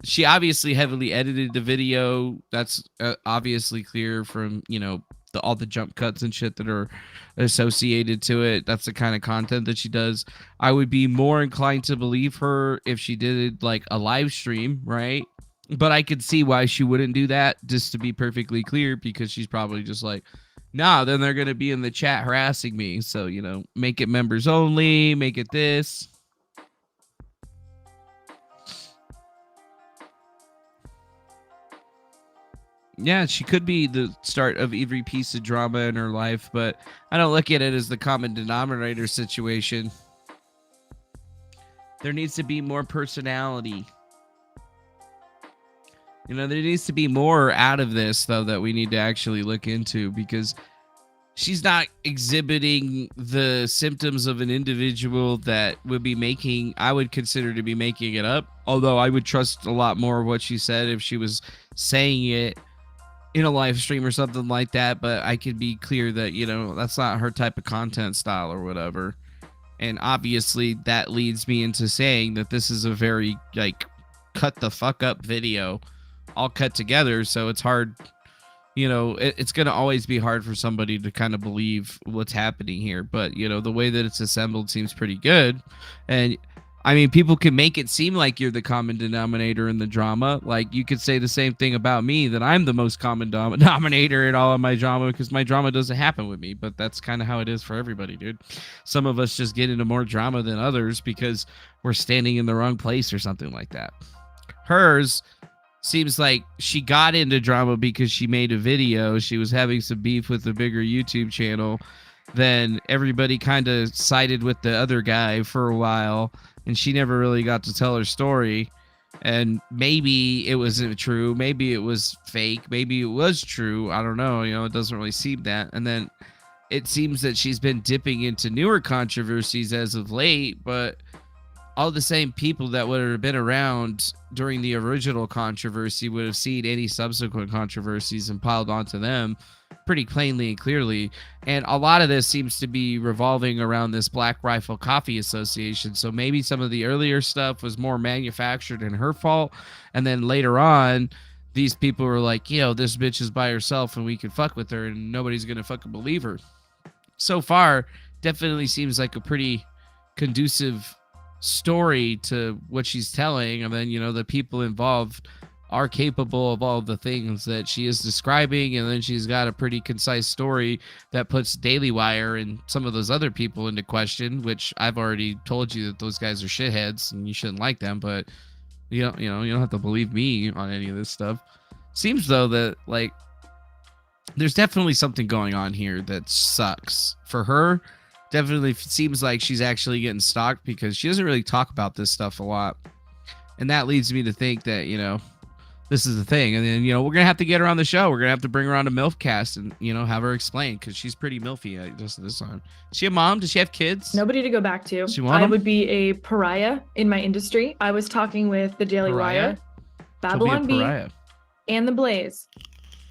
she obviously heavily edited the video. That's obviously clear from, you know, all the jump cuts and shit that are associated to it. That's the kind of content that she does. I would be more inclined to believe her if she did like a live stream, right? But I could see why she wouldn't do that, just to be perfectly clear, because she's probably just like, nah, then they're going to be in the chat harassing me. So, you know, make it members only, make it this. Yeah, she could be the start of every piece of drama in her life, but I don't look at it as the common denominator situation. There needs to be more personality. You know, there needs to be more out of this, though, that we need to actually look into, because she's not exhibiting the symptoms of an individual that would be I would consider to be making it up. Although I would trust a lot more of what she said if she was saying it in a live stream or something like that. But I could be clear that, you know, that's not her type of content style or whatever. And obviously that leads me into saying that this is a very, like, cut the fuck up video all cut together. So it's hard, you know, it's going to always be hard for somebody to kind of believe what's happening here. But, you know, the way that it's assembled seems pretty good. And I mean, people can make it seem like you're the common denominator in the drama. Like, you could say the same thing about me, that I'm the most common denominator in all of my drama, because my drama doesn't happen with me. But that's kind of how it is for everybody, dude. Some of us just get into more drama than others because we're standing in the wrong place or something like that. Hers seems like she got into drama because she made a video. She was having some beef with a bigger YouTube channel. Then everybody kind of sided with the other guy for a while, and she never really got to tell her story. And maybe it wasn't true. Maybe it was fake. Maybe it was true. I don't know. You know, it doesn't really seem that. And then it seems that she's been dipping into newer controversies as of late, but all the same people that would have been around during the original controversy would have seen any subsequent controversies and piled onto them pretty plainly and clearly. And a lot of this seems to be revolving around this Black Rifle Coffee Association. So maybe some of the earlier stuff was more manufactured and her fault. And then later on, these people were like, yo, this bitch is by herself and we can fuck with her and nobody's going to fucking believe her. So far, definitely seems like a pretty conducive story to what she's telling. And then, you know, the people involved are capable of all the things that she is describing, and then she's got a pretty concise story that puts Daily Wire and some of those other people into question, which I've already told you that those guys are shitheads and you shouldn't like them, but you don't have to believe me on any of this stuff. Seems though that like there's definitely something going on here that sucks for her. Definitely seems like she's actually getting stalked because she doesn't really talk about this stuff a lot, and that leads me to think that this is the thing. And then, we're going to have to get her on the show. We're going to have to bring her on a MILFcast and, have her explain, because she's pretty MILFy just this time. Is she a mom? Does she have kids? Nobody to go back to. She want I 'em? would be a pariah in my industry. I was talking with the Daily Pariah? Wire, Babylon Bee, Pariah. and The Blaze.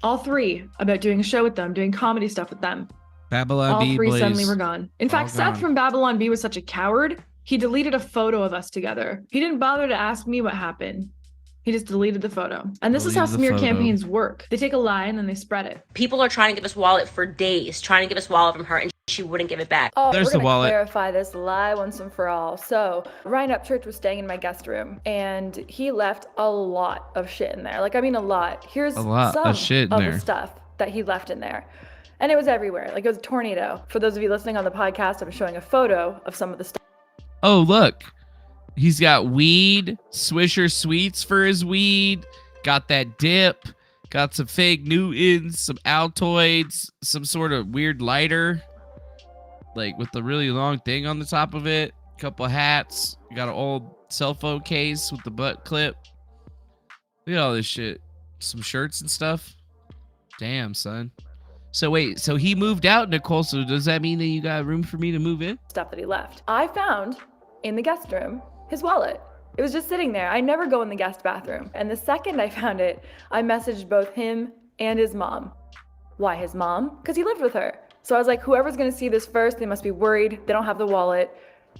All three about doing a show with them, doing comedy stuff with them. Babylon All Bee, three Blaze. suddenly were gone. In fact, All Seth gone. from Babylon Bee was such a coward. He deleted a photo of us together. He didn't bother to ask me what happened. He just deleted the photo. And this is how Deleted the smear photo. campaigns work. They take a lie and then they spread it. People are trying to give us wallet for days, trying to give us wallet from her, and she wouldn't give it back. Oh, There's we're the gonna wallet. clarify this lie once and for all. So Ryan Upchurch was staying in my guest room, and he left a lot of shit in there. Like, I mean, a lot. Here's A lot of some shit in of there. the stuff that he left in there. And it was everywhere. Like, it was a tornado. For those of you listening on the podcast, I'm showing a photo of some of the stuff. Oh, look. He's got weed, Swisher Sweets for his weed, got that dip, got some fake Newtons, some Altoids, some sort of weird lighter, like with the really long thing on the top of it, couple hats, got an old cell phone case with the butt clip. Look at all this shit. Some shirts and stuff. Damn, son. So wait, so he moved out, Nicole, so does that mean that you got room for me to move in? Stuff that he left. I found in the guest room his wallet. It was just sitting there. I never go in the guest bathroom. And the second I found it, I messaged both him and his mom. Why his mom? Because he lived with her. So I was like, whoever's gonna see this first, they must be worried. They don't have the wallet.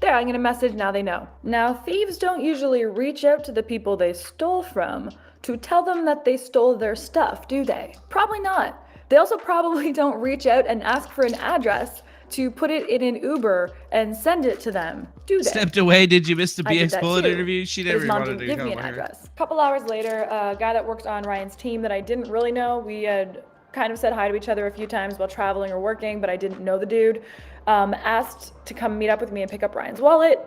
There, I'm gonna message, now they know. Now, thieves don't usually reach out to the people they stole from to tell them that they stole their stuff, do they? Probably not. They also probably don't reach out and ask for an address to put it in an Uber and send it to them, do they? Stepped away. Did you miss the I did BX that Bullet too. interview? She But never his mom wanted didn't to give me an come here. address. A couple hours later, a guy that works on Ryan's team that I didn't really know, we had kind of said hi to each other a few times while traveling or working, but I didn't know the dude, asked to come meet up with me and pick up Ryan's wallet.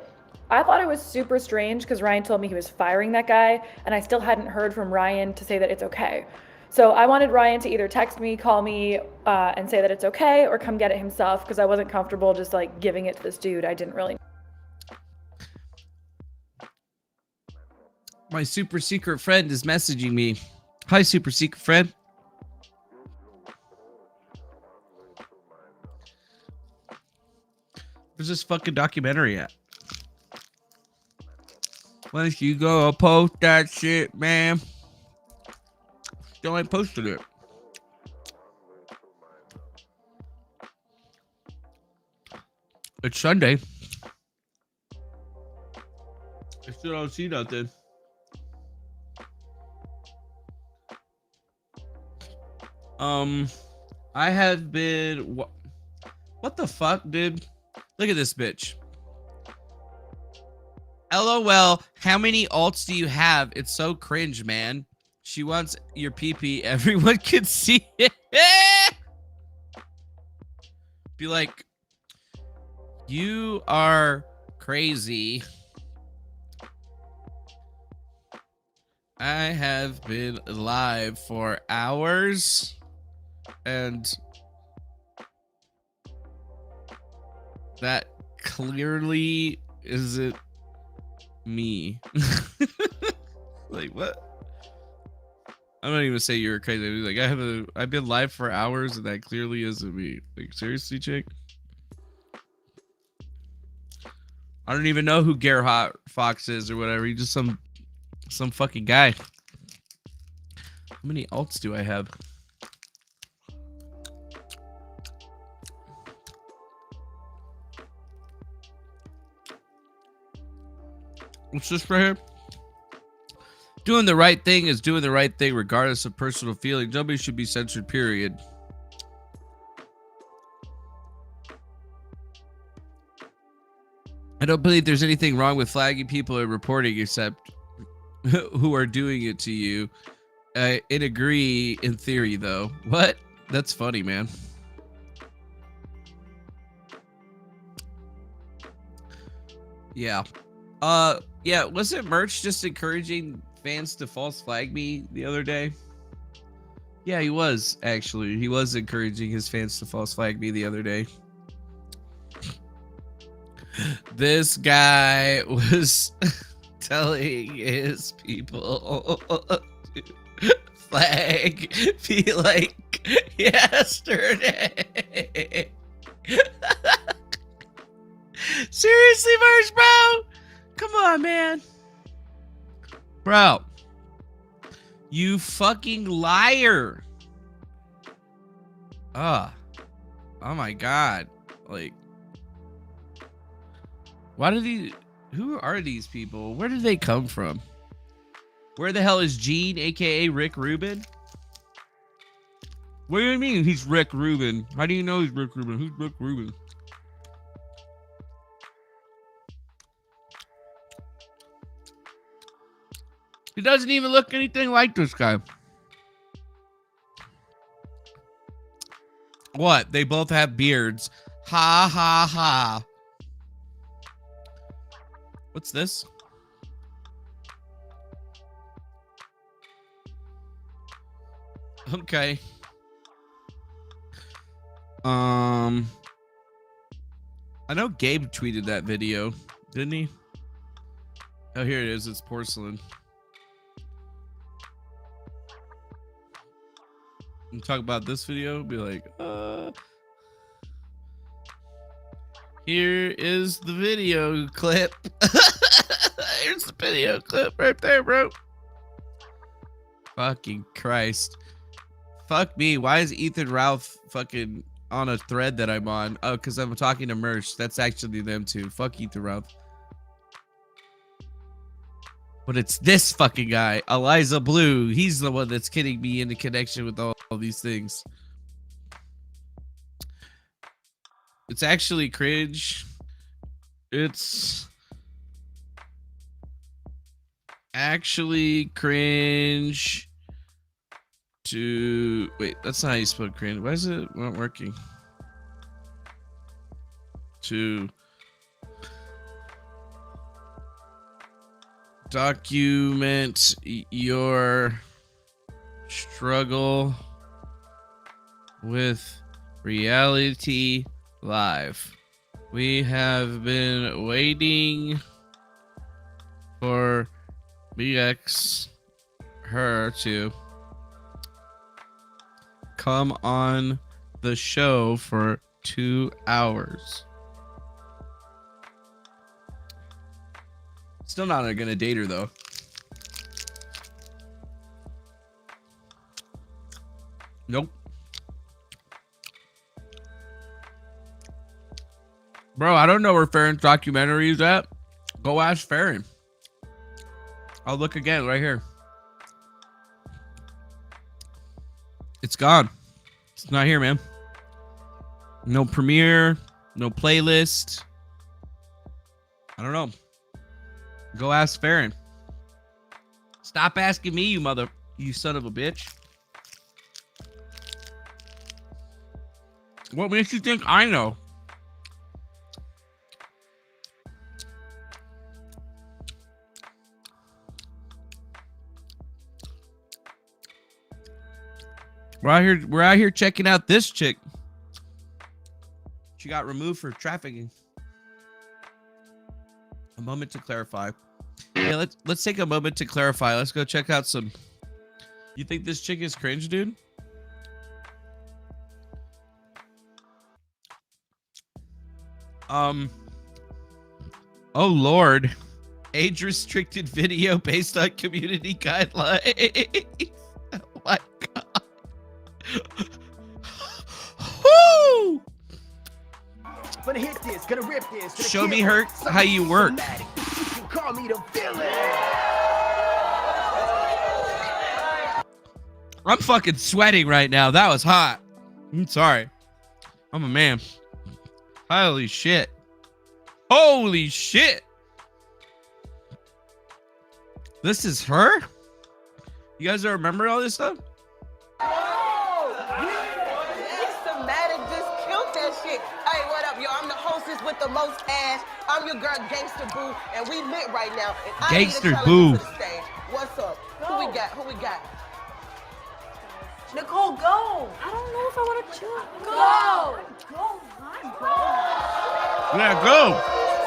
I thought it was super strange because Ryan told me he was firing that guy, and I still hadn't heard from Ryan to say that it's okay. So I wanted Ryan to either text me, call me, and say that it's okay, or come get it himself, because I wasn't comfortable just like giving it to this dude I didn't really. My super secret friend is messaging me. Hi, super secret friend. Where's this fucking documentary at? Once you go post that shit, man. Still ain't posted it. It's Sunday. I still don't see nothing. I have been. What the fuck, dude? Look at this bitch. LOL. How many alts do you have? It's so cringe, man. She wants your PP. Everyone can see it. Be like, you are crazy. I have been live for hours and that clearly isn't me. Like, what? I'm not even say you're crazy. Like, I've been live for hours and that clearly isn't me. Like, seriously, chick? I don't even know who Gerhard Fox is or whatever. He's just some fucking guy. How many alts do I have? What's this right here? Doing the right thing is doing the right thing regardless of personal feelings. Nobody should be censored, period. I don't believe there's anything wrong with flagging people and reporting except who are doing it to you. agree in theory, though. What? That's funny, man. Yeah. Yeah, wasn't Merch just encouraging fans to false flag me the other day? Yeah, he was, actually. He was encouraging his fans to false flag me the other day. This guy was telling his people to flag me like yesterday. Seriously, Merch, bro? Come on, man. Bro. You fucking liar. Oh my God. Like, why do these, who are these people? Where did they come from? Where the hell is Gene, aka Rick Rubin? What do you mean he's Rick Rubin? How do you know he's Rick Rubin? Who's Rick Rubin? He doesn't even look anything like this guy. What? They both have beards. Ha ha ha. What's this? Okay. I know Gabe tweeted that video, didn't he? Oh, here it is. It's porcelain. And talk about this video, be like, here is the video clip. Here's the video clip right there, bro. Fucking Christ. Fuck me. Why is Ethan Ralph fucking on a thread that I'm on? Oh, because I'm talking to Merch. That's actually them too. Fuck Ethan Ralph. But it's this fucking guy, Eliza Blue. He's the one that's getting me into connection with all these things. It's actually cringe. It's actually cringe to... Wait, that's not how you spell cringe. Why is it not working? To... document your struggle with reality live. We have been waiting for BX her to come on the show for 2 hours. Still not gonna date her though. Nope. Bro, I don't know where Farron's documentary is at. Go ask Farron. I'll look again right here. It's gone. It's not here, man. No premiere, no playlist. I don't know. Go ask Farron. Stop asking me, you son of a bitch. What makes you think I know? We're out here checking out this chick. She got removed for trafficking. A moment to clarify. Yeah, let's take a moment to clarify. Let's go check out some. You think this chick is cringe, dude? Oh Lord. Age restricted video based on community guidelines. Oh my God. Woo! Gonna hit this, gonna rip this. Show me how you work. Call me the villain. I'm fucking sweating right now. That was hot. I'm sorry. I'm a man. Holy shit. Holy shit. This is her? You guys don't remember all this stuff? Systematic just killed that shit. Hey, what up, yo? I'm the hostess with the most ass. I'm your girl, Gangster Boo, and we lit right now. And I Gangster need a Boo. challenger to the stage. What's up? Who we got? Who we got? Nicole, go. I don't know if I want to chill. Go. Yeah, go.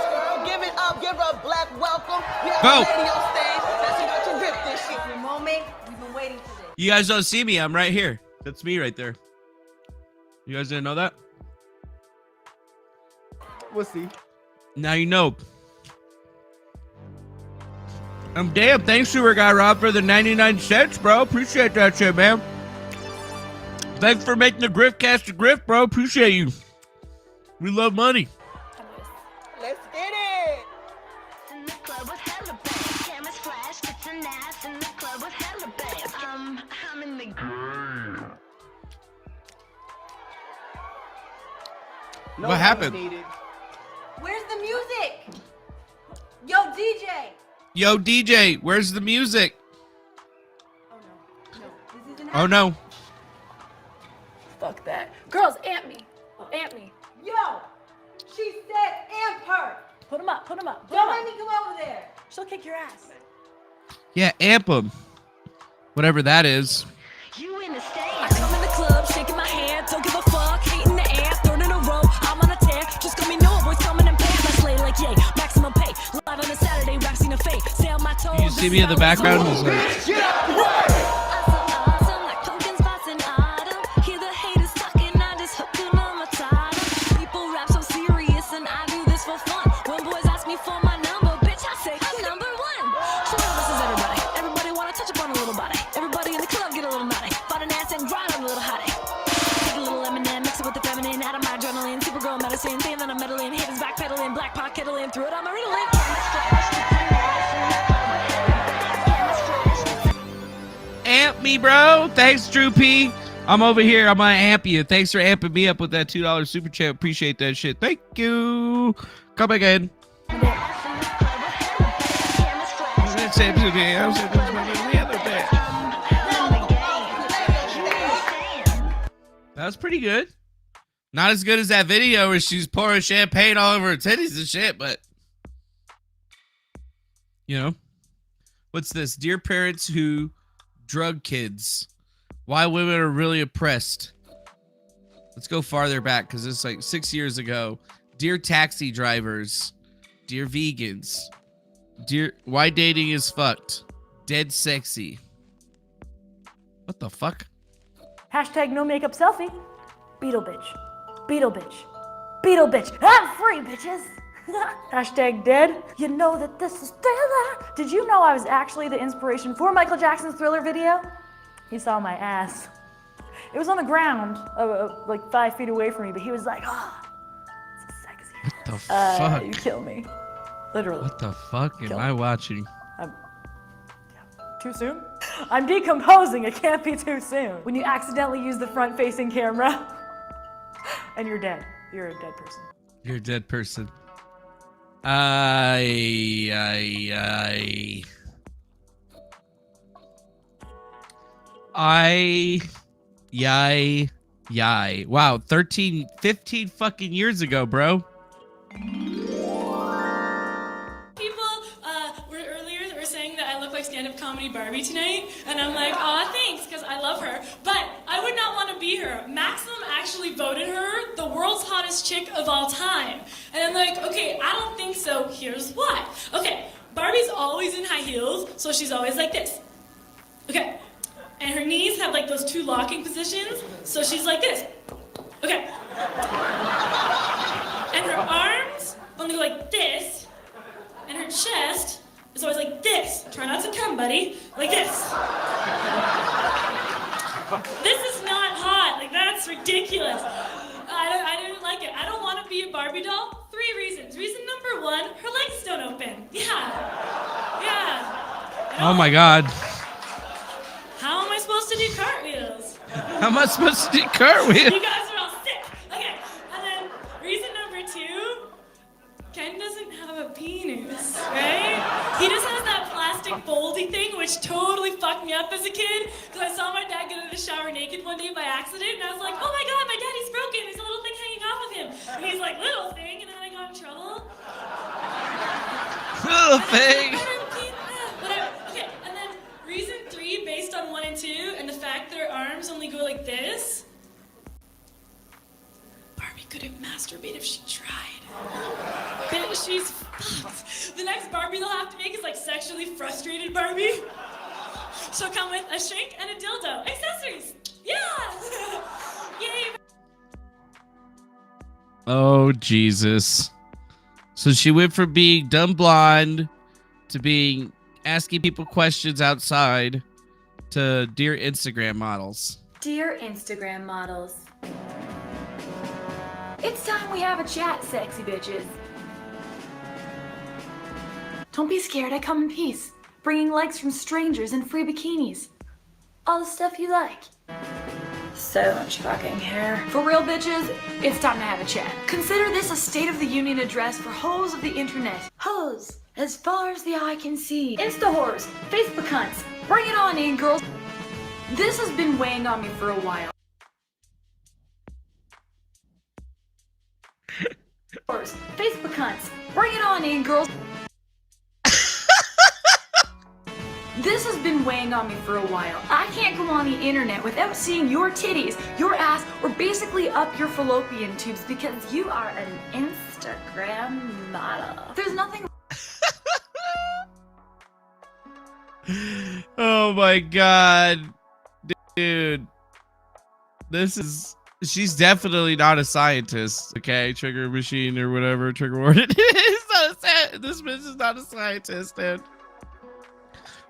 Girl, give it up. Give her a black welcome. We have Go. a lady on stage that's about to rip this shit. The moment we've been waiting for this. You guys don't see me. I'm right here. That's me right there. You guys didn't know that? We'll see. Now you know. Damn, thanks, Super Guy Rob, for the 99 cents, bro. Appreciate that shit, man. Thanks for making the Griftcast a Grift, bro. Appreciate you. We love money. Let's get it. What happened? Where's the music? Yo, DJ. Yo, DJ, where's the music? Oh, no. Fuck that. Girls, amp me. Amp me. Yo, she said amp her. Put him up. Put him up. Don't let me come over there. She'll kick your ass. Yeah, amp 'em. Whatever that is. You in the stage. I come in the club, shaking my hand, don't give a fuck, hating the air, third in a row, I'm on a tear, just got me know boys coming in pants, I slay like yay, maximum pay, live on a Saturday, waxing a fade, sail my toes. You see me in the background? It's like, amp me, bro. Thanks, Drew P. I'm over here. I'm gonna amp you. Thanks for amping me up with that $2 super chat. Appreciate that shit. Thank you. Come again. That was pretty good. Not as good as that video where she's pouring champagne all over her titties and shit, but you know. What's this? Dear parents who drug kids, why women are really oppressed. Let's go farther back because it's like 6 years ago. Dear taxi drivers, dear vegans, dear why dating is fucked, dead sexy. What the fuck? Hashtag no makeup selfie. Beetle bitch. Beetle bitch. Beetle bitch. I'm free, bitches. Hashtag dead. You know that this is Thriller. Did you know I was actually the inspiration for Michael Jackson's Thriller video? He saw my ass. It was on the ground, like 5 feet away from me, but he was like, oh, it's so sexy. What the fuck? You kill me. Literally. What the fuck am I watching? Too soon? I'm decomposing. It can't be too soon. When you accidentally use the front-facing camera and you're dead. You're a dead person. You're a dead person. Yay. Wow, 15 fucking years ago, bro. Were saying that I look like stand-up comedy Barbie tonight, and I'm like, aw, thanks, because I love her, but I would not want to be her. Maximum actually voted her the world's hottest chick of all time, and I'm like, okay, I don't think so, here's why. Okay, Barbie's always in high heels, so she's always like this. Okay, and her knees have like those 2 locking positions, so she's like this. Okay. And her arms only go like this, and her chest is always like this. Try not to come, buddy. Like this. This is not hot. Like, that's ridiculous. I didn't like it. I don't want to be a Barbie doll. 3 reasons. Reason number 1, her legs don't open. Yeah. Oh my god. How am I supposed to do cartwheels? How am I supposed to do cartwheels? You guys are all sick. Okay. And then reason number 2, Ken doesn't have a penis, right? He just has that plastic foldy thing, which totally fucked me up as a kid, because I saw my dad get in the shower naked one day by accident, and I was like, oh my god, my daddy's broken, there's a little thing hanging off of him. And he's like, little thing, and then I got in trouble. Little thing! Okay, and then reason 3, based on 1 and 2, and the fact that her arms only go like this, Barbie couldn't masturbate if she tried. Bitch, she's fucked. The next Barbie they'll have to make is like sexually frustrated Barbie. She'll come with a shrink and a dildo. Accessories! Yeah! Yay! Oh, Jesus. So she went from being dumb blonde to being asking people questions outside to dear Instagram models. Dear Instagram models. It's time we have a chat, sexy bitches. Don't be scared, I come in peace, bringing likes from strangers and free bikinis. All the stuff you like. So much fucking hair. For real, bitches, it's time to have a chat. Consider this a State of the Union address for hoes of the internet. Hoes, as far as the eye can see. Insta whores, Facebook cunts, bring it on in, girls. This has been weighing on me for a while. Facebook cunts, bring it on in, girls. This has been weighing on me for a while. I can't go on the internet without seeing your titties, your ass, or basically up your fallopian tubes because you are an Instagram model. There's nothing. Oh my god. Dude. She's definitely not a scientist, okay? Trigger machine or whatever, trigger word it is. This bitch is not a scientist, dude.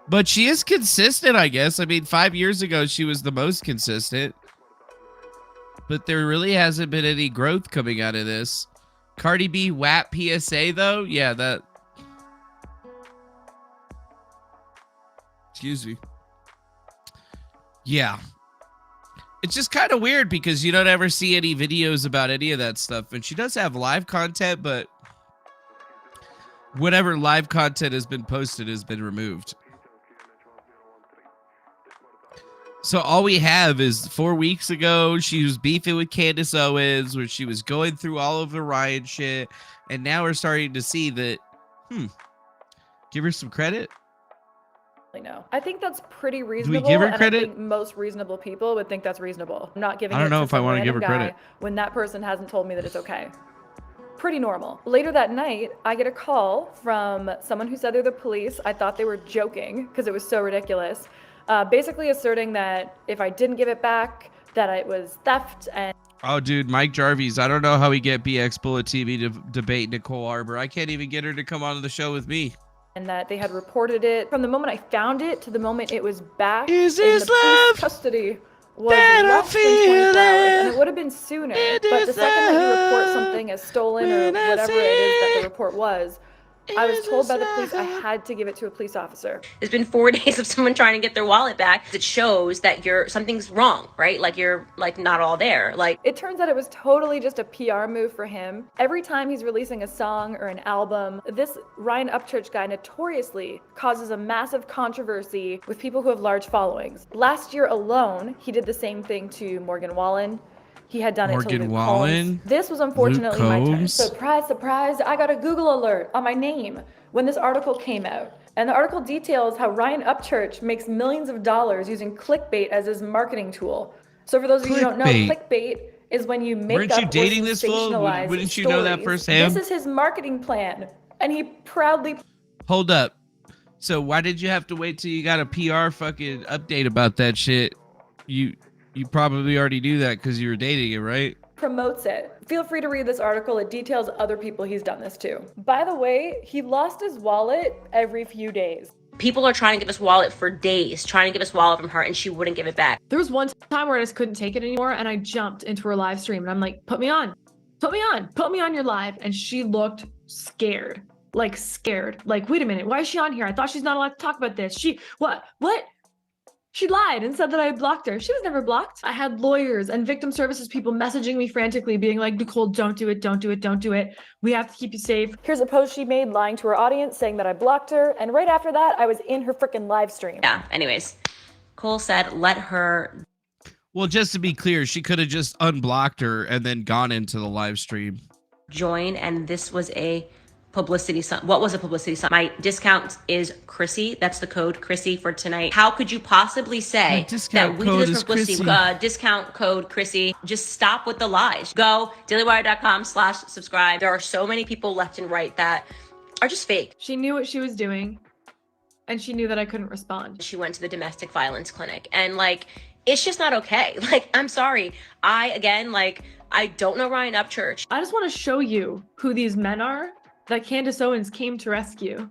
But she is consistent, I guess. I mean, 5 years ago, she was the most consistent. But there really hasn't been any growth coming out of this. Cardi B WAP PSA, though? Yeah, that... Excuse me. Yeah. It's just kind of weird because you don't ever see any videos about any of that stuff. And she does have live content, but whatever live content has been posted has been removed. So all we have is 4 weeks ago, she was beefing with Candace Owens, where she was going through all of the Ryan shit. And now we're starting to see that, give her some credit. No, I think that's pretty reasonable. Do we give her and credit? I think most reasonable people would think that's reasonable. I'm not giving. I don't it know to if I some want to give her random credit. guy when that person hasn't told me that it's okay. Pretty normal. Later that night, I get a call from someone who said they're the police. I thought they were joking because it was so ridiculous. Basically asserting that if I didn't give it back, that it was theft and. Oh, dude, Mike Jarvis. I don't know how we get BX Bullet TV to debate Nicole Arbor. I can't even get her to come on the show with me. And that they had reported it from the moment I found it to the moment it was back Is in this the police custody was less than 24 hours, and it would have been sooner. But the second that you report something as stolen or whatever it is that the report was, I was told by the police I had to give it to a police officer. It's been 4 days of someone trying to get their wallet back. It shows that something's wrong, right? Like you're like not all there. Like it turns out it was totally just a PR move for him. Every time he's releasing a song or an album, this Ryan Upchurch guy notoriously causes a massive controversy with people who have large followings. Last year alone, he did the same thing to Morgan Wallen. He had done it to Luke Combs. This was unfortunately my turn. Surprise, surprise, I got a Google alert on my name when this article came out. And the article details how Ryan Upchurch makes millions of dollars using clickbait as his marketing tool. So for those of you who don't know, clickbait is when you make Weren't up you dating or this fool? sensationalize Wouldn't you know that stories. firsthand? This is his marketing plan, and he proudly... Hold up. So why did you have to wait till you got a PR fucking update about that shit? You probably already knew that because you were dating it, right? promotes it. Feel free to read this article. It details other people he's done this to. By the way, he lost his wallet every few days. People are trying to give us wallet for days, trying to give us wallet from her, and she wouldn't give it back. There was one time where I just couldn't take it anymore, and I jumped into her live stream, and I'm like, put me on your live. And she looked scared, like, wait a minute, why is she on here? I thought she's not allowed to talk about this. What? She lied and said that I had blocked her. She was never blocked. I had lawyers and victim services people messaging me frantically, being like, Nicole, don't do it, don't do it, don't do it. We have to keep you safe. Here's a post she made lying to her audience, saying that I blocked her. And right after that, I was in her freaking live stream. Yeah, anyways. Cole said, let her. Well, just to be clear, she could have just unblocked her and then gone into the live stream. Join, and this was a publicity stunt. What was a publicity stunt? My discount is Chrissy. That's the code, Chrissy, for tonight. How could you possibly say that we did this for publicity? Discount code, Chrissy. Just stop with the lies. Go dailywire.com/subscribe. There are so many people left and right that are just fake. She knew what she was doing, and she knew that I couldn't respond. She went to the domestic violence clinic, and like, it's just not okay. Like, I'm sorry. I don't know Ryan Upchurch. I just want to show you who these men are that Candace Owens came to rescue.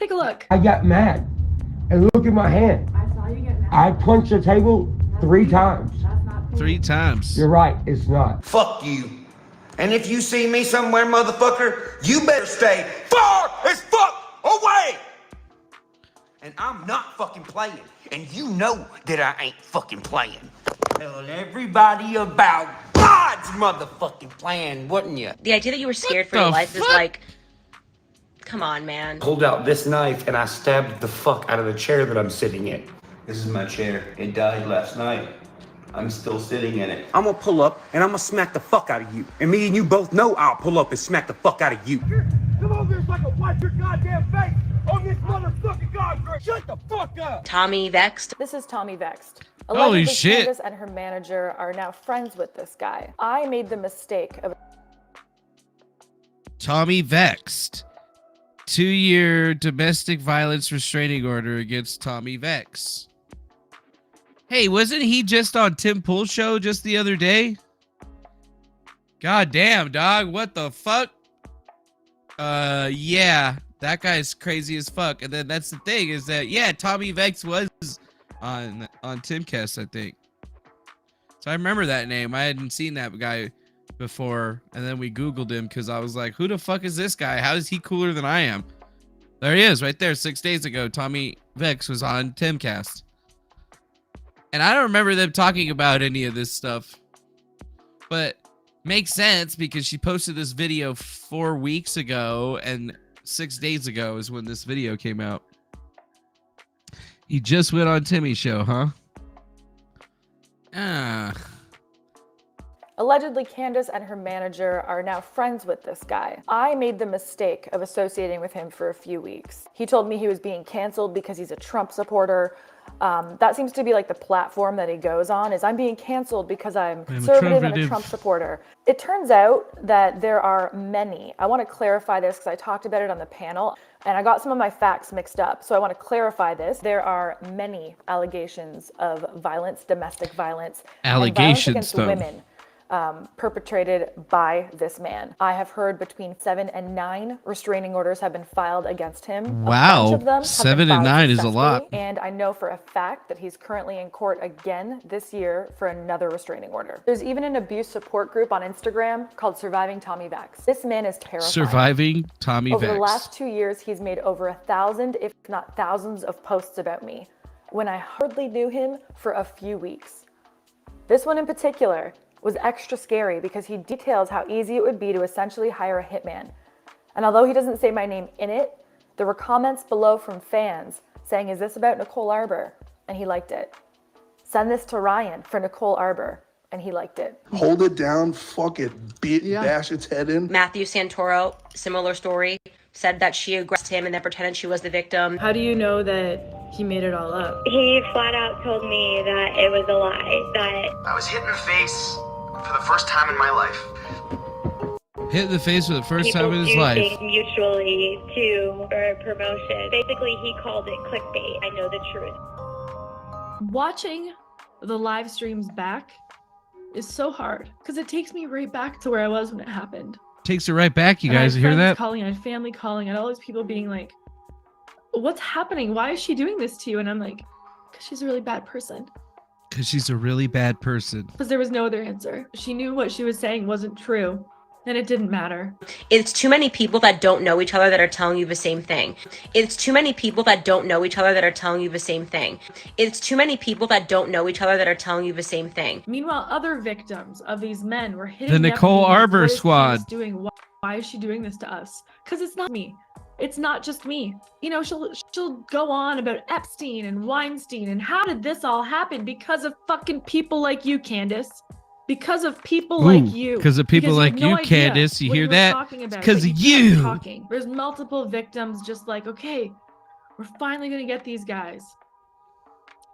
Take a look. I got mad. And look at my hand. I saw you get mad. I punched the table 3 times. That's not cool. 3 times. You're right, it's not. Fuck you. And if you see me somewhere, motherfucker, you better stay far as fuck away. And I'm not fucking playing. And you know that I ain't fucking playing. Telling everybody about God's motherfucking plan, wouldn't you? The idea that you were scared for your life is like, come on, man. Pulled out this knife and I stabbed the fuck out of the chair that I'm sitting in. This is my chair. It died last night. I'm still sitting in it. I'm gonna pull up and I'm gonna smack the fuck out of you. And me and you both know I'll pull up and smack the fuck out of you. Come over here so I can wipe your goddamn face on this motherfucking concrete. Shut the fuck up. Tommy Vexed. This is Tommy Vexed. Holy Allegedly, shit. Candace and her manager are now friends with this guy. I made the mistake of Tommy Vexed. 2-year domestic violence restraining order against Tommy Vex. Hey, wasn't he just on Tim Pool's show just the other day? God damn, dog. What the fuck? Yeah, that guy's crazy as fuck. And then that's the thing is that, yeah, Tommy Vex was on Timcast, I think. So I remember that name. I hadn't seen that guy before. And then we Googled him because I was like, who the fuck is this guy? How is he cooler than I am? There he is right there. 6 days ago, Tommy Vex was on Timcast. And I don't remember them talking about any of this stuff. But makes sense because she posted this video 4 weeks ago and 6 days ago is when this video came out. He just went on Timmy's show, huh? Allegedly, Candace and her manager are now friends with this guy. I made the mistake of associating with him for a few weeks. He told me he was being canceled because he's a Trump supporter. That seems to be like the platform that he goes on, is I'm being canceled because I'm conservative and a Trump supporter. It turns out that there are many. I want to clarify this because I talked about it on the panel and I got some of my facts mixed up. So I want to clarify this. There are many allegations of violence, domestic violence, and violence against women. Perpetrated by this man. I have heard between 7 and 9 restraining orders have been filed against him. Wow, A bunch of them 7 and 9 is a lot. And I know for a fact that he's currently in court again this year for another restraining order. There's even an abuse support group on Instagram called Surviving Tommy Vex. This man is terrifying. Surviving Tommy Vex. Over the last 2 years, he's made over 1,000, if not thousands, of posts about me when I hardly knew him for a few weeks. This one in particular was extra scary because he details how easy it would be to essentially hire a hitman. And although he doesn't say my name in it, there were comments below from fans saying, is this about Nicole Arbor? And he liked it. Send this to Ryan for Nicole Arbor. And he liked it. Hold it down, fuck it, bash its head in. Matthew Santoro, similar story, said that she aggressed him and then pretended she was the victim. How do you know that he made it all up? He flat out told me that it was a lie, that I was hit in the face for the first time in my life. Hit in the face for the first people time in his do life. things mutually too for promotion. Basically, he called it clickbait. I know the truth. Watching the live streams back is so hard because it takes me right back to where I was when it happened. Takes it right back, you And I guys had hear friends that? calling, I had family calling, and all these people being like, what's happening? Why is she doing this to you? And I'm like, because she's a really bad person. Because she's a really bad person. Because there was no other answer. She knew what she was saying wasn't true. And it didn't matter. It's too many people that don't know each other that are telling you the same thing. It's too many people that don't know each other that are telling you the same thing. It's too many people that don't know each other that are telling you the same thing. Meanwhile, other victims of these men were hitting The Nicole Arbor squad. Doing why is she doing this to us? Because it's not me. It's not just me. You know, she'll go on about Epstein and Weinstein and how did this all happen? Because of fucking people like you, Candace. Because of people like you. Because of people like no you, idea Candace. You what hear were that? talking about, Because but of you kept you. talking. There's multiple victims just like, okay, we're finally going to get these guys.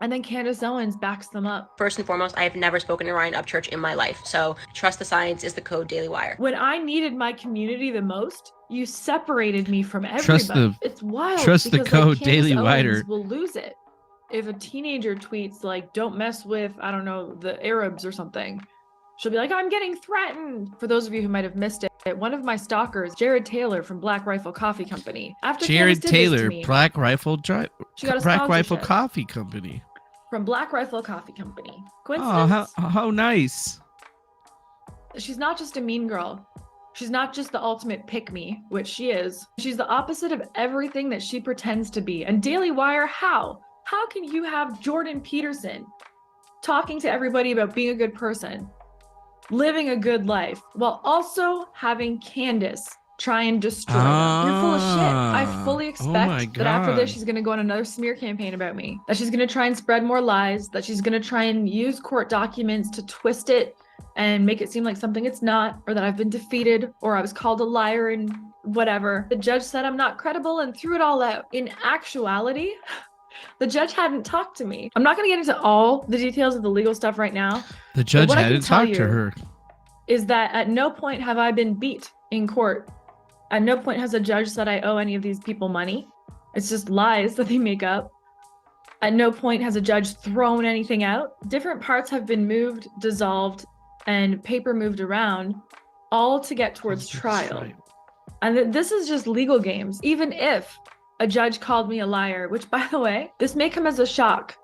And then Candace Owens backs them up. First and foremost, I have never spoken to Ryan Upchurch in my life. So trust the science is the code Daily Wire. When I needed my community the most, you separated me from everybody. It's wild. Trust the because, code Candace Daily Owens Wire. will lose it. If a teenager tweets like, don't mess with, I don't know, the Arabs or something, she'll be like, I'm getting threatened. For those of you who might have missed it, one of my stalkers, Jared Taylor from Black Rifle Coffee Company. After Jared Candace did this to Taylor, me, Black Rifle she got a Black Rifle sponsorship Coffee Company. from Black Rifle Coffee Company. Oh, Coincidence? how nice. She's not just a mean girl. She's not just the ultimate pick-me, which she is. She's the opposite of everything that she pretends to be. And Daily Wire, how? How can you have Jordan Peterson talking to everybody about being a good person, living a good life, while also having Candace try and destroy them? You're full of shit. I fully expect that after this, she's going to go on another smear campaign about me, that she's going to try and spread more lies, that she's going to try and use court documents to twist it and make it seem like something it's not, or that I've been defeated, or I was called a liar and whatever. The judge said I'm not credible and threw it all out. In actuality, the judge hadn't talked to me. I'm not going to get into all the details of the legal stuff right now. The judge hadn't talked to her. Is that at no point have I been beat in court. At no point has a judge said I owe any of these people money. It's just lies that they make up. At no point has a judge thrown anything out. Different parts have been moved, dissolved, and paper moved around, all to get towards trial. And this is just legal games. Even if a judge called me a liar, which, by the way, this may come as a shock,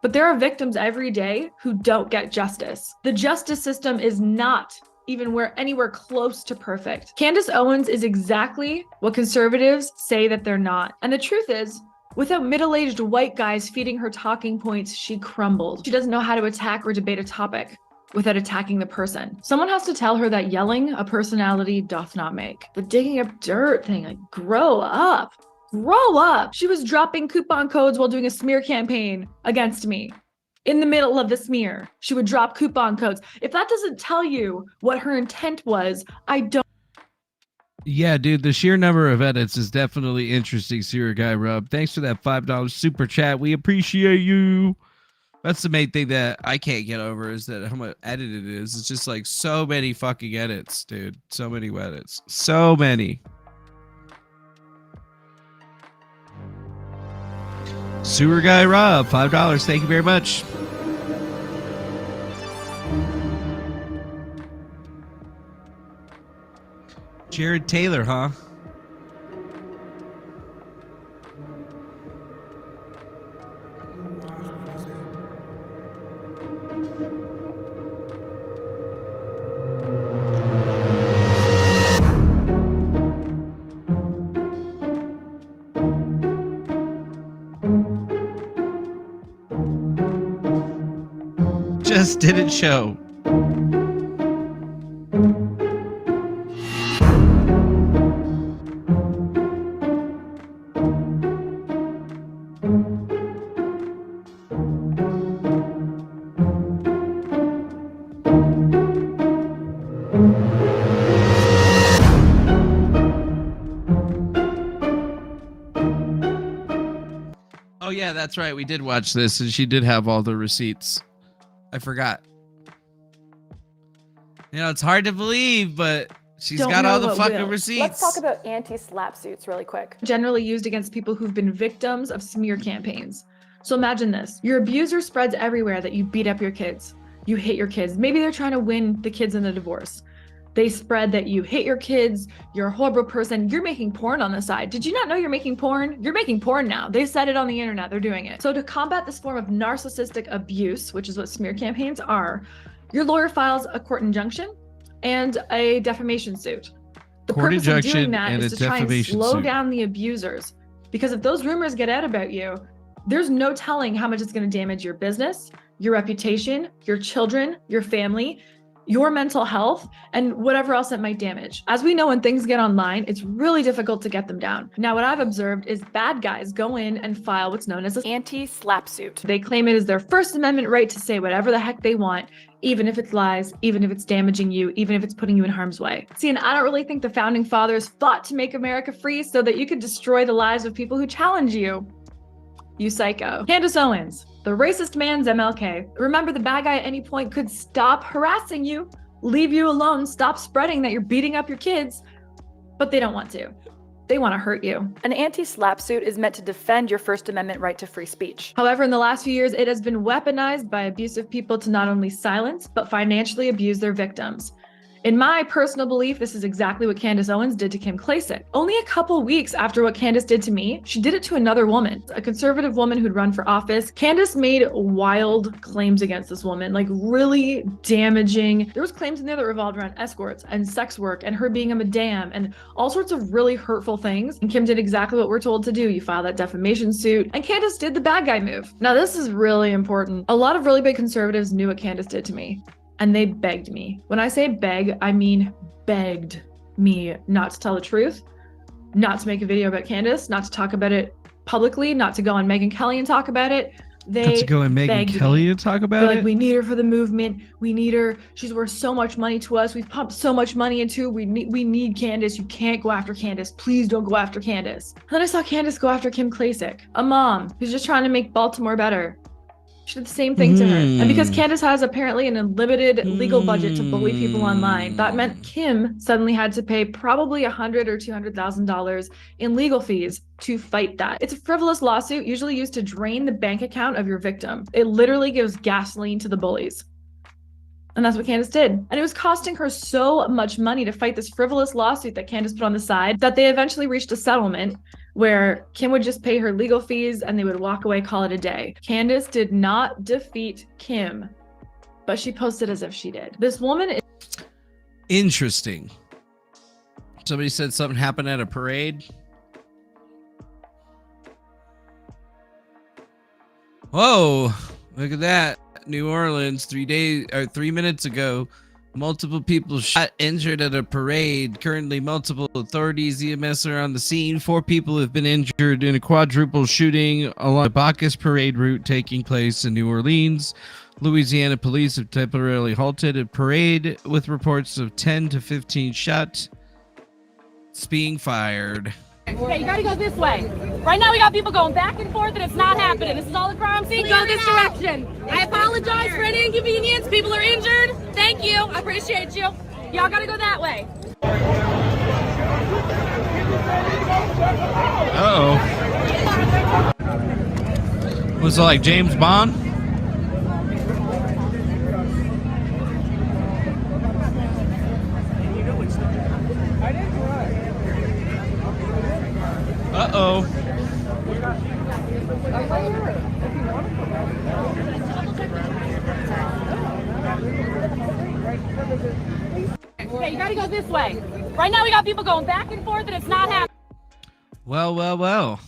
but there are victims every day who don't get justice. The justice system is not even anywhere close to perfect. Candace Owens is exactly what conservatives say that they're not. And the truth is, without middle-aged white guys feeding her talking points, she crumbles. She doesn't know how to attack or debate a topic without attacking the person. Someone has to tell her that yelling a personality doth not make. The digging up dirt thing, like, grow up. Grow up. She was dropping coupon codes while doing a smear campaign against me. In the middle of the smear, she would drop coupon codes. If that doesn't tell you what her intent was, I don't. Yeah, dude, the sheer number of edits is definitely interesting, Sewer Guy Rub. Thanks for that $5 super chat. We appreciate you. That's the main thing that I can't get over, is that how much edited it is. It's just like so many fucking edits, dude. So many edits. So many. Sewer Guy Rob, $5. Thank you very much. Jared Taylor, huh? Just didn't show. Oh yeah, that's right. We did watch this, and she did have all the receipts. I forgot. You know, it's hard to believe, but she's got all the fucking receipts. Let's talk about anti-SLAPP suits really quick. Generally used against people who've been victims of smear campaigns. So imagine this. Your abuser spreads everywhere that you beat up your kids. You hit your kids. Maybe they're trying to win the kids in the divorce. They spread that you hit your kids, you're a horrible person, you're making porn on the side. Did you not know you're making porn? You're making porn now. They said it on the internet, they're doing it. So to combat this form of narcissistic abuse, which is what smear campaigns are, your lawyer files a court injunction, and a defamation suit. The Court purpose of injunction doing that and is a to try and defamation slow suit. down the abusers. Because if those rumors get out about you, there's no telling how much it's going to damage your business, your reputation, your children, your family, your mental health, and whatever else it might damage. As we know, when things get online, it's really difficult to get them down. Now, what I've observed is bad guys go in and file what's known as an anti-SLAPP suit. They claim it is their First Amendment right to say whatever the heck they want, even if it's lies, even if it's damaging you, even if it's putting you in harm's way. See, and I don't really think the founding fathers fought to make America free so that you could destroy the lives of people who challenge you. You psycho. Candace Owens, the racist man's MLK. Remember, the bad guy at any point could stop harassing you, leave you alone, stop spreading that you're beating up your kids, but they don't want to. They want to hurt you. An anti-SLAPP suit is meant to defend your First Amendment right to free speech. However, in the last few years, it has been weaponized by abusive people to not only silence, but financially abuse their victims. In my personal belief, this is exactly what Candace Owens did to Kim Klacik. Only a couple weeks after what Candace did to me, she did it to another woman, a conservative woman who'd run for office. Candace made wild claims against this woman, like really damaging. There was claims in there that revolved around escorts and sex work and her being a madam and all sorts of really hurtful things. And Kim did exactly what we're told to do. You file that defamation suit, and Candace did the bad guy move. Now, this is really important. A lot of really big conservatives knew what Candace did to me, and they begged me. When I say beg, I mean begged me not to tell the truth, not to make a video about Candace, not to talk about it publicly, not to go on Megyn Kelly and talk about it. They to go and Megyn Kelly and talk about They're it. like, we need her for the movement. We need her. She's worth so much money to us. We've pumped so much money into her. We need Candace. You can't go after Candace. Please don't go after Candace. And then I saw Candace go after Kim Klacik, a mom who's just trying to make Baltimore better. She did the same thing to her. And because Candace has apparently an unlimited legal budget to bully people online, that meant Kim suddenly had to pay probably $100,000 or $200,000 in legal fees to fight that. It's a frivolous lawsuit usually used to drain the bank account of your victim. It literally gives gasoline to the bullies. And that's what Candace did. And it was costing her so much money to fight this frivolous lawsuit that Candace put on the side that they eventually reached a settlement where Kim would just pay her legal fees and they would walk away, call it a day. Candace did not defeat Kim, but she posted as if she did. This woman is Interesting. Somebody said something happened at a parade. Whoa, look at that. New Orleans, 3 minutes ago, multiple people shot, injured at a parade. Currently, multiple authorities, EMS are on the scene. 4 people have been injured in a quadruple shooting along the Bacchus parade route taking place in New Orleans. Louisiana police have temporarily halted a parade with reports of 10 to 15 shots being fired. Okay, you gotta go this way. Right now we got people going back and forth and it's not happening. This is all a crime scene. Go this direction. I apologize for any inconvenience. People are injured. Thank you. I appreciate you. Y'all gotta go that way. Uh-oh. Was it like James Bond? Uh-oh. Okay, you gotta go this way. Right now we got people going back and forth and it's not happening. Well.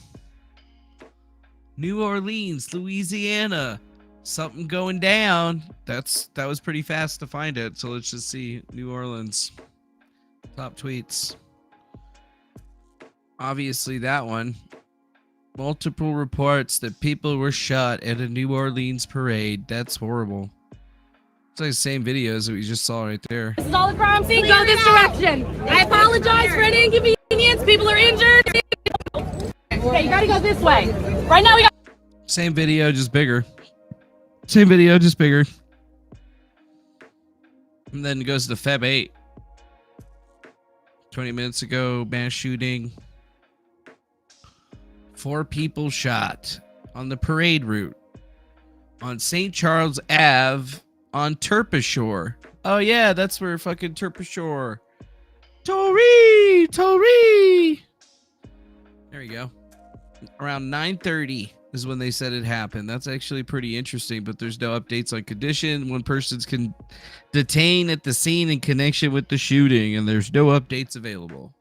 New Orleans, Louisiana. Something going down. That was pretty fast to find it. So let's just see New Orleans. Top tweets. Obviously that one. Multiple reports that people were shot at a New Orleans parade. That's horrible. It's like the same videos that we just saw right there. This is all a crime scene. Go this direction. I apologize for any inconvenience. People are injured. Okay, you gotta go this way. Right now we got... Same video, just bigger. Same video, just bigger. And then it goes to Feb 8. 20 minutes ago, mass shooting. 4 people shot on the parade route on St. Charles Ave on Terpsichore. Oh yeah, that's where fucking Terpsichore. Tory! There you go. Around 9:30 is when they said it happened. That's actually pretty interesting, but there's no updates on condition. One person's detained at the scene in connection with the shooting, and there's no updates available.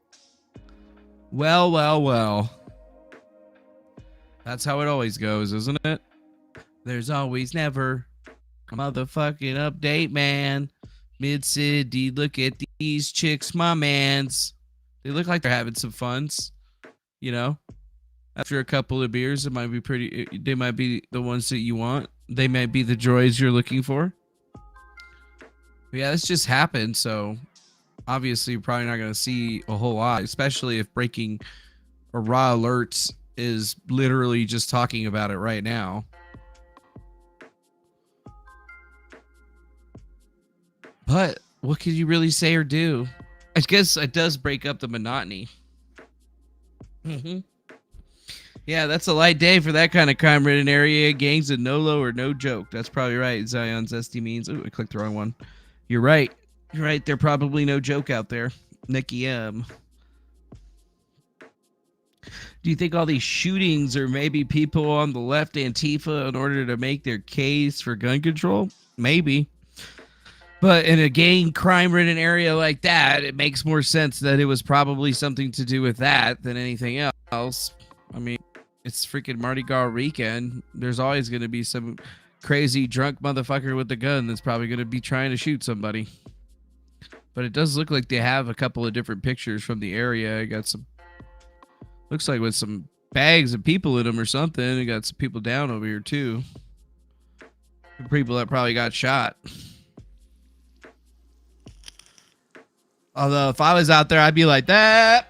Well. That's how it always goes, isn't it? There's always never a motherfucking update, man. Mid-City, look at these chicks, my mans. They look like they're having some funs, you know? After a couple of beers, it might be they might be the ones that you want. They might be the joys you're looking for. But yeah, this just happened, so obviously you're probably not going to see a whole lot, especially if breaking or raw alerts is literally just talking about it right now. But what could you really say or do? I guess it does break up the monotony. Yeah, that's a light day for that kind of crime-ridden area. Gangs of Nolo or no joke. That's probably right. Zion's SD means. Oh, I clicked the wrong one. You're right. You're right. They're probably no joke out there. Nicky M. Do you think all these shootings are maybe people on the left Antifa in order to make their case for gun control? Maybe. But in a gang crime-ridden area like that, it makes more sense that it was probably something to do with that than anything else. I mean, it's freaking Mardi Gras weekend. There's always going to be some crazy drunk motherfucker with a gun that's probably going to be trying to shoot somebody. But it does look like they have a couple of different pictures from the area. I got some, looks like with some bags of people in them or something. I got some people down over here too. People that probably got shot. Although if I was out there, I'd be like that.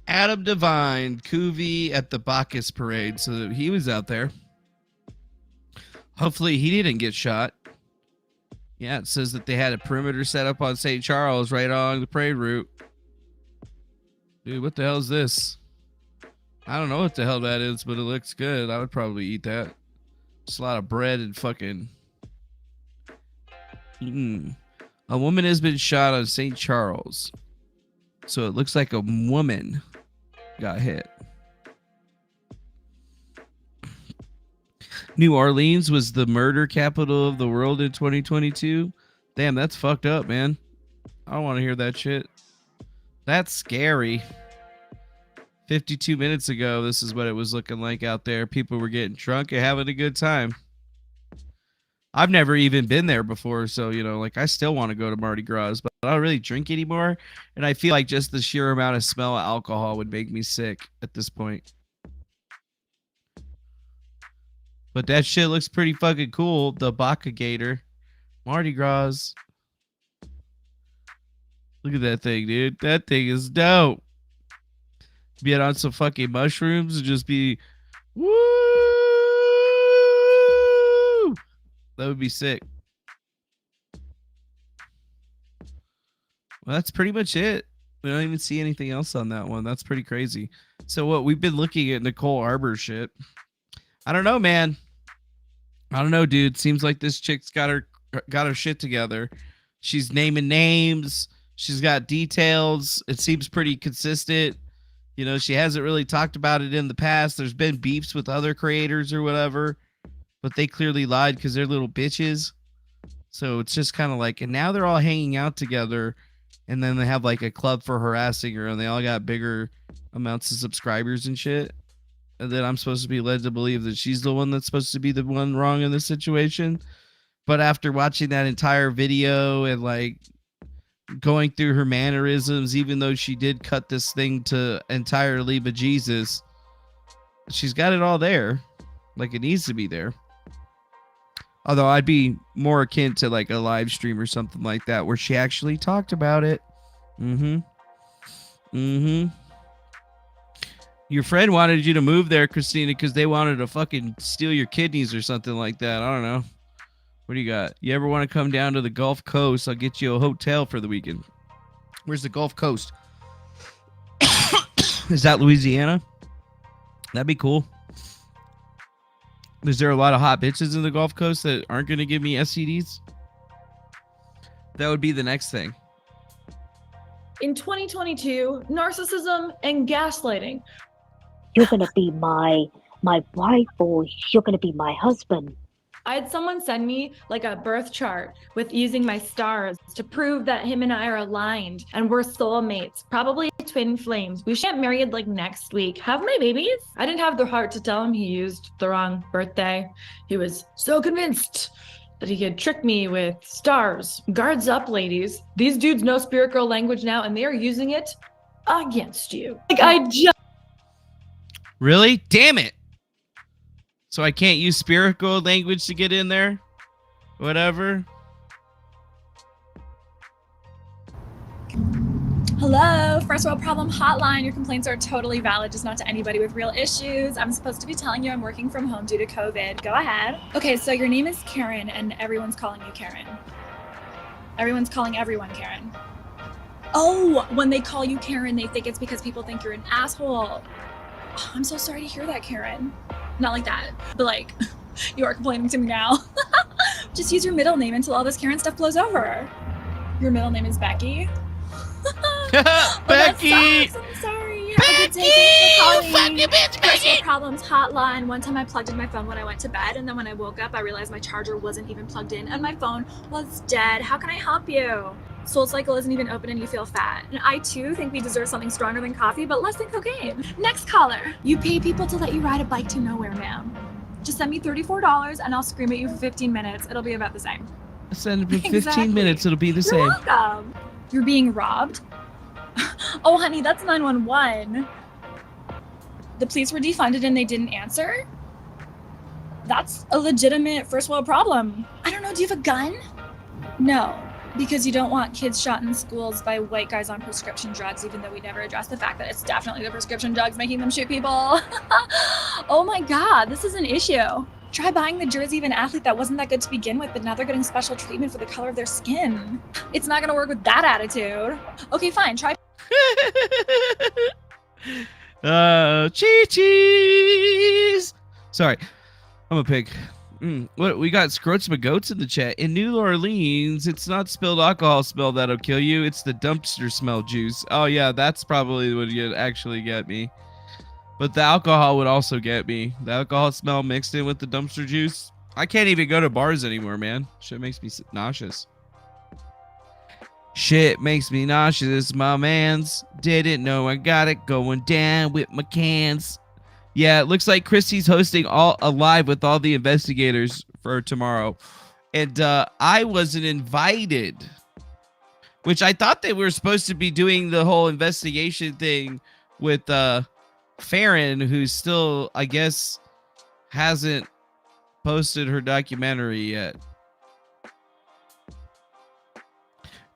Adam Devine, Coovey at the Bacchus parade. So he was out there. Hopefully he didn't get shot. Yeah, it says that they had a perimeter set up on St. Charles right along the parade route. Dude, what the hell is this? I don't know what the hell that is, but it looks good. I would probably eat that. It's a lot of bread and fucking... A woman has been shot on St. Charles. So it looks like a woman got hit. New Orleans was the murder capital of the world in 2022. Damn, that's fucked up, man. I don't want to hear that shit. That's scary. 52 minutes ago, this is what it was looking like out there. People were getting drunk and having a good time. I've never even been there before, so, you know, like, I still want to go to Mardi Gras, but I don't really drink anymore, and I feel like just the sheer amount of smell of alcohol would make me sick at this point. But that shit looks pretty fucking cool, the Baca Gator. Mardi Gras. Look at that thing, dude. That thing is dope. Be on some fucking mushrooms and just be... Woo! That would be sick. Well, that's pretty much it. We don't even see anything else on that one. That's pretty crazy. So what, we've been looking at Nicole Arbor shit. I don't know, man. I don't know, dude. Seems like this chick's got her shit together. She's naming names. She's got details. It seems pretty consistent. You know, she hasn't really talked about it in the past. There's been beefs with other creators or whatever. But they clearly lied because they're little bitches. So it's just kind of like, and now they're all hanging out together. And then they have like a club for harassing her. And they all got bigger amounts of subscribers and shit. And then I'm supposed to be led to believe that she's the one that's supposed to be the one wrong in this situation. But after watching that entire video and like going through her mannerisms, even though she did cut this thing to entirely bejesus, she's got it all there. Like, it needs to be there. Although I'd be more akin to like a live stream or something like that where she actually talked about it. Your friend wanted you to move there, Christina, because they wanted to fucking steal your kidneys or something like that. I don't know. What do you got? You ever want to come down to the Gulf Coast? I'll get you a hotel for the weekend. Where's the Gulf Coast? Is that Louisiana? That'd be cool. Is there a lot of hot bitches in the Gulf Coast that aren't going to give me STDs? That would be the next thing. In 2022, narcissism and gaslighting you're gonna be my wife or you're gonna be my husband. I had someone send me like a birth chart with using my stars to prove that him and I are aligned and we're soulmates, probably twin flames. We should get married like next week. Have my babies? I didn't have the heart to tell him he used the wrong birthday. He was so convinced that he could trick me with stars. Guards up, ladies. These dudes know spirit girl language now and they are using it against you. Like I just... Really? Damn it. So I can't use spirit girl language to get in there? Whatever. Hello, First World Problem Hotline. Your complaints are totally valid, just not to anybody with real issues. I'm supposed to be telling you I'm working from home due to COVID. Go ahead. Okay, so your name is Karen and everyone's calling you Karen. Everyone's calling everyone Karen. Oh, when they call you Karen, they think it's because people think you're an asshole. Oh, I'm so sorry to hear that, Karen. Not like that, but like, you are complaining to me now. Just use your middle name until all this Karen stuff blows over. Your middle name is Becky. Becky! I'm sorry. Becky! You fucking bitch, Becky! Problems hotline. One time I plugged in my phone when I went to bed, and then when I woke up, I realized my charger wasn't even plugged in, and my phone was dead. How can I help you? Soul Cycle isn't even open and you feel fat. And I too think we deserve something stronger than coffee, but less than cocaine. Next caller. You pay people to let you ride a bike to nowhere, ma'am. Just send me $34 and I'll scream at you for 15 minutes. It'll be about the same. Send it for 15 Exactly. minutes. It'll be the same. You're welcome. You're being robbed? Oh, honey, that's 911. The police were defunded and they didn't answer? That's a legitimate first world problem. I don't know, do you have a gun? No. Because you don't want kids shot in schools by white guys on prescription drugs, even though we never addressed the fact that it's definitely the prescription drugs making them shoot people. Oh my God, this is an issue. Try buying the jersey of an athlete that wasn't that good to begin with, but now they're getting special treatment for the color of their skin. It's not gonna work with that attitude. Okay, fine, try. Cheese. Sorry, I'm a pig. What we got? Scrotum of goats in the chat. In New Orleans, it's not spilled alcohol smell that'll kill you. It's the dumpster smell juice. Oh yeah, that's probably what would actually get me. But the alcohol would also get me. The alcohol smell mixed in with the dumpster juice. I can't even go to bars anymore, man. Shit makes me nauseous. Shit makes me nauseous. My mans didn't know I got it going down with my cans. Yeah, it looks like Christy's hosting a live with all the investigators for tomorrow. And I wasn't invited. Which I thought they were supposed to be doing the whole investigation thing with Farron, who still, I guess, hasn't posted her documentary yet.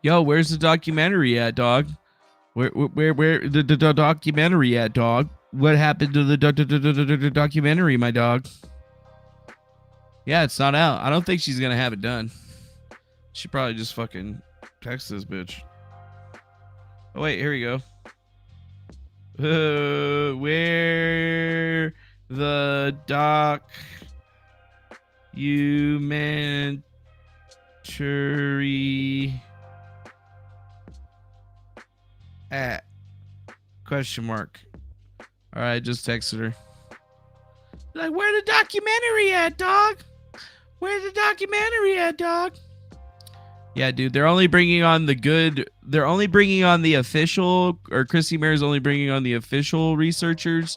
Yo, where's the documentary at, dog? Where the documentary at, dog? What happened to the documentary, my dog? Yeah, it's not out. I don't think she's gonna have it done. She probably just fucking text this bitch. Oh wait, here we go. Where the documentary at? Question mark. All right, just texted her. Like, where the documentary at, dog? Where the documentary at, dog? Yeah, dude, they're only bringing on the good. They're only bringing on the official, or Chrissy Mayer is only bringing on the official researchers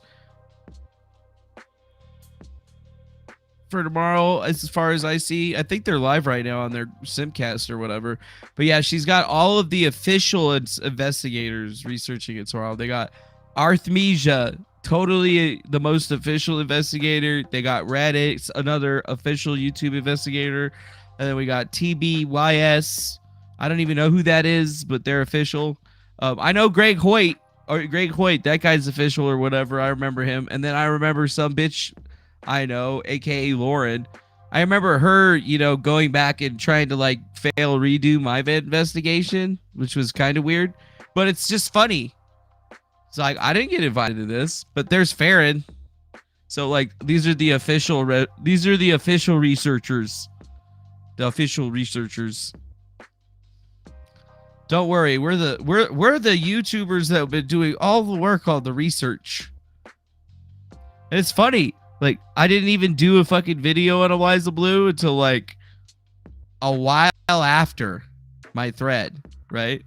for tomorrow, as far as I see. I think they're live right now on their Simcast or whatever. But yeah, she's got all of the official investigators researching it tomorrow. They got Arthmesia, totally the most official investigator. They got Radix, another official YouTube investigator. And then we got TBYS. I don't even know who that is, but they're official. I know Greg Hoyt, that guy's official or whatever. I remember him. And then I remember some bitch I know, aka Lauren. I remember her, going back and trying to like fail redo my investigation, which was kind of weird. But it's just funny. It's like, I didn't get invited to this, but there's Farron. So like, these are the official researchers. The official researchers. Don't worry, we're the YouTubers that have been doing all the work on the research. And it's funny. Like, I didn't even do a fucking video on Eliza Blue until like a while after my thread, right?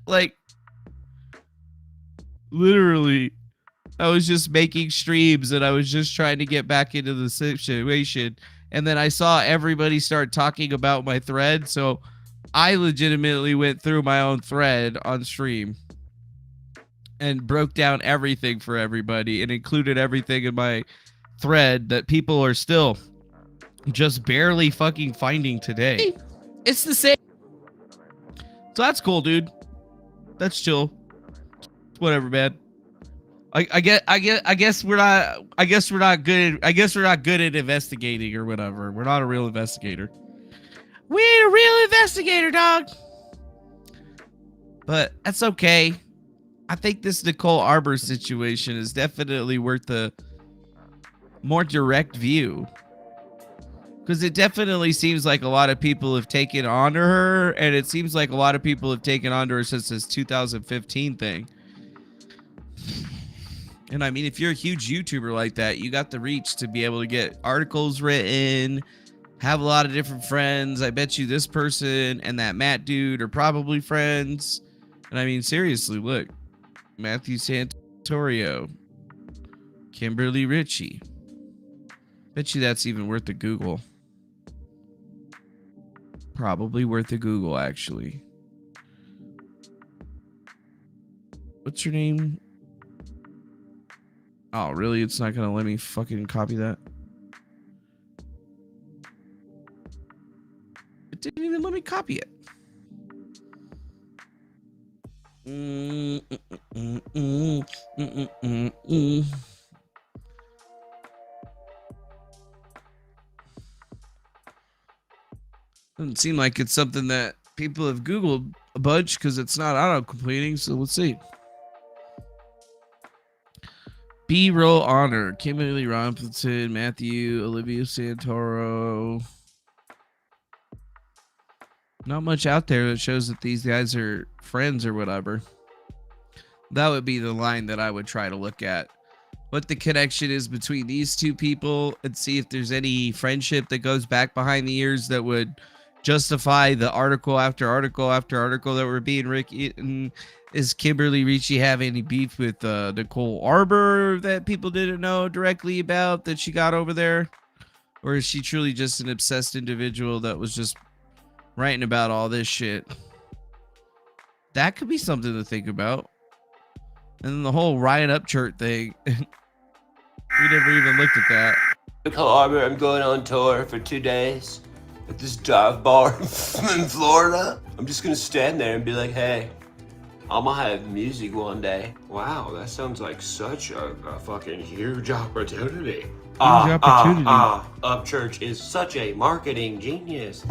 Like, literally, I was just making streams and I was just trying to get back into the situation. And then I saw everybody start talking about my thread. So I legitimately went through my own thread on stream and broke down everything for everybody and included everything in my thread that people are still just barely fucking finding today. It's the same. So that's cool, dude. That's chill. Whatever, man. I guess we're not good at investigating or whatever. We're not a real investigator. We ain't a real investigator, dog. But that's okay. I think this Nicole Arbor situation is definitely worth a more direct view. Because it definitely seems like a lot of people have taken on to her, and it seems like a lot of people have taken on to her since this 2015 thing. And I mean, if you're a huge YouTuber like that, you got the reach to be able to get articles written, have a lot of different friends. I bet you this person and that Matt dude are probably friends. And I mean, seriously, look. Matthew Santorio, Kimberly Ritchie. Bet you that's even worth a Google. Probably worth a Google, actually. What's her name? Oh, really? It's not gonna let me fucking copy that? It didn't even let me copy it. Doesn't seem like it's something that people have Googled a bunch because it's not auto-completing, so let's see. B-roll honor. Kimberly Robinson, Matthew, Olivia Santoro. Not much out there that shows that these guys are friends or whatever. That would be the line that I would try to look at. What the connection is between these two people and see if there's any friendship that goes back behind the years that would justify the article after article after article that were being written. Is Kimberly Ritchie have any beef with Nicole Arbor that people didn't know directly about that she got over there? Or is she truly just an obsessed individual that was just writing about all this shit? That could be something to think about. And then the whole Ryan Upchurch thing. We never even looked at that. Nicole Arbor, I'm going on tour for 2 days at this dive bar in Florida. I'm just gonna stand there and be like, hey, I'm gonna have music one day. Wow, that sounds like such a fucking huge opportunity. Upchurch is such a marketing genius.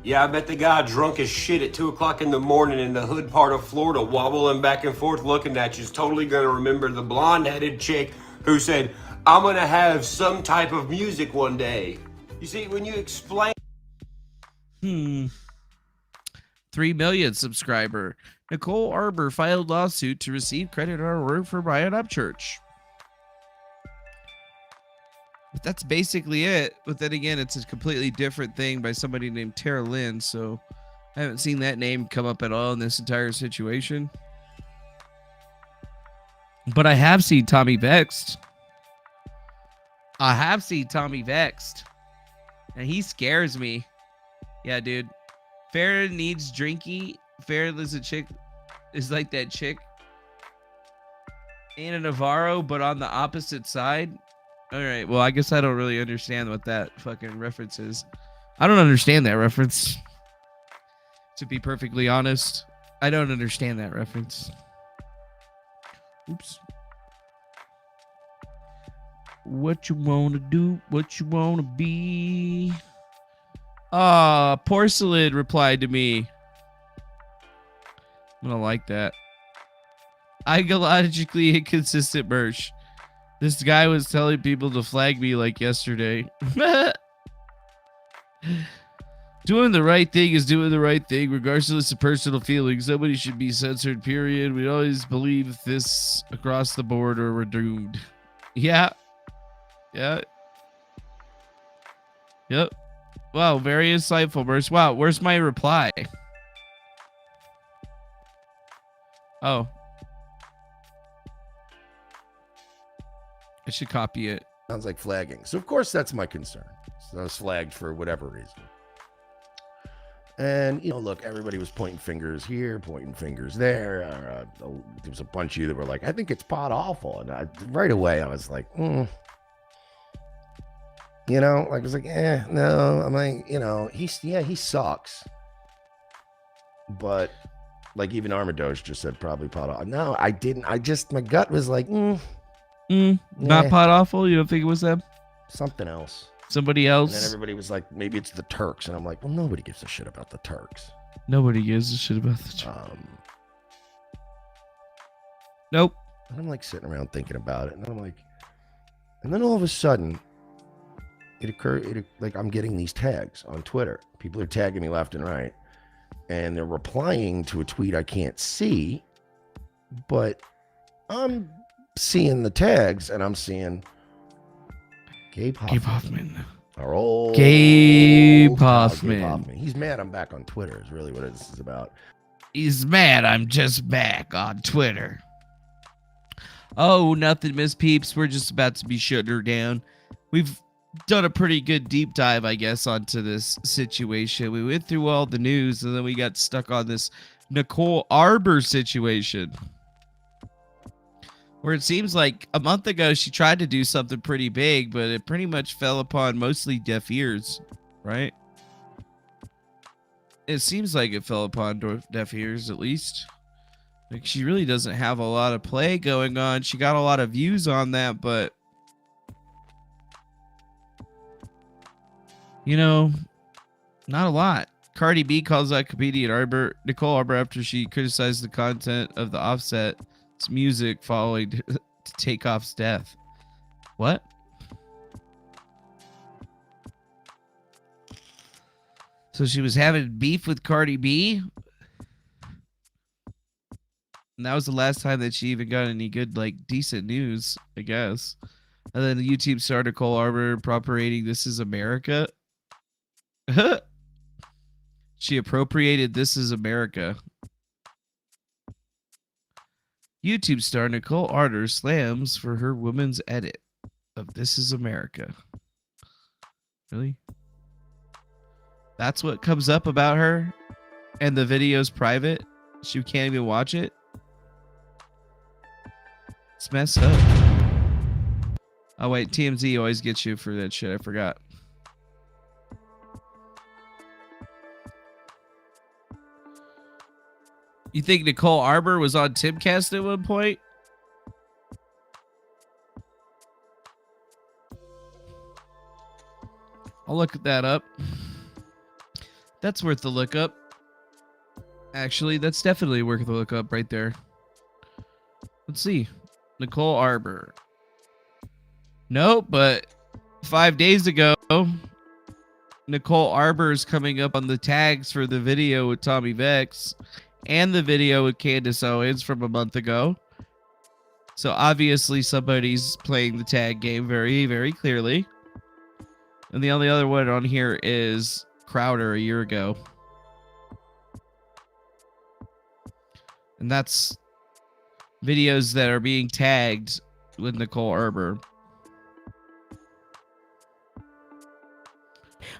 Yeah, I bet the guy drunk as shit at 2 o'clock in the morning in the hood part of Florida, wobbling back and forth looking at you, is totally gonna remember the blonde-headed chick who said, I'm gonna have some type of music one day. You see, when you explain... 3 million subscriber. Nicole Arbor filed lawsuit to receive credit or award for Ryan Upchurch. But that's basically it. But then again, it's a completely different thing by somebody named Tara Lynn. So I haven't seen that name come up at all in this entire situation. But I have seen Tommy Vexed. And he scares me. Yeah, dude. Farrah needs drinky. Farrah is like that chick. Anna Navarro, but on the opposite side. All right, well, I guess I don't really understand what that fucking reference is. I don't understand that reference. To be perfectly honest, I don't understand that reference. Oops. What you wanna do? What you wanna be? Porcelain replied to me. I'm gonna like that. Ideologically inconsistent merch. This guy was telling people to flag me like yesterday. Doing the right thing is doing the right thing, regardless of personal feelings. Nobody should be censored, period. We always believe this across the board or we're doomed. Yeah. Yeah. Yep. Wow, very insightful, Merce. Wow, where's my reply? Oh. I should copy it. Sounds like flagging. So, of course, that's my concern. So I was flagged for whatever reason. And, look, everybody was pointing fingers here, pointing fingers there. There was a bunch of you that were like, I think it's pot awful. And right away, I was like, I was like, no. I'm like, he sucks. But, like, even Armadoge just said probably pot awful. No, I didn't. My gut was like, Not pot awful? You don't think it was them? Something else. Somebody else? And then everybody was like, maybe it's the Turks. And I'm like, well, nobody gives a shit about the Turks. Nobody gives a shit about the Turks. Nope. And I'm like sitting around thinking about it. And I'm like, and then all of a sudden, it occurred, like I'm getting these tags on Twitter. People are tagging me left and right. And they're replying to a tweet I can't see. But I'm seeing the tags and I'm seeing Gabe Hoffman. Our old Gabe Hoffman. He's mad I'm back on Twitter is really what this is about. He's mad I'm just back on Twitter. Oh, nothing, Miss Peeps. We're just about to be shutting her down. We've done a pretty good deep dive, I guess, onto this situation. We went through all the news and then we got stuck on this Nicole Arbor situation. Where it seems like a month ago she tried to do something pretty big, but it pretty much fell upon mostly deaf ears, right? It seems like it fell upon deaf ears, at least. Like, she really doesn't have a lot of play going on. She got a lot of views on that, but not a lot. Cardi B calls out comedian Nicole Arbor after she criticized the content of the Offset's music following to Takeoff's death. What? So she was having beef with Cardi B? And that was the last time that she even got any good, decent news, I guess. And then the YouTube star Nicole Arbor appropriating This Is America. She appropriated This Is America. YouTube star Nicole Arbor slams for her woman's edit of This Is America. Really? That's what comes up about her? And the video's private? She can't even watch it? It's messed up. Oh, wait. TMZ always gets you for that shit. I forgot. You think Nicole Arbor was on Timcast at one point? I'll look that up. That's worth the look up. Actually, that's definitely worth the look up right there. Let's see. Nicole Arbor. Nope, but 5 days ago, Nicole Arbor is coming up on the tags for the video with Tommy Vex. And the video with Candace Owens from a month ago. So obviously somebody's playing the tag game very, very clearly. And the only other one on here is Crowder a year ago. And that's videos that are being tagged with Nicole Arbor.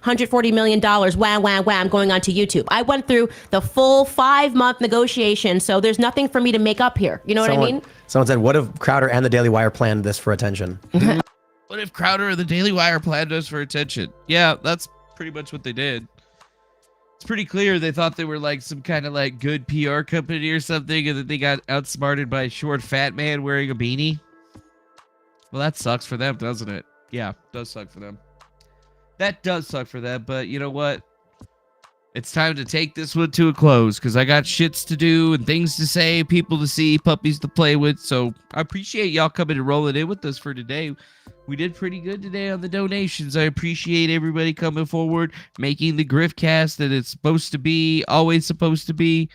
$140 million, wham, going on to YouTube. I went through the full 5-month negotiation, so there's nothing for me to make up here. You know what I mean? Someone said, what if Crowder and the Daily Wire planned this for attention? What if Crowder or the Daily Wire planned this for attention? Yeah, that's pretty much what they did. It's pretty clear they thought they were some kind of good PR company or something, and that they got outsmarted by a short fat man wearing a beanie. Well, that sucks for them, doesn't it? Yeah, it does suck for them. That does suck for them, but you know what? It's time to take this one to a close because I got shits to do and things to say, people to see, puppies to play with. So I appreciate y'all coming and rolling in with us for today. we did pretty good today on the donations. I appreciate everybody coming forward, making the Griftcast that it's supposed to be, always supposed to be,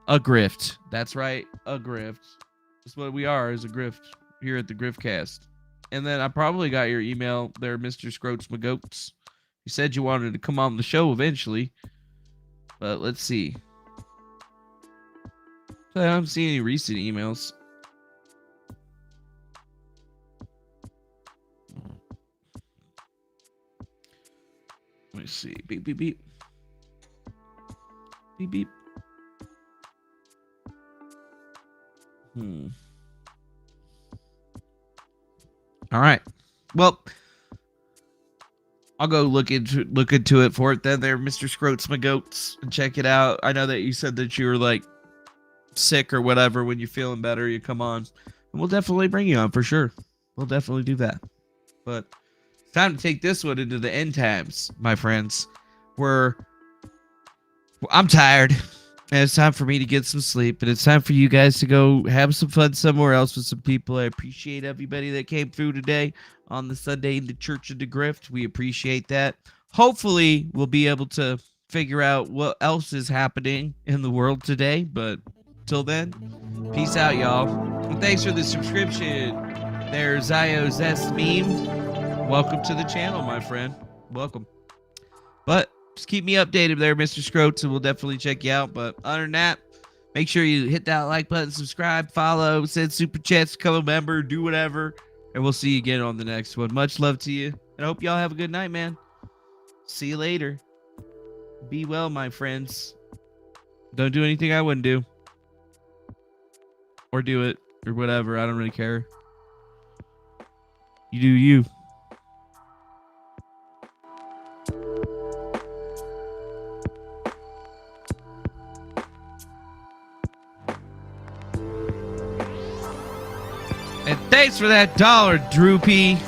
a grift. That's right, a grift. That's what we are, is a grift here at the Griftcast. And then I probably got your email there, Mr. Scroats McGoats. You said you wanted to come on the show eventually. But let's see. I don't see any recent emails. Let me see. Beep, beep, beep. Beep, beep. All right. Well, I'll go look into it for it then there, Mr. Scroats McGoats, and check it out. I know that you said that you were like sick or whatever. When you're feeling better, you come on. And we'll definitely bring you on for sure. We'll definitely do that. But it's time to take this one into the end times, my friends. I'm tired. And it's time for me to get some sleep. And it's time for you guys to go have some fun somewhere else with some people. I appreciate everybody that came through today on the Sunday in the Chruch of Grift. We appreciate that. Hopefully, we'll be able to figure out what else is happening in the world today. But till then, peace out, y'all. And thanks for the subscription. There's Zio's S meme. Welcome to the channel, my friend. Welcome. But just keep me updated there, Mr. Scroats, and we'll definitely check you out. But other than that, make sure you hit that like button, subscribe, follow, send super chats, become a member, do whatever. And we'll see you again on the next one. Much love to you. And I hope y'all have a good night, man. See you later. Be well, my friends. Don't do anything I wouldn't do. Or do it. Or whatever. I don't really care. You do you. And thanks for that $1, Droopy.